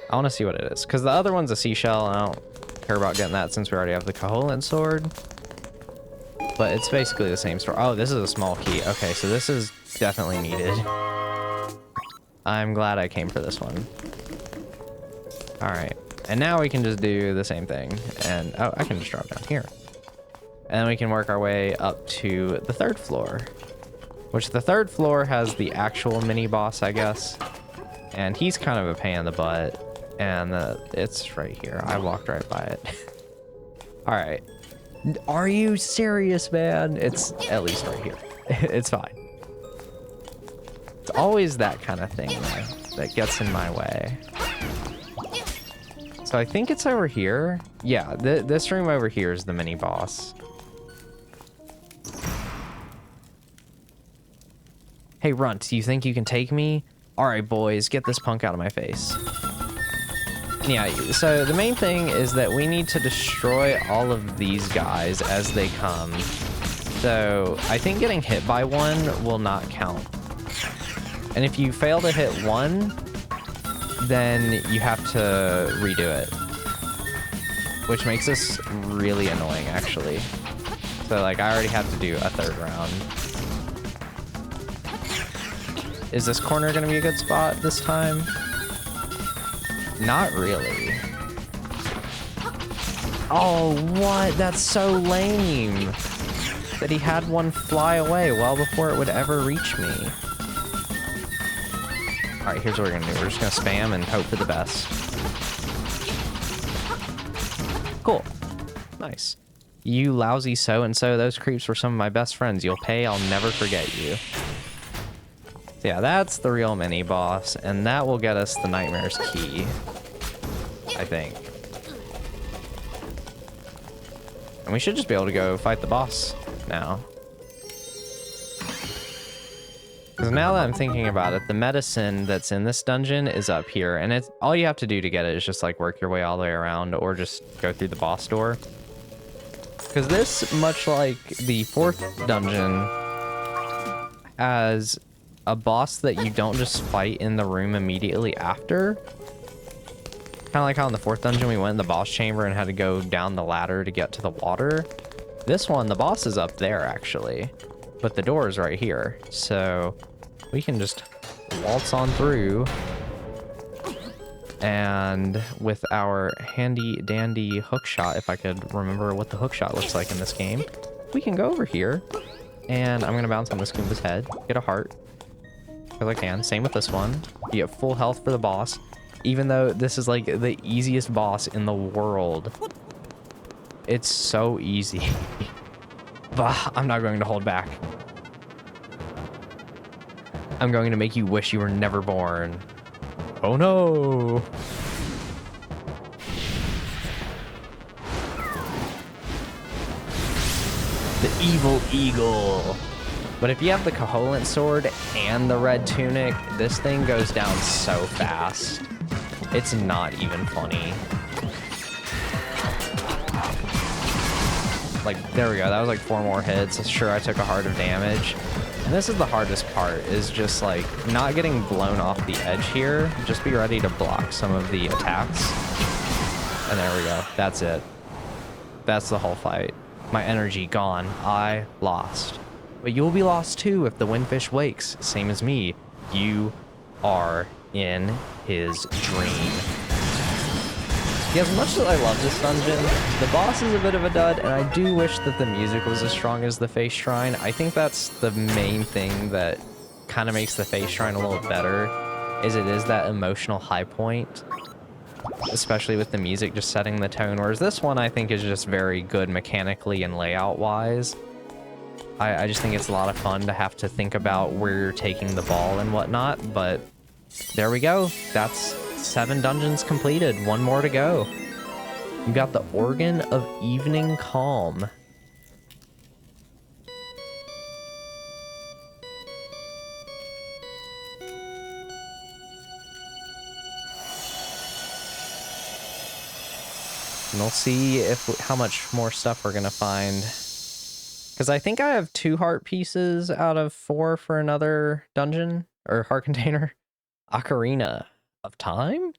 I want to see what it is. Because the other one's a seashell, and I don't care about getting that since we already have the Koholint sword. But it's basically the same story. Oh, this is a small key. Okay, so this is definitely needed. I'm glad I came for this one. All right, and now we can just do the same thing. And oh, I can just drop down here. And then we can work our way up to the 3rd floor. Which the 3rd floor has the actual mini boss, I guess. And he's kind of a pain in the butt. And it's right here. I walked right by it. All right. Are you serious, man? It's at least right here. It's fine. It's always that kind of thing that gets in my way. So I think it's over here. Yeah, this room over here is the mini boss. Hey, Runt, you think you can take me? All right, boys, get this punk out of my face. Yeah, so the main thing is that we need to destroy all of these guys as they come. So I think getting hit by one will not count. And if you fail to hit one, then you have to redo it. Which makes this really annoying, actually. So, like, I already have to do a third round. Is this corner gonna be a good spot this time? Not really. Oh, what? That's so lame. That he had one fly away well before it would ever reach me. Alright, here's what we're gonna do. We're just gonna spam and hope for the best. Cool. Nice. You lousy so-and-so, those creeps were some of my best friends. You'll pay, I'll never forget you. So yeah, that's the real mini-boss, and that will get us the Nightmare's Key, I think. And we should just be able to go fight the boss now. Because now that I'm thinking about it, the medicine that's in this dungeon is up here, and it's all you have to do to get it is just like work your way all the way around or just go through the boss door. Because this, much like the 4th dungeon, has a boss that you don't just fight in the room immediately after. Kind of like how in the 4th dungeon we went in the boss chamber and had to go down the ladder to get to the water. This one, the boss is up there actually, but the door is right here. So we can just waltz on through, and with our handy dandy hook shot, if I could remember what the hook shot looks like in this game, we can go over here, and I'm gonna bounce on this Goomba's head, get a heart, because I can. Same with this one. You get full health for the boss, even though this is like the easiest boss in the world. It's so easy. Bah, I'm not going to hold back. I'm going to make you wish you were never born. Oh no! The evil eagle. But if you have the Koholint sword and the red tunic, this thing goes down so fast. It's not even funny. Like, there we go. That was like 4 more hits. Sure, I took a heart of damage. And this is the hardest part, is just like not getting blown off the edge here. Just be ready to block some of the attacks. And there we go. That's it. That's the whole fight. My energy gone. I lost. But you'll be lost too if the windfish wakes. Same as me. You are in his dream. Yeah, as much as I love this dungeon, the boss is a bit of a dud, and I do wish that the music was as strong as the face shrine. I think that's the main thing that kind of makes the face shrine a little better, is it is that emotional high point, especially with the music just setting the tone, whereas this one I think is just very good mechanically and layout wise. I just think it's a lot of fun to have to think about where you're taking the ball and whatnot, but there we go. That's 7 dungeons completed. 1 more to go. You got the Organ of Evening Calm. And we'll see how much more stuff we're gonna find. Because I think I have 2 heart pieces out of 4 for another dungeon, or heart container. Ocarina of Time?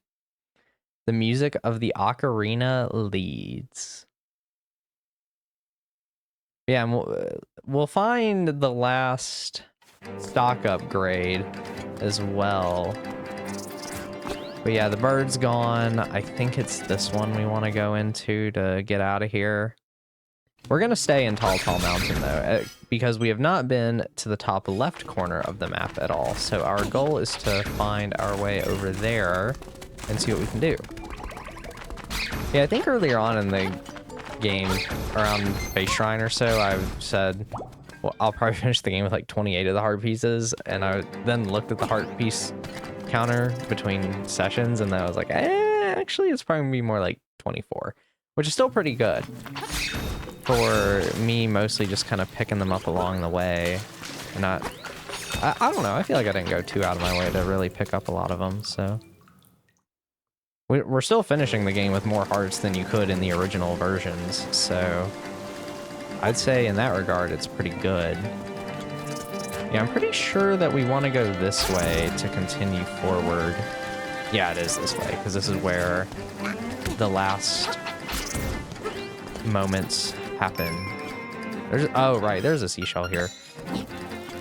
The music of the ocarina leads. Yeah, and we'll find the last stock upgrade as well. But yeah, the bird's gone. I think it's this one we want to go into to get out of here. We're going to stay in Tall Mountain, though, because we have not been to the top left corner of the map at all. So our goal is to find our way over there and see what we can do. Yeah, I think earlier on in the game, around Face Shrine or so, I said, well, I'll probably finish the game with like 28 of the heart pieces. And I then looked at the heart piece counter between sessions, and then I was like, actually, it's probably going to be more like 24, which is still pretty good. For me, mostly just kind of picking them up along the way and not I don't know. I feel like I didn't go too out of my way to really pick up a lot of them, so. We're still finishing the game with more hearts than you could in the original versions, so I'd say in that regard it's pretty good. Yeah, I'm pretty sure that we want to go this way to continue forward. Yeah, it is this way, because this is where the last moments happen. Oh, right, there's a seashell here.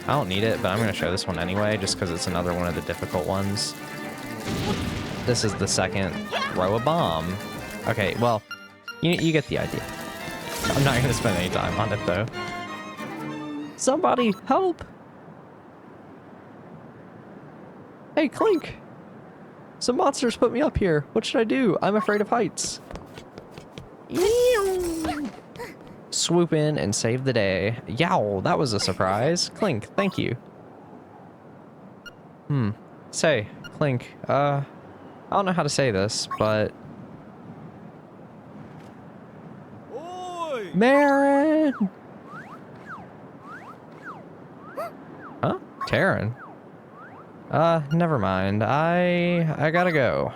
I don't need it, but I'm going to show this one anyway, just because it's another one of the difficult ones. This is the second throw a bomb. Okay, well, you get the idea. I'm not going to spend any time on it, though. Somebody help! Hey, Clink! Some monsters put me up here. What should I do? I'm afraid of heights. Swoop in and save the day. Yow, that was a surprise. Clink, thank you. Say, Clink, I don't know how to say this, but... Oi! Marin! Huh? Taryn? Never mind. I gotta go.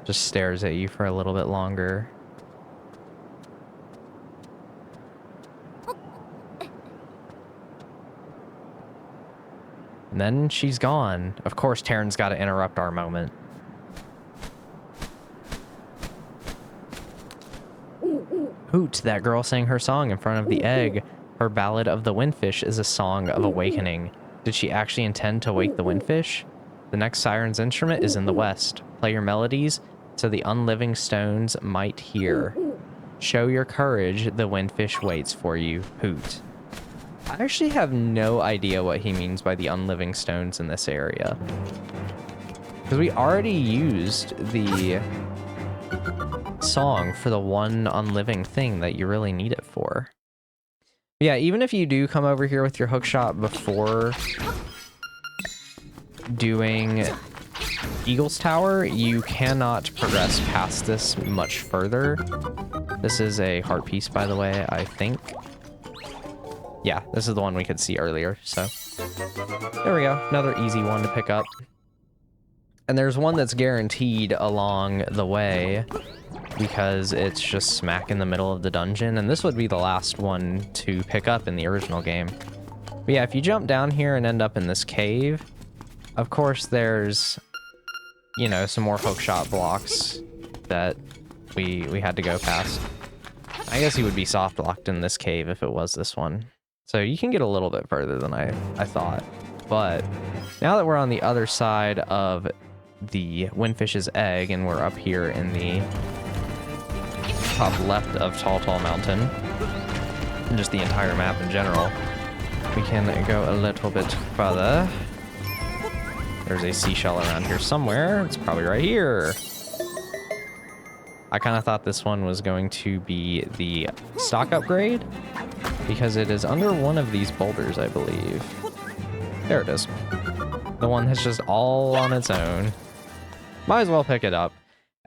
Just stares at you for a little bit longer. And then she's gone. Of course, Taryn's got to interrupt our moment. Hoot, that girl sang her song in front of the egg. Her ballad of the windfish is a song of awakening. Did she actually intend to wake the windfish? The next siren's instrument is in the west. Play your melodies so the unliving stones might hear. Show your courage, the windfish waits for you. Hoot. I actually have no idea what he means by the unliving stones in this area. Because we already used the song for the one unliving thing that you really need it for. Yeah, even if you do come over here with your hookshot before doing Eagle's Tower, you cannot progress past this much further. This is a heart piece, by the way, I think. Yeah, this is the one we could see earlier, so. There we go, another easy one to pick up. And there's one that's guaranteed along the way, because it's just smack in the middle of the dungeon, and this would be the last one to pick up in the original game. But yeah, if you jump down here and end up in this cave, of course there's, you know, some more hookshot blocks that we had to go past. I guess he would be soft locked in this cave if it was this one. So you can get a little bit further than I thought. But now that we're on the other side of the windfish's egg and we're up here in the top left of Tall Tall Mountain, and just the entire map in general, we can go a little bit further. There's a seashell around here somewhere. It's probably right here. I kind of thought this one was going to be the stock upgrade because it is under one of these boulders, I believe. There it is. The one that's just all on its own. Might as well pick it up,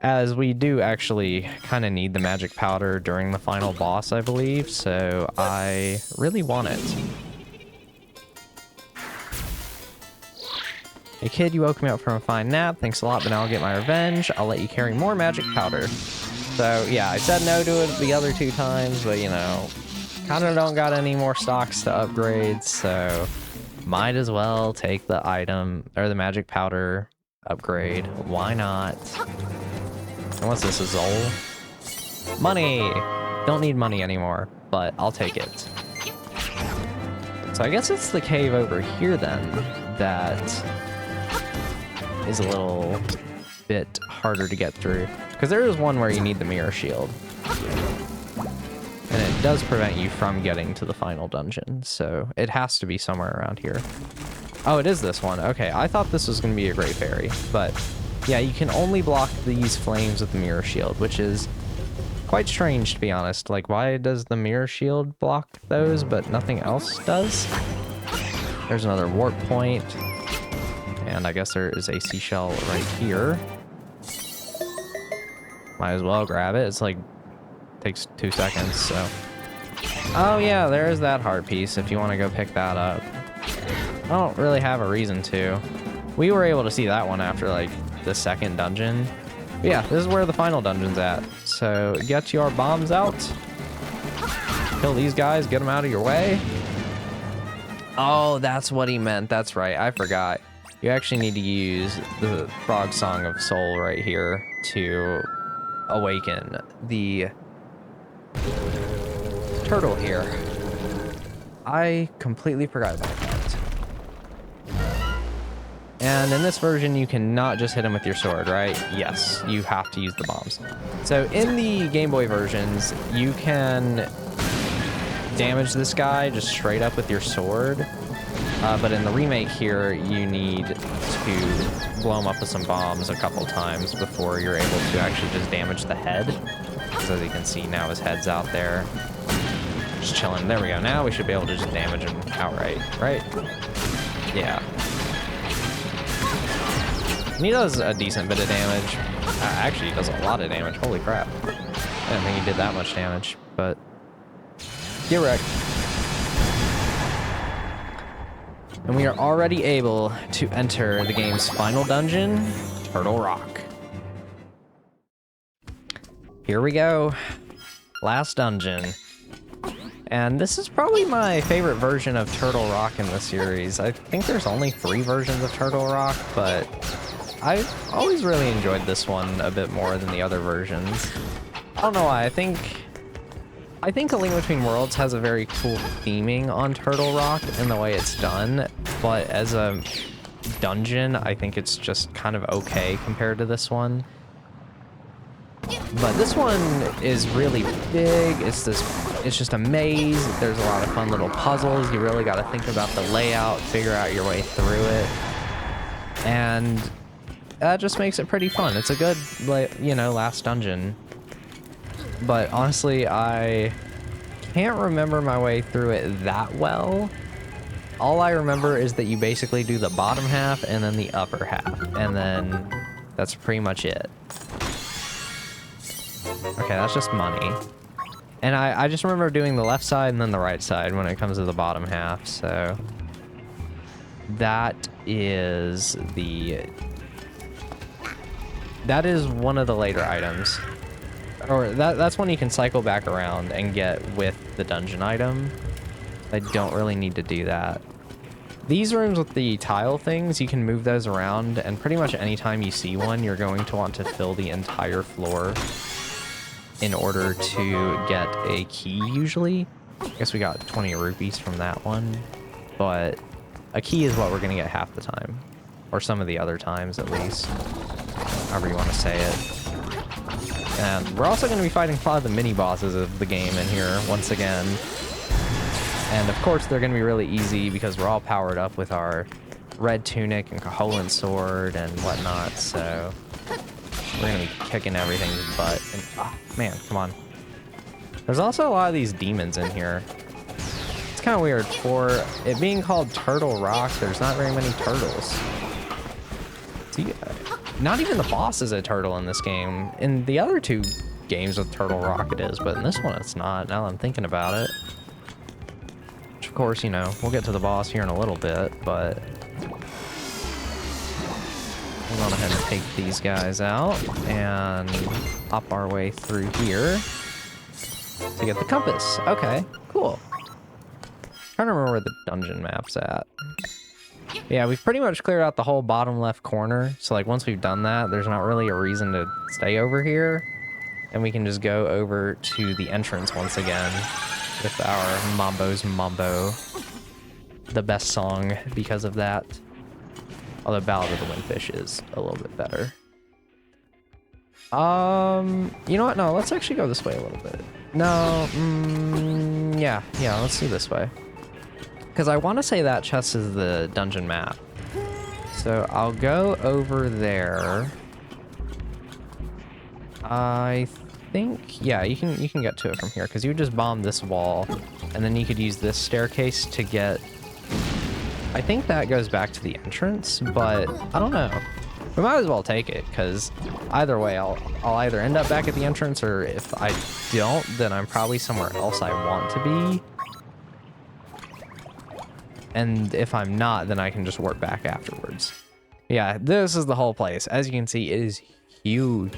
as we do actually kind of need the magic powder during the final boss, I believe, so I really want it. Hey kid, you woke me up from a fine nap. Thanks a lot, but now I'll get my revenge. I'll let you carry more magic powder. So yeah, I said no to it the other 2 times, but you know, kind of don't got any more stocks to upgrade, so might as well take the item, or the magic powder upgrade. Why not? And what's this, a Zol? Money! Don't need money anymore, but I'll take it. So I guess it's the cave over here then that is a little bit harder to get through. Because there is one where you need the mirror shield. And it does prevent you from getting to the final dungeon, so it has to be somewhere around here. Oh, it is this one. Okay, I thought this was going to be a Great Fairy, but yeah, you can only block these flames with the mirror shield, which is quite strange, to be honest. Like, why does the mirror shield block those, but nothing else does? There's another warp point, and I guess there is a seashell right here. Might as well grab it. It's like, takes 2 seconds, so Oh yeah, there is that heart piece if you want to go pick that up. I don't really have a reason to. We were able to see that one after like the second dungeon. But yeah, this is where the final dungeon's at. So get your bombs out. Kill these guys, get them out of your way. Oh, that's what he meant. That's right, I forgot. You actually need to use the Frog Song of Soul right here to awaken the turtle here. I completely forgot about that. And in this version, you cannot just hit him with your sword, right? Yes, you have to use the bombs. So in the Game Boy versions, you can damage this guy just straight up with your sword. But in the remake here, you need to blow him up with some bombs a couple times before you're able to actually just damage the head. So as you can see, now his head's out there. Just chilling. There we go. Now we should be able to just damage him outright, right? Yeah. And he does a decent bit of damage. Actually, he does a lot of damage. Holy crap. I didn't think he did that much damage, but get wrecked. And we are already able to enter the game's final dungeon, Turtle Rock. Here we go. Last dungeon. And this is probably my favorite version of Turtle Rock in the series. I think there's only 3 versions of Turtle Rock, but I've always really enjoyed this one a bit more than the other versions. I don't know why. I think A Link Between Worlds has a very cool theming on Turtle Rock in the way it's done, but as a dungeon, I think it's just kind of okay compared to this one. But this one is really big. It's just a maze. There's a lot of fun little puzzles. You really got to think about the layout, figure out your way through it. And that just makes it pretty fun. It's a good, last dungeon. But honestly, I can't remember my way through it that well. All I remember is that you basically do the bottom half and then the upper half. And then that's pretty much it. Okay, that's just money. And I just remember doing the left side and then the right side when it comes to the bottom half, so that is one of the later items. Or that's one you can cycle back around and get with the dungeon item. I don't really need to do that. These rooms with the tile things, you can move those around, and pretty much anytime you see one, you're going to want to fill the entire floor in order to get a key, usually. I guess we got 20 rupees from that one, but a key is what we're gonna get half the time. Or some of the other times, at least. However you want to say it. And we're also gonna be fighting a lot of the mini-bosses of the game in here, once again. And of course, they're gonna be really easy because we're all powered up with our red tunic and Koholint sword and whatnot, so we're gonna be kicking everything's butt. And, oh, man, come on. There's also a lot of these demons in here. It's kind of weird. For it being called Turtle Rock, there's not very many turtles. See, not even the boss is a turtle in this game. In the other 2 games with Turtle Rock it is, but in this one it's not, now that I'm thinking about it. Which, of course, we'll get to the boss here in a little bit, but we'll go ahead and take these guys out and hop our way through here to get the compass. Okay, cool. Trying to remember where the dungeon map's at. Yeah, we've pretty much cleared out the whole bottom left corner. So like once we've done that, there's not really a reason to stay over here. And we can just go over to the entrance once again with our Mambo's Mambo. The best song because of that. Although Ballad of the Windfish is a little bit better. You know what? No, let's actually go this way a little bit. No, yeah, let's do this way. Because I want to say that chest is the dungeon map. So I'll go over there. I think, yeah, you can get to it from here because you would just bomb this wall, and then you could use this staircase to get. I think that goes back to the entrance, but I don't know. We might as well take it, because either way, I'll either end up back at the entrance, or if I don't, then I'm probably somewhere else I want to be. And if I'm not, then I can just work back afterwards. Yeah, this is the whole place. As you can see, it is huge.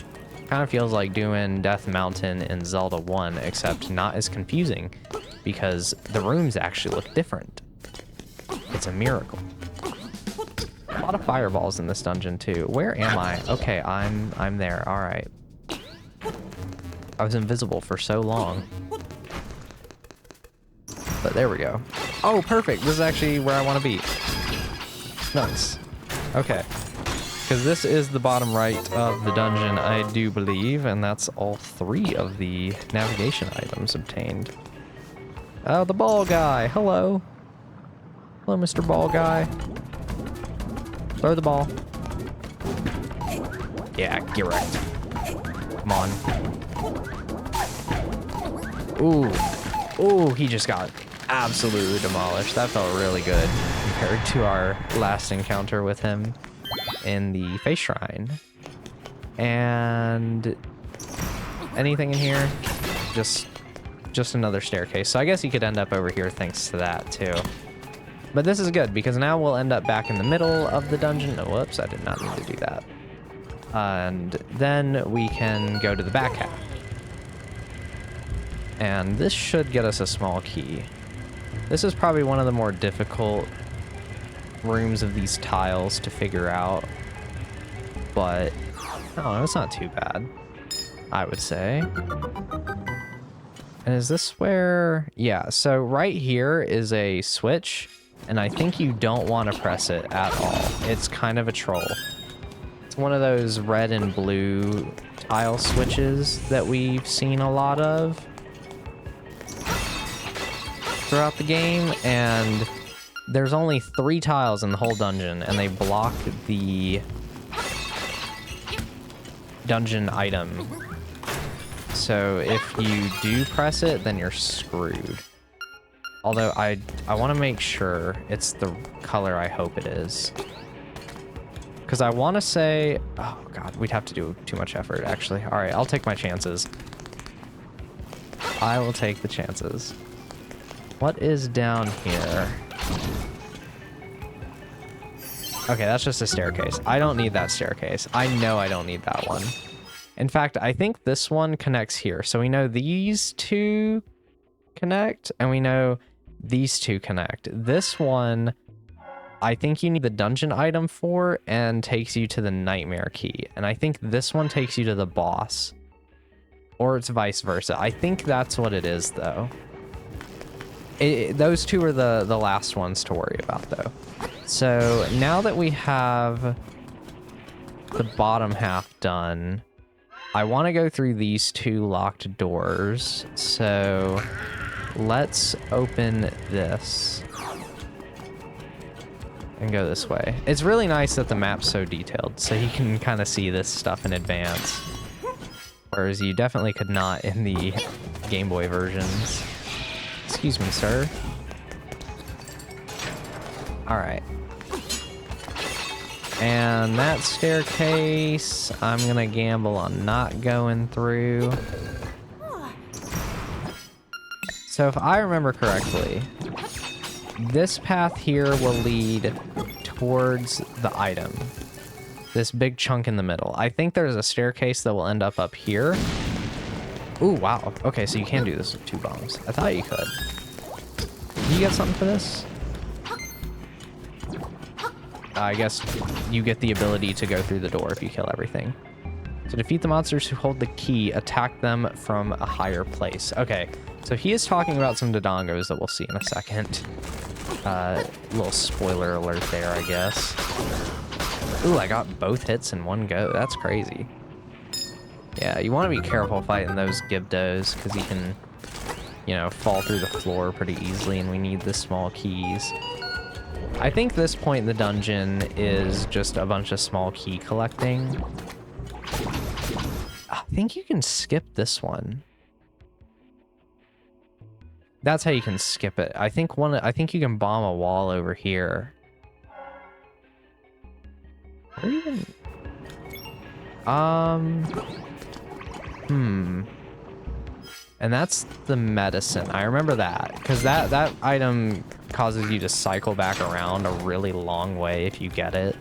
Kind of feels like doing Death Mountain in Zelda 1, except not as confusing, because the rooms actually look different. It's a miracle. A lot of fireballs in this dungeon too. Where am I? Okay, I'm there. All right. I was invisible for so long. But there we go. Oh, perfect. This is actually where I want to be. Nice. Okay. Because this is the bottom right of the dungeon, I do believe, and that's all 3 of the navigation items obtained. Oh, the ball guy. Hello. Hello, Mr. Ball Guy. Throw the ball. Yeah, get wrecked. Come on. Ooh. Ooh, he just got absolutely demolished. That felt really good compared to our last encounter with him in the face shrine. And anything in here? Just another staircase. So I guess you could end up over here thanks to that too. But this is good because now we'll end up back in the middle of the dungeon. Oh, whoops, I did not need to do that. And then we can go to the back half. And this should get us a small key. This is probably one of the more difficult rooms of these tiles to figure out. But, no, it's not too bad, I would say. And is this where... Yeah, so right here is a switch. And I think you don't want to press it at all. It's kind of a troll. It's one of those red and blue tile switches that we've seen a lot of throughout the game, and there's only 3 tiles in the whole dungeon, and they block the dungeon item. So if you do press it, then you're screwed. Although I want to make sure it's the color I hope it is. Because I want to say... Oh, God, we'd have to do too much effort, actually. All right, I'll take my chances. I will take the chances. What is down here? Okay, that's just a staircase. I don't need that staircase. I know I don't need that one. In fact, I think this one connects here. So we know these 2 connect, and we know these 2 connect. This one, I think you need the dungeon item for and takes you to the nightmare key. And I think this one takes you to the boss. Or it's vice versa. I think that's what it is, though. Those 2 are the last ones to worry about, though. So now that we have the bottom half done, I want to go through these 2 locked doors. So let's open this and go this way. It's really nice that the map's so detailed, so you can kind of see this stuff in advance. Whereas you definitely could not in the Game Boy versions. Excuse me, sir. Alright. And that staircase, I'm gonna gamble on not going through. So if I remember correctly, this path here will lead towards the item. This big chunk in the middle. I think there's a staircase that will end up here. Ooh, wow. Okay, so you can do this with 2 bombs. I thought you could. Did you get something for this? I guess you get the ability to go through the door if you kill everything. To defeat the monsters who hold the key, attack them from a higher place. Okay, so he is talking about some Dodongos that we'll see in a second. Little spoiler alert there, I guess. Ooh, I got both hits in one go. That's crazy. Yeah, you want to be careful fighting those Gibdos, because you can, you know, fall through the floor pretty easily, and we need the small keys. I think this point in the dungeon is just a bunch of small key collecting. I think you can skip this one. That's how you can skip it. I think you can bomb a wall over here. Where even? And that's the medicine. I remember that, because that item causes you to cycle back around a really long way if you get it.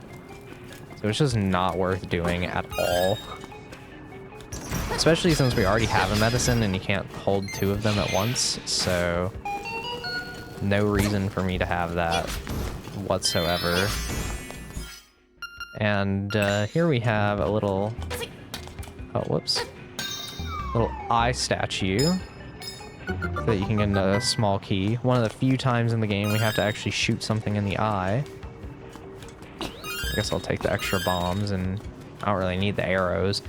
So it's just not worth doing at all. Especially since we already have a medicine and you can't hold two of them at once. So no reason for me to have that whatsoever. And here we have a little, oh, whoops. Little eye statue so that you can get a small key. One of the few times in the game we have to actually shoot something in the eye. I guess I'll take the extra bombs, and I don't really need the arrows.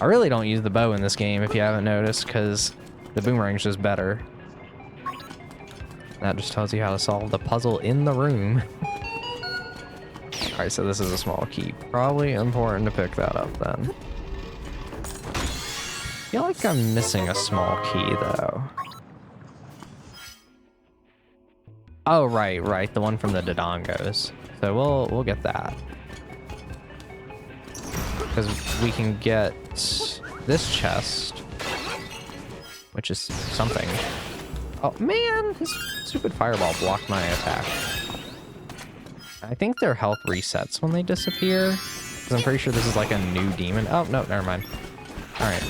I really don't use the bow in this game, if you haven't noticed, because the boomerang's just better. That just tells you how to solve the puzzle in the room. Alright, so this is a small key. Probably important to pick that up then. I feel like I'm missing a small key, though. Oh, right. The one from the Dodongos. So we'll get that. Because we can get this chest, which is something. Oh, man! His stupid fireball blocked my attack. I think their health resets when they disappear. Because I'm pretty sure this is like a new demon. Oh, no, never mind. Alright.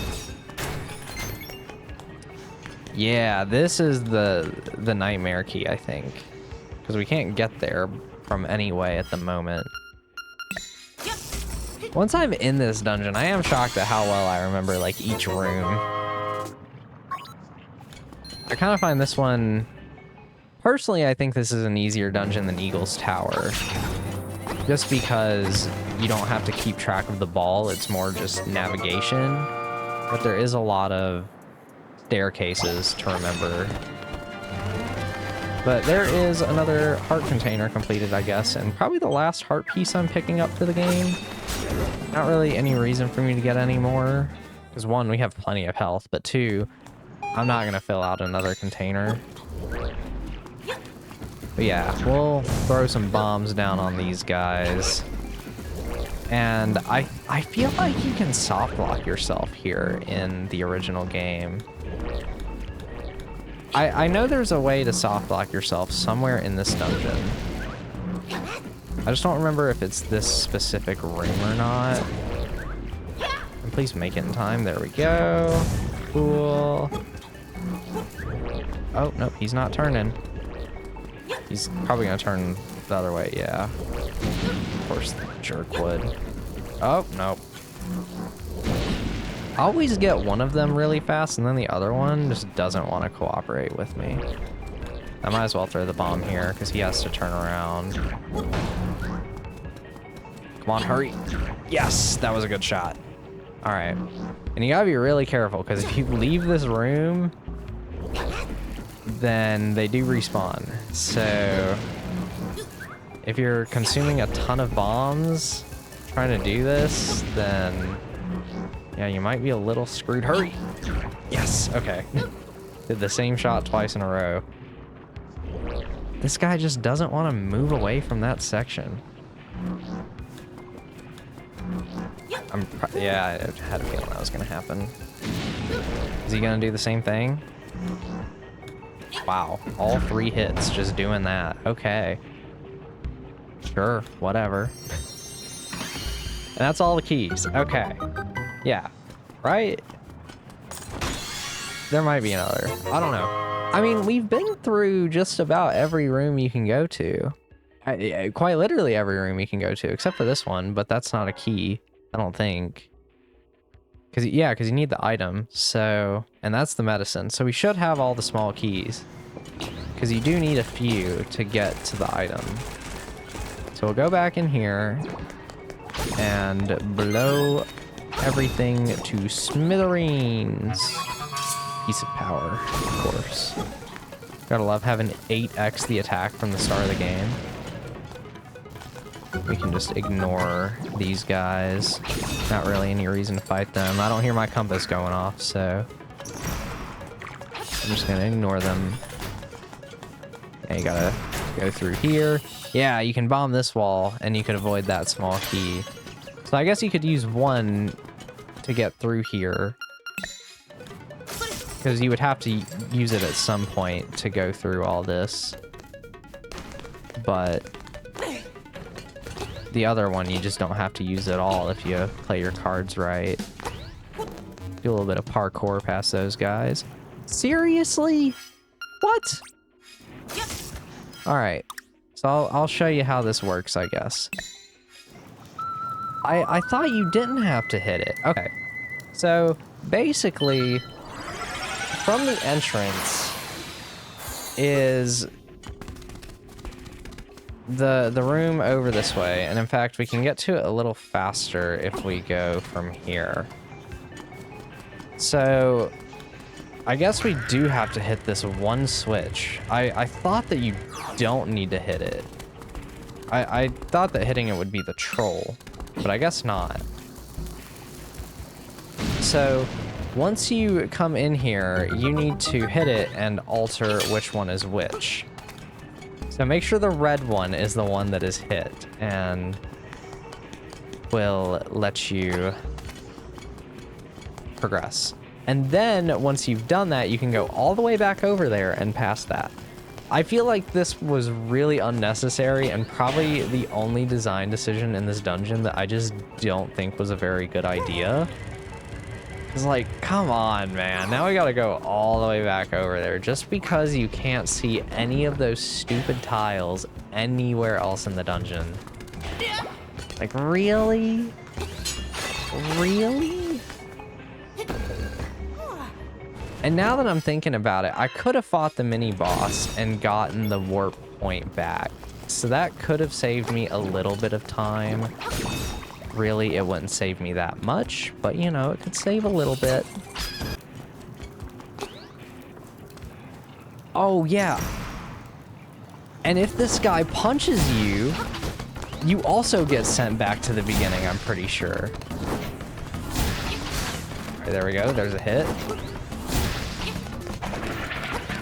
Yeah, this is the nightmare key, I think. Because we can't get there from any way at the moment. Once I'm in this dungeon, I am shocked at how well I remember, like, each room. I kind of find this one... Personally, I think this is an easier dungeon than Eagle's Tower. Just because you don't have to keep track of the ball, it's more just navigation. But there is a lot of staircases to remember. But there is another heart container completed, I guess, and probably the last heart piece I'm picking up for the game. Not really any reason for me to get any more, because one, we have plenty of health, but two, I'm not going to fill out another container. But yeah, we'll throw some bombs down on these guys. And I feel like you can soft lock yourself here in the original game. I know there's a way to soft lock yourself somewhere in this dungeon. I just don't remember if it's this specific room or not. And please make it in time. There we go. Cool. Oh, nope, he's not turning. He's probably gonna turn the other way, yeah. Of course the jerk would. Oh, nope. I always get one of them really fast, and then the other one just doesn't want to cooperate with me. I might as well throw the bomb here, because he has to turn around. Come on, hurry. Yes, that was a good shot. Alright. And you gotta be really careful, because if you leave this room, then they do respawn. So, if you're consuming a ton of bombs trying to do this, then... yeah, you might be a little screwed. Hurry! Yes, okay. Did the same shot twice in a row. This guy just doesn't want to move away from that section. Yeah, I had a feeling that was going to happen. Is he going to do the same thing? Wow, all 3 hits just doing that. Okay. Sure, whatever. And that's all the keys. Okay. Yeah, right? There might be another. I don't know. I mean, we've been through just about every room you can go to. Quite literally every room you can go to, except for this one, but that's not a key, I don't think. Because you need the item, so... and that's the medicine. So we should have all the small keys. Because you do need a few to get to the item. So we'll go back in here and blow everything to smithereens. Piece of power, of course. Gotta love having 8x the attack from the start of the game. We can just ignore these guys. Not really any reason to fight them. I don't hear my compass going off, so... I'm just gonna ignore them. Yeah, you gotta go through here. Yeah, you can bomb this wall, and you can avoid that small key. So I guess you could use one to get through here. Because you would have to use it at some point to go through all this. But the other one, you just don't have to use it all if you play your cards right. Do a little bit of parkour past those guys. Seriously? What? All right. So I'll show you how this works, I guess. I thought you didn't have to hit it. Okay. So basically, from the entrance is the room over this way. And in fact, we can get to it a little faster if we go from here. So I guess we do have to hit this one switch. I thought that you don't need to hit it. I thought that hitting it would be the troll, but I guess not. So once you come in here, you need to hit it and alter which one is which. So make sure the red one is the one that is hit, and will let you progress. And then once you've done that, you can go all the way back over there and past that. I feel like this was really unnecessary and probably the only design decision in this dungeon that I just don't think was a very good idea. It's like, come on, man. Now we gotta go all the way back over there just because you can't see any of those stupid tiles anywhere else in the dungeon. Like, really? Really? And now that I'm thinking about it, I could have fought the mini boss and gotten the warp point back. So that could have saved me a little bit of time. Really, it wouldn't save me that much, but you know, it could save a little bit. Oh, yeah. And if this guy punches you, you also get sent back to the beginning, I'm pretty sure. Right, there we go. There's a hit.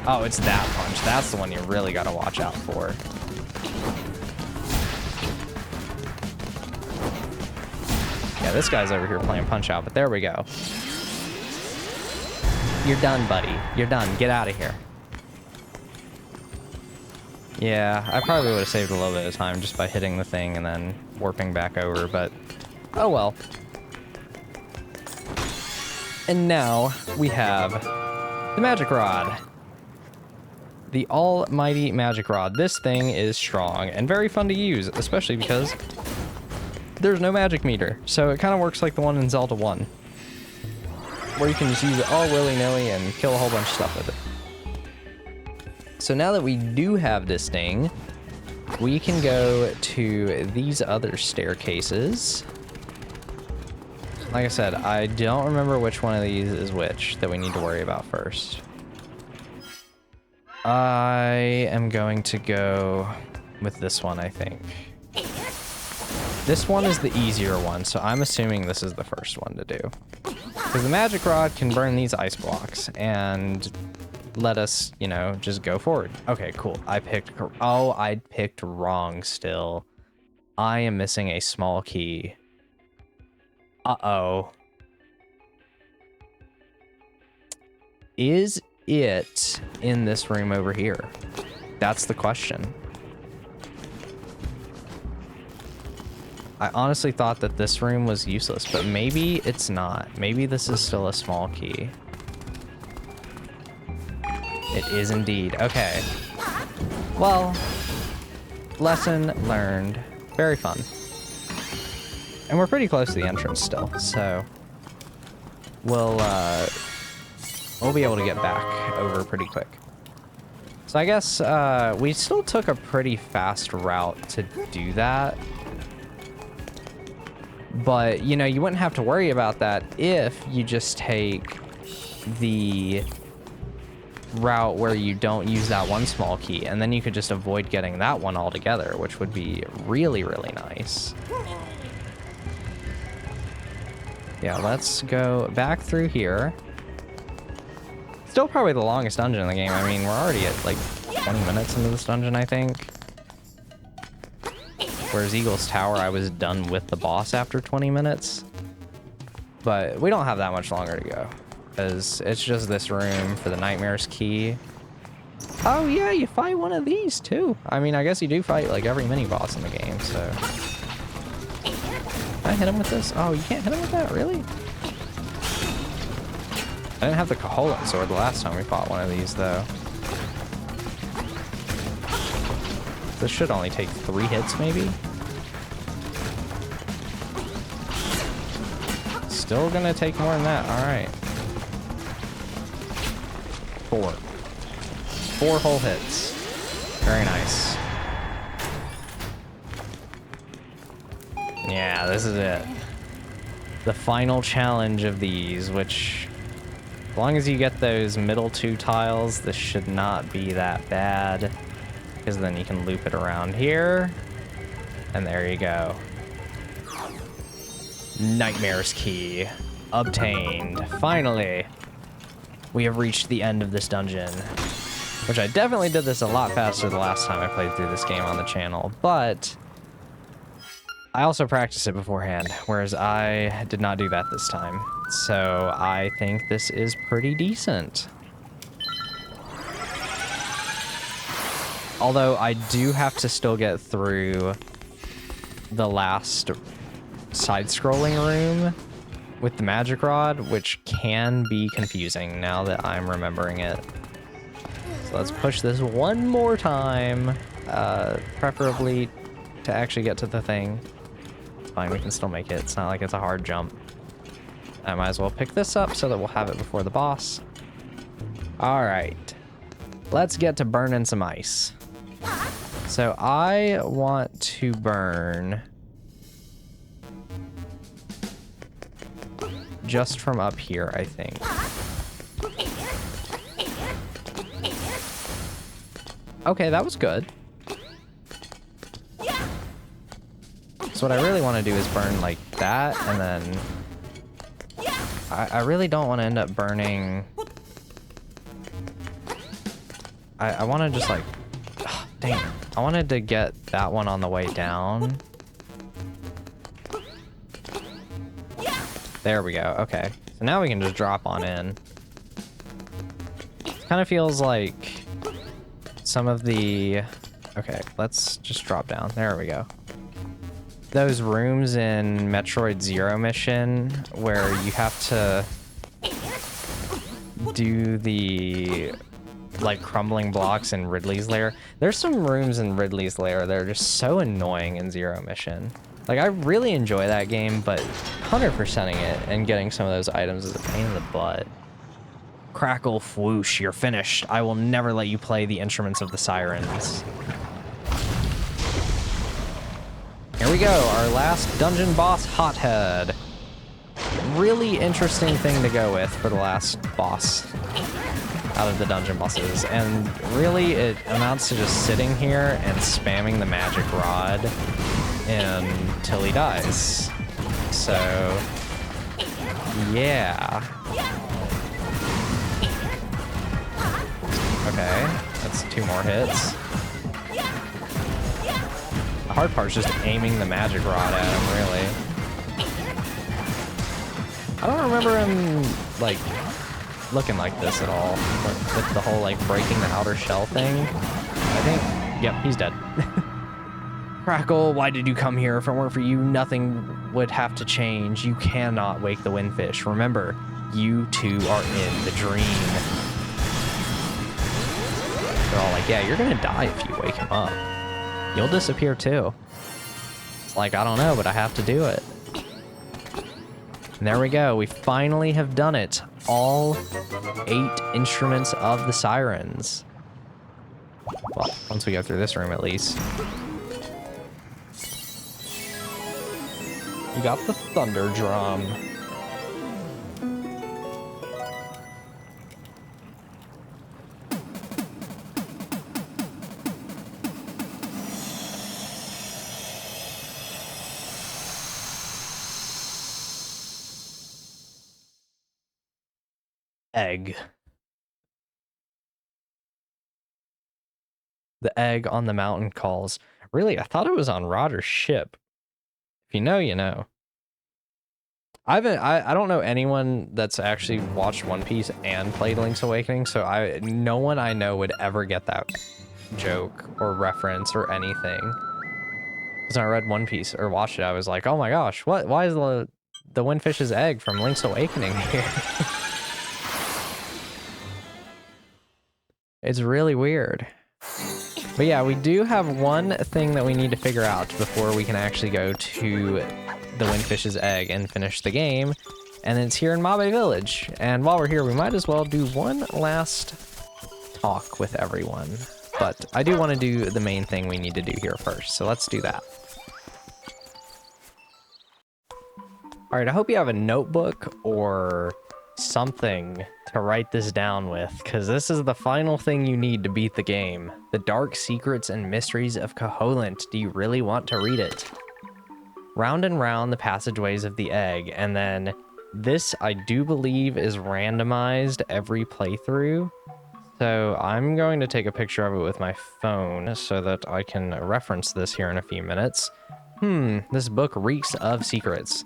Oh, it's that punch. That's the one you really got to watch out for. Yeah, this guy's over here playing Punch-Out, but there we go. You're done, buddy. You're done. Get out of here. Yeah, I probably would have saved a little bit of time just by hitting the thing and then warping back over, but oh well. And now we have the Magic Rod. The almighty Magic Rod. This thing is strong and very fun to use, especially because there's no magic meter. So it kind of works like the one in Zelda 1, where you can just use it all willy-nilly and kill a whole bunch of stuff with it. So now that we do have this thing, we can go to these other staircases. Like I said, I don't remember which one of these is which that we need to worry about first. I am going to go with this one, I think. This one is the easier one, so I'm assuming this is the first one to do. Because the Magic Rod can burn these ice blocks and let us, you know, just go forward. Okay, cool. I picked wrong still. I am missing a small key. Uh-oh. Is it in this room over here? That's the question. I honestly thought that this room was useless, but maybe it's not. Maybe this is still a small key. It is indeed. Okay. Well, lesson learned. Very fun. And we're pretty close to the entrance still, so we'll be able to get back over pretty quick. So I guess we still took a pretty fast route to do that. But, you know, you wouldn't have to worry about that if you just take the route where you don't use that one small key, and then you could just avoid getting that one altogether, which would be really, really nice. Yeah, let's go back through here. Still probably the longest dungeon in the game. I mean, we're already at like 20 minutes into this dungeon, I think. Whereas Eagle's Tower, I was done with the boss after 20 minutes. But we don't have that much longer to go, because it's just this room for the Nightmare's Key. Oh yeah, you fight one of these too. I mean, I guess you do fight like every mini boss in the game, so. Can I hit him with this? Oh, you can't hit him with that, really? I didn't have the Koholint sword the last time we fought one of these, though. This should only take 3 hits, maybe? Still gonna take more than that, alright. 4. 4 whole hits. Very nice. Yeah, this is it. The final challenge of these, which, as long as you get those middle 2 tiles, this should not be that bad. Because then you can loop it around here. And there you go. Nightmare's Key. Obtained. Finally. We have reached the end of this dungeon. Which I definitely did this a lot faster the last time I played through this game on the channel. But I also practiced it beforehand, whereas I did not do that this time. So I think this is pretty decent. Although I do have to still get through the last side-scrolling room with the magic rod, which can be confusing now that I'm remembering it. So let's push this one more time, preferably to actually get to the thing. It's fine, we can still make it. It's not like it's a hard jump. I might as well pick this up so that we'll have it before the boss. All right, let's get to burning some ice. So I want to burn just from up here, I think. Okay, that was good. So what I really want to do is burn like that, and then I really don't want to end up burning. I want to just like, oh, dang it. I wanted to get that one on the way down. There we go. Okay. So now we can just drop on in. It kind of feels like some of the... Okay, let's just drop down. There we go. Those rooms in Metroid Zero Mission where you have to do the like crumbling blocks in Ridley's Lair. There's some rooms in Ridley's Lair that are just so annoying in Zero Mission. Like, I really enjoy that game, but 100%ing it and getting some of those items is a pain in the butt. Crackle, whoosh, you're finished. I will never let you play the instruments of the sirens. Here we go, our last dungeon boss, Hothead. Really interesting thing to go with for the last boss out of the dungeon bosses, and really it amounts to just sitting here and spamming the magic rod until he dies. So yeah, okay, that's 2 more hits. The hard part's just aiming the magic rod at him, really. I don't remember him like looking like this at all, with the whole like breaking the outer shell thing. I think, yep, he's dead. Crackle, why did you come here? If it weren't for you, nothing would have to change. You cannot wake the windfish. Remember, you two are in the dream. They're all like, yeah, you're gonna die if you wake him up. You'll disappear too. It's like, I don't know, but I have to do it. And there we go. We finally have done it. All 8 instruments of the sirens. Well, once we go through this room at least. You got the thunder drum. Egg. The egg on the mountain calls. Really, I thought it was on Roger's ship. If you know, you know. I don't know anyone that's actually watched One Piece and played Link's Awakening, so no one I know would ever get that joke or reference or anything. Because when I read One Piece or watched it, I was like, oh my gosh, what? Why is the Windfish's egg from Link's Awakening here? It's really weird. But yeah, we do have one thing that we need to figure out before we can actually go to the Windfish's egg and finish the game. And it's here in Mabe Village. And while we're here, we might as well do one last talk with everyone. But I do want to do the main thing we need to do here first. So let's do that. All right, I hope you have a notebook or something to write this down with, because this is the final thing you need to beat the game. The Dark Secrets and Mysteries of Koholint. Do you really want to read it? Round and round the passageways of the egg, and then this, I do believe, is randomized every playthrough. So I'm going to take a picture of it with my phone so that I can reference this here in a few minutes. This book reeks of secrets.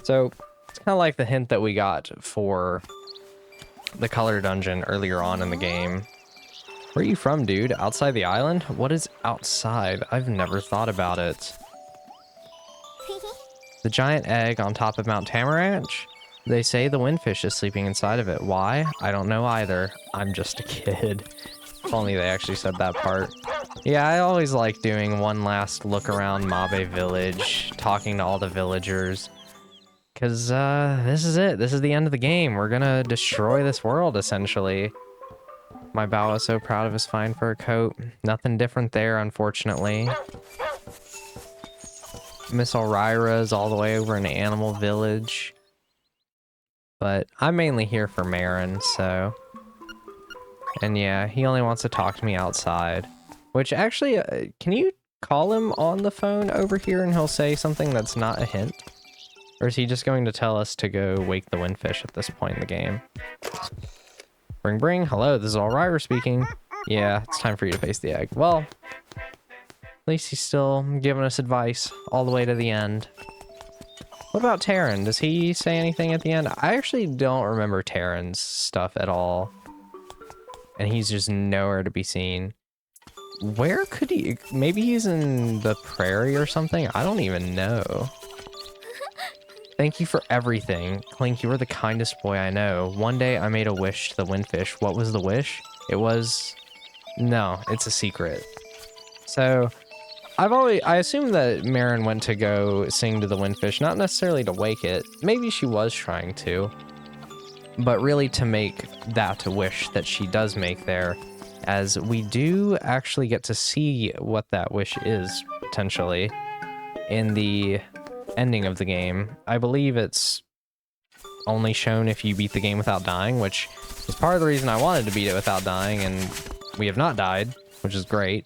So it's kind of like the hint that we got for the color dungeon earlier on in the game. Where are you from, dude? Outside the island? What is outside? I've never thought about it. The giant egg on top of Mount Tamaranch? They say the windfish is sleeping inside of it. Why? I don't know either. I'm just a kid. If only they actually said that part. Yeah, I always like doing one last look around Mabe Village, talking to all the villagers. Because this is it. This is the end of the game. We're gonna destroy this world, essentially. My Bao is so proud of his fine fur coat. Nothing different there, unfortunately. Miss Elrira's all the way over in Animal Village. But I'm mainly here for Marin, so... And yeah, he only wants to talk to me outside. Which actually, can you call him on the phone over here and he'll say something that's not a hint? Or is he just going to tell us to go wake the windfish at this point in the game? Bring, bring. Hello, this is Elrira speaking. Yeah, it's time for you to face the egg. Well, at least he's still giving us advice all the way to the end. What about Terran? Does he say anything at the end? I actually don't remember Terran's stuff at all. And he's just nowhere to be seen. Where could he... Maybe he's in the prairie or something? I don't even know. Thank you for everything. Clink, you are the kindest boy I know. One day I made a wish to the windfish. What was the wish? It was... No, it's a secret. So, I assume that Marin went to go sing to the windfish, not necessarily to wake it. Maybe she was trying to. But really to make that wish that she does make there, as we do actually get to see what that wish is, potentially, in the ending of the game. I believe it's only shown if you beat the game without dying, which is part of the reason I wanted to beat it without dying, and we have not died, which is great.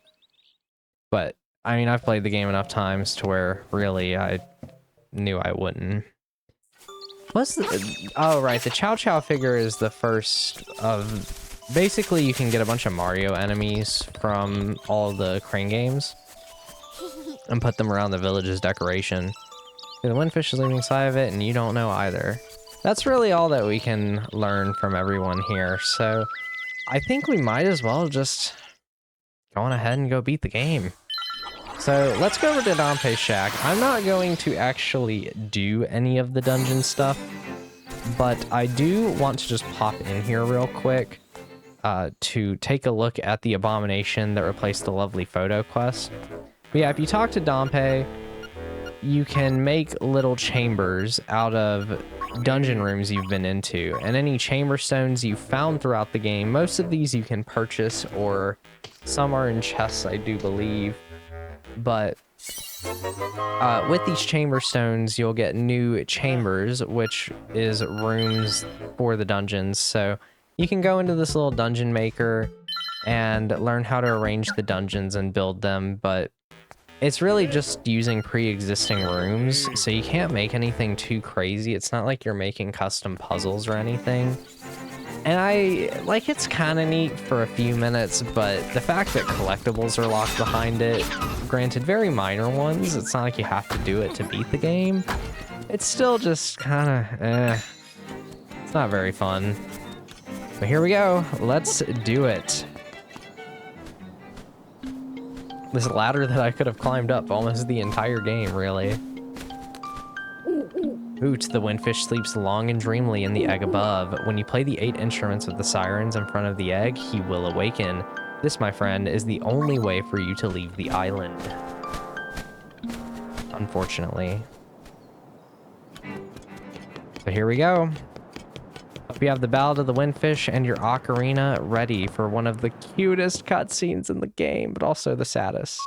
But, I mean, I've played the game enough times to where, really, I knew I wouldn't. What's the... Oh, right, the Chow Chow figure is the first of... Basically, you can get a bunch of Mario enemies from all the Crane games and put them around the village's decoration. The windfish is living inside of it, and you don't know either. That's really all that we can learn from everyone here, so I think we might as well just go on ahead and go beat the game. So let's go over to Dante's Shack. I'm not going to actually do any of the dungeon stuff, but I do want to just pop in here real quick to take a look at the abomination that replaced the lovely photo quest. But yeah, if you talk to Dompe, you can make little chambers out of dungeon rooms you've been into, and any chamber stones you found throughout the game. Most of these you can purchase, or some are in chests, I do believe. But with these chamber stones, you'll get new chambers, which is rooms for the dungeons. So you can go into this little dungeon maker and learn how to arrange the dungeons and build them, but it's really just using pre-existing rooms, so you can't make anything too crazy. It's not like you're making custom puzzles or anything. And like, it's kind of neat for a few minutes, but the fact that collectibles are locked behind it, granted very minor ones, it's not like you have to do it to beat the game, It's still just kind of, it's not very fun. But here we go. Let's do it. This ladder that I could have climbed up almost the entire game, really. Hoot, the windfish sleeps long and dreamily in the egg above. When you play the 8 instruments of the sirens in front of the egg, he will awaken. This, my friend, is the only way for you to leave the island. Unfortunately. So here we go. Hope you have the Ballad of the Windfish and your ocarina ready for one of the cutest cutscenes in the game, but also the saddest.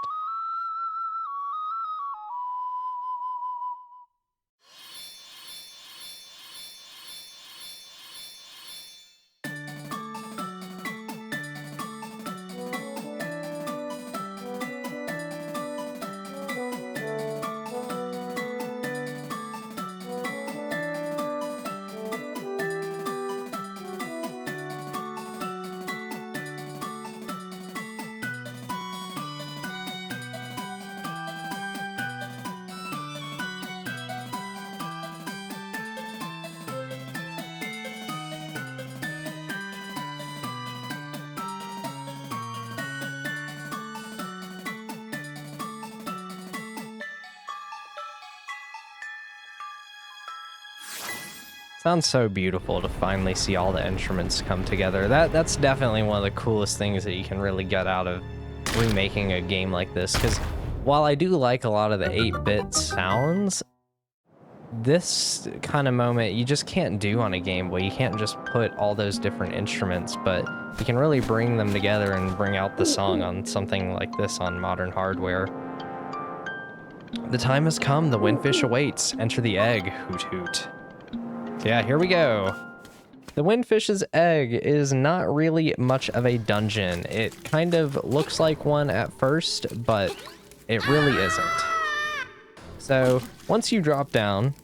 Sounds so beautiful to finally see all the instruments come together. That's definitely one of the coolest things that you can really get out of remaking a game like this, because while I do like a lot of the 8-bit sounds, this kind of moment you just can't do on a Game Boy. You can't just put all those different instruments, but you can really bring them together and bring out the song on something like this on modern hardware. The time has come, the windfish awaits. Enter the egg, hoot hoot. So yeah, here we go. The windfish's egg is not really much of a dungeon. It kind of looks like one at first, but it really isn't. So once you drop down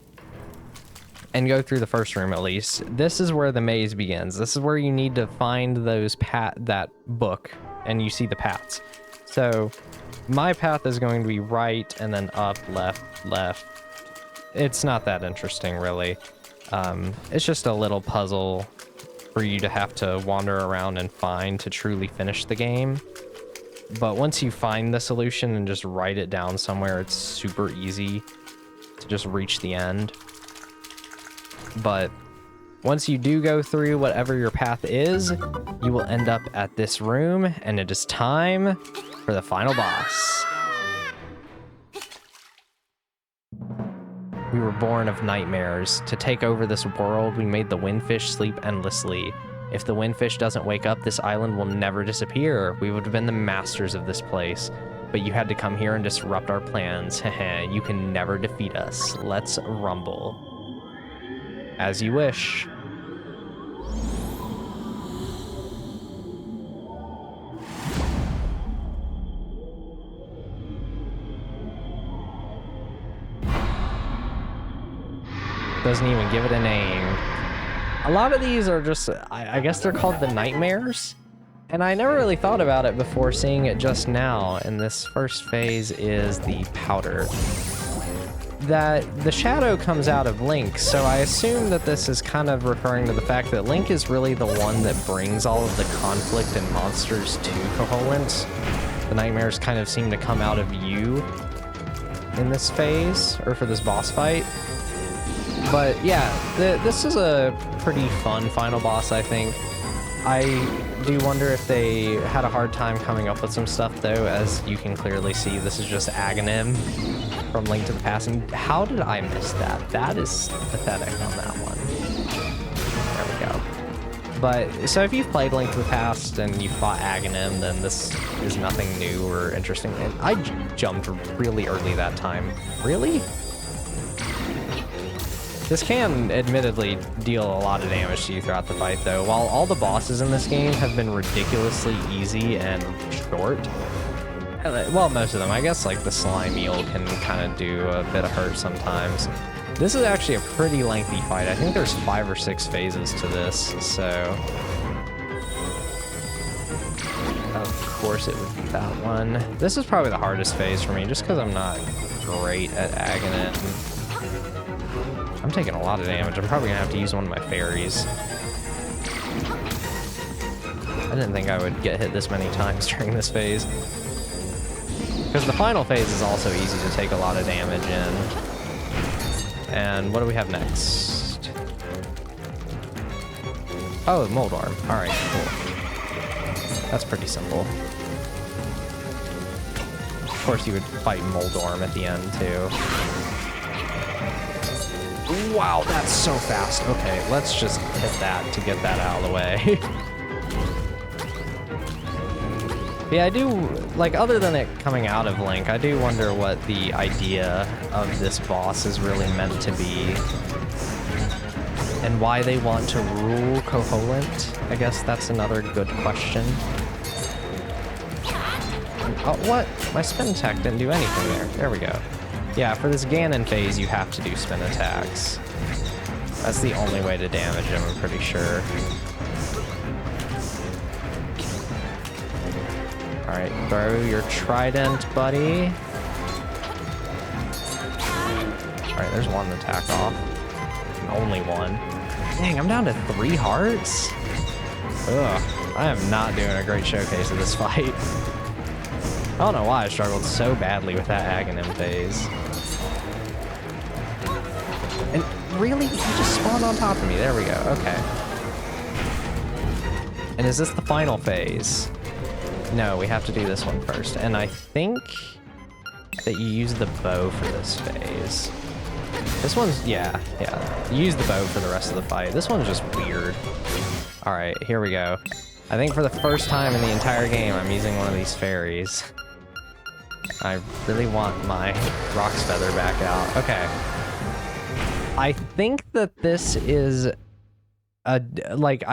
and go through the first room, at least, this is where the maze begins. This is where you need to find those that book, and you see the paths. So my path is going to be right and then up, left, left. It's not that interesting, really. It's just a little puzzle for you to have to wander around and find to truly finish the game. But once you find the solution and just write it down somewhere, it's super easy to just reach the end. But once you do go through whatever your path is, you will end up at this room, and it is time for the final boss. We were born of nightmares. To take over this world, we made the windfish sleep endlessly. If the windfish doesn't wake up, this island will never disappear. We would have been the masters of this place. But you had to come here and disrupt our plans. Heh, you can never defeat us. Let's rumble. As you wish. Doesn't even give it a name. A lot of these are just, I guess they're called the nightmares. And I never really thought about it before seeing it just now. And this first phase is the powder. That the shadow comes out of Link, so I assume that this is kind of referring to the fact that Link is really the one that brings all of the conflict and monsters to Koholint. The nightmares kind of seem to come out of you in this phase, or for this boss fight. But yeah, this is a pretty fun final boss, I think. I do wonder if they had a hard time coming up with some stuff, though. As you can clearly see, this is just Aghanim from Link to the Past. And how did I miss that? That is pathetic on that one. There we go. But, so if you've played Link to the Past and you fought Aghanim, then this is nothing new or interesting. And I jumped really early that time. Really? This can, admittedly, deal a lot of damage to you throughout the fight, though. While all the bosses in this game have been ridiculously easy and short, well, most of them, I guess, like the slime eel can kind of do a bit of hurt sometimes. This is actually a pretty lengthy fight. I think there's 5 or 6 phases to this, so... Of course it would be that one. This is probably the hardest phase for me, just because I'm not great at Aghanim. I'm taking a lot of damage. I'm probably gonna have to use one of my fairies. I didn't think I would get hit this many times during this phase. Because the final phase is also easy to take a lot of damage in. And what do we have next? Oh, Moldorm. Alright, cool. That's pretty simple. Of course you would fight Moldorm at the end, too. Wow, that's so fast. Okay, let's just hit that to get that out of the way. Yeah, I do, like, other than it coming out of Link, I do wonder what the idea of this boss is really meant to be. And why they want to rule Koholint. I guess that's another good question. Oh, what? My spin attack didn't do anything there. There we go. Yeah, for this Ganon phase, you have to do spin attacks. That's the only way to damage him, I'm pretty sure. Alright, throw your trident, buddy. Alright, there's one attack off. Only one. Dang, I'm down to 3 hearts? Ugh, I am not doing a great showcase of this fight. I don't know why I struggled so badly with that Aghanim phase. And really? He just spawned on top of me. There we go. Okay. And is this the final phase? No, we have to do this one first. And I think that you use the bow for this phase. This one's, yeah. You use the bow for the rest of the fight. This one's just weird. All right, here we go. I think for the first time in the entire game, I'm using one of these fairies. I really want my Rock's Feather back out. Okay. I think that this is I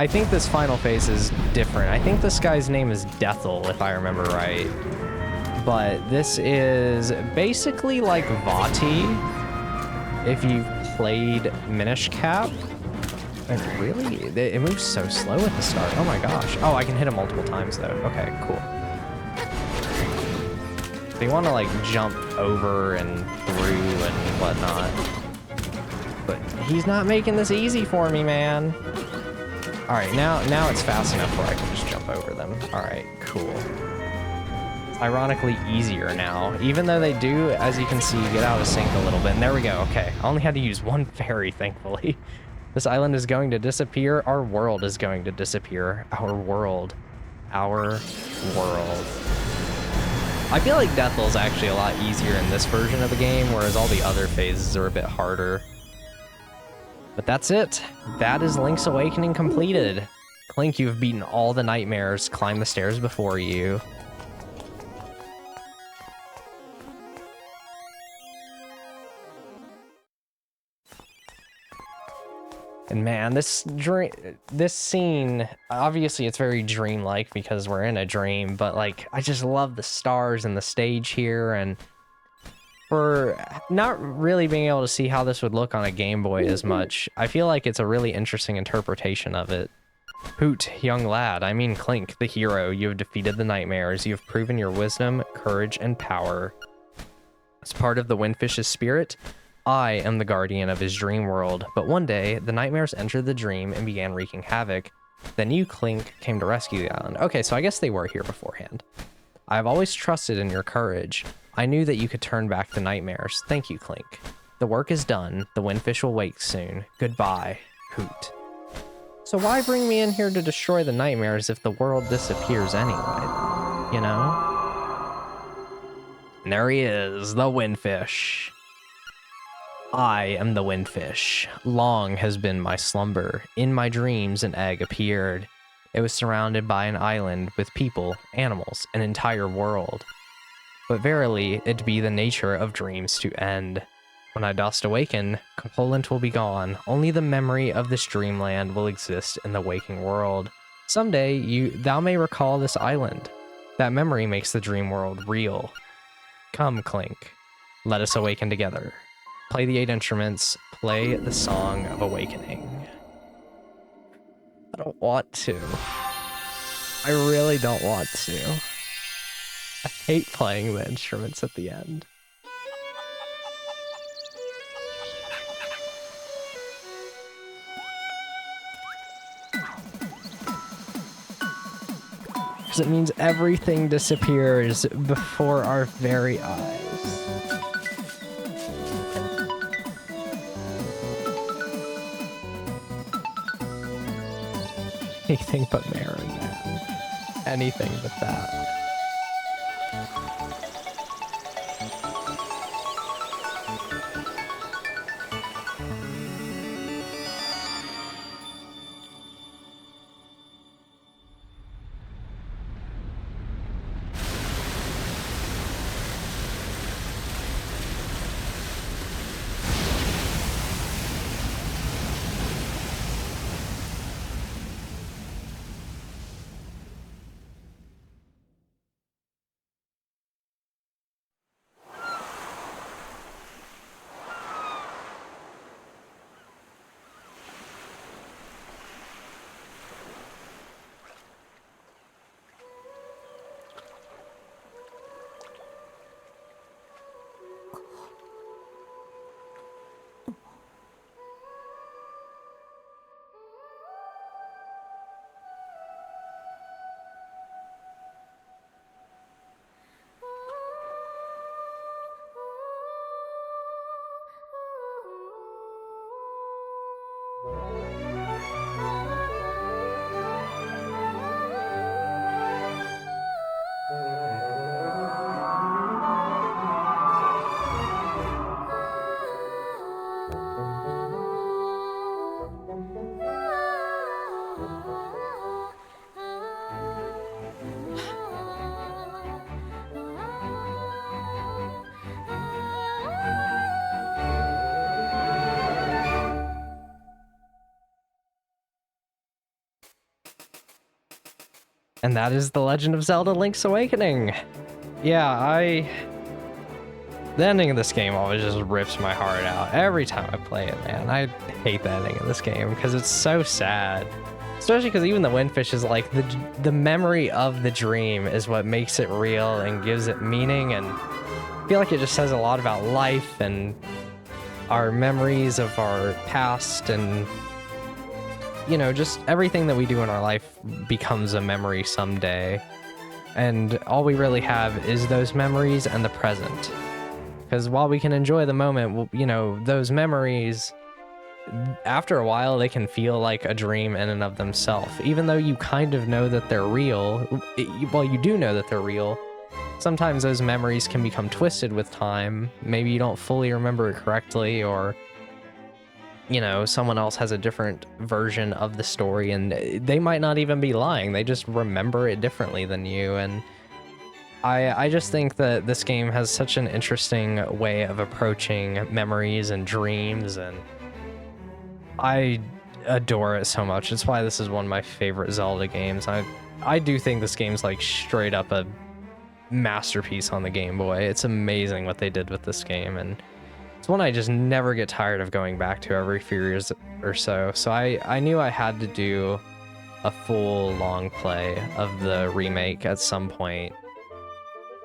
think this final phase is different. I think this guy's name is Deathel, if I remember right. But this is basically like Vati, if you've played Minish Cap. And really? It moves so slow at the start. Oh my gosh. Oh, I can hit him multiple times though. Okay, cool. So you want to like jump over and through and whatnot. But he's not making this easy for me, man. All right, now it's fast enough where I can just jump over them. All right, cool. It's ironically easier now, even though they do, as you can see, get out of sync a little bit. And there we go. Okay, I only had to use one fairy, thankfully. This island is going to disappear. Our world is going to disappear. Our world. Our world. I feel like Deathel's actually a lot easier in this version of the game, whereas all the other phases are a bit harder. But that's it. That is Link's Awakening completed. Link, you've beaten all the nightmares. Climb the stairs before you. And man, this scene, obviously it's very dreamlike because we're in a dream, but like, I just love the stars and the stage here, and for not really being able to see how this would look on a Game Boy as much, I feel like it's a really interesting interpretation of it. Hoot, young lad, I mean Clink, the hero, you have defeated the nightmares, you have proven your wisdom, courage, and power. As part of the Windfish's spirit, I am the guardian of his dream world, but one day, the nightmares entered the dream and began wreaking havoc. Then you, Clink, came to rescue the island. Okay, so I guess they were here beforehand. I have always trusted in your courage. I knew that you could turn back the nightmares. Thank you, Clink. The work is done. The Windfish will wake soon. Goodbye, Hoot. So why bring me in here to destroy the nightmares if the world disappears anyway? You know? And there he is, the Windfish. I am the Windfish. Long has been my slumber. In my dreams, an egg appeared. It was surrounded by an island with people, animals, an entire world. But verily, it be the nature of dreams to end. When I dost awaken, Koholint will be gone. Only the memory of this dreamland will exist in the waking world. Someday, thou may recall this island. That memory makes the dream world real. Come, Clink. Let us awaken together. Play the 8 instruments. Play the Song of Awakening. I don't want to. I really don't want to. I hate playing the instruments at the end. because it means everything disappears before our very eyes. Anything but Marin, man. Anything but that. And that is The Legend of Zelda Link's Awakening. Yeah, the ending of this game always just rips my heart out every time I play it, man. I hate the ending of this game because it's so sad. Especially because even the Windfish is like, the memory of the dream is what makes it real and gives it meaning, and I feel like it just says a lot about life and our memories of our past, and you know, just everything that we do in our life becomes a memory someday. And all we really have is those memories and the present. Because while we can enjoy the moment, you know, those memories, after a while, they can feel like a dream in and of themselves. Even though you kind of know that they're real, well, you do know that they're real, sometimes those memories can become twisted with time. Maybe you don't fully remember it correctly, or you know, someone else has a different version of the story and they might not even be lying. They just remember it differently than you. And I just think that this game has such an interesting way of approaching memories and dreams, and I adore it so much. It's why this is one of my favorite Zelda games. I do think this game's like straight up a masterpiece on the Game Boy. It's amazing what they did with this game, and it's one I just never get tired of going back to every few years or so. So I knew I had to do a full long play of the remake at some point,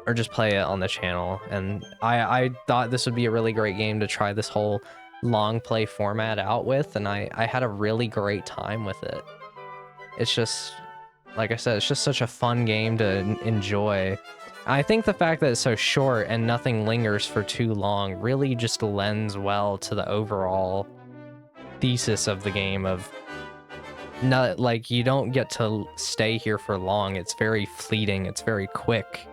or just play it on the channel. And I thought this would be a really great game to try this whole long play format out with, and I had a really great time with it. It's just, like I said, it's just such a fun game to enjoy. I think the fact that it's so short and nothing lingers for too long really just lends well to the overall thesis of the game of not like you don't get to stay here for long. It's very fleeting. It's very quick.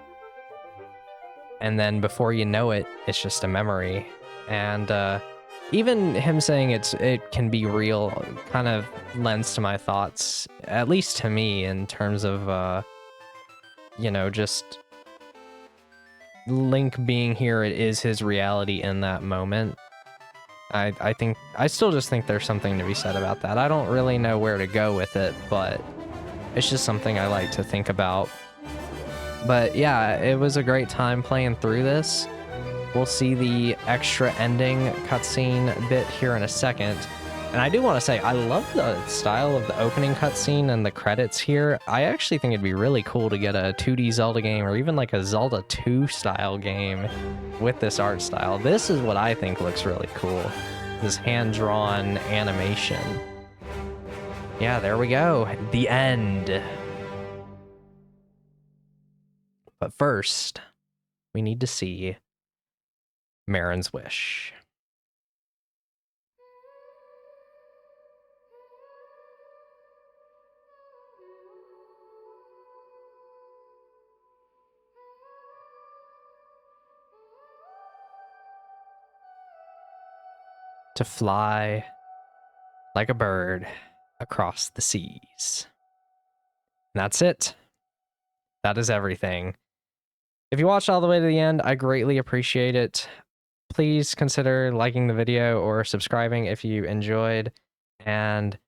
And then before you know it, it's just a memory. And even him saying it can be real kind of lends to my thoughts, at least to me, in terms of, you know, just Link being here, it is his reality in that moment. I still just think there's something to be said about that. I don't really know where to go with it, but it's just something I like to think about. But yeah, it was a great time playing through this. We'll see the extra ending cutscene bit here in a second. And I do want to say, I love the style of the opening cutscene and the credits here. I actually think it'd be really cool to get a 2D Zelda game, or even like a Zelda 2 style game with this art style. This is what I think looks really cool. This hand-drawn animation. Yeah, there we go. The end. But first, we need to see Marin's wish. To fly like a bird across the seas. And that's it. That is everything. If you watched all the way to the end, I greatly appreciate it. Please consider liking the video or subscribing if you enjoyed. And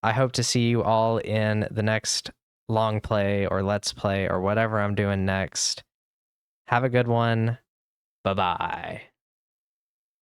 I hope to see you all in the next long play or let's play or whatever I'm doing next. Have a good one. Bye-bye.